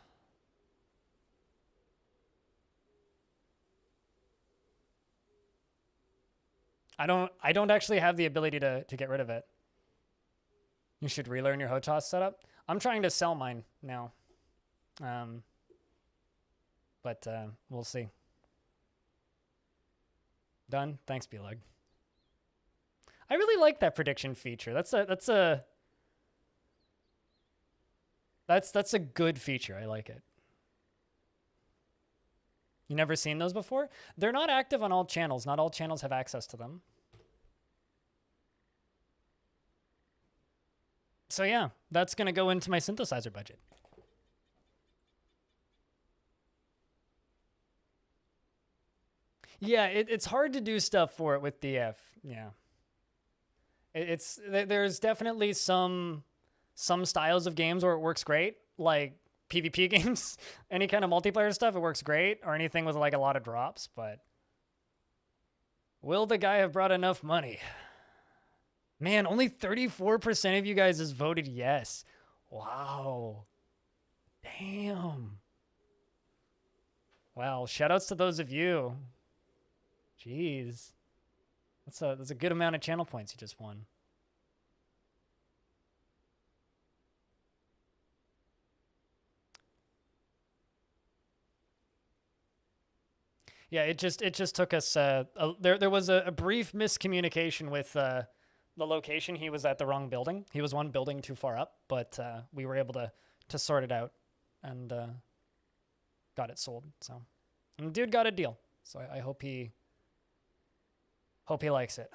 I don't actually have the ability to get rid of it. You should relearn your HOTAS setup. I'm trying to sell mine now. But we'll see. Done. Thanks, B-Lug. I really like that prediction feature. That's a good feature. I like it. You never seen those before? They're not active on all channels. Not all channels have access to them. So yeah, that's going to go into my synthesizer budget. Yeah, it's hard to do stuff for it with DF. Yeah. There's definitely some styles of games where it works great, like PvP games, any kind of multiplayer stuff, it works great, or anything with like a lot of drops, but will the guy have brought enough money? Man, only 34% of you guys has voted yes. Wow. Damn. Well, shoutouts to those of you. Jeez. That's a good amount of channel points you just won. Yeah, it just took us. There was a brief miscommunication with the location. He was at the wrong building. He was one building too far up, but we were able to sort it out and got it sold. So, and the dude got a deal. So I hope he likes it.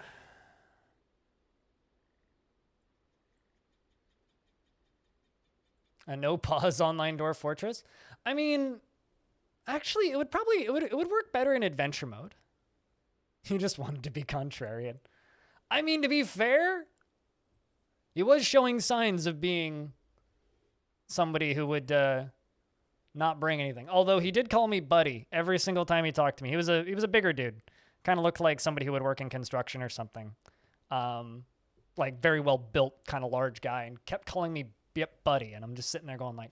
A no pause online Dwarf Fortress. I mean, actually, it would work better in adventure mode. He just wanted to be contrarian. I mean, to be fair, he was showing signs of being somebody who would not bring anything. Although he did call me buddy every single time he talked to me. He was a bigger dude. Kind of looked like somebody who would work in construction or something. Like very well built, kind of large guy, and kept calling me buddy. And I'm just sitting there going like,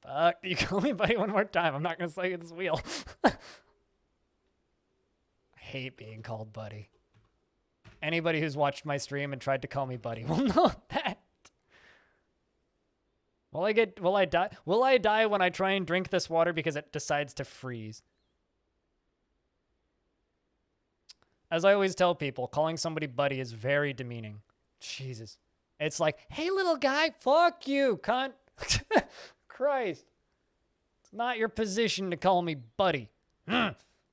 fuck, you call me buddy one more time. I'm not going to say it's wheel. I hate being called buddy. Anybody who's watched my stream and tried to call me buddy will know that. Will I die? Will I die when I try and drink this water because it decides to freeze? As I always tell people, calling somebody buddy is very demeaning. Jesus. It's like, hey, little guy, fuck you, cunt. Christ. It's not your position to call me buddy.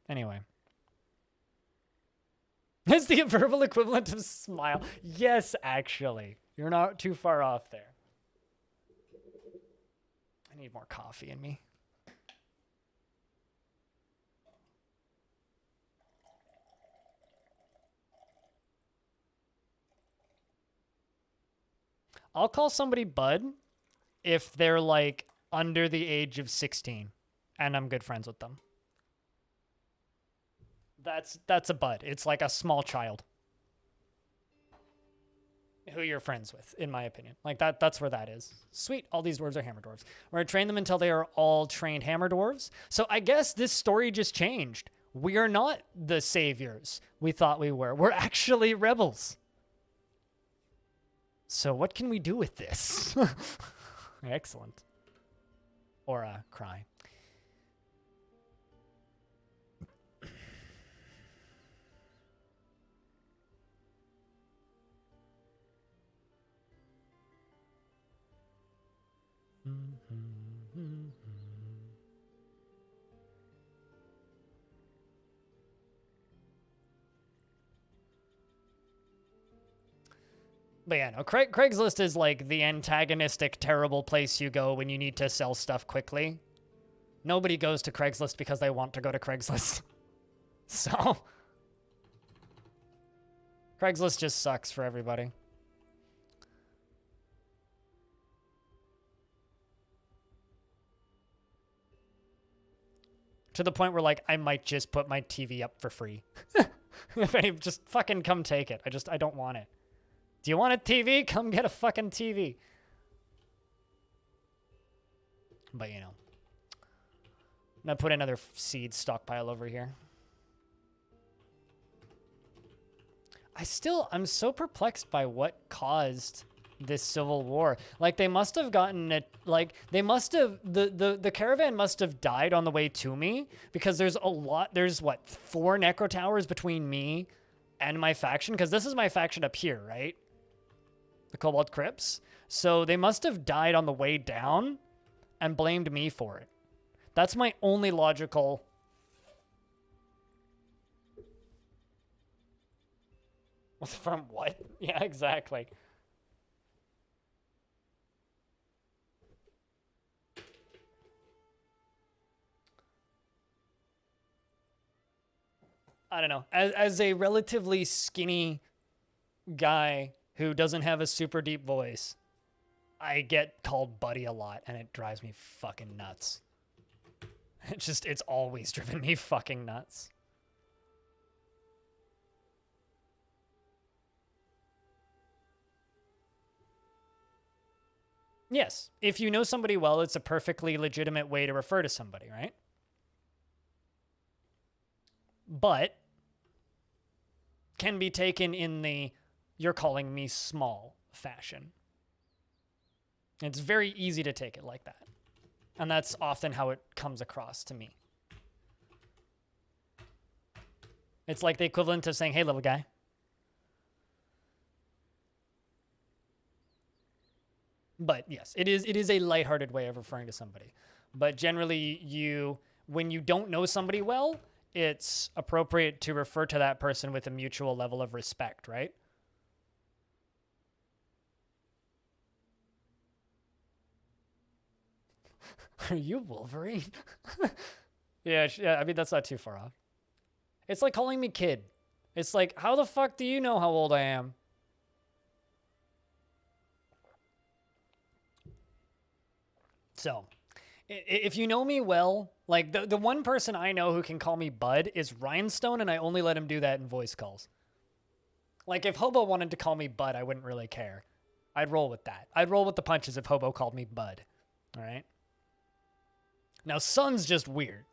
Anyway. It's the verbal equivalent of smile. Yes, actually. You're not too far off there. I need more coffee in me. I'll call somebody bud if they're like under the age of 16 and I'm good friends with them. That's a bud. It's like a small child who you're friends with, in my opinion. Like that's where that is. Sweet. All these dwarves are hammer dwarves. We're going to train them until they are all trained hammer dwarves. So I guess this story just changed. We are not the saviors we thought we were. We're actually rebels. So what can we do with this? Excellent. Or cry. But yeah, no, Craigslist is like the antagonistic, terrible place you go when you need to sell stuff quickly. Nobody goes to Craigslist because they want to go to Craigslist. So, Craigslist just sucks for everybody. To the point where, like, I might just put my TV up for free. If any, just fucking come take it. I don't want it. Do you want a TV? Come get a fucking TV. But, you know. I'm gonna put another seed stockpile over here. I'm so perplexed by what caused this civil war. Like, they must have gotten it, like, they must have, the caravan must have died on the way to me, because there's what, 4 necro towers between me and my faction? Because this is my faction up here, right? The Cobalt Crypts. So they must have died on the way down and blamed me for it. That's my only logical... From what? Yeah, exactly. I don't know. As a relatively skinny guy who doesn't have a super deep voice, I get called buddy a lot, and it drives me fucking nuts. It's always driven me fucking nuts. Yes, if you know somebody well, it's a perfectly legitimate way to refer to somebody, right? But can be taken in the "you're calling me small" fashion. It's very easy to take it like that. And that's often how it comes across to me. It's like the equivalent of saying, "Hey, little guy." But yes, it is a lighthearted way of referring to somebody. But generally, when you don't know somebody well, it's appropriate to refer to that person with a mutual level of respect, right? Are you Wolverine? Yeah, I mean, that's not too far off. It's like calling me kid. It's like, how the fuck do you know how old I am? So, if you know me well, like the one person I know who can call me bud is Rhinestone, and I only let him do that in voice calls. Like, if Hobo wanted to call me bud, I wouldn't really care. I'd roll with that. I'd roll with the punches if Hobo called me bud. All right? Now, son's just weird.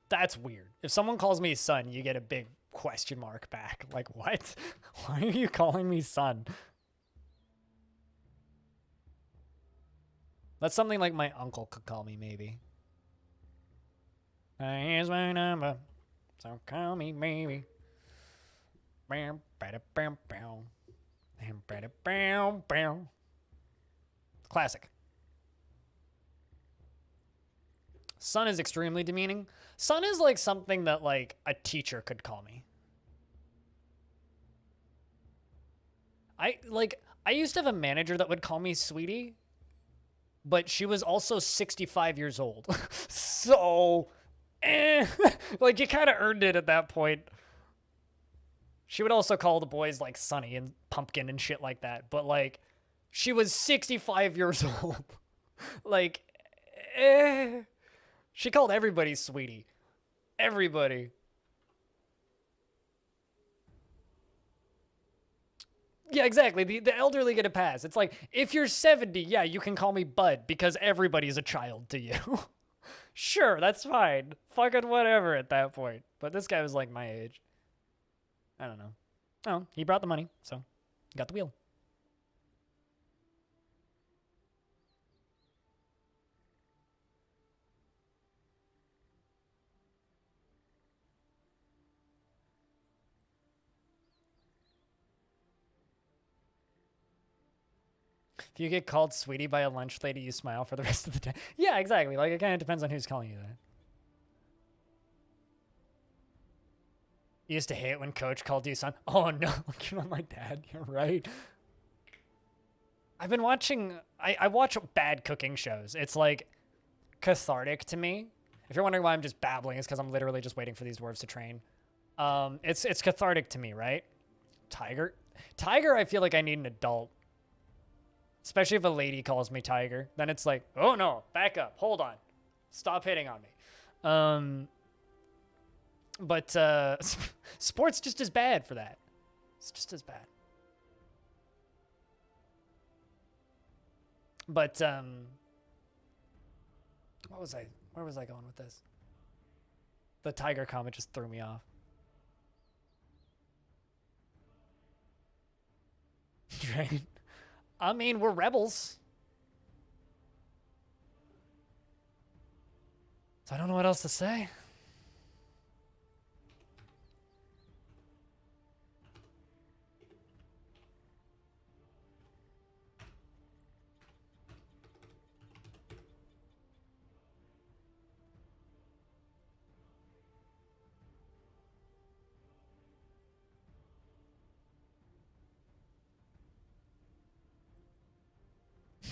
That's weird. If someone calls me son, you get a big question mark back. Like, what? Why are you calling me son? That's something like my uncle could call me, maybe. Here's my number, so call me maybe. Classic. Son is extremely demeaning. Son is like something that like a teacher could call me. I used to have a manager that would call me sweetie, but she was also 65 years old. So, like, you kind of earned it at that point. She would also call the boys, like, Sonny and Pumpkin and shit like that. But, like, she was 65 years old. Like, she called everybody sweetie. Everybody. Yeah, exactly. The elderly get a pass. It's like, if you're 70, yeah, you can call me bud because everybody's a child to you. Sure, that's fine. Fucking whatever at that point. But this guy was like my age. I don't know. Oh, he brought the money, so got the wheel. If you get called sweetie by a lunch lady, you smile for the rest of the day. Yeah, exactly. Like, it kind of depends on who's calling you that. You used to hate when coach called you son. Oh, no. You're not my dad. You're right. I've been watching... I watch bad cooking shows. It's, like, cathartic to me. If you're wondering why I'm just babbling, it's because I'm literally just waiting for these dwarves to train. It's cathartic to me, right? Tiger, I feel like I need an adult. Especially if a lady calls me tiger. Then it's like, oh no, back up, hold on. Stop hitting on me. But sport's just as bad for that. It's just as bad. But, where was I going with this? The tiger comment just threw me off. Right? I mean, we're rebels. So I don't know what else to say.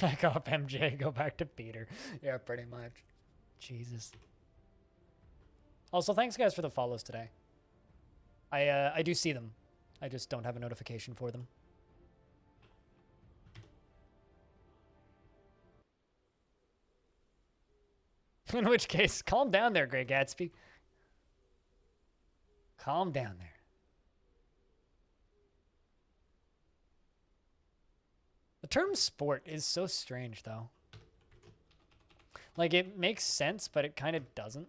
Back up, MJ. Go back to Peter. Yeah, pretty much. Jesus. Also, thanks guys for the follows today. I do see them. I just don't have a notification for them. In which case, calm down there, Grey Gatsby. Calm down there. The term sport is so strange, though. Like, it makes sense, but it kind of doesn't.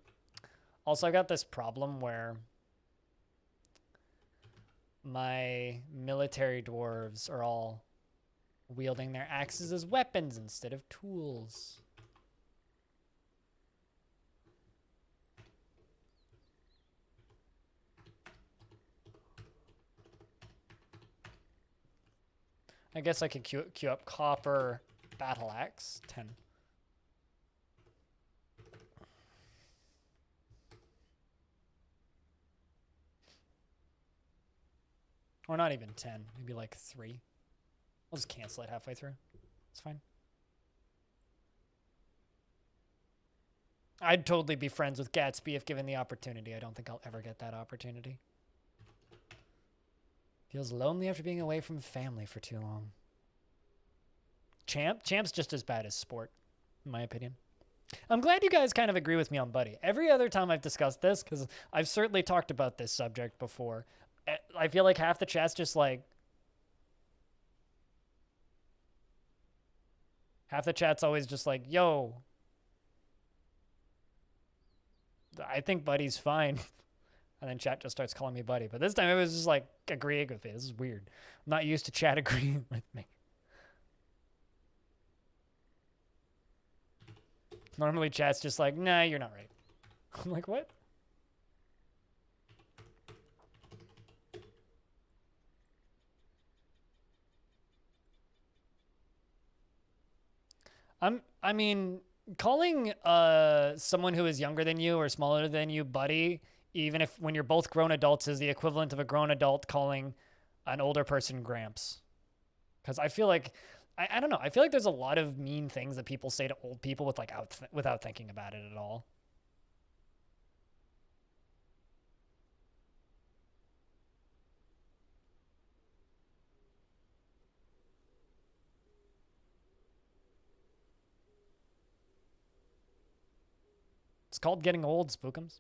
Also, I got this problem where my military dwarves are all wielding their axes as weapons instead of tools. I guess I could queue up copper battle axe 10. Or not even 10, maybe like 3. I'll just cancel it halfway through. It's fine. I'd totally be friends with Gatsby if given the opportunity. I don't think I'll ever get that opportunity. Feels lonely after being away from family for too long. Champ's just as bad as sport, in my opinion. I'm glad you guys kind of agree with me on Buddy. Every other time I've discussed this, because I've certainly talked about this subject before, I feel like half the chat's just like... Half the chat's always just like, yo, I think Buddy's fine. And then chat just starts calling me Buddy. But this time it was just like agreeing with me. This is weird. I'm not used to chat agreeing with me. Normally chat's just like, nah, you're not right. I'm like, what? I mean, calling someone who is younger than you or smaller than you buddy, even if when you're both grown adults, is the equivalent of a grown adult calling an older person Gramps. Because I feel like, I don't know, I feel like there's a lot of mean things that people say to old people with like without thinking about it at all. It's called getting old, Spookums.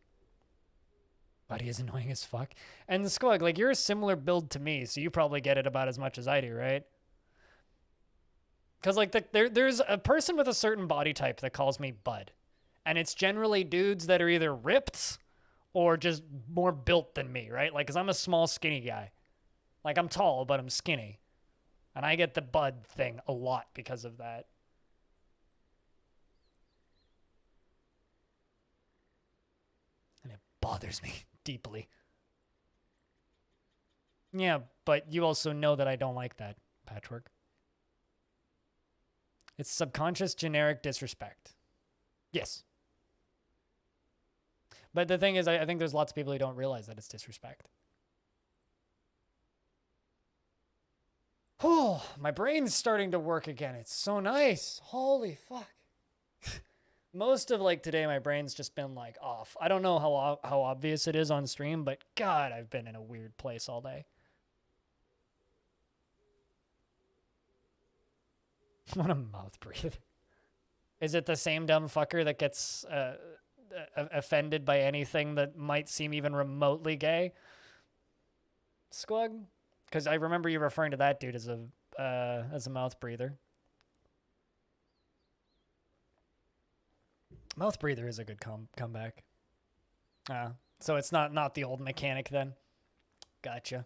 Buddy is annoying as fuck. And Squug, like, you're a similar build to me, so you probably get it about as much as I do, right? Because, like, there's a person with a certain body type that calls me Bud. And it's generally dudes that are either ripped or just more built than me, right? Like, because I'm a small, skinny guy. Like, I'm tall, but I'm skinny. And I get the Bud thing a lot because of that. And it bothers me deeply. Yeah, but you also know that I don't like that, Patchwork. It's subconscious generic disrespect. Yes. But the thing is, I think there's lots of people who don't realize that it's disrespect. Oh, my brain's starting to work again. It's so nice. Holy fuck. Most of like today, my brain's just been like off. I don't know how obvious it is on stream, but God, I've been in a weird place all day. What a mouth breather. Is it the same dumb fucker that gets offended by anything that might seem even remotely gay? Squug? Because I remember you referring to that dude as a mouth breather. Mouth breather is a good comeback. So it's not the old mechanic then. Gotcha.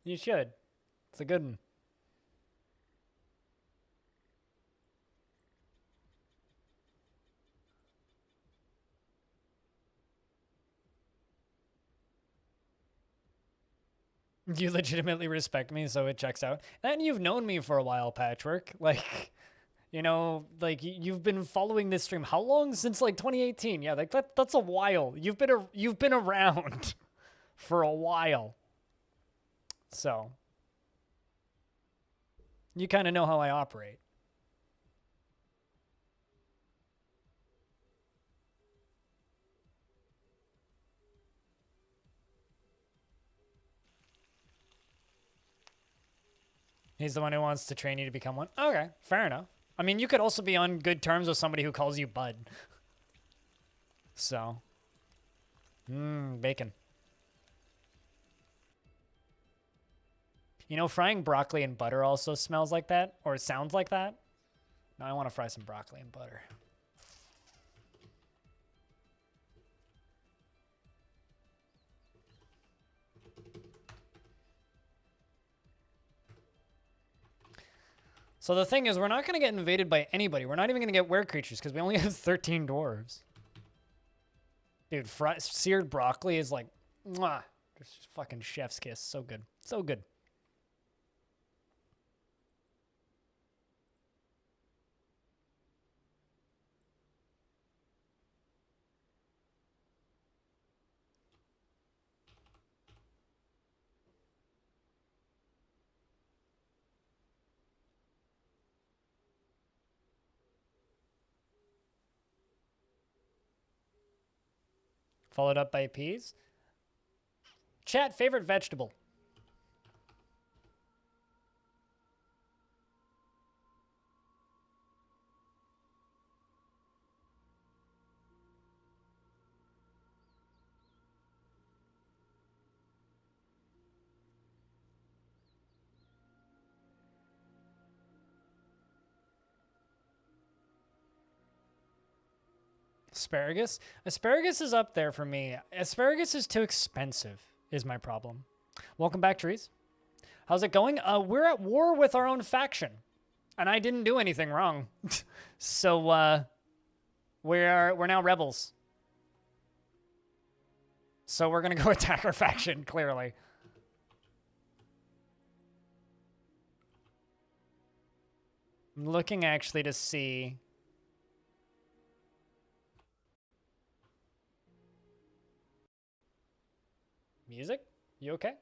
You should. It's a good one. You legitimately respect me, so it checks out. And you've known me for a while, Patchwork. Like, you know, like you've been following this stream how long? Since like 2018. Yeah, like that's a while. You've been around for a while. So, you kind of know how I operate. He's the one who wants to train you to become one. Okay, fair enough. I mean, you could also be on good terms with somebody who calls you bud. So, bacon. You know, frying broccoli in butter also smells like that, or sounds like that. Now I want to fry some broccoli in butter. So the thing is, we're not going to get invaded by anybody. We're not even going to get were creatures because we only have 13 dwarves. Dude, seared broccoli is like, mwah, just fucking chef's kiss. So good. So good. Followed up by peas. Chat, favorite vegetable. Asparagus? Asparagus is up there for me. Asparagus is too expensive, is my problem. Welcome back, Trees. How's it going? We're at war with our own faction. And I didn't do anything wrong. So, we're now rebels. So we're gonna go attack our faction, clearly. I'm looking actually to see... Music? You okay?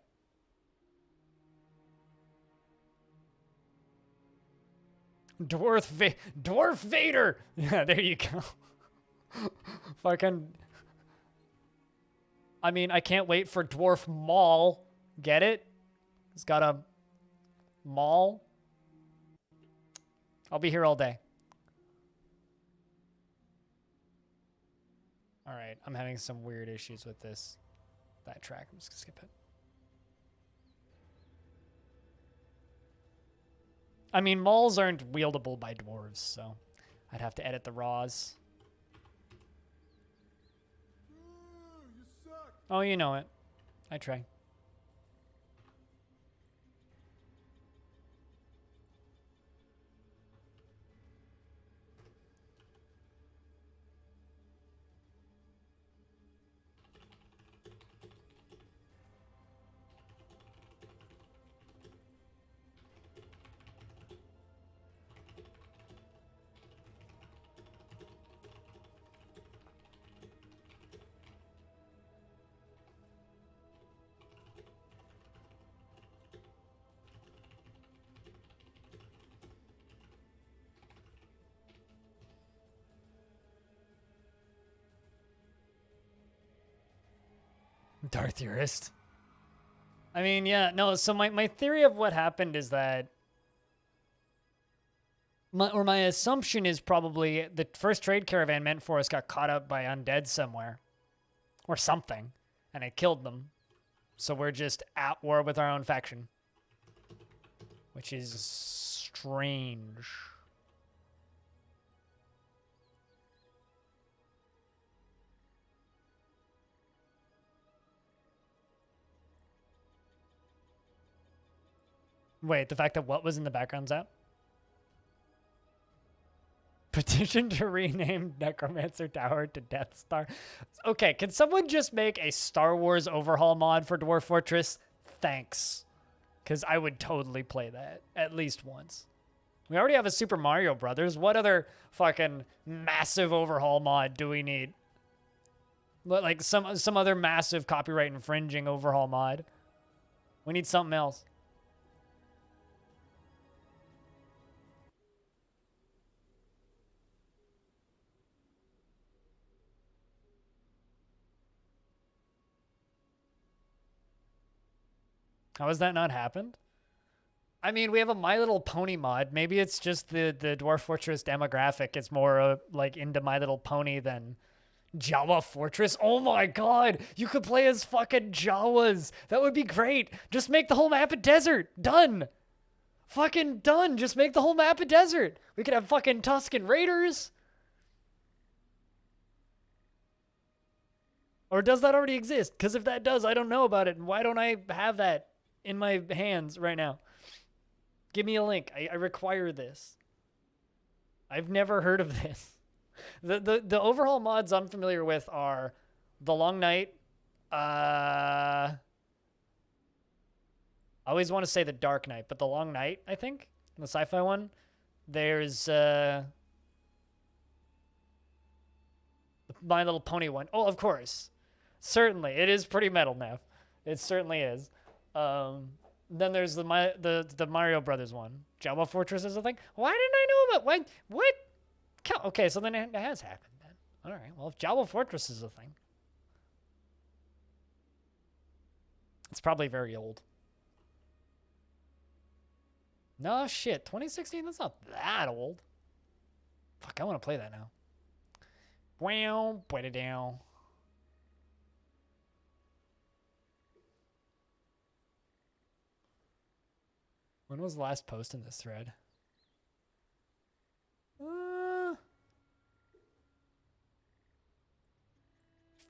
Dwarf Vader! Yeah, there you go. Fucking... I mean, I can't wait for Dwarf Maul. Get it? He's got a... Maul. I'll be here all day. Alright, I'm having some weird issues with that track. I'm just gonna skip it. I mean, mauls aren't wieldable by dwarves, so I'd have to edit the raws. You suck. Oh, you know it. I try. Darth theorist. I mean, yeah, no, so my theory of what happened is that my assumption is probably the first trade caravan meant for us got caught up by undead somewhere. Or something. And it killed them. So we're just at war with our own faction. Which is strange. Wait, the fact that what was in the background's out? Petition to rename Necromancer Tower to Death Star. Okay, can someone just make a Star Wars overhaul mod for Dwarf Fortress? Thanks. Because I would totally play that at least once. We already have a Super Mario Brothers. What other fucking massive overhaul mod do we need? Like some other massive copyright infringing overhaul mod. We need something else. How has that not happened? I mean, we have a My Little Pony mod. Maybe it's just the Dwarf Fortress demographic. It's more like into My Little Pony than Jawa Fortress. Oh my god, you could play as fucking Jawas. That would be great. Just make the whole map a desert. Done. Fucking done. Just make the whole map a desert. We could have fucking Tusken Raiders. Or does that already exist? Because if that does, I don't know about it. And why don't I have that in my hands right now? Give me a link. I require this. I've never heard of this. The overhaul mods I'm familiar with are The Long Night. I always want to say The Dark Knight, but The Long Night, I think, the sci-fi one. There's My Little Pony one. Oh, of course. Certainly. It is pretty metal, Neff. It certainly is. Then there's the Mario Brothers one. Jawa Fortress is a thing. Why didn't I know about what? Okay, so then it has happened then. All right. Well, if Jawa Fortress is a thing, it's probably very old. No shit. 2016. That's not that old. Fuck, I want to play that now. Wow, put it down. When was the last post in this thread?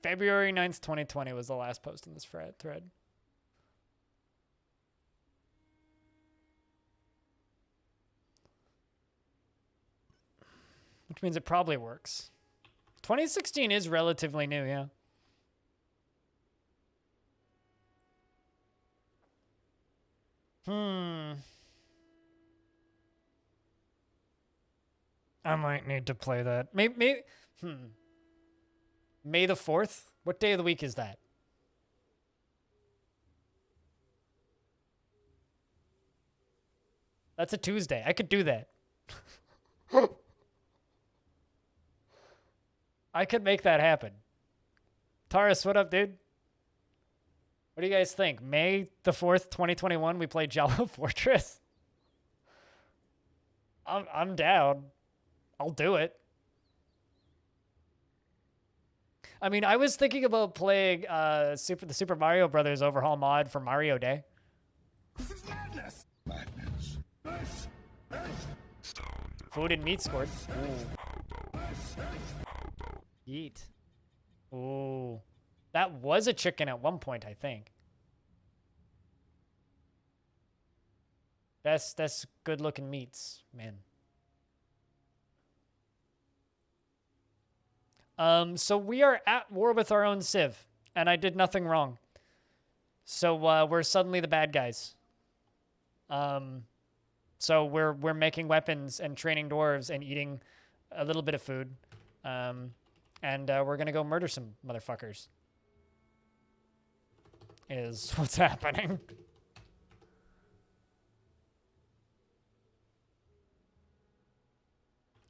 February 9th, 2020 was the last post in this thread. Which means it probably works. 2016 is relatively new, yeah. I might need to play that. Maybe May the 4th? What day of the week is that? That's a Tuesday. I could do that. I could make that happen. Taurus, what up, dude? What do you guys think? May the 4th, 2021, we play Jawa Fortress? I'm down. I'll do it. I mean, I was thinking about playing the Super Mario Brothers overhaul mod for Mario Day. Madness. Food and meat scored. Yeet. Ooh. That was a chicken at one point, I think. That's good looking meats, man. So we are at war with our own civ, and I did nothing wrong. So we're suddenly the bad guys. So we're making weapons and training dwarves and eating a little bit of food. And we're gonna go murder some motherfuckers. Is what's happening.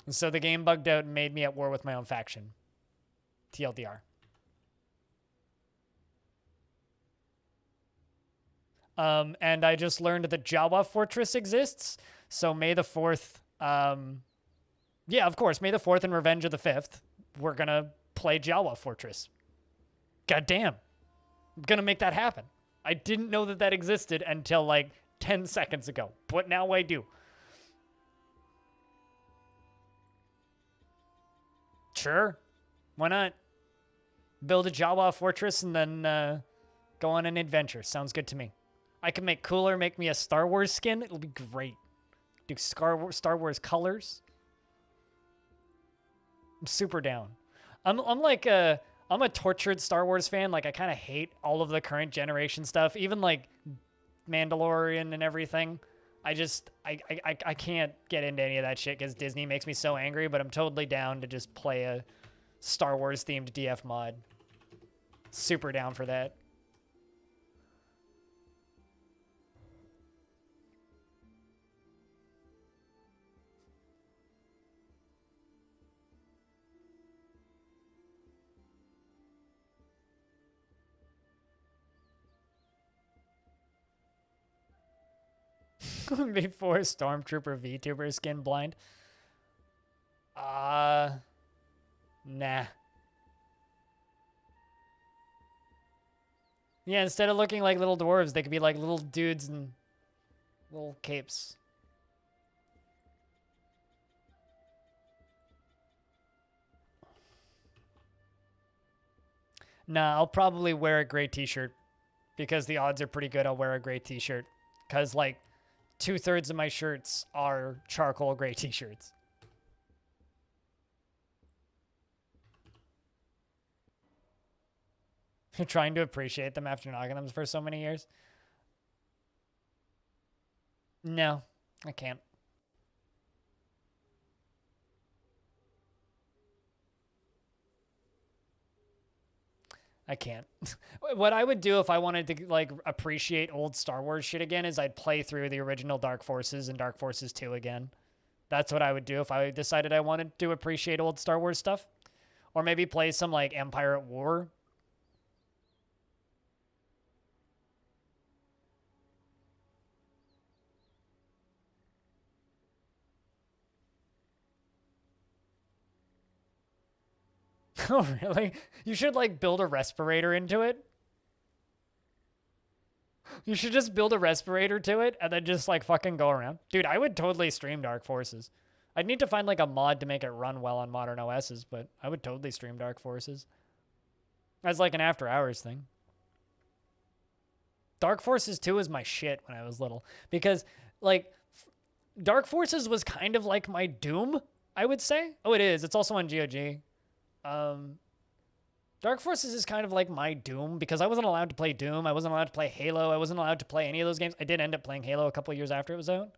And so the game bugged out and made me at war with my own faction. TLDR. And I just learned that Jawa Fortress exists. So May the 4th, yeah, of course, May the 4th and Revenge of the 5th, we're gonna play Jawa Fortress. God damn. I'm gonna make that happen. I didn't know that that existed until like 10 seconds ago, but now I do. Sure. Why not? Build a Jawa Fortress and then go on an adventure. Sounds good to me. I can make Cooler make me a Star Wars skin. It'll be great. Do Star Wars colors. I'm super down. I'm like I'm a tortured Star Wars fan. Like I kind of hate all of the current generation stuff, even like Mandalorian and everything. I can't get into any of that shit because Disney makes me so angry. But I'm totally down to just play a Star Wars themed DF mod. Super down for that. Before Stormtrooper VTuber skin blind. Nah. Yeah, instead of looking like little dwarves, they could be like little dudes and little capes. Nah, I'll probably wear a gray t-shirt because the odds are pretty good I'll wear a gray t-shirt. Because, like, 2/3 of my shirts are charcoal gray t-shirts. You're trying to appreciate them after knocking them for so many years? No, I can't. I can't. What I would do if I wanted to like appreciate old Star Wars shit again is I'd play through the original Dark Forces and Dark Forces 2 again. That's what I would do if I decided I wanted to appreciate old Star Wars stuff. Or maybe play some like Empire at War. Oh, really? You should like build a respirator into it. You should just build a respirator to it and then just like fucking go around. Dude, I would totally stream Dark Forces. I'd need to find like a mod to make it run well on modern OSs, but I would totally stream Dark Forces. As like an after hours thing. Dark Forces 2 was my shit when I was little. Because like Dark Forces was kind of like my Doom, I would say. Oh, it is. It's also on GOG. Dark Forces is kind of like my Doom because I wasn't allowed to play Doom. I wasn't allowed to play Halo. I wasn't allowed to play any of those games. I did end up playing Halo a couple of years after it was out.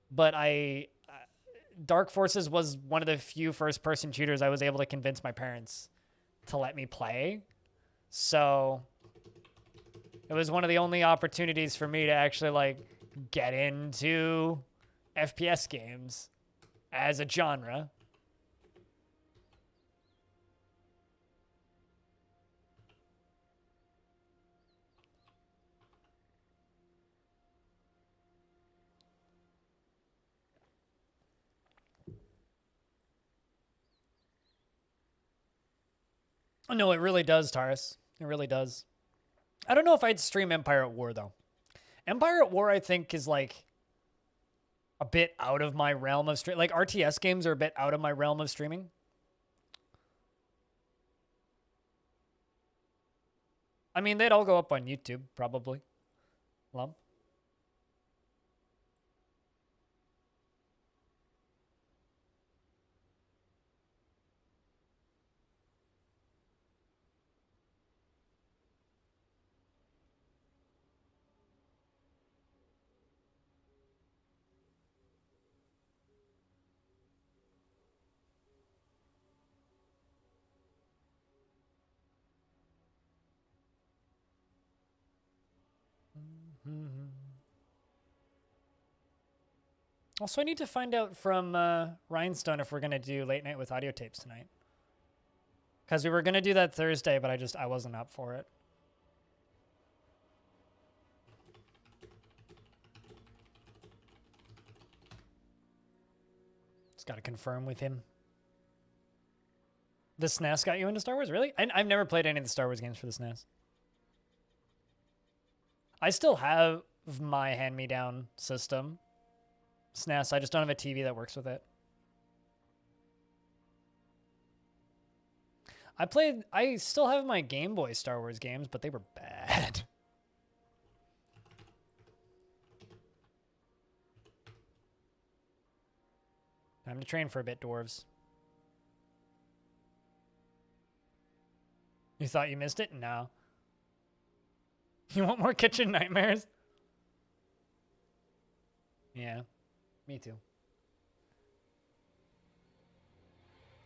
But Dark Forces was one of the few first-person shooters I was able to convince my parents to let me play. So it was one of the only opportunities for me to actually like get into FPS games as a genre. No, it really does, Taurus. It really does. I don't know if I'd stream Empire at War, though. Empire at War, I think, is like a bit out of my realm of stream. Like, RTS games are a bit out of my realm of streaming. I mean, they'd all go up on YouTube, probably. Lump. Also, I need to find out from Rhinestone if we're going to do late night with audio tapes tonight. Because we were going to do that Thursday, but I wasn't up for it. Just gotta confirm with him. The SNES got you into Star Wars? Really? I've never played any of the Star Wars games for the SNES. I still have my hand-me-down system. SNES, I just don't have a TV that works with it. I still have my Game Boy Star Wars games, but they were bad. Time to train for a bit, dwarves. You thought you missed it? No. You want more kitchen nightmares? Yeah, me too.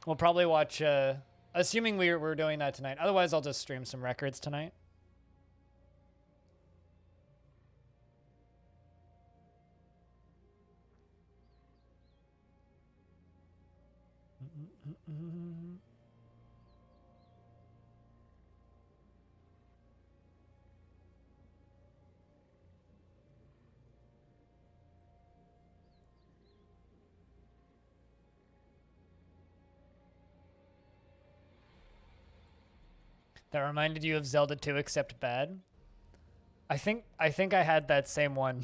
We'll probably watch, assuming we're doing that tonight. Otherwise, I'll just stream some records tonight. That reminded you of Zelda 2 except bad? I think I had that same one.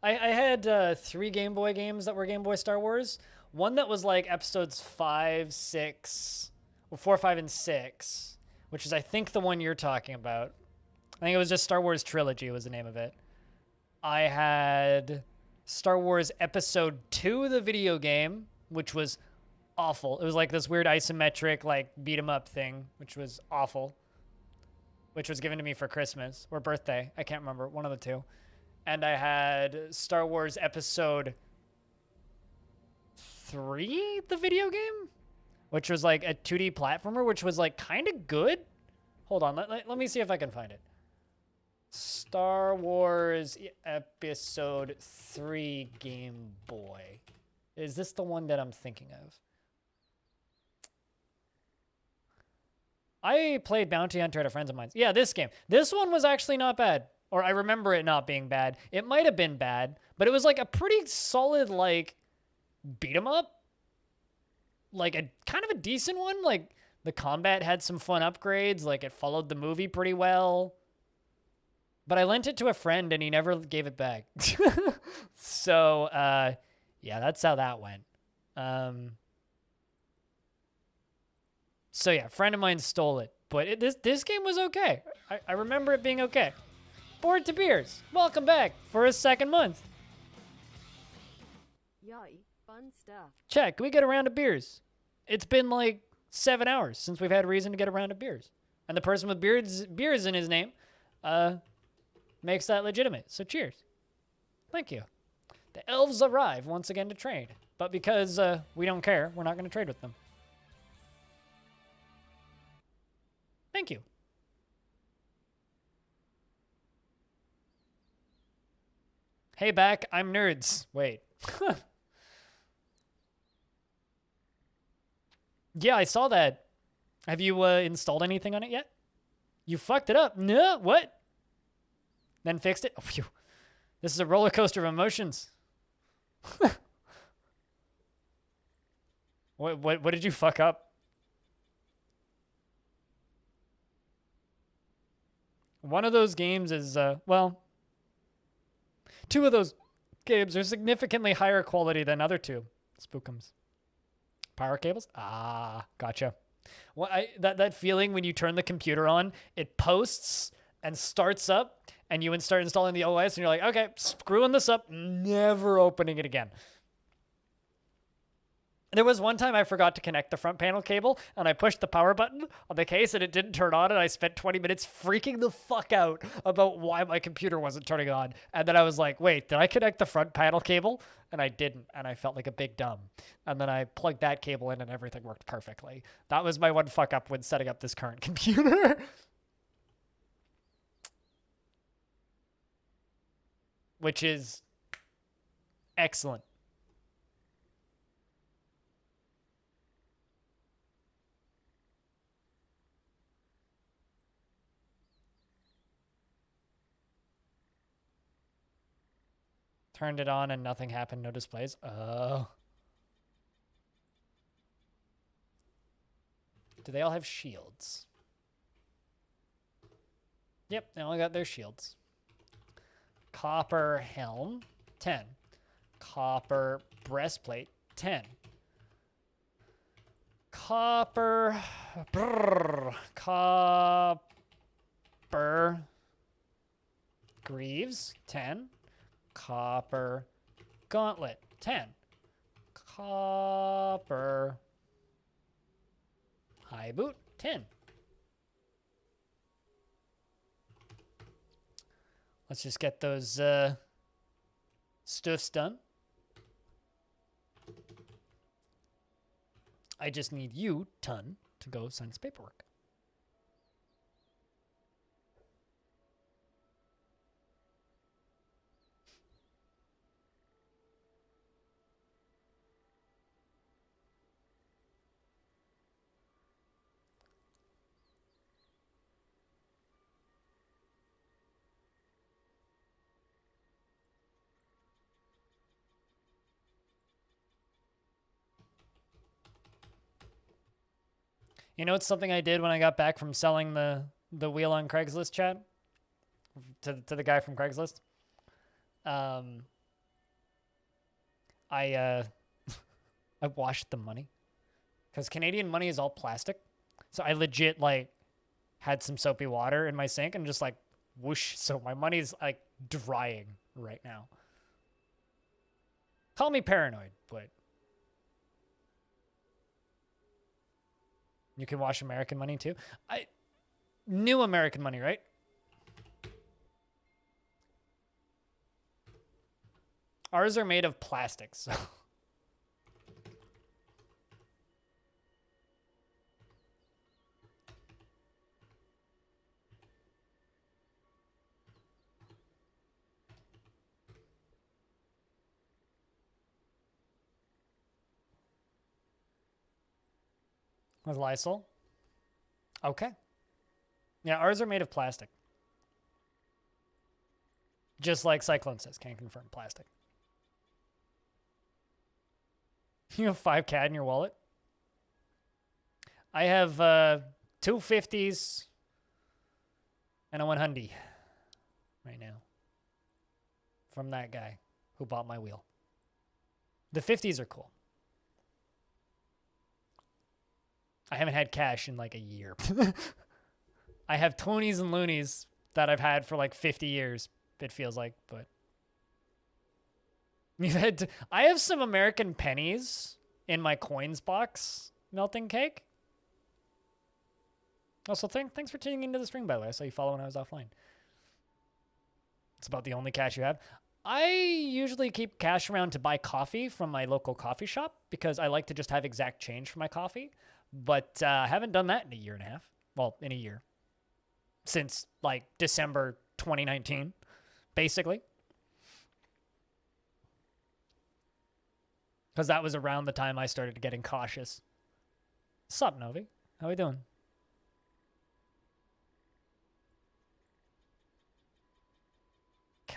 I had 3 Game Boy games that were Game Boy Star Wars. One that was like episodes 5, 6, well, 4, 5, and 6, which is I think the one you're talking about. I think it was just Star Wars Trilogy was the name of it. I had Star Wars Episode 2, the video game, which was awful. It was like this weird isometric, like, beat 'em up thing, which was awful. Which was given to me for Christmas or birthday. I can't remember. One of the two. And I had Star Wars Episode 3, the video game, which was like a 2D platformer, which was like kind of good. Hold on. Let me see if I can find it. Star Wars Episode 3 Game Boy. Is this the one that I'm thinking of? I played Bounty Hunter at a friend's of mine's. Yeah, this game. This one was actually not bad. Or I remember it not being bad. It might have been bad, but it was like a pretty solid, like, beat 'em up. Like a kind of a decent one. Like the combat had some fun upgrades. Like it followed the movie pretty well. But I lent it to a friend and he never gave it back. So, yeah, that's how that went. So yeah, a friend of mine stole it, but this game was okay. I remember it being okay. Bored to Beers, welcome back for a second month. Yay, fun stuff. Check, can we get a round of beers? It's been like 7 hours since we've had reason to get a round of beers. And the person with beers in his name makes that legitimate, so cheers. Thank you. The elves arrive once again to trade, but because we don't care, we're not going to trade with them. Thank you. Hey, back. I'm Nerds. Wait. Yeah, I saw that. Have you installed anything on it yet? You fucked it up. No, what? Then fixed it? Oh, phew. This is a roller coaster of emotions. What did you fuck up? One of those games is, well, 2 of those games are significantly higher quality than other 2. Spookums. Power cables? Ah, gotcha. Well, that feeling when you turn the computer on, it posts and starts up, and you start installing the OS, and you're like, okay, screwing this up, never opening it again. There was one time I forgot to connect the front panel cable, and I pushed the power button on the case, and it didn't turn on, and I spent 20 minutes freaking the fuck out about why my computer wasn't turning on. And then I was like, wait, did I connect the front panel cable? And I didn't, and I felt like a big dumb. And then I plugged that cable in, and everything worked perfectly. That was my one fuck up when setting up this current computer. Which is excellent. Turned it on and nothing happened, no displays. Oh. Do they all have shields? Yep, they all got their shields. Copper helm, 10. Copper breastplate, 10. Copper greaves, 10. Copper gauntlet, 10. Copper high boot, 10. Let's just get those stuffs done. I just need you, Ton, to go sign this paperwork. You know, it's something I did when I got back from selling the wheel on Craigslist, chat, to the guy from Craigslist. I I washed the money because Canadian money is all plastic, so I legit like had some soapy water in my sink and just like whoosh. So my money's like drying right now. Call me paranoid, but you can wash American money too. New American money, right? Ours are made of plastic, so. With Lysol? Okay. Yeah, ours are made of plastic. Just like Cyclone says, can confirm plastic. You have 5 CAD in your wallet? I have 2 50s and a 100 right now from that guy who bought my wheel. The 50s are cool. I haven't had cash in like a year. I have Tonys and loonies that I've had for like 50 years, it feels like, but I have some American pennies in my coins box, Melting Cake. Also, thanks for tuning into the stream, by the way. I saw you follow when I was offline. It's about the only cash you have. I usually keep cash around to buy coffee from my local coffee shop because I like to just have exact change for my coffee. But I haven't done that in a year and a half. Well, in a year. Since like December 2019, basically. Because that was around the time I started getting cautious. Sup, Novi? How we doing?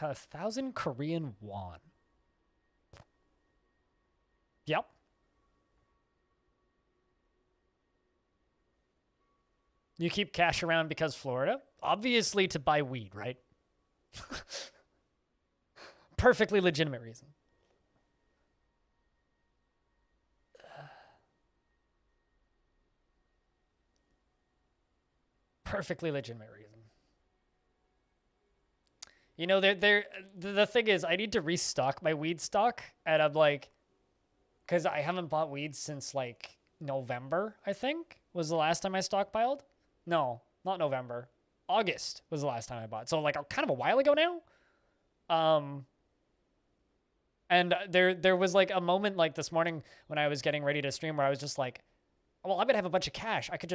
A 1,000 Korean won. Yep. You keep cash around because Florida? Obviously to buy weed, right? Perfectly legitimate reason. Perfectly legitimate reason. You know, the thing is, I need to restock my weed stock, and I'm like, because I haven't bought weed since like November, I think, was the last time I stockpiled. No, not November. August was the last time I bought. So like kind of a while ago now. And there was like a moment like this morning when I was getting ready to stream where I was just like, well, I'm gonna have a bunch of cash. I could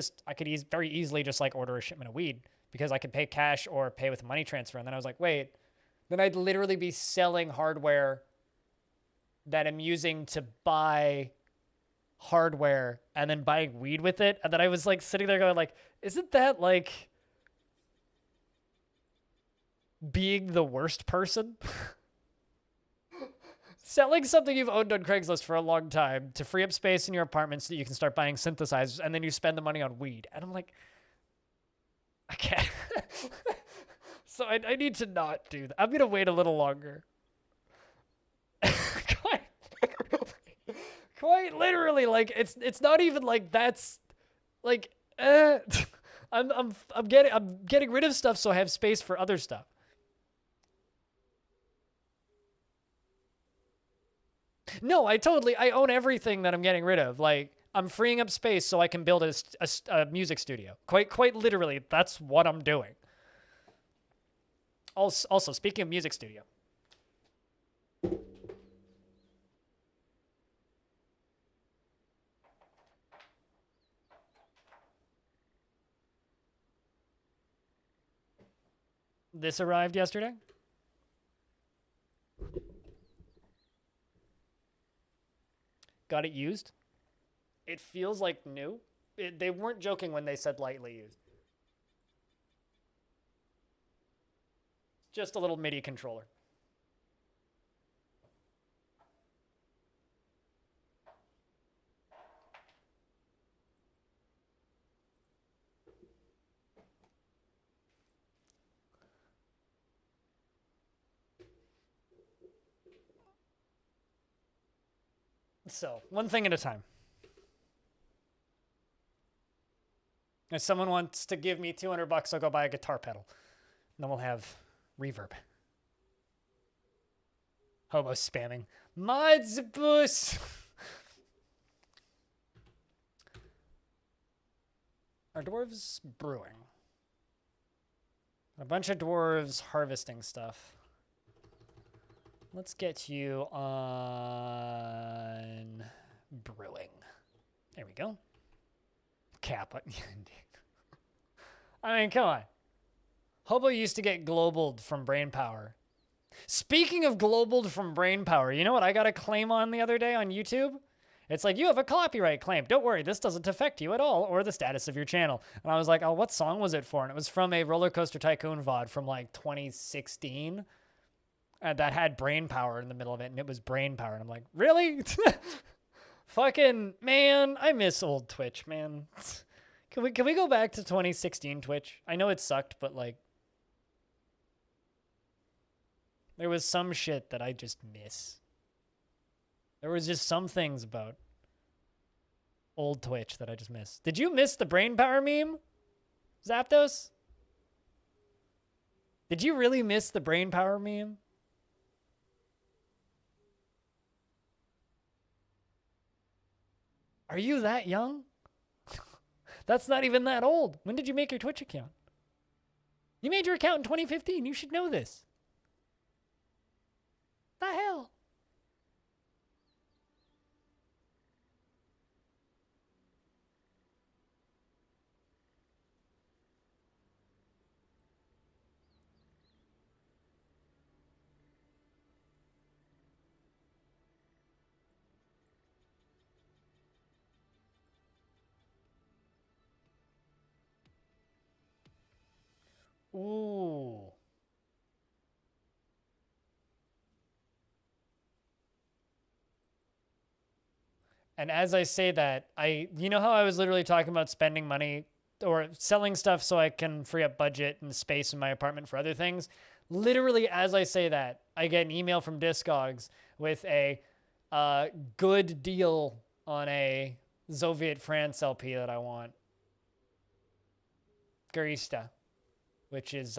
very easily just like order a shipment of weed because I could pay cash or pay with a money transfer. And then I was like, wait, then I'd literally be selling hardware that I'm using to buy hardware and then buying weed with it. And then I was like sitting there going like, isn't that like being the worst person? Selling something you've owned on Craigslist for a long time to free up space in your apartment so that you can start buying synthesizers, and then you spend the money on weed. And I'm like, I can't. So I need to not do that. I'm going to wait a little longer. Quite literally, like it's not even like that's like I'm getting rid of stuff so I have space for other stuff. No, I own everything that I'm getting rid of. Like, I'm freeing up space so I can build a music studio. Quite literally, that's what I'm doing. Also, speaking of music studio. This arrived yesterday. Got it used. It feels like new. They weren't joking when they said lightly used. Just a little MIDI controller. So, one thing at a time. If someone wants to give me $200, I'll go buy a guitar pedal. And then we'll have reverb. Hobo spamming. Mods boost. Are dwarves brewing? A bunch of dwarves harvesting stuff. Let's get you on brewing. There we go. Cap. I mean, come on. Hobo used to get globaled from brain power. Speaking of globaled from brain power, you know what I got a claim on the other day on YouTube? It's like, you have a copyright claim. Don't worry, this doesn't affect you at all or the status of your channel. And I was like, oh, what song was it for? And it was from a Roller Coaster Tycoon VOD from like 2016. That had brain power in the middle of it, and it was brain power. And I'm like, really? Fucking, man, I miss old Twitch, man. Can we go back to 2016 Twitch? I know it sucked, but like, there was some shit that I just miss. There was just some things about old Twitch that I just miss. Did you miss the brain power meme, Zapdos? Did you really miss the brain power meme? Are you that young? That's not even that old. When did you make your Twitch account? You made your account in 2015. You should know this. The hell? Ooh. And as I say that, you know how I was literally talking about spending money or selling stuff so I can free up budget and space in my apartment for other things? Literally, as I say that, I get an email from Discogs with a good deal on a Soviet France LP that I want. Garista, which is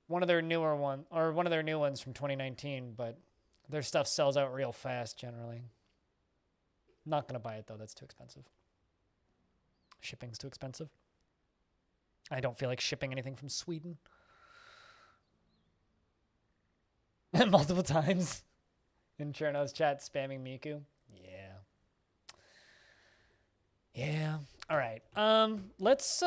one of their new ones from 2019, but their stuff sells out real fast generally. Not gonna buy it though, that's too expensive. Shipping's too expensive. I don't feel like shipping anything from Sweden. Multiple times in Cherno's chat spamming Miku. Yeah. Yeah. All right. Let's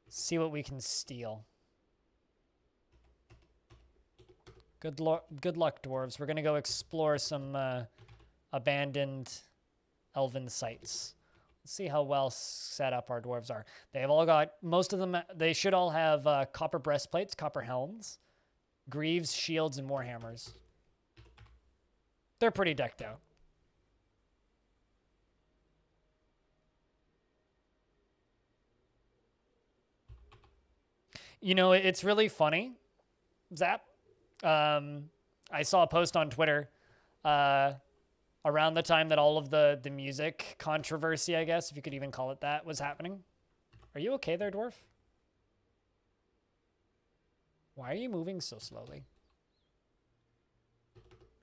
see what we can steal. Good luck, dwarves. We're gonna go explore some abandoned elven sites. Let's see how well set up our dwarves are. They have all got, most of them, they should all have copper breastplates, copper helms, greaves, shields, and warhammers. They're pretty decked out. You know, it's really funny, Zap. I saw a post on Twitter around the time that all of the music controversy, I guess, if you could even call it that, was happening. Are you okay there, Dwarf? Why are you moving so slowly?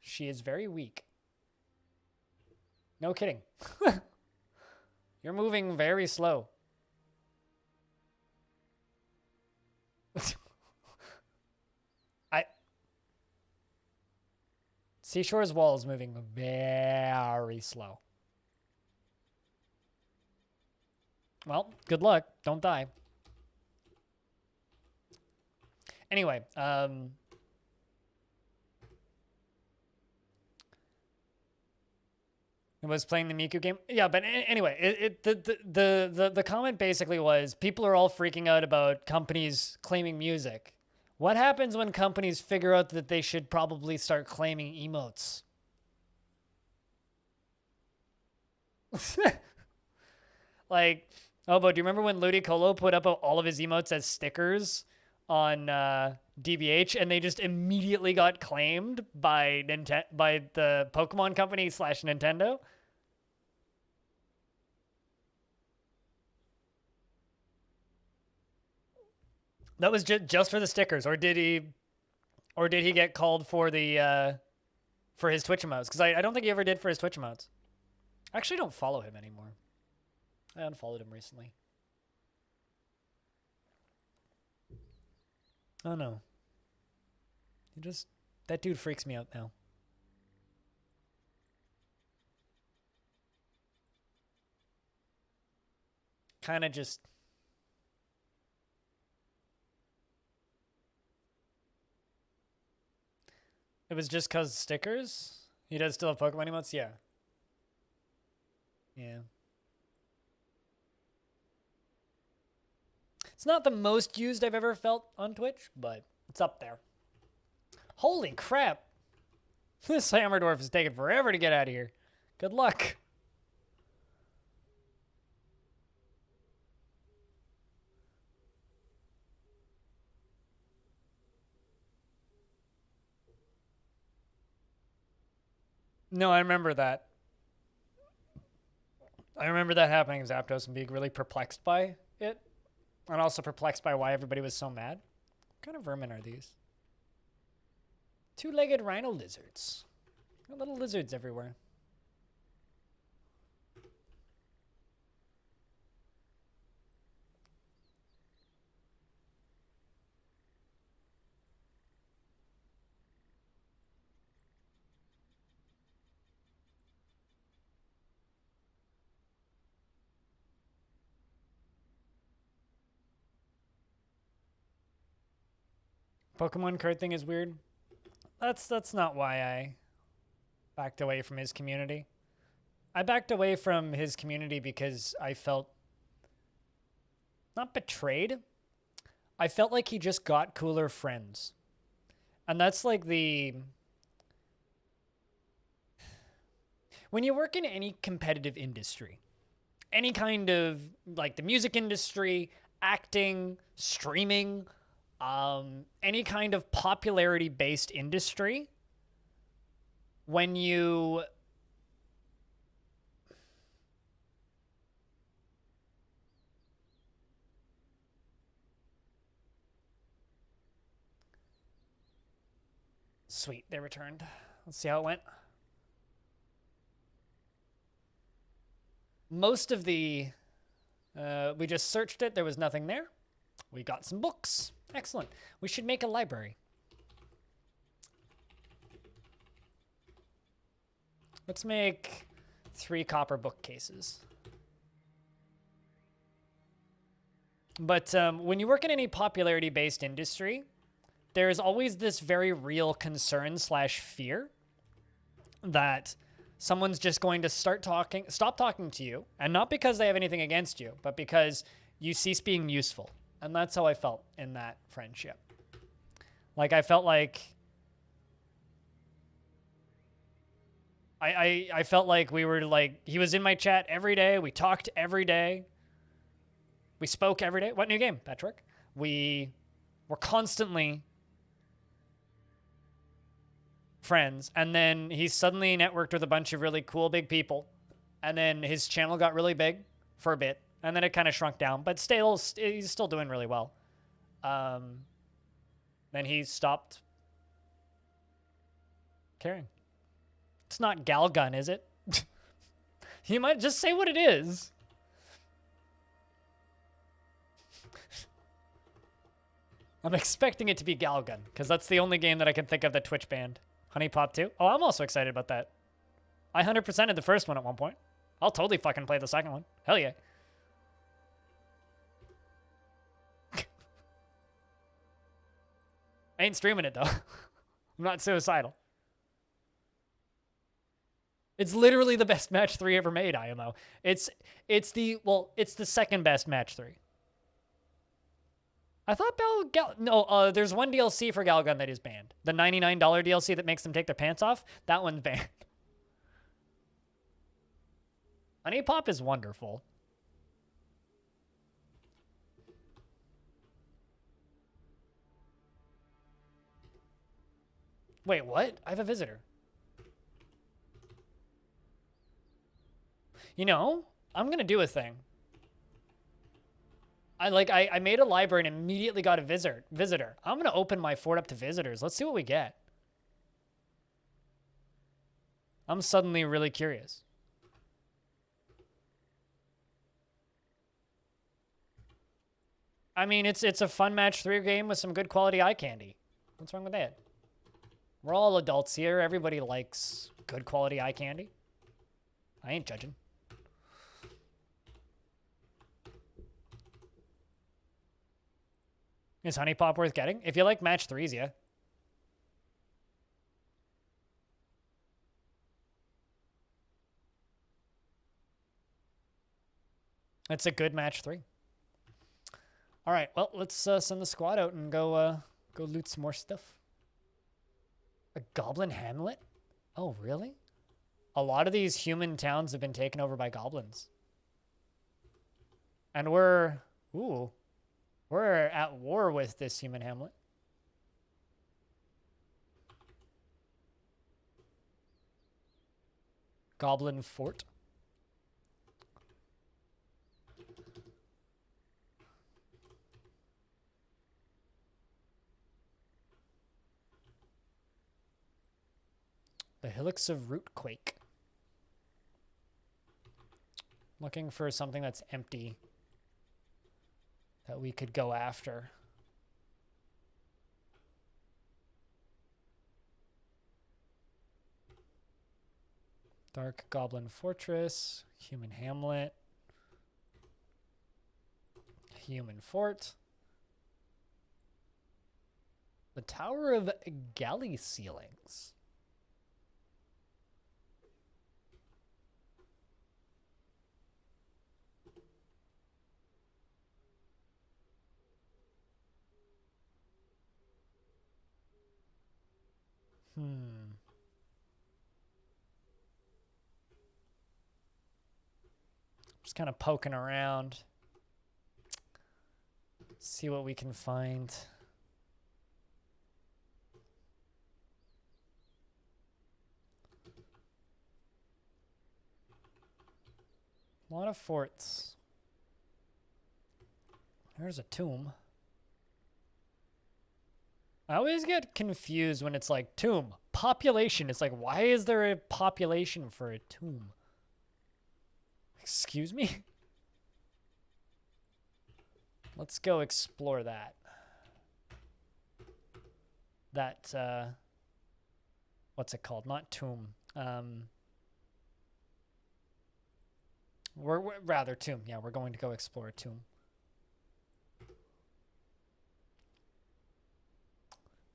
She is very weak. No kidding. You're moving very slow. Seashore's wall is moving very slow. Well, good luck. Don't die. Anyway, I was playing the Miku game. Yeah, but anyway, the comment basically was people are all freaking out about companies claiming music. What happens when companies figure out that they should probably start claiming emotes? Like, oh, but do you remember when Ludicolo put up all of his emotes as stickers on DBH, and they just immediately got claimed by the Pokemon company / Nintendo? That was just for the stickers, or did he get called for the for his Twitch emotes? Because I don't think he ever did for his Twitch emotes. I actually don't follow him anymore. I unfollowed him recently. Oh no. That dude freaks me out now. Kind of just. It was just cause stickers? He does still have Pokemon emotes? Yeah. Yeah. It's not the most used I've ever felt on Twitch, but it's up there. Holy crap. This Hammer Dwarf is taking forever to get out of here. Good luck. No, I remember that. I remember that happening, Zapdos, and being really perplexed by it. And also perplexed by why everybody was so mad. What kind of vermin are these? Two-legged rhino lizards. Got little lizards everywhere. Pokemon card thing is weird. That's not why I backed away from his community. I backed away from his community because I felt not betrayed. I felt like he just got cooler friends. And that's like when you work in any competitive industry, any kind of like the music industry, acting, streaming, any kind of popularity-based industry, when you sweet, they returned. Let's see how it went. Most of the we just searched it, there was nothing there. We got some books. Excellent. We should make a library. Let's make 3 copper bookcases. But when you work in any popularity-based industry, there's always this very real concern / fear that someone's just going to stop talking to you, and not because they have anything against you, but because you cease being useful. And that's how I felt in that friendship. Like, I felt like I felt like we were like, he was in my chat every day. We talked every day. We spoke every day. What new game, Patrick? We were constantly friends. And then he suddenly networked with a bunch of really cool big people. And then his channel got really big for a bit. And then it kind of shrunk down. But still, he's still doing really well. Then he stopped caring. It's not Galgun, is it? You might just say what it is. I'm expecting it to be Galgun, because that's the only game that I can think of that Twitch banned. Honey Pop 2? Oh, I'm also excited about that. I 100%ed the first one at one point. I'll totally fucking play the second one. Hell yeah. I ain't streaming it, though. I'm not suicidal. It's literally the best match 3 ever made, IMO. It's the second best match 3. I thought there's one DLC for Galgun that is banned. The $99 DLC that makes them take their pants off, that one's banned. Honey Pop is wonderful. Wait, what? I have a visitor. You know, I'm going to do a thing. I made a library and immediately got a visitor. I'm going to open my fort up to visitors. Let's see what we get. I'm suddenly really curious. I mean, it's a fun match 3 game with some good quality eye candy. What's wrong with that? We're all adults here. Everybody likes good quality eye candy. I ain't judging. Is Honey Pop worth getting? If you like match 3s, yeah. It's a good match 3. All right, well, let's send the squad out and go loot some more stuff. A goblin hamlet? Oh, really? A lot of these human towns have been taken over by goblins. And we're at war with this human hamlet. Goblin fort. The Hillocks of Rootquake. Looking for something that's empty that we could go after. Dark Goblin Fortress, Human Hamlet, Human Fort, the Tower of Galley Ceilings. Just kind of poking around. See what we can find. A lot of forts. There's a tomb. I always get confused when it's like tomb, population. It's like, why is there a population for a tomb? Excuse me? Let's go explore that. That, what's it called? Not tomb. We're rather tomb. Yeah, we're going to go explore a tomb.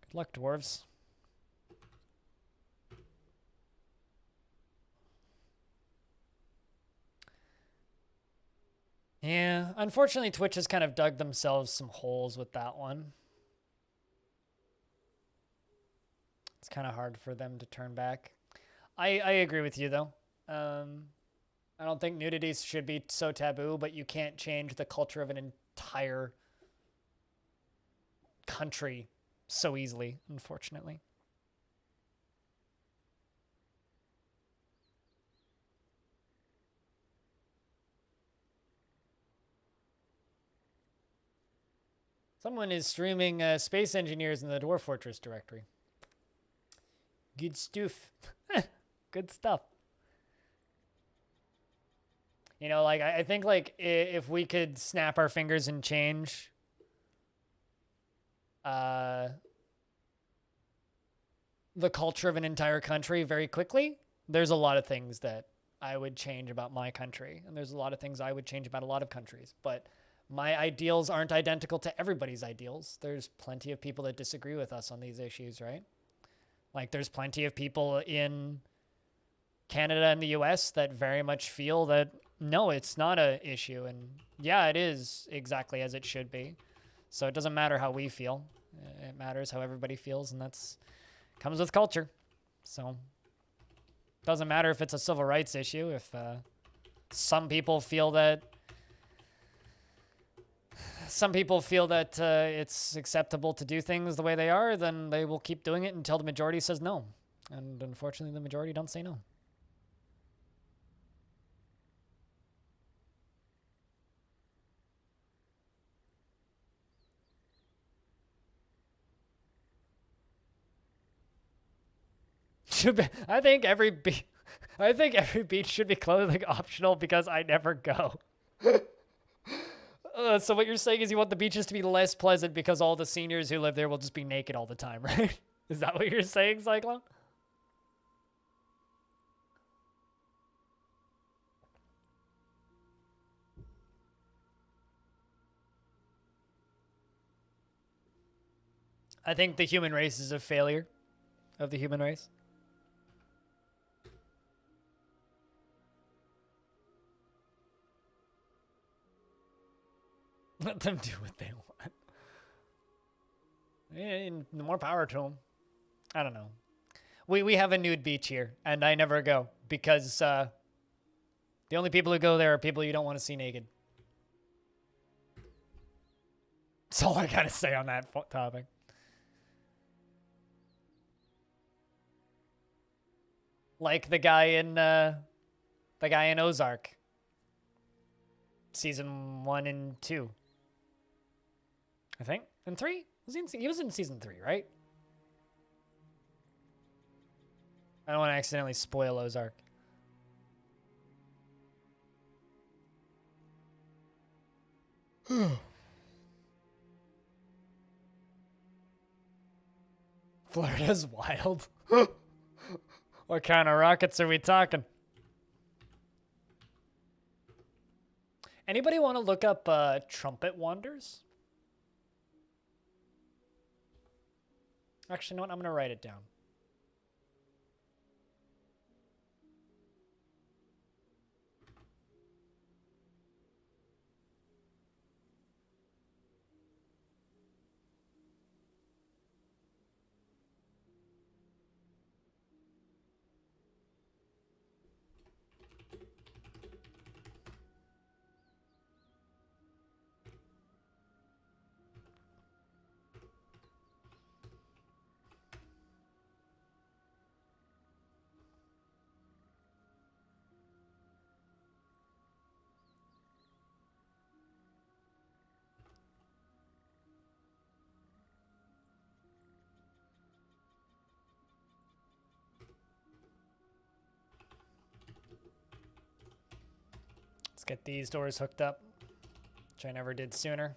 Good luck, dwarves. Yeah, unfortunately, Twitch has kind of dug themselves some holes with that one. It's kind of hard for them to turn back. I agree with you, though. I don't think nudity should be so taboo, but you can't change the culture of an entire country so easily, unfortunately. Someone is streaming Space Engineers in the Dwarf Fortress directory. Good stuff. Good stuff. You know, like, I think, like, if we could snap our fingers and change the culture of an entire country very quickly, there's a lot of things that I would change about my country. And there's a lot of things I would change about a lot of countries. But my ideals aren't identical to everybody's ideals. There's plenty of people that disagree with us on these issues, right? Like, there's plenty of people in Canada and the US that very much feel that, no, it's not an issue. And yeah, it is exactly as it should be. So it doesn't matter how we feel. It matters how everybody feels, and that's comes with culture. So it doesn't matter if it's a civil rights issue. If some people feel that it's acceptable to do things the way they are, then they will keep doing it until the majority says no. And unfortunately, the majority don't say no. Should be, I think every beach should be clothing optional because I never go. So what you're saying is you want the beaches to be less pleasant because all the seniors who live there will just be naked all the time, right? Is that what you're saying, Cyclone? I think the human race is a failure of the human race. Let them do what they want. And more power to them. I don't know. We have a nude beach here, and I never go because the only people who go there are people you don't want to see naked. That's all I gotta say on that topic. Like the guy in Ozark, season 1 and 2. I think. And 3? He was in season 3, right? I don't want to accidentally spoil Ozark. Florida's wild. What kind of rockets are we talking? Anybody want to look up trumpet wanders? Actually, you know what? I'm going to write it down. Let's get these doors hooked up, which I never did sooner.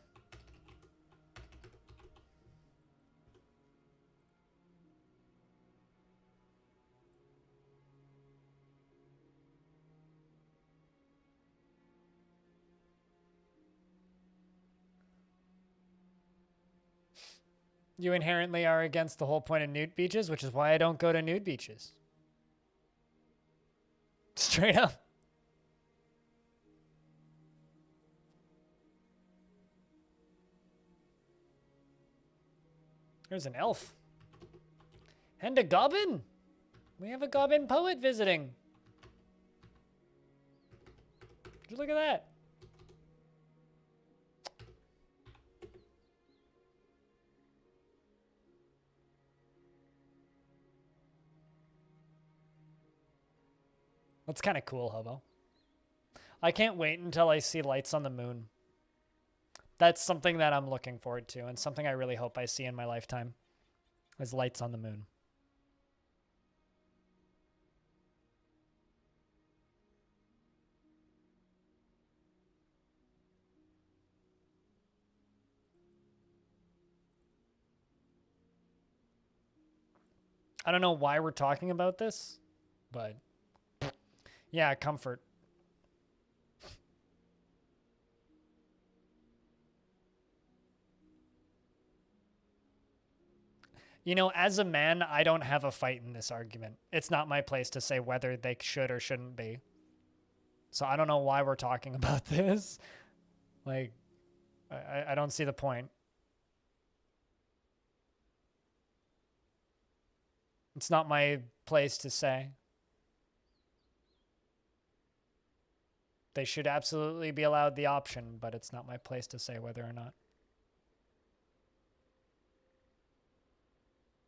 You inherently are against the whole point of nude beaches, which is why I don't go to nude beaches. Straight up. There's an elf. And a goblin. We have a goblin poet visiting. Just look at that. That's kind of cool, Hobo. I can't wait until I see lights on the moon. That's something that I'm looking forward to, and something I really hope I see in my lifetime, is lights on the moon. I don't know why we're talking about this, but yeah, comfort. You know, as a man, I don't have a fight in this argument. It's not my place to say whether they should or shouldn't be. So I don't know why we're talking about this. Like, I don't see the point. It's not my place to say. They should absolutely be allowed the option, but it's not my place to say whether or not.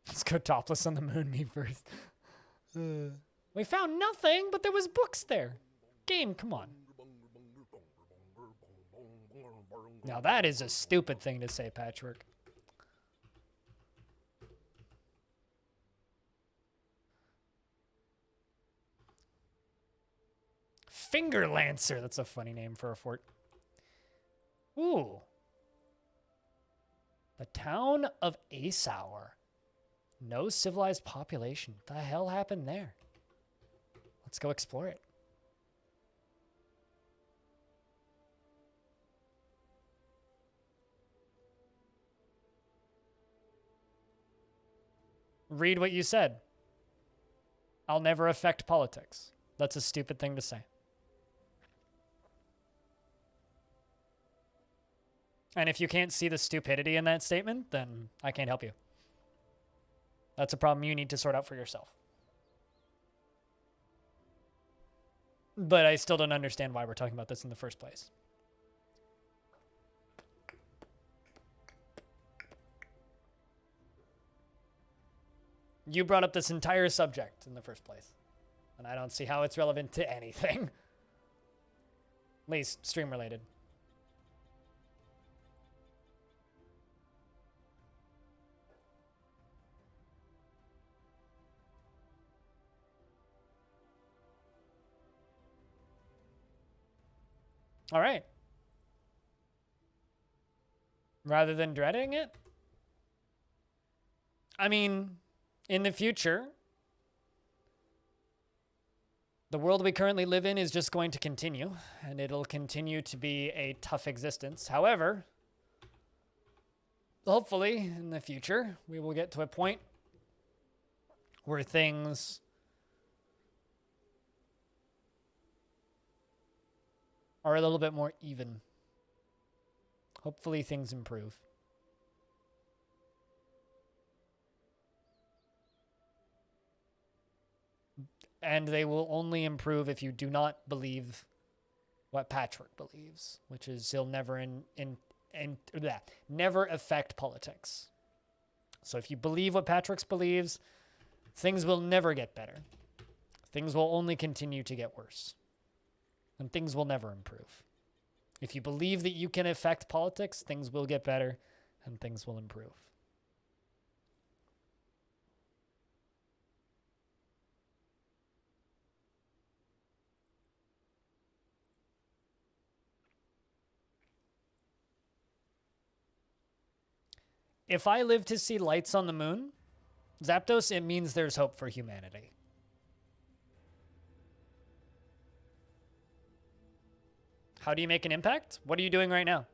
Let's go topless on the moon, me first. We found nothing, but there was books there. Game, come on. Now that is a stupid thing to say, Patchwork. Finger Lancer. That's a funny name for a fort. Ooh. The town of Asaur. No civilized population. What the hell happened there? Let's go explore it. Read what you said. I'll never affect politics. That's a stupid thing to say. And if you can't see the stupidity in that statement, then I can't help you. That's a problem you need to sort out for yourself. But I still don't understand why we're talking about this in the first place. You brought up this entire subject in the first place, and I don't see how it's relevant to anything. At least stream related. All right. Rather than dreading it? I mean, in the future, the world we currently live in is just going to continue, and it'll continue to be a tough existence. However, hopefully, in the future, we will get to a point where things are a little bit more even. Hopefully things improve. And they will only improve if you do not believe what Patchwork believes, which is he'll never never affect politics. So if you believe what Patchwork believes, things will never get better. Things will only continue to get worse. And things will never improve. If you believe that you can affect politics, things will get better and things will improve. If I live to see lights on the moon, Zapdos, it means there's hope for humanity. How do you make an impact? What are you doing right now?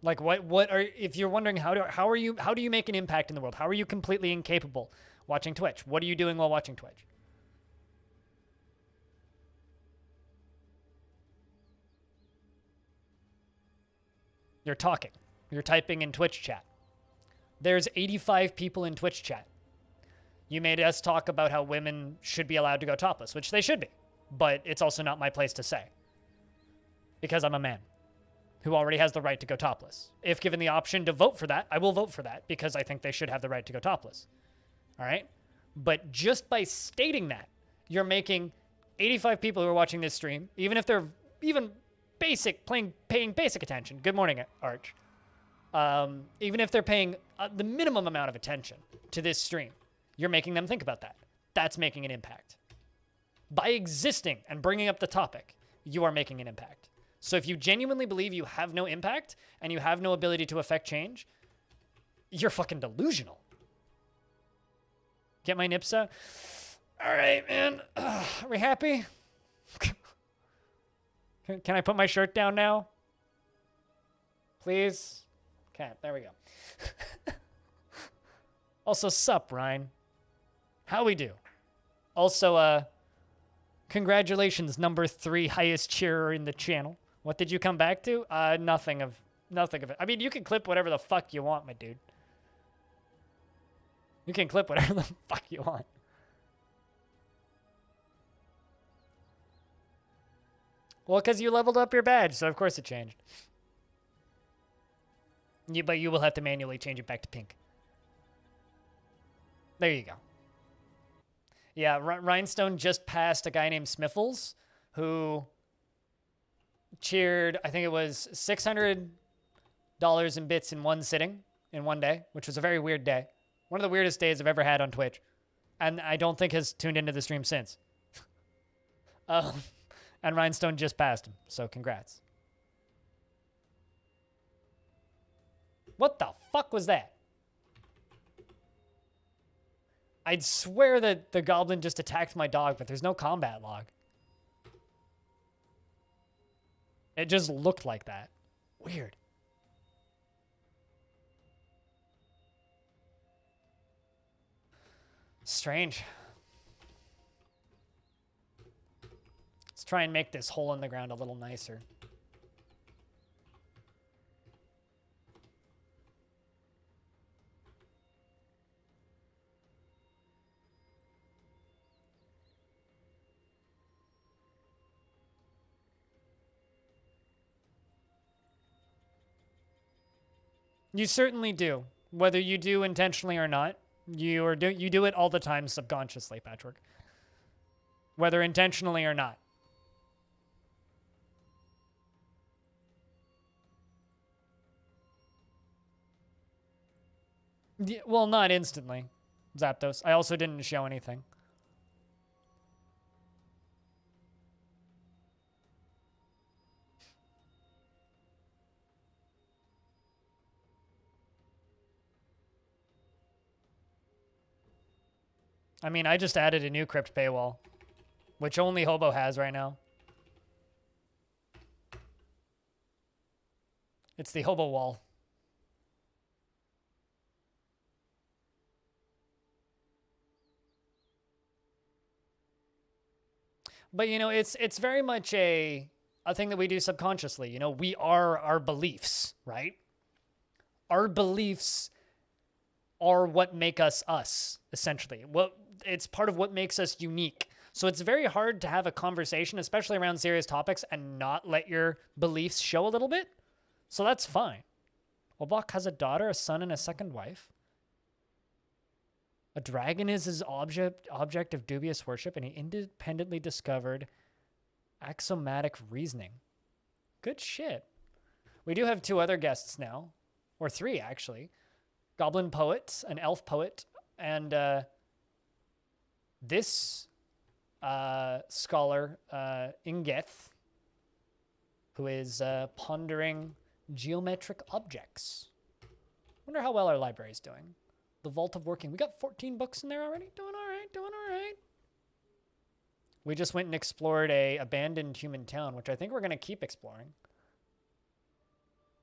Like what are, if you're wondering how do you make an impact in the world? How are you completely incapable watching Twitch? What are you doing while watching Twitch? You're talking. You're typing in Twitch chat. There's 85 people in Twitch chat. You made us talk about how women should be allowed to go topless, which they should be. But it's also not my place to say. Because I'm a man who already has the right to go topless. If given the option to vote for that, I will vote for that because I think they should have the right to go topless. All right? But just by stating that, you're making 85 people who are watching this stream, even if they're even paying basic attention. Good morning, Arch. Even if they're paying the minimum amount of attention to this stream, you're making them think about that. That's making an impact. By existing and bringing up the topic, you are making an impact. So if you genuinely believe you have no impact and you have no ability to affect change, you're fucking delusional. Get my nips out? All right, man. Are we happy? Can I put my shirt down now? Please? Okay, there we go. Also, sup, Ryan? How we do? Also, congratulations, number 3 highest cheerer in the channel. What did you come back to? Nothing of it. I mean, you can clip whatever the fuck you want, my dude. You can clip whatever the fuck you want. Well, because you leveled up your badge, so of course it changed. But you will have to manually change it back to pink. There you go. Yeah, Rhinestone just passed a guy named Smiffles, who cheered, I think it was $600 in bits in one sitting, in one day, which was a very weird day. One of the weirdest days I've ever had on Twitch. And I don't think has tuned into the stream since. And Rhinestone just passed him, so congrats. What the fuck was that? I'd swear that the goblin just attacked my dog, but there's no combat log. It just looked like that. Weird. Strange. Let's try and make this hole in the ground a little nicer. You certainly do. Whether you do intentionally or not, you do it all the time subconsciously, Patrick. Whether intentionally or not. Yeah, well, not instantly, Zapdos. I also didn't show anything. I mean, I just added a new crypt paywall, which only Hobo has right now. It's the Hobo wall. But, you know, it's very much a thing that we do subconsciously. You know, we are our beliefs, right? Our beliefs are what make us us, essentially. It's part of what makes us unique. So it's very hard to have a conversation, especially around serious topics, and not let your beliefs show a little bit. So that's fine. Obok has a daughter, a son, and a second wife. A dragon is his object of dubious worship, and he independently discovered axiomatic reasoning. Good shit. We do have 2 other guests now, or 3 actually. Goblin poet, an elf poet, and this scholar, Ingeth, who is pondering geometric objects. Wonder how well our library is doing. The Vault of Working. We got 14 books in there already. Doing all right, doing all right. We just went and explored a abandoned human town, which I think we're going to keep exploring.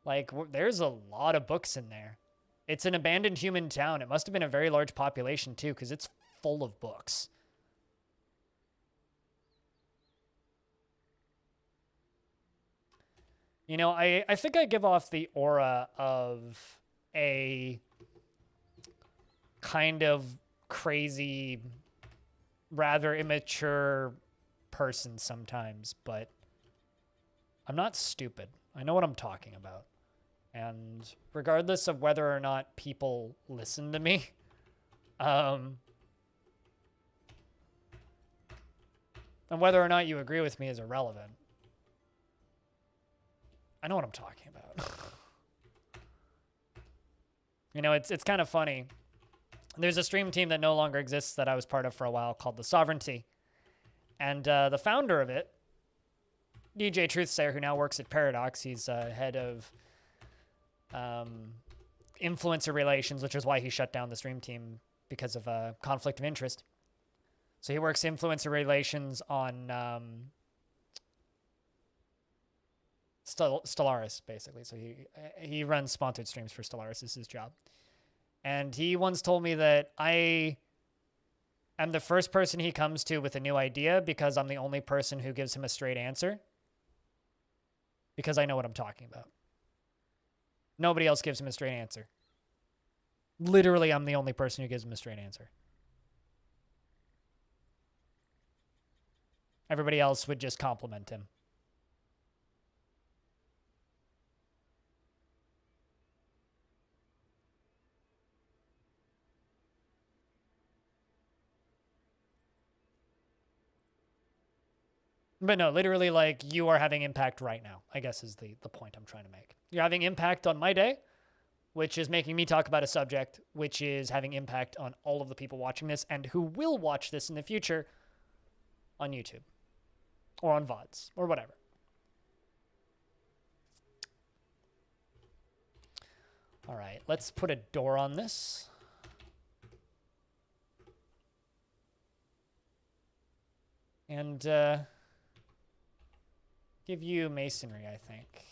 Like, there's a lot of books in there. It's an abandoned human town. It must have been a very large population, too, because it's full of books. You know, I think I give off the aura of a kind of crazy, rather immature person sometimes, but I'm not stupid. I know what I'm talking about. And regardless of whether or not people listen to me, and whether or not you agree with me is irrelevant. I know what I'm talking about. You know, it's kind of funny. There's a stream team that no longer exists that I was part of for a while called The Sovereignty. And the founder of it, DJ Truthsayer, who now works at Paradox, he's head of influencer relations, which is why he shut down the stream team because of conflict of interest. So he works influencer relations on Stellaris, basically. So he runs sponsored streams for Stellaris. This is his job. And he once told me that I am the first person he comes to with a new idea because I'm the only person who gives him a straight answer. Because I know what I'm talking about. Nobody else gives him a straight answer. Literally, I'm the only person who gives him a straight answer. Everybody else would just compliment him. But no, literally, like, you are having impact right now, I guess is the point I'm trying to make. You're having impact on my day, which is making me talk about a subject, which is having impact on all of the people watching this and who will watch this in the future on YouTube or on VODs or whatever. All right, let's put a door on this. And give you masonry, I think.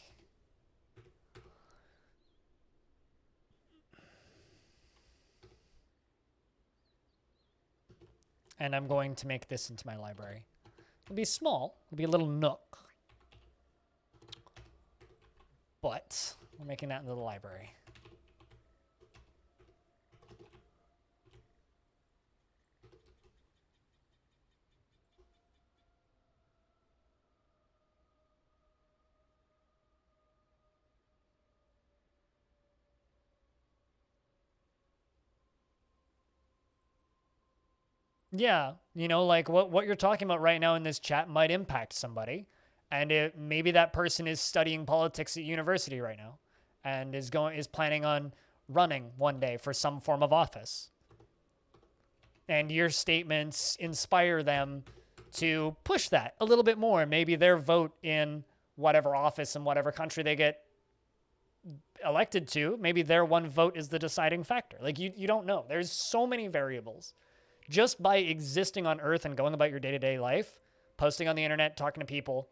And I'm going to make this into my library. It'll be small. It'll be a little nook. But we're making that into the library. Yeah, you know, like what you're talking about right now in this chat might impact somebody. And maybe that person is studying politics at university right now and is planning on running one day for some form of office. And your statements inspire them to push that a little bit more. Maybe their vote in whatever office in whatever country they get elected to, maybe their one vote is the deciding factor. Like, you don't know. There's so many variables. Just by existing on Earth and going about your day-to-day life, posting on the internet, talking to people,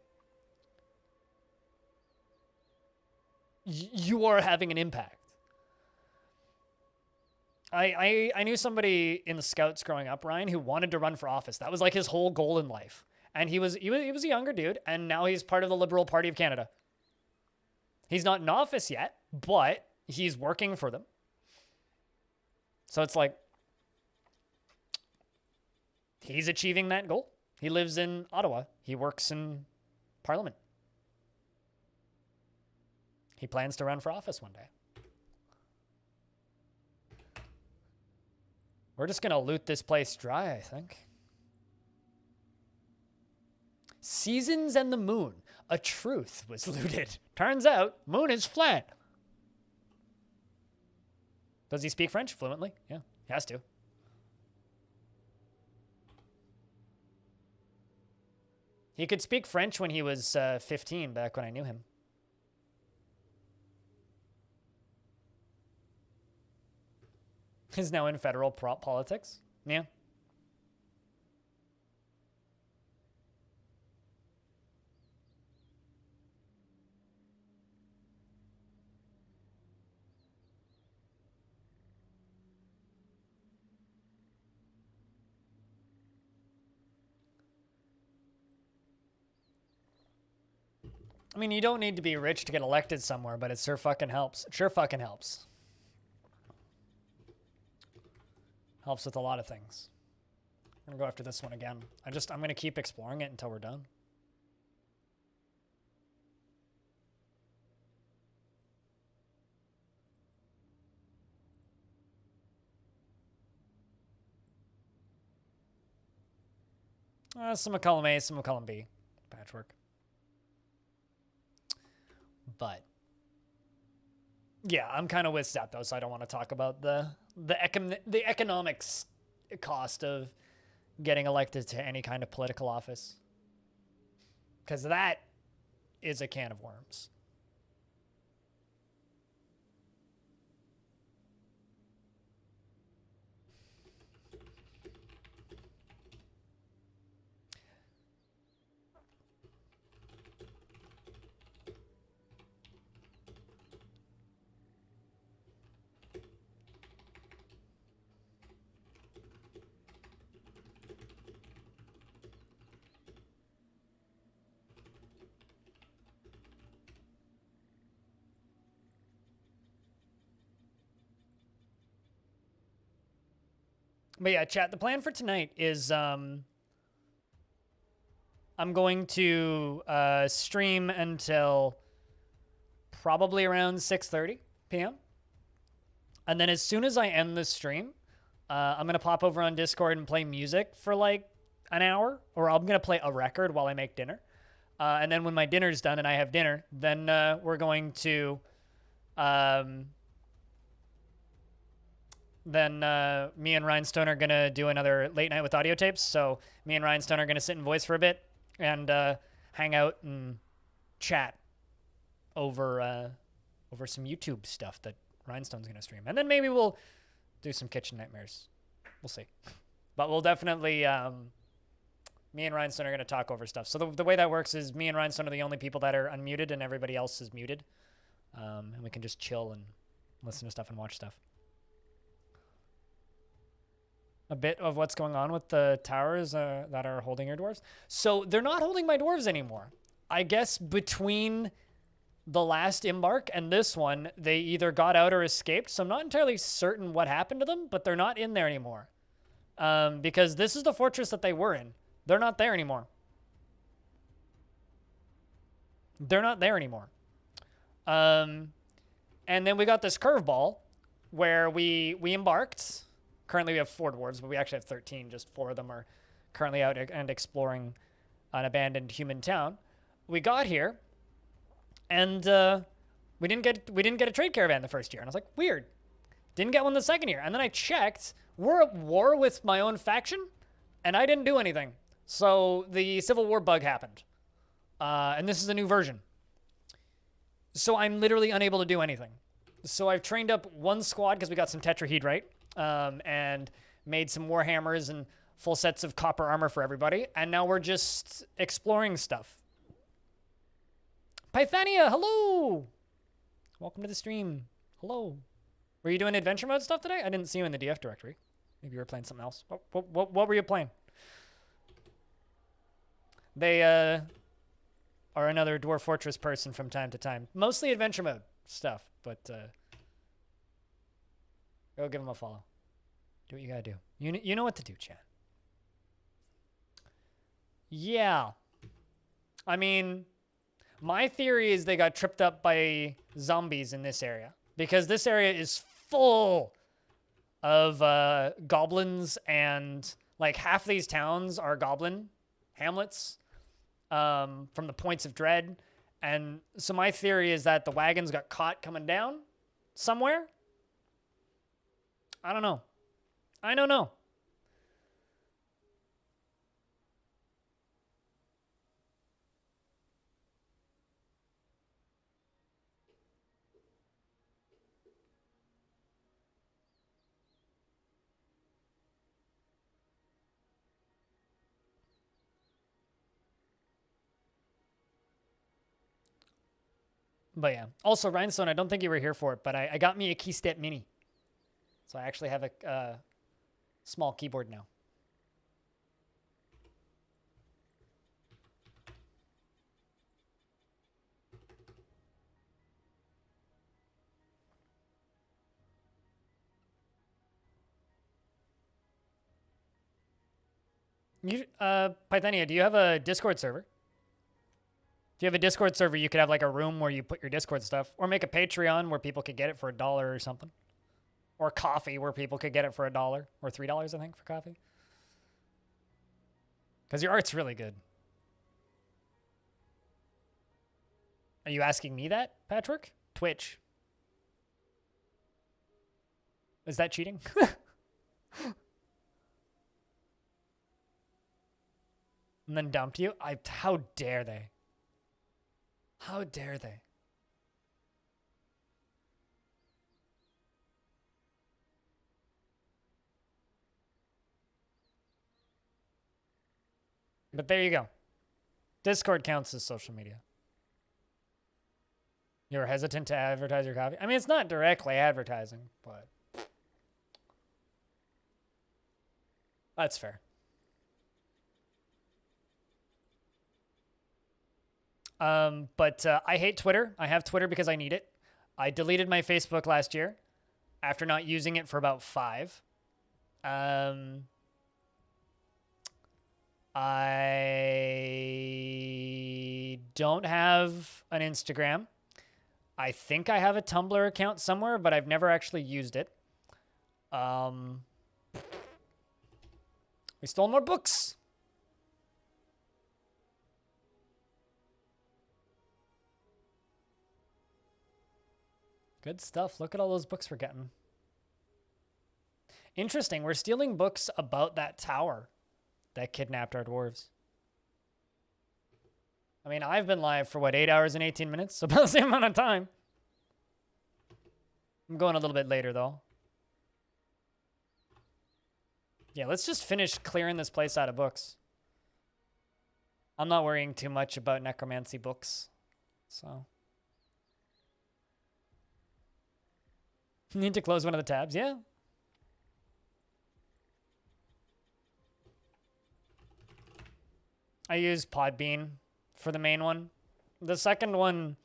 you are having an impact. I knew somebody in the Scouts growing up, Ryan, who wanted to run for office. That was like his whole goal in life. And he was a younger dude, and now he's part of the Liberal Party of Canada. He's not in office yet, but he's working for them. So it's like, he's achieving that goal. He lives in Ottawa. He works in Parliament. He plans to run for office one day. We're just going to loot this place dry, I think. Seasons and the Moon. A truth was looted. Turns out, moon is flat. Does he speak French fluently? Yeah, he has to. He could speak French when he was 15, back when I knew him. He's now in federal politics. Yeah. I mean, you don't need to be rich to get elected somewhere, but it sure fucking helps. It sure fucking helps. Helps with a lot of things. I'm gonna go after this one again. I'm gonna keep exploring it until we're done. Some McCollum A, some McCollum B. Patchwork. But yeah, I'm kind of with Zep though, so I don't want to talk about the economics cost of getting elected to any kind of political office, because that is a can of worms. But yeah, chat, the plan for tonight is I'm going to stream until probably around 6:30 p.m. And then as soon as I end the stream, I'm going to pop over on Discord and play music for like an hour, or I'm going to play a record while I make dinner. And then when my dinner's done and I have dinner, then we're going to... Then me and Rhinestone are going to do another late night with audio tapes. So me and Rhinestone are going to sit and voice for a bit and hang out and chat over some YouTube stuff that Rhinestone's going to stream. And then maybe we'll do some Kitchen Nightmares. We'll see. But we'll definitely... me and Rhinestone are going to talk over stuff. So the way that works is me and Rhinestone are the only people that are unmuted and everybody else is muted. And we can just chill and listen to stuff and watch stuff. A bit of what's going on with the towers that are holding your dwarves. So they're not holding my dwarves anymore. I guess between the last embark and this one, they either got out or escaped. So I'm not entirely certain what happened to them, but they're not in there anymore. Because this is the fortress that they were in. They're not there anymore. They're not there anymore. And then we got this curveball where we embarked. Currently we have 4 dwarves, but we actually have 13. Just 4 of them are currently out and exploring an abandoned human town. We got here, and we didn't get a trade caravan the first year. And I was like, weird. Didn't get one the second year. And then I checked. We're at war with my own faction, and I didn't do anything. So the Civil War bug happened. And this is a new version. So I'm literally unable to do anything. So I've trained up 1 squad because we got some tetrahedrite. And made some warhammers and full sets of copper armor for everybody. And now we're just exploring stuff. Pythania, hello! Welcome to the stream. Hello. Were you doing adventure mode stuff today? I didn't see you in the DF directory. Maybe you were playing something else. What were you playing? They are another Dwarf Fortress person from time to time. Mostly adventure mode stuff, but go give them a follow. Do what you gotta do. You know what to do, chat. Yeah. I mean, my theory is they got tripped up by zombies in this area. Because this area is full of goblins, and like half these towns are goblin hamlets from the Points of Dread. And so my theory is that the wagons got caught coming down somewhere. I don't know. I don't know. But yeah. Also, Rhinestone, I don't think you were here for it, but I got me a Keystep Mini. So I actually have a small keyboard now. Pythania, do you have a Discord server? Do you have a Discord server you could have like a room where you put your Discord stuff? Or make a Patreon where people could get it for $1 or something? Or coffee where people could get it for $1 or $3, I think, for coffee? Because your art's really good. Are you asking me that, Patrick? Twitch. Is that cheating? And then dumped you? How dare they? How dare they? But there you go. Discord counts as social media. You're hesitant to advertise your coffee? I mean, it's not directly advertising, but that's fair. But I hate Twitter. I have Twitter because I need it. I deleted my Facebook last year after not using it for about 5. I don't have an Instagram. I think I have a Tumblr account somewhere, but I've never actually used it. We stole more books. Good stuff. Look at all those books we're getting. Interesting. We're stealing books about that tower that kidnapped our dwarves. I mean, I've been live for, what, 8 hours and 18 minutes? So about the same amount of time. I'm going a little bit later, though. Yeah, let's just finish clearing this place out of books. I'm not worrying too much about necromancy books, so. Need to close one of the tabs, yeah. I use Podbean for the main one. The second one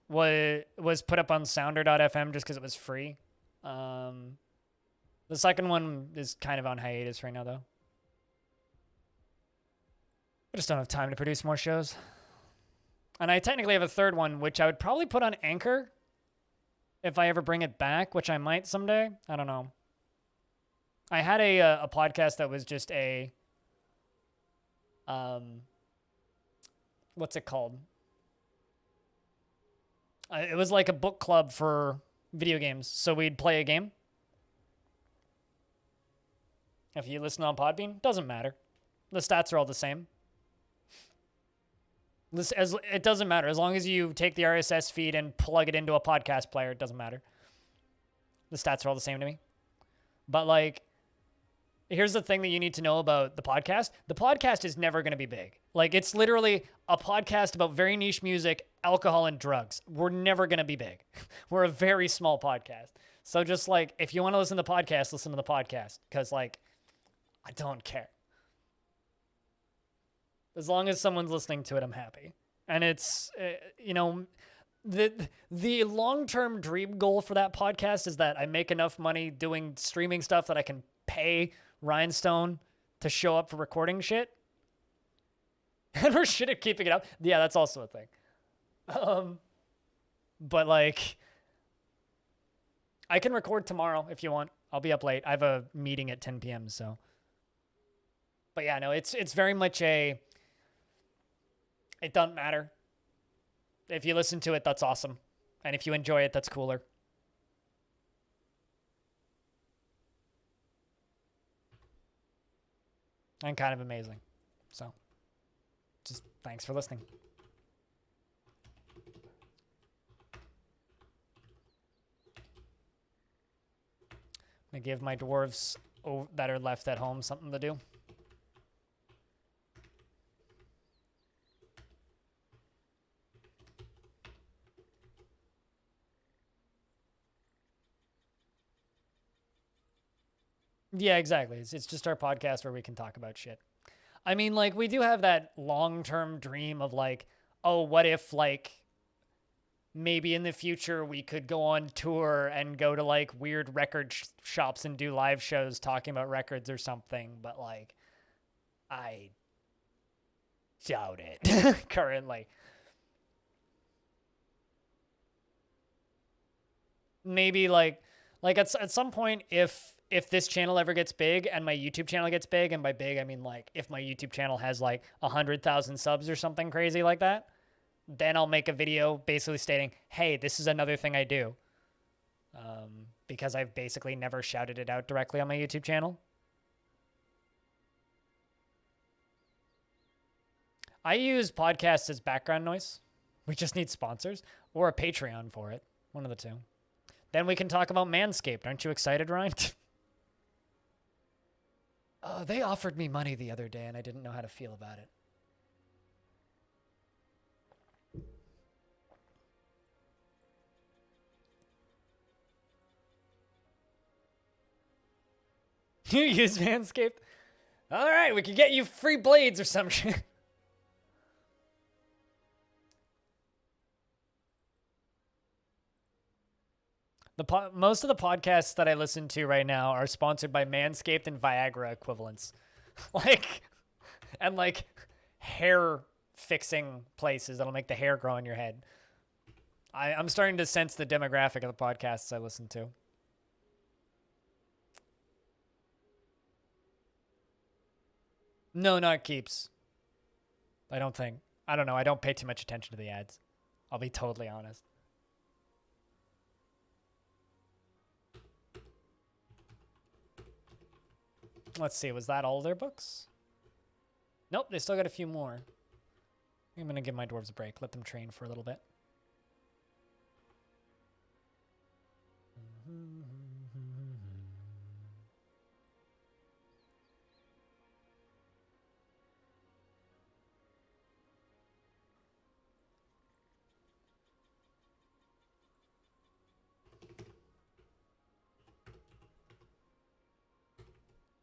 was put up on sounder.fm just because it was free. The second one is kind of on hiatus right now, though. I just don't have time to produce more shows. And I technically have a third one, which I would probably put on Anchor if I ever bring it back, which I might someday. I don't know. I had a podcast that was just a... what's it called? It was like a book club for video games. So we'd play a game. If you listen on Podbean, doesn't matter. The stats are all the same. It doesn't matter. As long as you take the RSS feed and plug it into a podcast player, it doesn't matter. The stats are all the same to me. But, like, here's the thing that you need to know about the podcast. The podcast is never going to be big. Like, it's literally a podcast about very niche music, alcohol, and drugs. We're never going to be big. We're a very small podcast. So just, like, if you want to listen to the podcast, listen to the podcast. Because, like, I don't care. As long as someone's listening to it, I'm happy. And it's, you know, the long-term dream goal for that podcast is that I make enough money doing streaming stuff that I can pay Rhinestone to show up for recording shit. And we're shit at keeping it up. Yeah, that's also a thing. But, like, I can record tomorrow if you want. I'll be up late. I have a meeting at 10 p.m., so. But yeah, no, it's very much a... It doesn't matter. If you listen to it, that's awesome. And if you enjoy it, that's cooler. And kind of amazing. So, just thanks for listening. I'm going to give my dwarves that are left at home something to do. Yeah, exactly. It's just our podcast where we can talk about shit. I mean, like, we do have that long-term dream of, like, oh, what if, like, maybe in the future we could go on tour and go to, like, weird record shops and do live shows talking about records or something. But, like, I doubt it currently. Maybe like at some point if this channel ever gets big and my YouTube channel gets big, and by big I mean like if my YouTube channel has like 100,000 subs or something crazy like that, then I'll make a video basically stating, hey, this is another thing I do. Because I've basically never shouted it out directly on my YouTube channel. I use podcasts as background noise. We just need sponsors or a Patreon for it. One of the two. Then we can talk about Manscaped. Aren't you excited, Ryan? They offered me money the other day and I didn't know how to feel about it. You use Manscaped? All right, we could get you free blades or some shit. Most of the podcasts that I listen to right now are sponsored by Manscaped and Viagra equivalents. like hair fixing places that'll make the hair grow on your head. I'm starting to sense the demographic of the podcasts I listen to. No, not Keeps. I don't think. I don't know. I don't pay too much attention to the ads. I'll be totally honest. Let's see. Was that all their books? Nope. They still got a few more. I'm going to give my dwarves a break. Let them train for a little bit.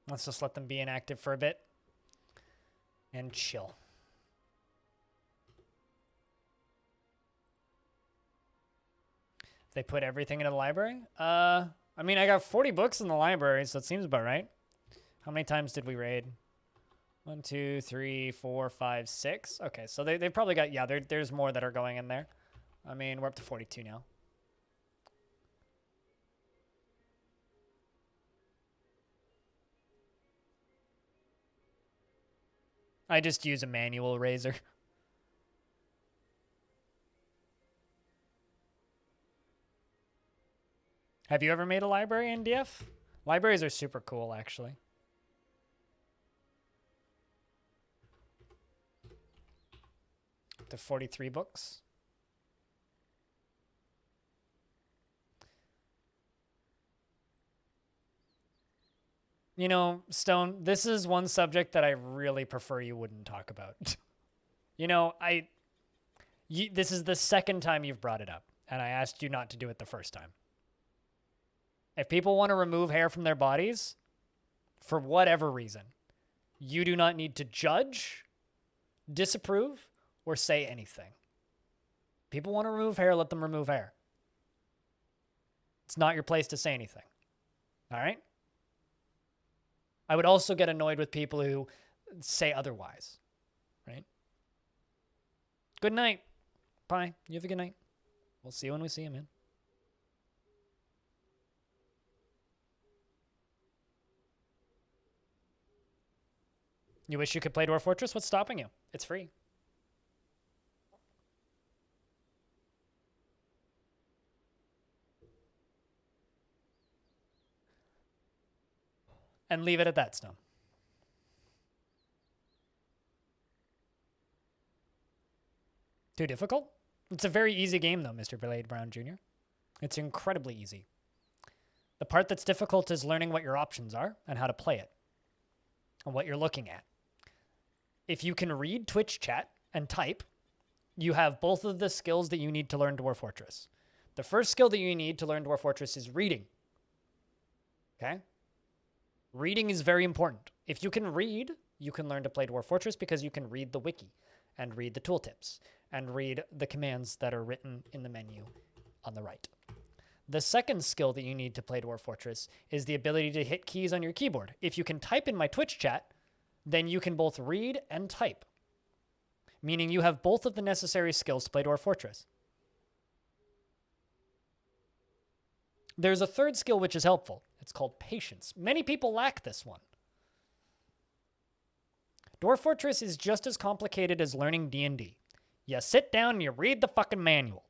Let's just let them be inactive for a bit and chill. They put everything in the library? I mean, I got 40 books in the library, so it seems about right. How many times did we raid? 1, 2, 3, 4, 5, 6. Okay, so they've probably got, yeah, there's more that are going in there. I mean, we're up to 42 now. I just use a manual razor. Have you ever made a library in DF? Libraries are super cool, actually. To 43 books. You know, Stone, this is one subject that I really prefer you wouldn't talk about. You know, this is the second time you've brought it up, and I asked you not to do it the first time. If people want to remove hair from their bodies, for whatever reason, you do not need to judge, disapprove, or say anything. People want to remove hair, let them remove hair. It's not your place to say anything. All right? I would also get annoyed with people who say otherwise, right? Good night. Bye. You have a good night. We'll see you when we see you, man. You wish you could play Dwarf Fortress? What's stopping you? It's free. And leave it at that, Stone. Too difficult? It's a very easy game, though, Mr. Blade Brown Jr. It's incredibly easy. The part that's difficult is learning what your options are and how to play it, and what you're looking at. If you can read Twitch chat and type, you have both of the skills that you need to learn Dwarf Fortress. The first skill that you need to learn Dwarf Fortress is reading. Okay? Reading is very important. If you can read, you can learn to play Dwarf Fortress because you can read the wiki and read the tooltips and read the commands that are written in the menu on the right. The second skill that you need to play Dwarf Fortress is the ability to hit keys on your keyboard. If you can type in my Twitch chat, then you can both read and type, meaning you have both of the necessary skills to play Dwarf Fortress. There's a third skill which is helpful. It's called patience. Many people lack this one. Dwarf Fortress is just as complicated as learning D&D. You sit down and you read the fucking manual.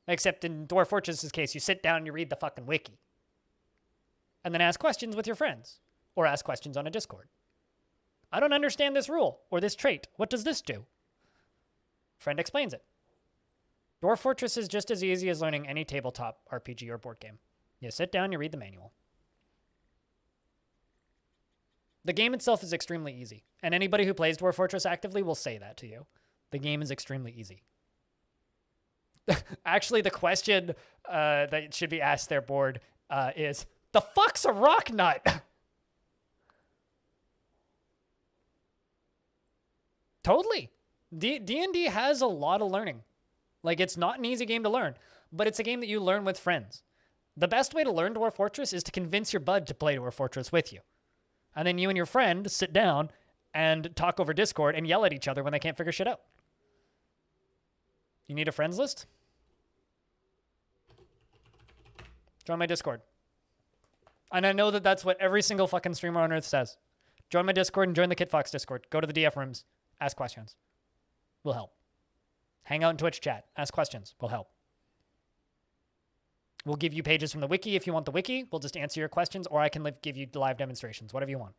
Except in Dwarf Fortress's case, you sit down and you read the fucking wiki. And then ask questions with your friends. Or ask questions on a Discord. I don't understand this rule or this trait. What does this do? Friend explains it. Dwarf Fortress is just as easy as learning any tabletop RPG or board game. You sit down, you read the manual. The game itself is extremely easy, and anybody who plays Dwarf Fortress actively will say that to you. The game is extremely easy. Actually, the question that should be asked their board is, the fuck's a rock nut? Totally. D&D has a lot of learning. Like, it's not an easy game to learn, but it's a game that you learn with friends. The best way to learn Dwarf Fortress is to convince your bud to play Dwarf Fortress with you. And then you and your friend sit down and talk over Discord and yell at each other when they can't figure shit out. You need a friends list? Join my Discord. And I know that that's what every single fucking streamer on Earth says. Join my Discord and join the KitFox Discord. Go to the DF rooms. Ask questions. We'll help. Hang out in Twitch chat. Ask questions. We'll help. We'll give you pages from the wiki if you want the wiki. We'll just answer your questions, or I can give you live demonstrations, whatever you want.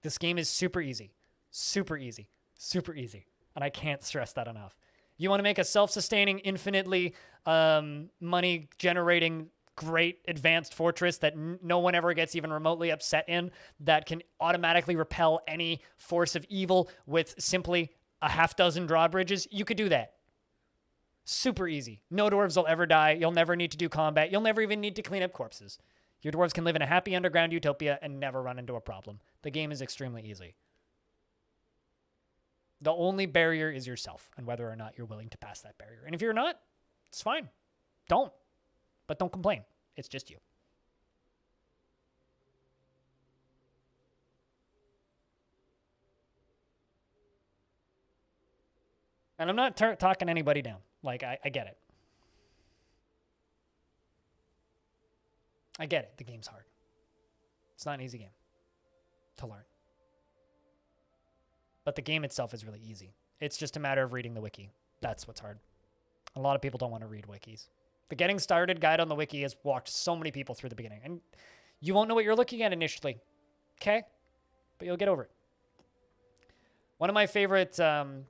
This game is super easy. Super easy. Super easy. And I can't stress that enough. You want to make a self-sustaining, infinitely money-generating, great advanced fortress that no one ever gets even remotely upset in, that can automatically repel any force of evil with simply a half dozen drawbridges, you could do that. Super easy. No dwarves will ever die. You'll never need to do combat. You'll never even need to clean up corpses. Your dwarves can live in a happy underground utopia and never run into a problem. The game is extremely easy. The only barrier is yourself and whether or not you're willing to pass that barrier. And if you're not, it's fine. Don't. But don't complain. It's just you. And I'm not talking anybody down. Like, I get it. I get it. The game's hard. It's not an easy game to learn. But the game itself is really easy. It's just a matter of reading the wiki. That's what's hard. A lot of people don't want to read wikis. The Getting Started guide on the wiki has walked so many people through the beginning. And you won't know what you're looking at initially. Okay? But you'll get over it. One of my favorite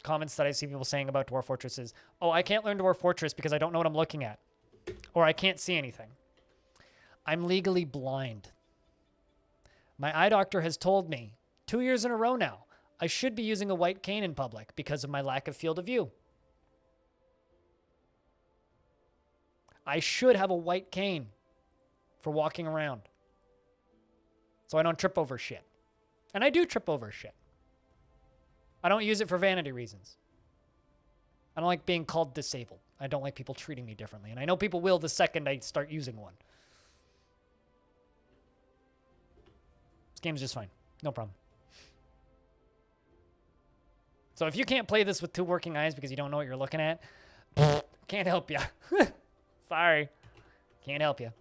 comments that I see people saying about Dwarf Fortress is, oh, I can't learn Dwarf Fortress because I don't know what I'm looking at. Or I can't see anything. I'm legally blind. My eye doctor has told me 2 years in a row now I should be using a white cane in public because of my lack of field of view. I should have a white cane for walking around so I don't trip over shit. And I do trip over shit. I don't use it for vanity reasons. I don't like being called disabled. I don't like people treating me differently. And I know people will the second I start using one. This game's just fine. No problem. So if you can't play this with two working eyes because you don't know what you're looking at, can't help you. Sorry. Can't help you.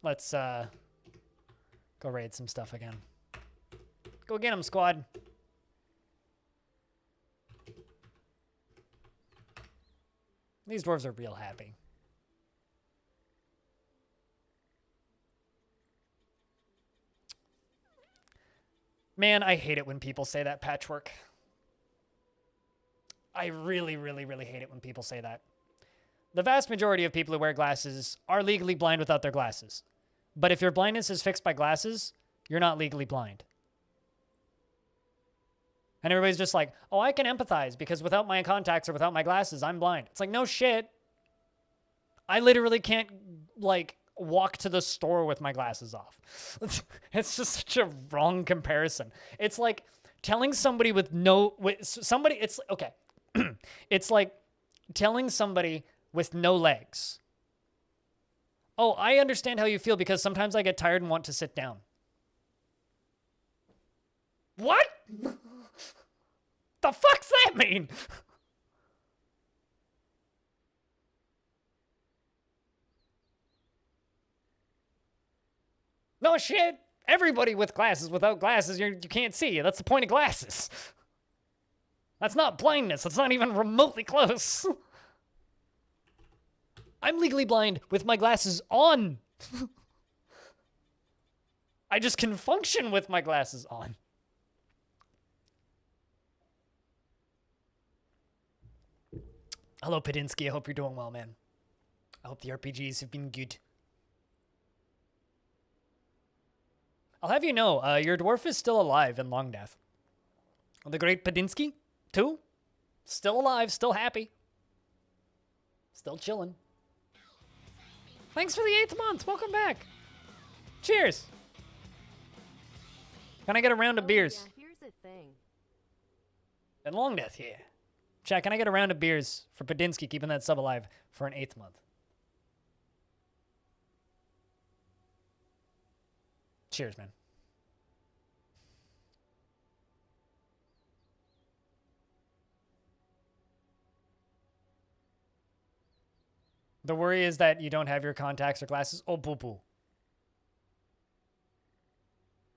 Let's go raid some stuff again. Go get him, squad. These dwarves are real happy. Man, I hate it when people say that, Patchwork. I really, really, really hate it when people say that. The vast majority of people who wear glasses are legally blind without their glasses. But if your blindness is fixed by glasses, you're not legally blind. And everybody's just like, oh, I can empathize because without my contacts or without my glasses, I'm blind. It's like, no shit. I literally can't, like, walk to the store with my glasses off. It's just such a wrong comparison. It's like telling somebody with no, somebody, it's, okay. It's like telling somebody with no legs. Oh, I understand how you feel because sometimes I get tired and want to sit down. What? The fuck's that mean? No shit. Everybody with glasses, without glasses, you can't see. That's the point of glasses. That's not blindness. That's not even remotely close. I'm legally blind with my glasses on. I just can function with my glasses on. Hello, Padinsky. I hope you're doing well, man. I hope the RPGs have been good. I'll have you know, your dwarf is still alive in Long Death. The great Padinsky, too. Still alive, still happy. Still chilling. Thanks for the 8th month. Welcome back. Cheers. Can I get a round of beers? Yeah, here's the thing. And Long Death, yeah. Chat, can I get a round of beers for Padinsky keeping that sub alive for an 8th month? Cheers, man. The worry is that you don't have your contacts or glasses. Oh, boo-boo.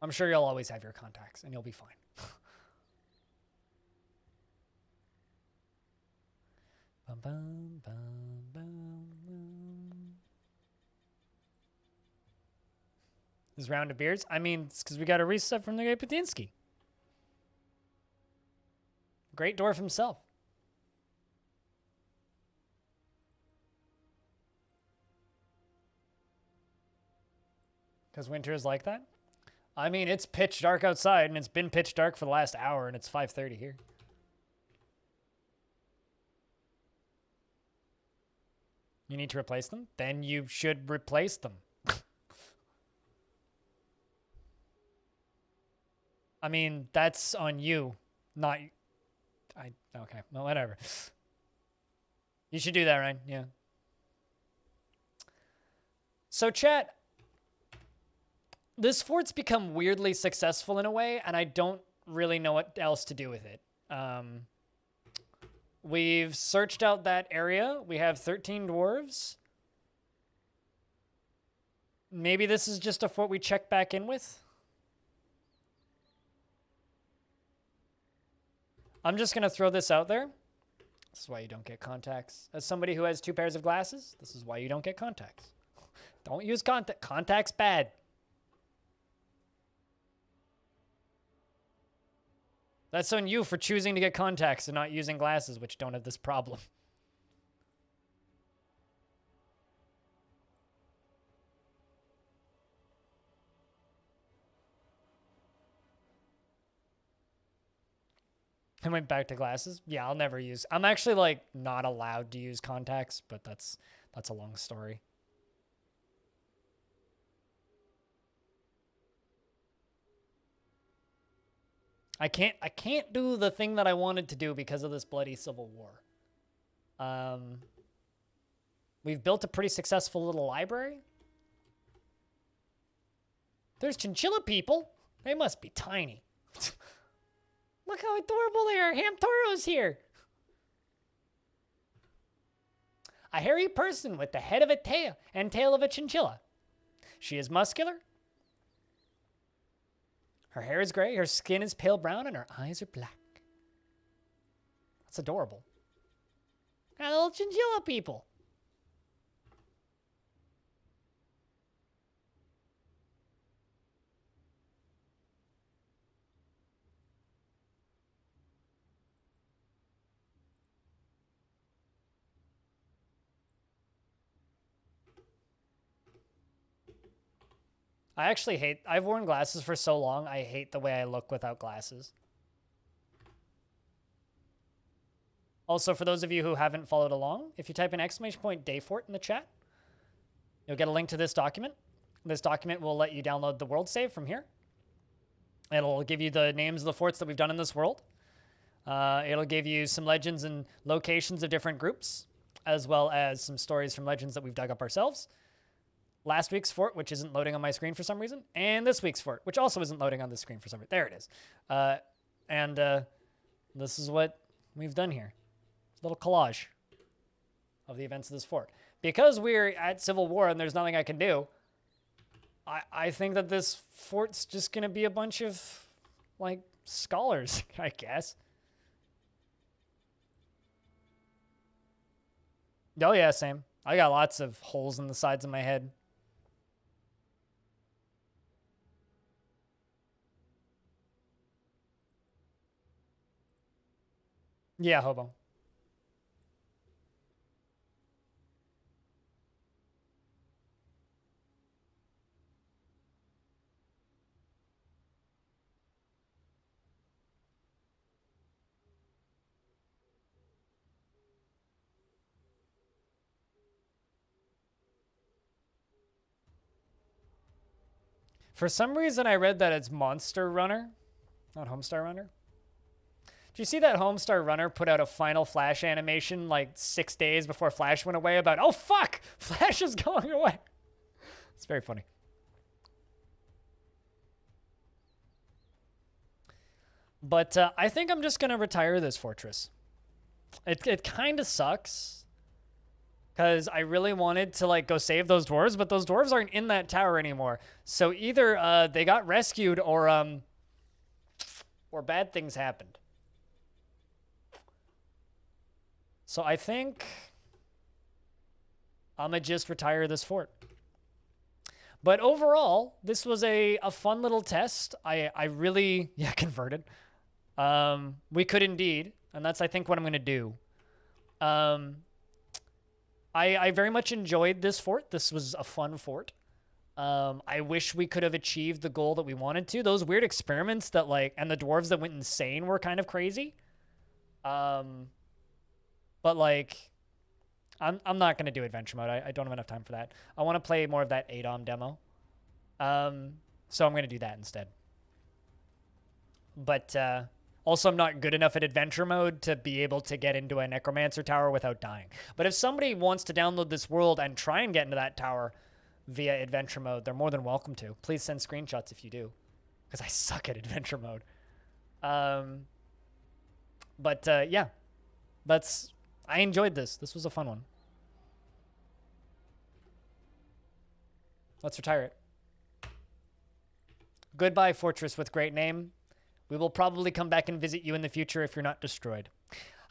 I'm sure you'll always have your contacts, and you'll be fine. Bum, bum, bum, bum, bum. This round of beers? I mean, it's because we got a reset from the great Padinsky. Great dwarf himself. Because winter is like that? I mean, it's pitch dark outside, and it's been pitch dark for the last hour, and it's 5:30 here. You need to replace them? Then you should replace them. I mean, that's on you, not... Okay, well, whatever. You should do that, Ryan. Yeah. So, chat... This fort's become weirdly successful in a way, and I don't really know what else to do with it. We've searched out that area. We have 13 dwarves. Maybe this is just a fort we check back in with. I'm just going to throw this out there. This is why you don't get contacts. As somebody who has 2 pairs of glasses, this is why you don't get contacts. Don't use contacts. Contacts bad. That's on you for choosing to get contacts and not using glasses, which don't have this problem. I went back to glasses. Yeah, I'll never use... I'm actually, like, not allowed to use contacts, but that's a long story. I can't do the thing that I wanted to do because of this bloody civil war. We've built a pretty successful little library. There's chinchilla people. They must be tiny. Look how adorable they are. Hamtoro's here. A hairy person with the head of a tail and tail of a chinchilla. She is muscular. Her hair is gray, her skin is pale brown, and her eyes are black. That's adorable. And little chinchilla people. I actually hate... I've worn glasses for so long, I hate the way I look without glasses. Also, for those of you who haven't followed along, if you type in !Dayfort in the chat, you'll get a link to this document. This document will let you download the world save from here. It'll give you the names of the forts that we've done in this world. It'll give you some legends and locations of different groups, as well as some stories from legends that we've dug up ourselves. Last week's fort, which isn't loading on my screen for some reason, and this week's fort, which also isn't loading on the screen for some reason. There it is. And this is what we've done here. A little collage of the events of this fort. Because we're at Civil War and there's nothing I can do, I think that this fort's just going to be a bunch of, like, scholars, I guess. Oh, yeah, same. I got lots of holes in the sides of my head. Yeah, hobo. For some reason, I read that it's Monster Runner, not Homestar Runner. Did you see that Homestar Runner put out a final Flash animation like 6 days before Flash went away about, oh fuck, Flash is going away? It's very funny. But I think I'm just going to retire this fortress. It kind of sucks. Because I really wanted to, like, go save those dwarves, but those dwarves aren't in that tower anymore. So either they got rescued or bad things happened. So I think I'm going to just retire this fort. But overall, this was a fun little test. I really, yeah, converted. We could indeed, and that's, I think, what I'm going to do. I very much enjoyed this fort. This was a fun fort. I wish we could have achieved the goal that we wanted to. Those weird experiments that, like, and the dwarves that went insane were kind of crazy. But, like, I'm not going to do adventure mode. I don't have enough time for that. I want to play more of that ADOM demo. So I'm going to do that instead. But, also, I'm not good enough at adventure mode to be able to get into a necromancer tower without dying. But if somebody wants to download this world and try and get into that tower via adventure mode, they're more than welcome to. Please send screenshots if you do, because I suck at adventure mode. Yeah, I enjoyed this. This was a fun one. Let's retire it. Goodbye, fortress with great name. We will probably come back and visit you in the future if you're not destroyed.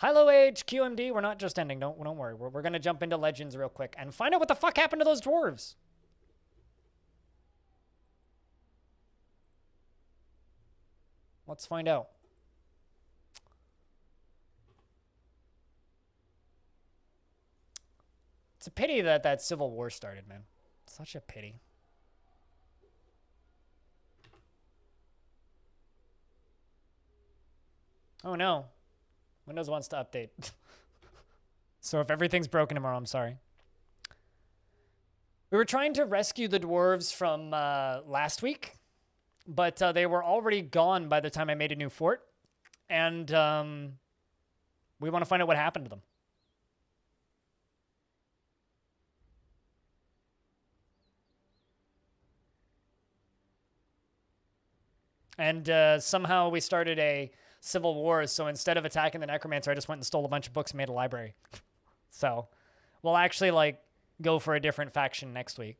Hilo Age, QMD, we're not just ending. Don't worry. We're going to jump into Legends real quick and find out what the fuck happened to those dwarves. Let's find out. It's a pity that Civil War started, man. Such a pity. Oh no. Windows wants to update. So if everything's broken tomorrow, I'm sorry. We were trying to rescue the dwarves from last week, but they were already gone by the time I made a new fort. And we want to find out what happened to them. And somehow we started a civil war, so instead of attacking the necromancer, I just went and stole a bunch of books and made a library. So we'll actually, like, go for a different faction next week.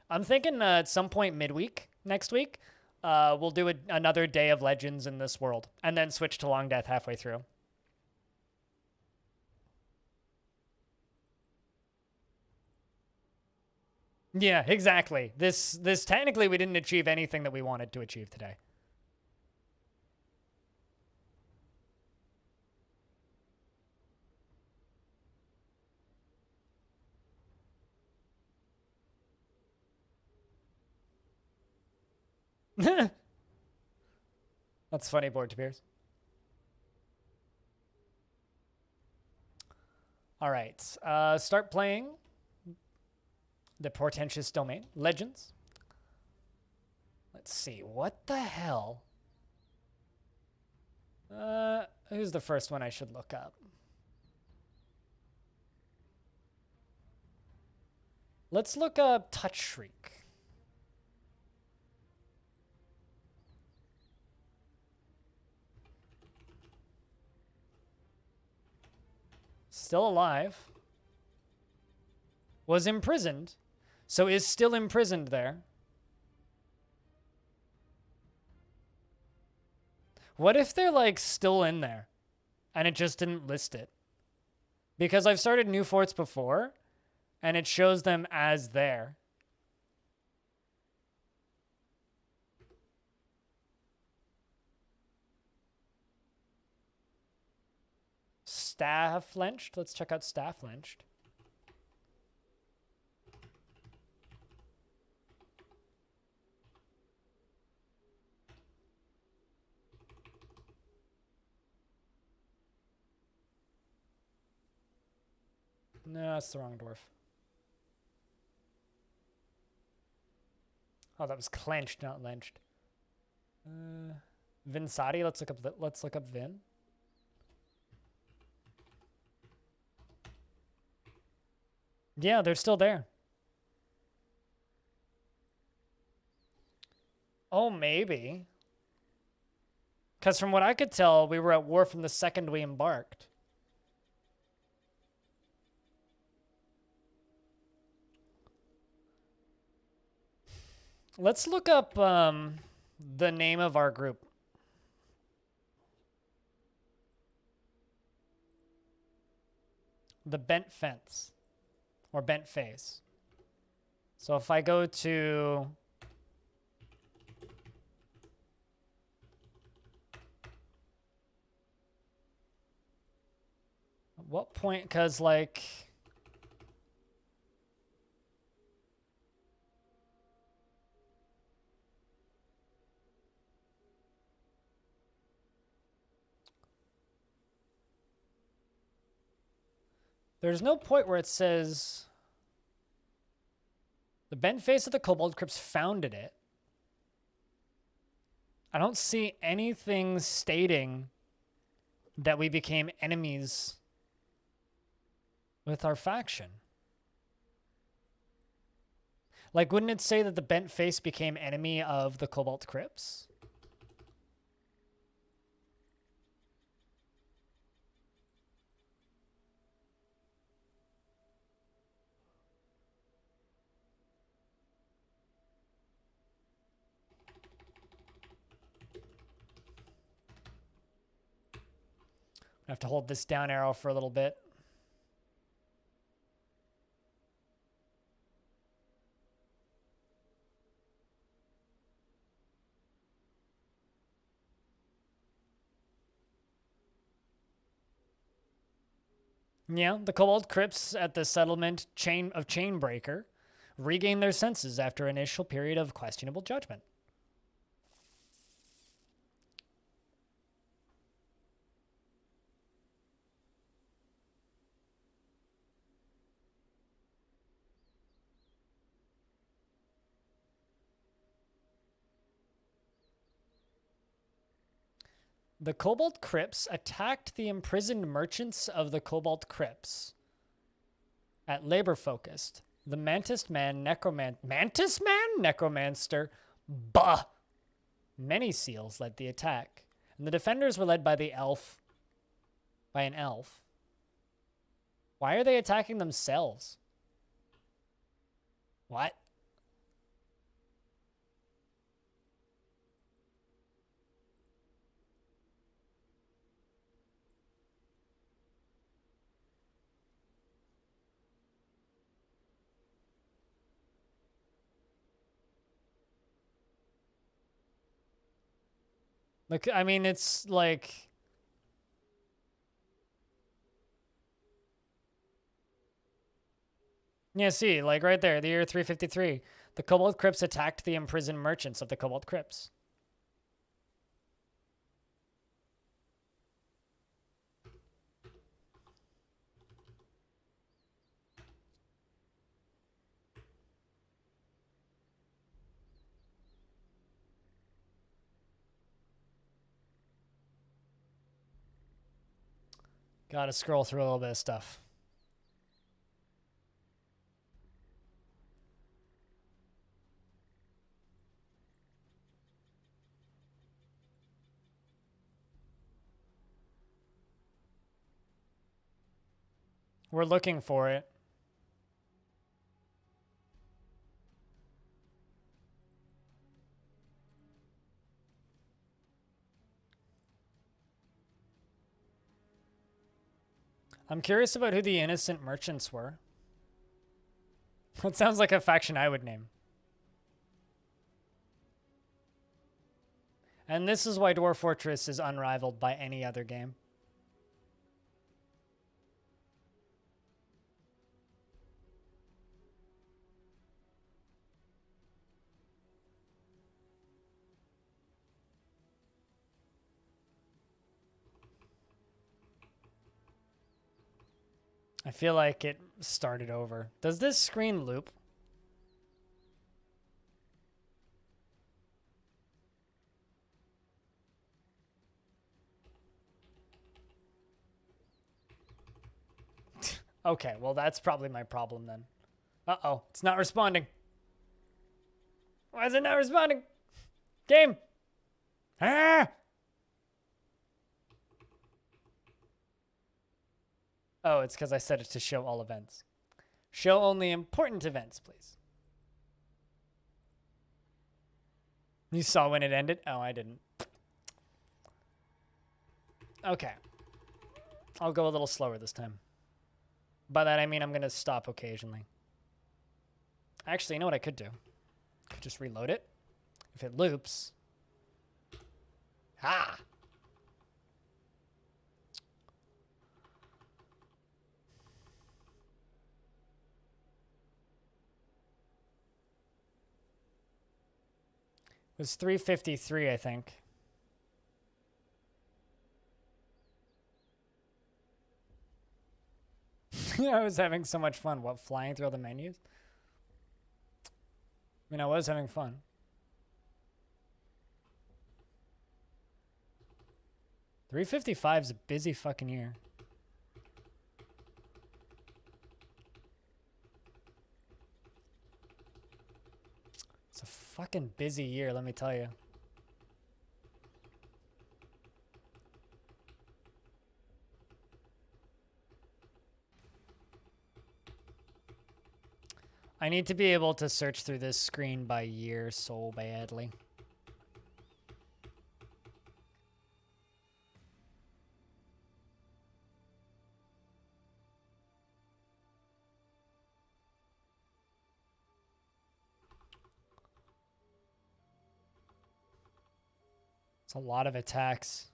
I'm thinking at some point midweek next week, we'll do another day of Legends in this world, and then switch to Long Death halfway through. Yeah, exactly. This technically we didn't achieve anything that we wanted to achieve today. That's funny, Board to Beers. All right, start playing the portentous domain, Legends. Let's see. What the hell? Who's the first one I should look up? Let's look up Touch Shriek. Still alive. Was imprisoned. So is still imprisoned there. What if they're like still in there and it just didn't list it? Because I've started new forts before and it shows them as there. Staff lynched. Let's check out staff lynched. No, that's the wrong dwarf. Oh, that was clenched, not lynched. Vinsati. Let's look up Vin. Yeah, they're still there. Oh, maybe. Because from what I could tell, we were at war from the second we embarked. Let's look up the name of our group. The Bent Fence. Or Bent Face. So if I go to... What point? Because, like... There's no point where it says... The Bent Face of the Kobold Crypts founded it. I don't see anything stating that we became enemies with our faction. Like, wouldn't it say that the Bent Face became enemy of the Cobalt Crypts? I have to hold this down arrow for a little bit. Yeah, the Kobold Crypts at the settlement of Chainbreaker regain their senses after an initial period of questionable judgment. The Cobalt Crypts attacked the imprisoned merchants of the Cobalt Crypts. At Labor Focused, the Mantis Man Necromancer, bah! Many seals led the attack, and the defenders were led by an elf. Why are they attacking themselves? What? Look, I mean, it's like... Yeah, see, like right there, the year 353. The Cobalt Crypts attacked the imprisoned merchants of the Cobalt Crypts. Gotta scroll through a little bit of stuff. We're looking for it. I'm curious about who the innocent merchants were. That sounds like a faction I would name. And this is why Dwarf Fortress is unrivaled by any other game. I feel like it started over. Does this screen loop? Okay, well that's probably my problem then. Uh-oh, it's not responding. Why is it not responding? Game! Ah! Oh, it's because I set it to show all events. Show only important events, please. You saw when it ended? Oh, I didn't. Okay. I'll go a little slower this time. By that I mean I'm going to stop occasionally. Actually, you know what I could do? I could just reload it. If it loops... Ah! It was 3:53, I think. I was having so much fun. What, flying through all the menus? I mean, I was having fun. $355 is a busy fucking year. It's a fucking busy year, let me tell you. I need to be able to search through this screen by year so badly. It's a lot of attacks.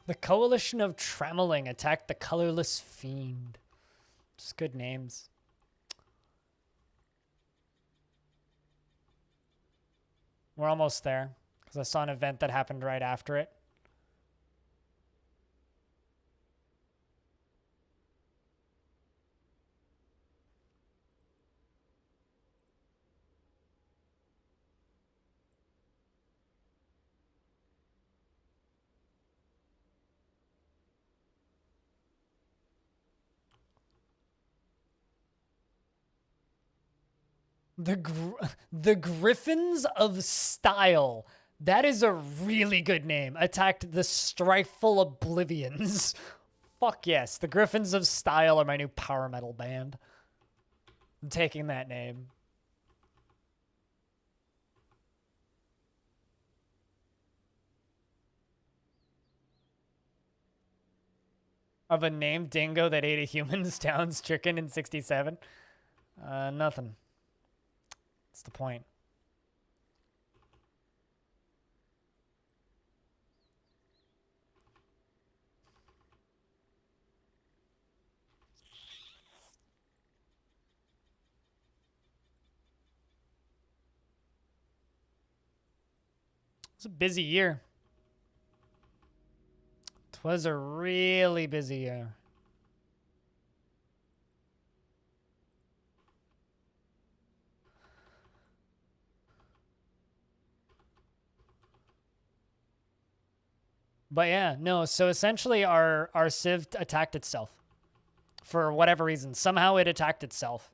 The Coalition of Tremeling attacked the Colorless Fiend. Just good names. We're almost there, because I saw an event that happened right after it. The Griffins of Style. That is a really good name. Attacked the Strifeful Oblivions. Fuck yes. The Griffins of Style are my new power metal band. I'm taking that name. Of a named dingo that ate a human's town's chicken in 67? Nothing. That's the point. was a busy year. It was a really busy year. But yeah, no, so essentially our Civ attacked itself. For whatever reason. Somehow it attacked itself.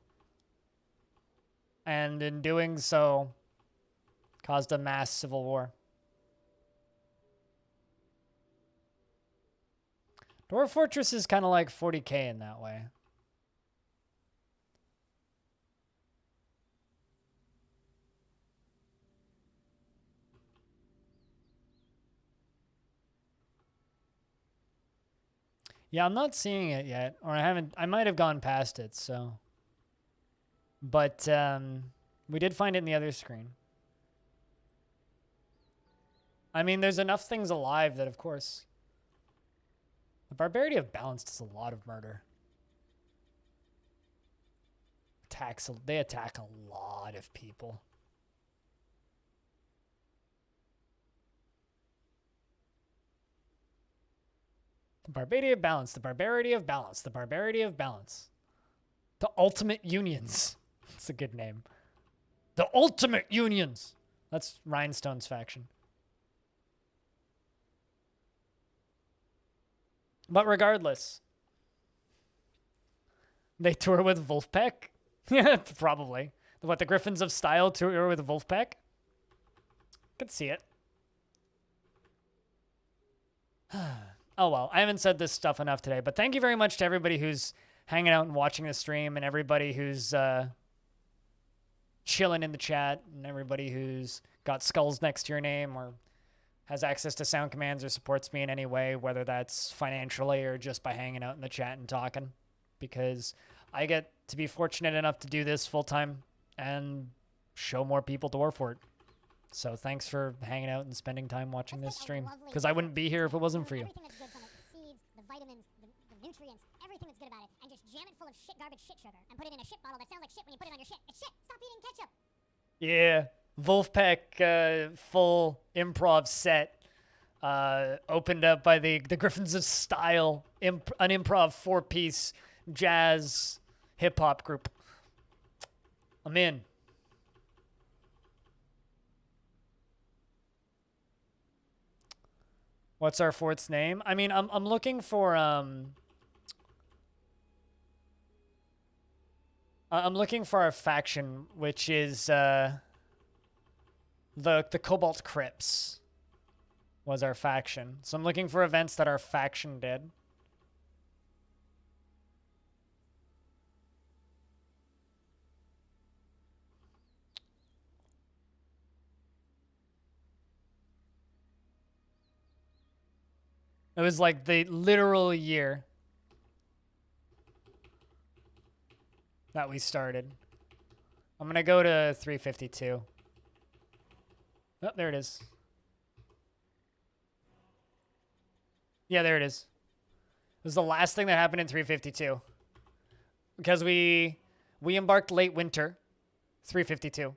And in doing so, caused a mass civil war. Dwarf Fortress is kind of like 40k in that way. Yeah, I'm not seeing it yet, or I might have gone past it, so. But we did find it in the other screen. I mean, there's enough things alive that, of course. The Barbarity of Balance does a lot of murder. They attack a lot of people. The Barbarity of Balance, the Barbarity of Balance, the Barbarity of Balance. The Ultimate Unions. That's a good name. The Ultimate Unions. That's Rhinestone's faction. But regardless, they tour with Wolfpack? Yeah, probably. What, the Griffins of Style tour with Wolfpack? Could see it. Oh well, I haven't said this stuff enough today, but thank you very much to everybody who's hanging out and watching the stream, and everybody who's chilling in the chat, and everybody who's got skulls next to your name or has access to sound commands or supports me in any way, whether that's financially or just by hanging out in the chat and talking, because I get to be fortunate enough to do this full time and show more people Dwarfort. So thanks for hanging out and spending time watching this stream, because I wouldn't be here if it wasn't for you. Everything that's good from it, the seeds, the vitamins, the nutrients, everything that's good about it, and just jam it full of shit garbage shit sugar and put it in a shit bottle that sounds like shit when you put it on your shit. It's shit. Stop eating ketchup. Yeah, Wolfpack full improv set opened up by the Griffins of Style, an improv 4-piece jazz hip-hop group. I'm in. What's our fort's name? I mean, I'm looking for I'm looking for our faction, which is the Cobalt Crypts was our faction. So I'm looking for events that our faction did. It was like the literal year that we started. I'm going to go to 352. Oh, there it is. Yeah, there it is. It was the last thing that happened in 352. Because we embarked late winter, 352.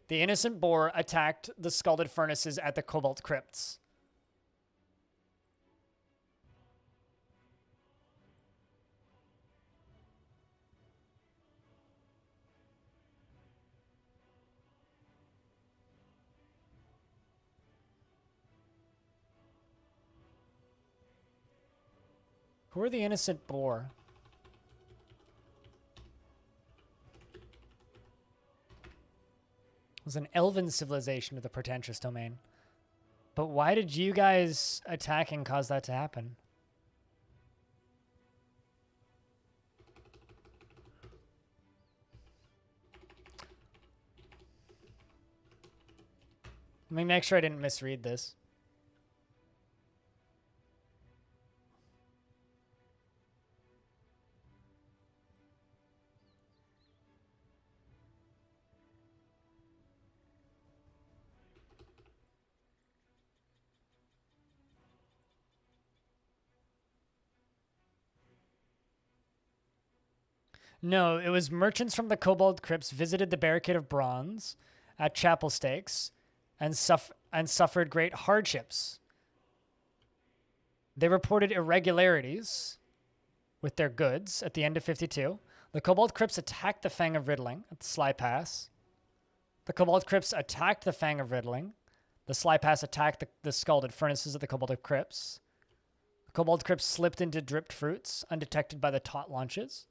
The Innocent Boar attacked the Scalded Furnaces at the Cobalt Crypts. Who are the Innocent Boar? It was an elven civilization of the Pretentious Domain. But why did you guys attacking cause that to happen? Let me make sure I didn't misread this. No, it was merchants from the Kobold Crypts visited the Barricade of Bronze at Chapel Stakes and suffered great hardships. They reported irregularities with their goods at the end of 52. The Cobalt Crypts attacked the Fang of Riddling at the Sly Pass. The Cobalt Crypts attacked the Fang of Riddling. The Sly Pass attacked the Scalded Furnaces of the Cobalt Crypts. The Cobalt Crypts slipped into Dripped Fruits, undetected by the Tot launches.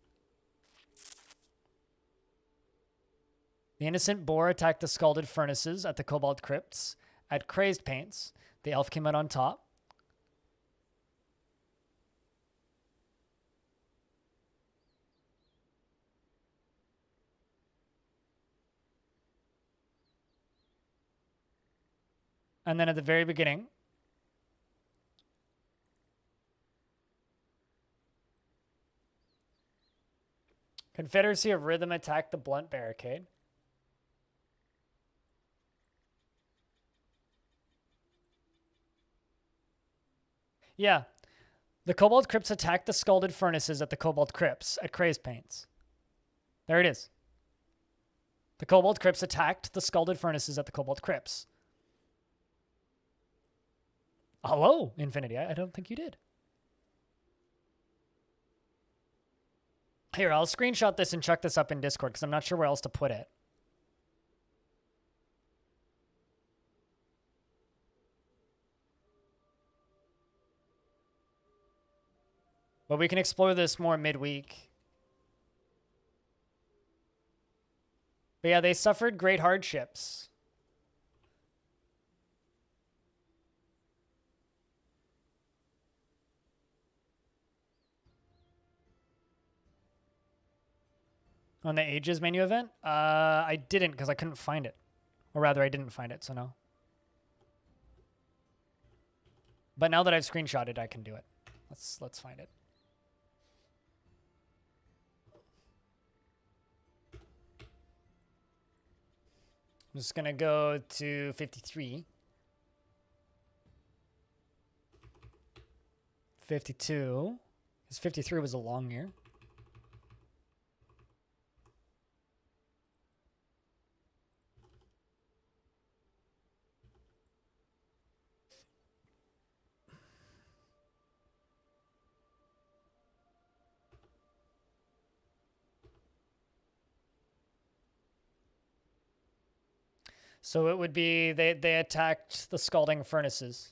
The Innocent Boar attacked the Scalded Furnaces at the Cobalt Crypts. At Crazed Paints, the Elf came out on top. And then at the very beginning, Confederacy of Rhythm attacked the Blunt Barricade. Yeah. The Cobalt Crypts attacked the Scalded Furnaces at the Cobalt Crypts at Crazed Paints. There it is. The Cobalt Crypts attacked the Scalded Furnaces at the Cobalt Crypts. Hello, Infinity. I don't think you did. Here, I'll screenshot this and chuck this up in Discord because I'm not sure where else to put it. But we can explore this more midweek. But yeah, they suffered great hardships. On the Ages menu event? I didn't because I couldn't find it. Or rather, I didn't find it, so no. But now that I've screenshotted, I can do it. Let's find it. I'm just going to go to 53. 52. Because 53 was a long year. So it would be they attacked the Scalding Furnaces.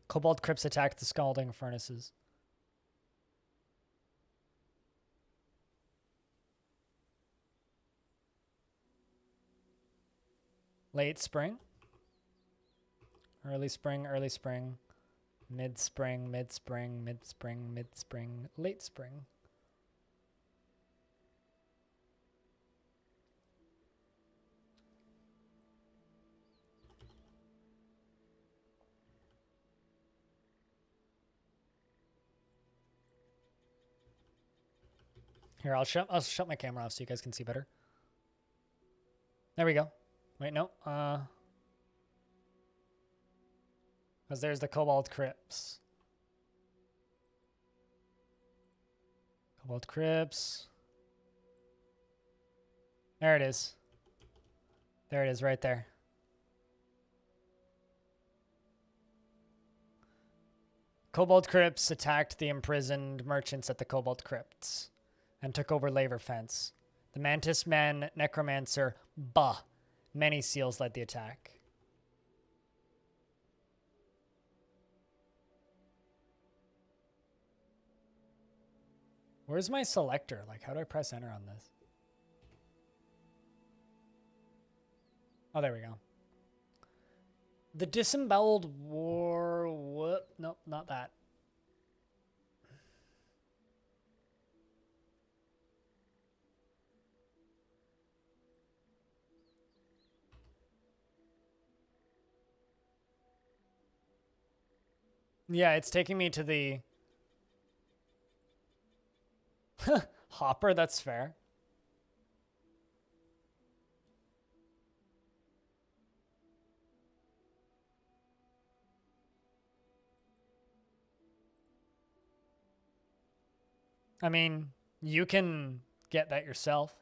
Cobalt Crypts attacked the Scalding Furnaces. Late spring. Early spring, mid-spring, mid-spring, mid-spring, mid-spring, late spring. Here, I'll shut my camera off so you guys can see better. There we go. Wait, no. Because there's the Cobalt Crypts. Cobalt Crypts. There it is. There it is, right there. Cobalt Crypts attacked the imprisoned merchants at the Cobalt Crypts and took over Laver Fence. The Mantis Men, Necromancer, many seals led the attack. Where's my selector? Like, how do I press enter on this? Oh, there we go. The Disemboweled War... Whoop. Nope, not that. Yeah, it's taking me to the... Hopper, that's fair. I mean, you can get that yourself.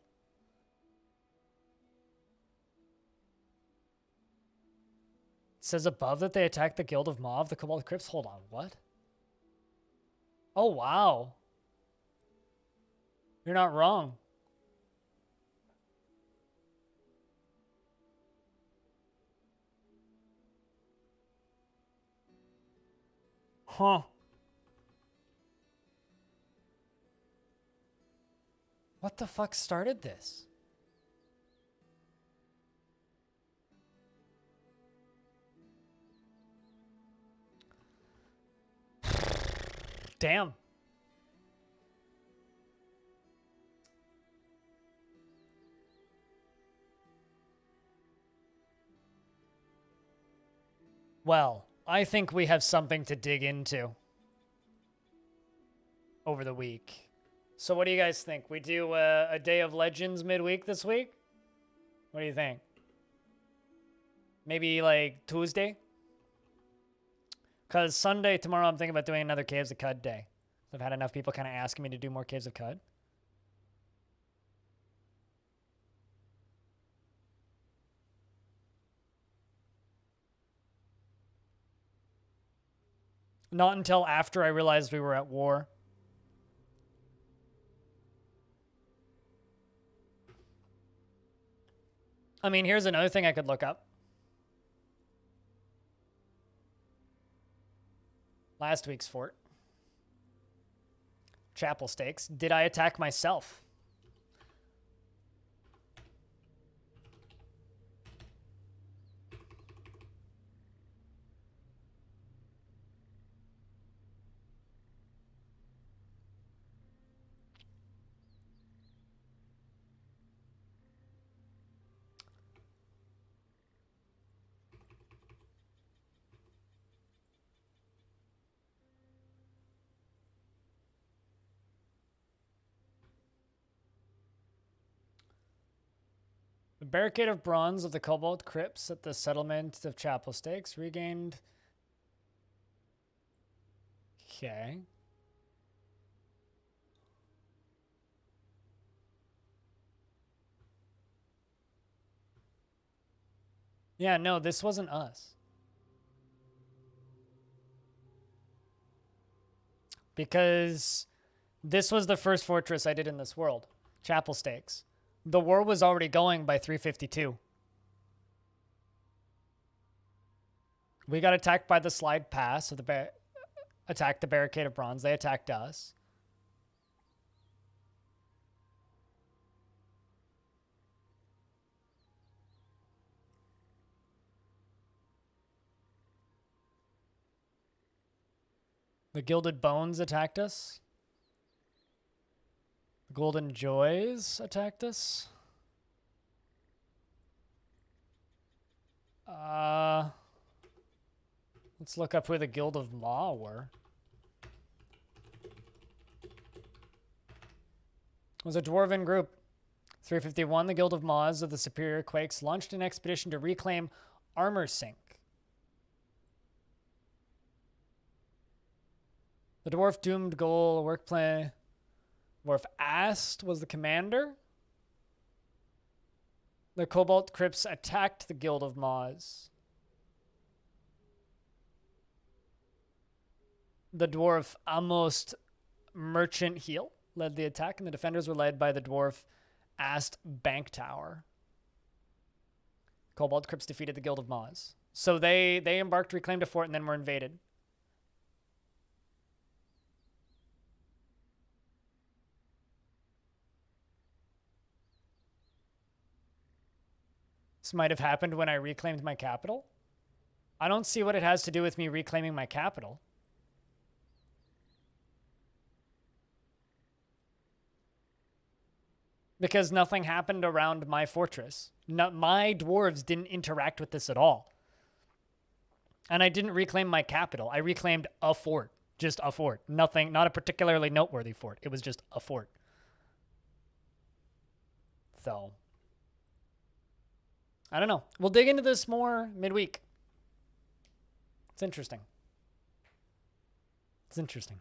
says above that they attacked the Guild of Maw of the Cobalt Crypts. Hold on, what? Oh, wow. You're not wrong. Huh. What the fuck started this? Damn. Well, I think we have something to dig into over the week. So what do you guys think? We do a Day of Legends midweek this week? What do you think? Maybe like Tuesday? Because Sunday, tomorrow, I'm thinking about doing another Caves of Cud day. I've had enough people kind of asking me to do more Caves of Cud. Not until after I realized we were at war. I mean, here's another thing I could look up. Last week's fort. Chapel stakes. Did I attack myself? The barricade of bronze of the Cobalt Crypts at the settlement of Chapel Stakes regained. Okay. Yeah, no, this wasn't us. Because this was the first fortress I did in this world. Chapel Stakes. The war was already going by 352. We got attacked by the slide pass, so attacked the barricade of bronze. They attacked us. The Gilded Bones attacked us. The Golden Joys attacked us. Let's look up who the Guild of Maw were. It was a dwarven group. 351, the Guild of Maws of the Superior Quakes launched an expedition to reclaim Armor Sink. The dwarf doomed goal workplay. Dwarf Ast was the commander. The Cobalt Crypts attacked the Guild of Maws. The dwarf Almost Merchant Heel led the attack, and the defenders were led by the dwarf Ast Bank Tower. Cobalt Crypts defeated the Guild of Maws. So they embarked, reclaimed a fort, and then were invaded. This might have happened when I reclaimed my capital. I don't see what it has to do with me reclaiming my capital. Because nothing happened around my fortress. My dwarves didn't interact with this at all. And I didn't reclaim my capital. I reclaimed a fort. Just a fort. Nothing, not a particularly noteworthy fort. It was just a fort. So, I don't know. We'll dig into this more midweek. It's interesting. It's interesting.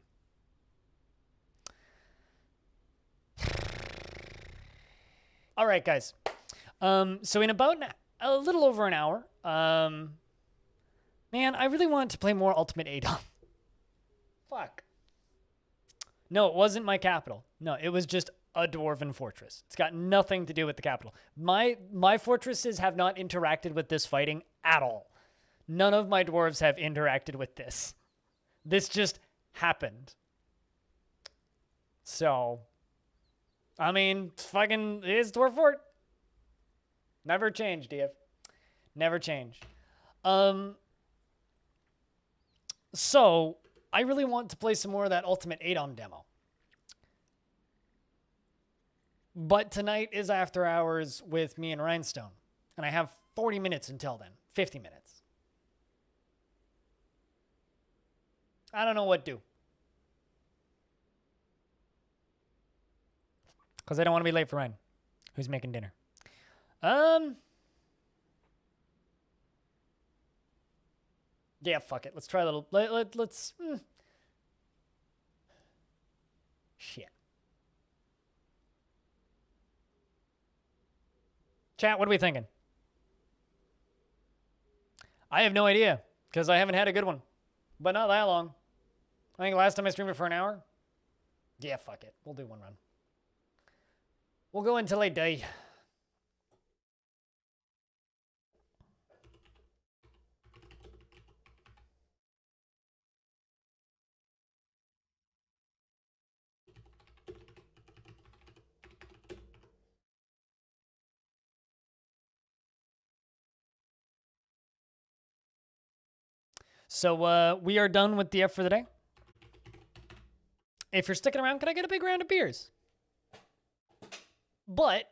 All right, guys. So in about a little over an hour, Man, I really wanted to play more Ultimate Adon. Fuck. No, it wasn't my capital. No, it was just a dwarven fortress. It's got nothing to do with the capital. My fortresses have not interacted with this fighting at all. None of my dwarves have interacted with this. This just happened. So, I mean, fucking, it is Dwarf Fort. Never change, DF. Never change. So, I really want to play some more of that Ultimate Adon demo. But tonight is after hours with me and Rhinestone. And I have 40 minutes until then. 50 minutes. I don't know what to do. Because I don't want to be late for Ryan, who's making dinner. Yeah, fuck it. Let's try a little. Let's. Shit. Chat, what are we thinking? I have no idea, because I haven't had a good one. But not that long. I think last time I streamed it for an hour. Yeah, fuck it. We'll do one run. We'll go until I die. So we are done with the F for the day. If you're sticking around, can I get a big round of beers? But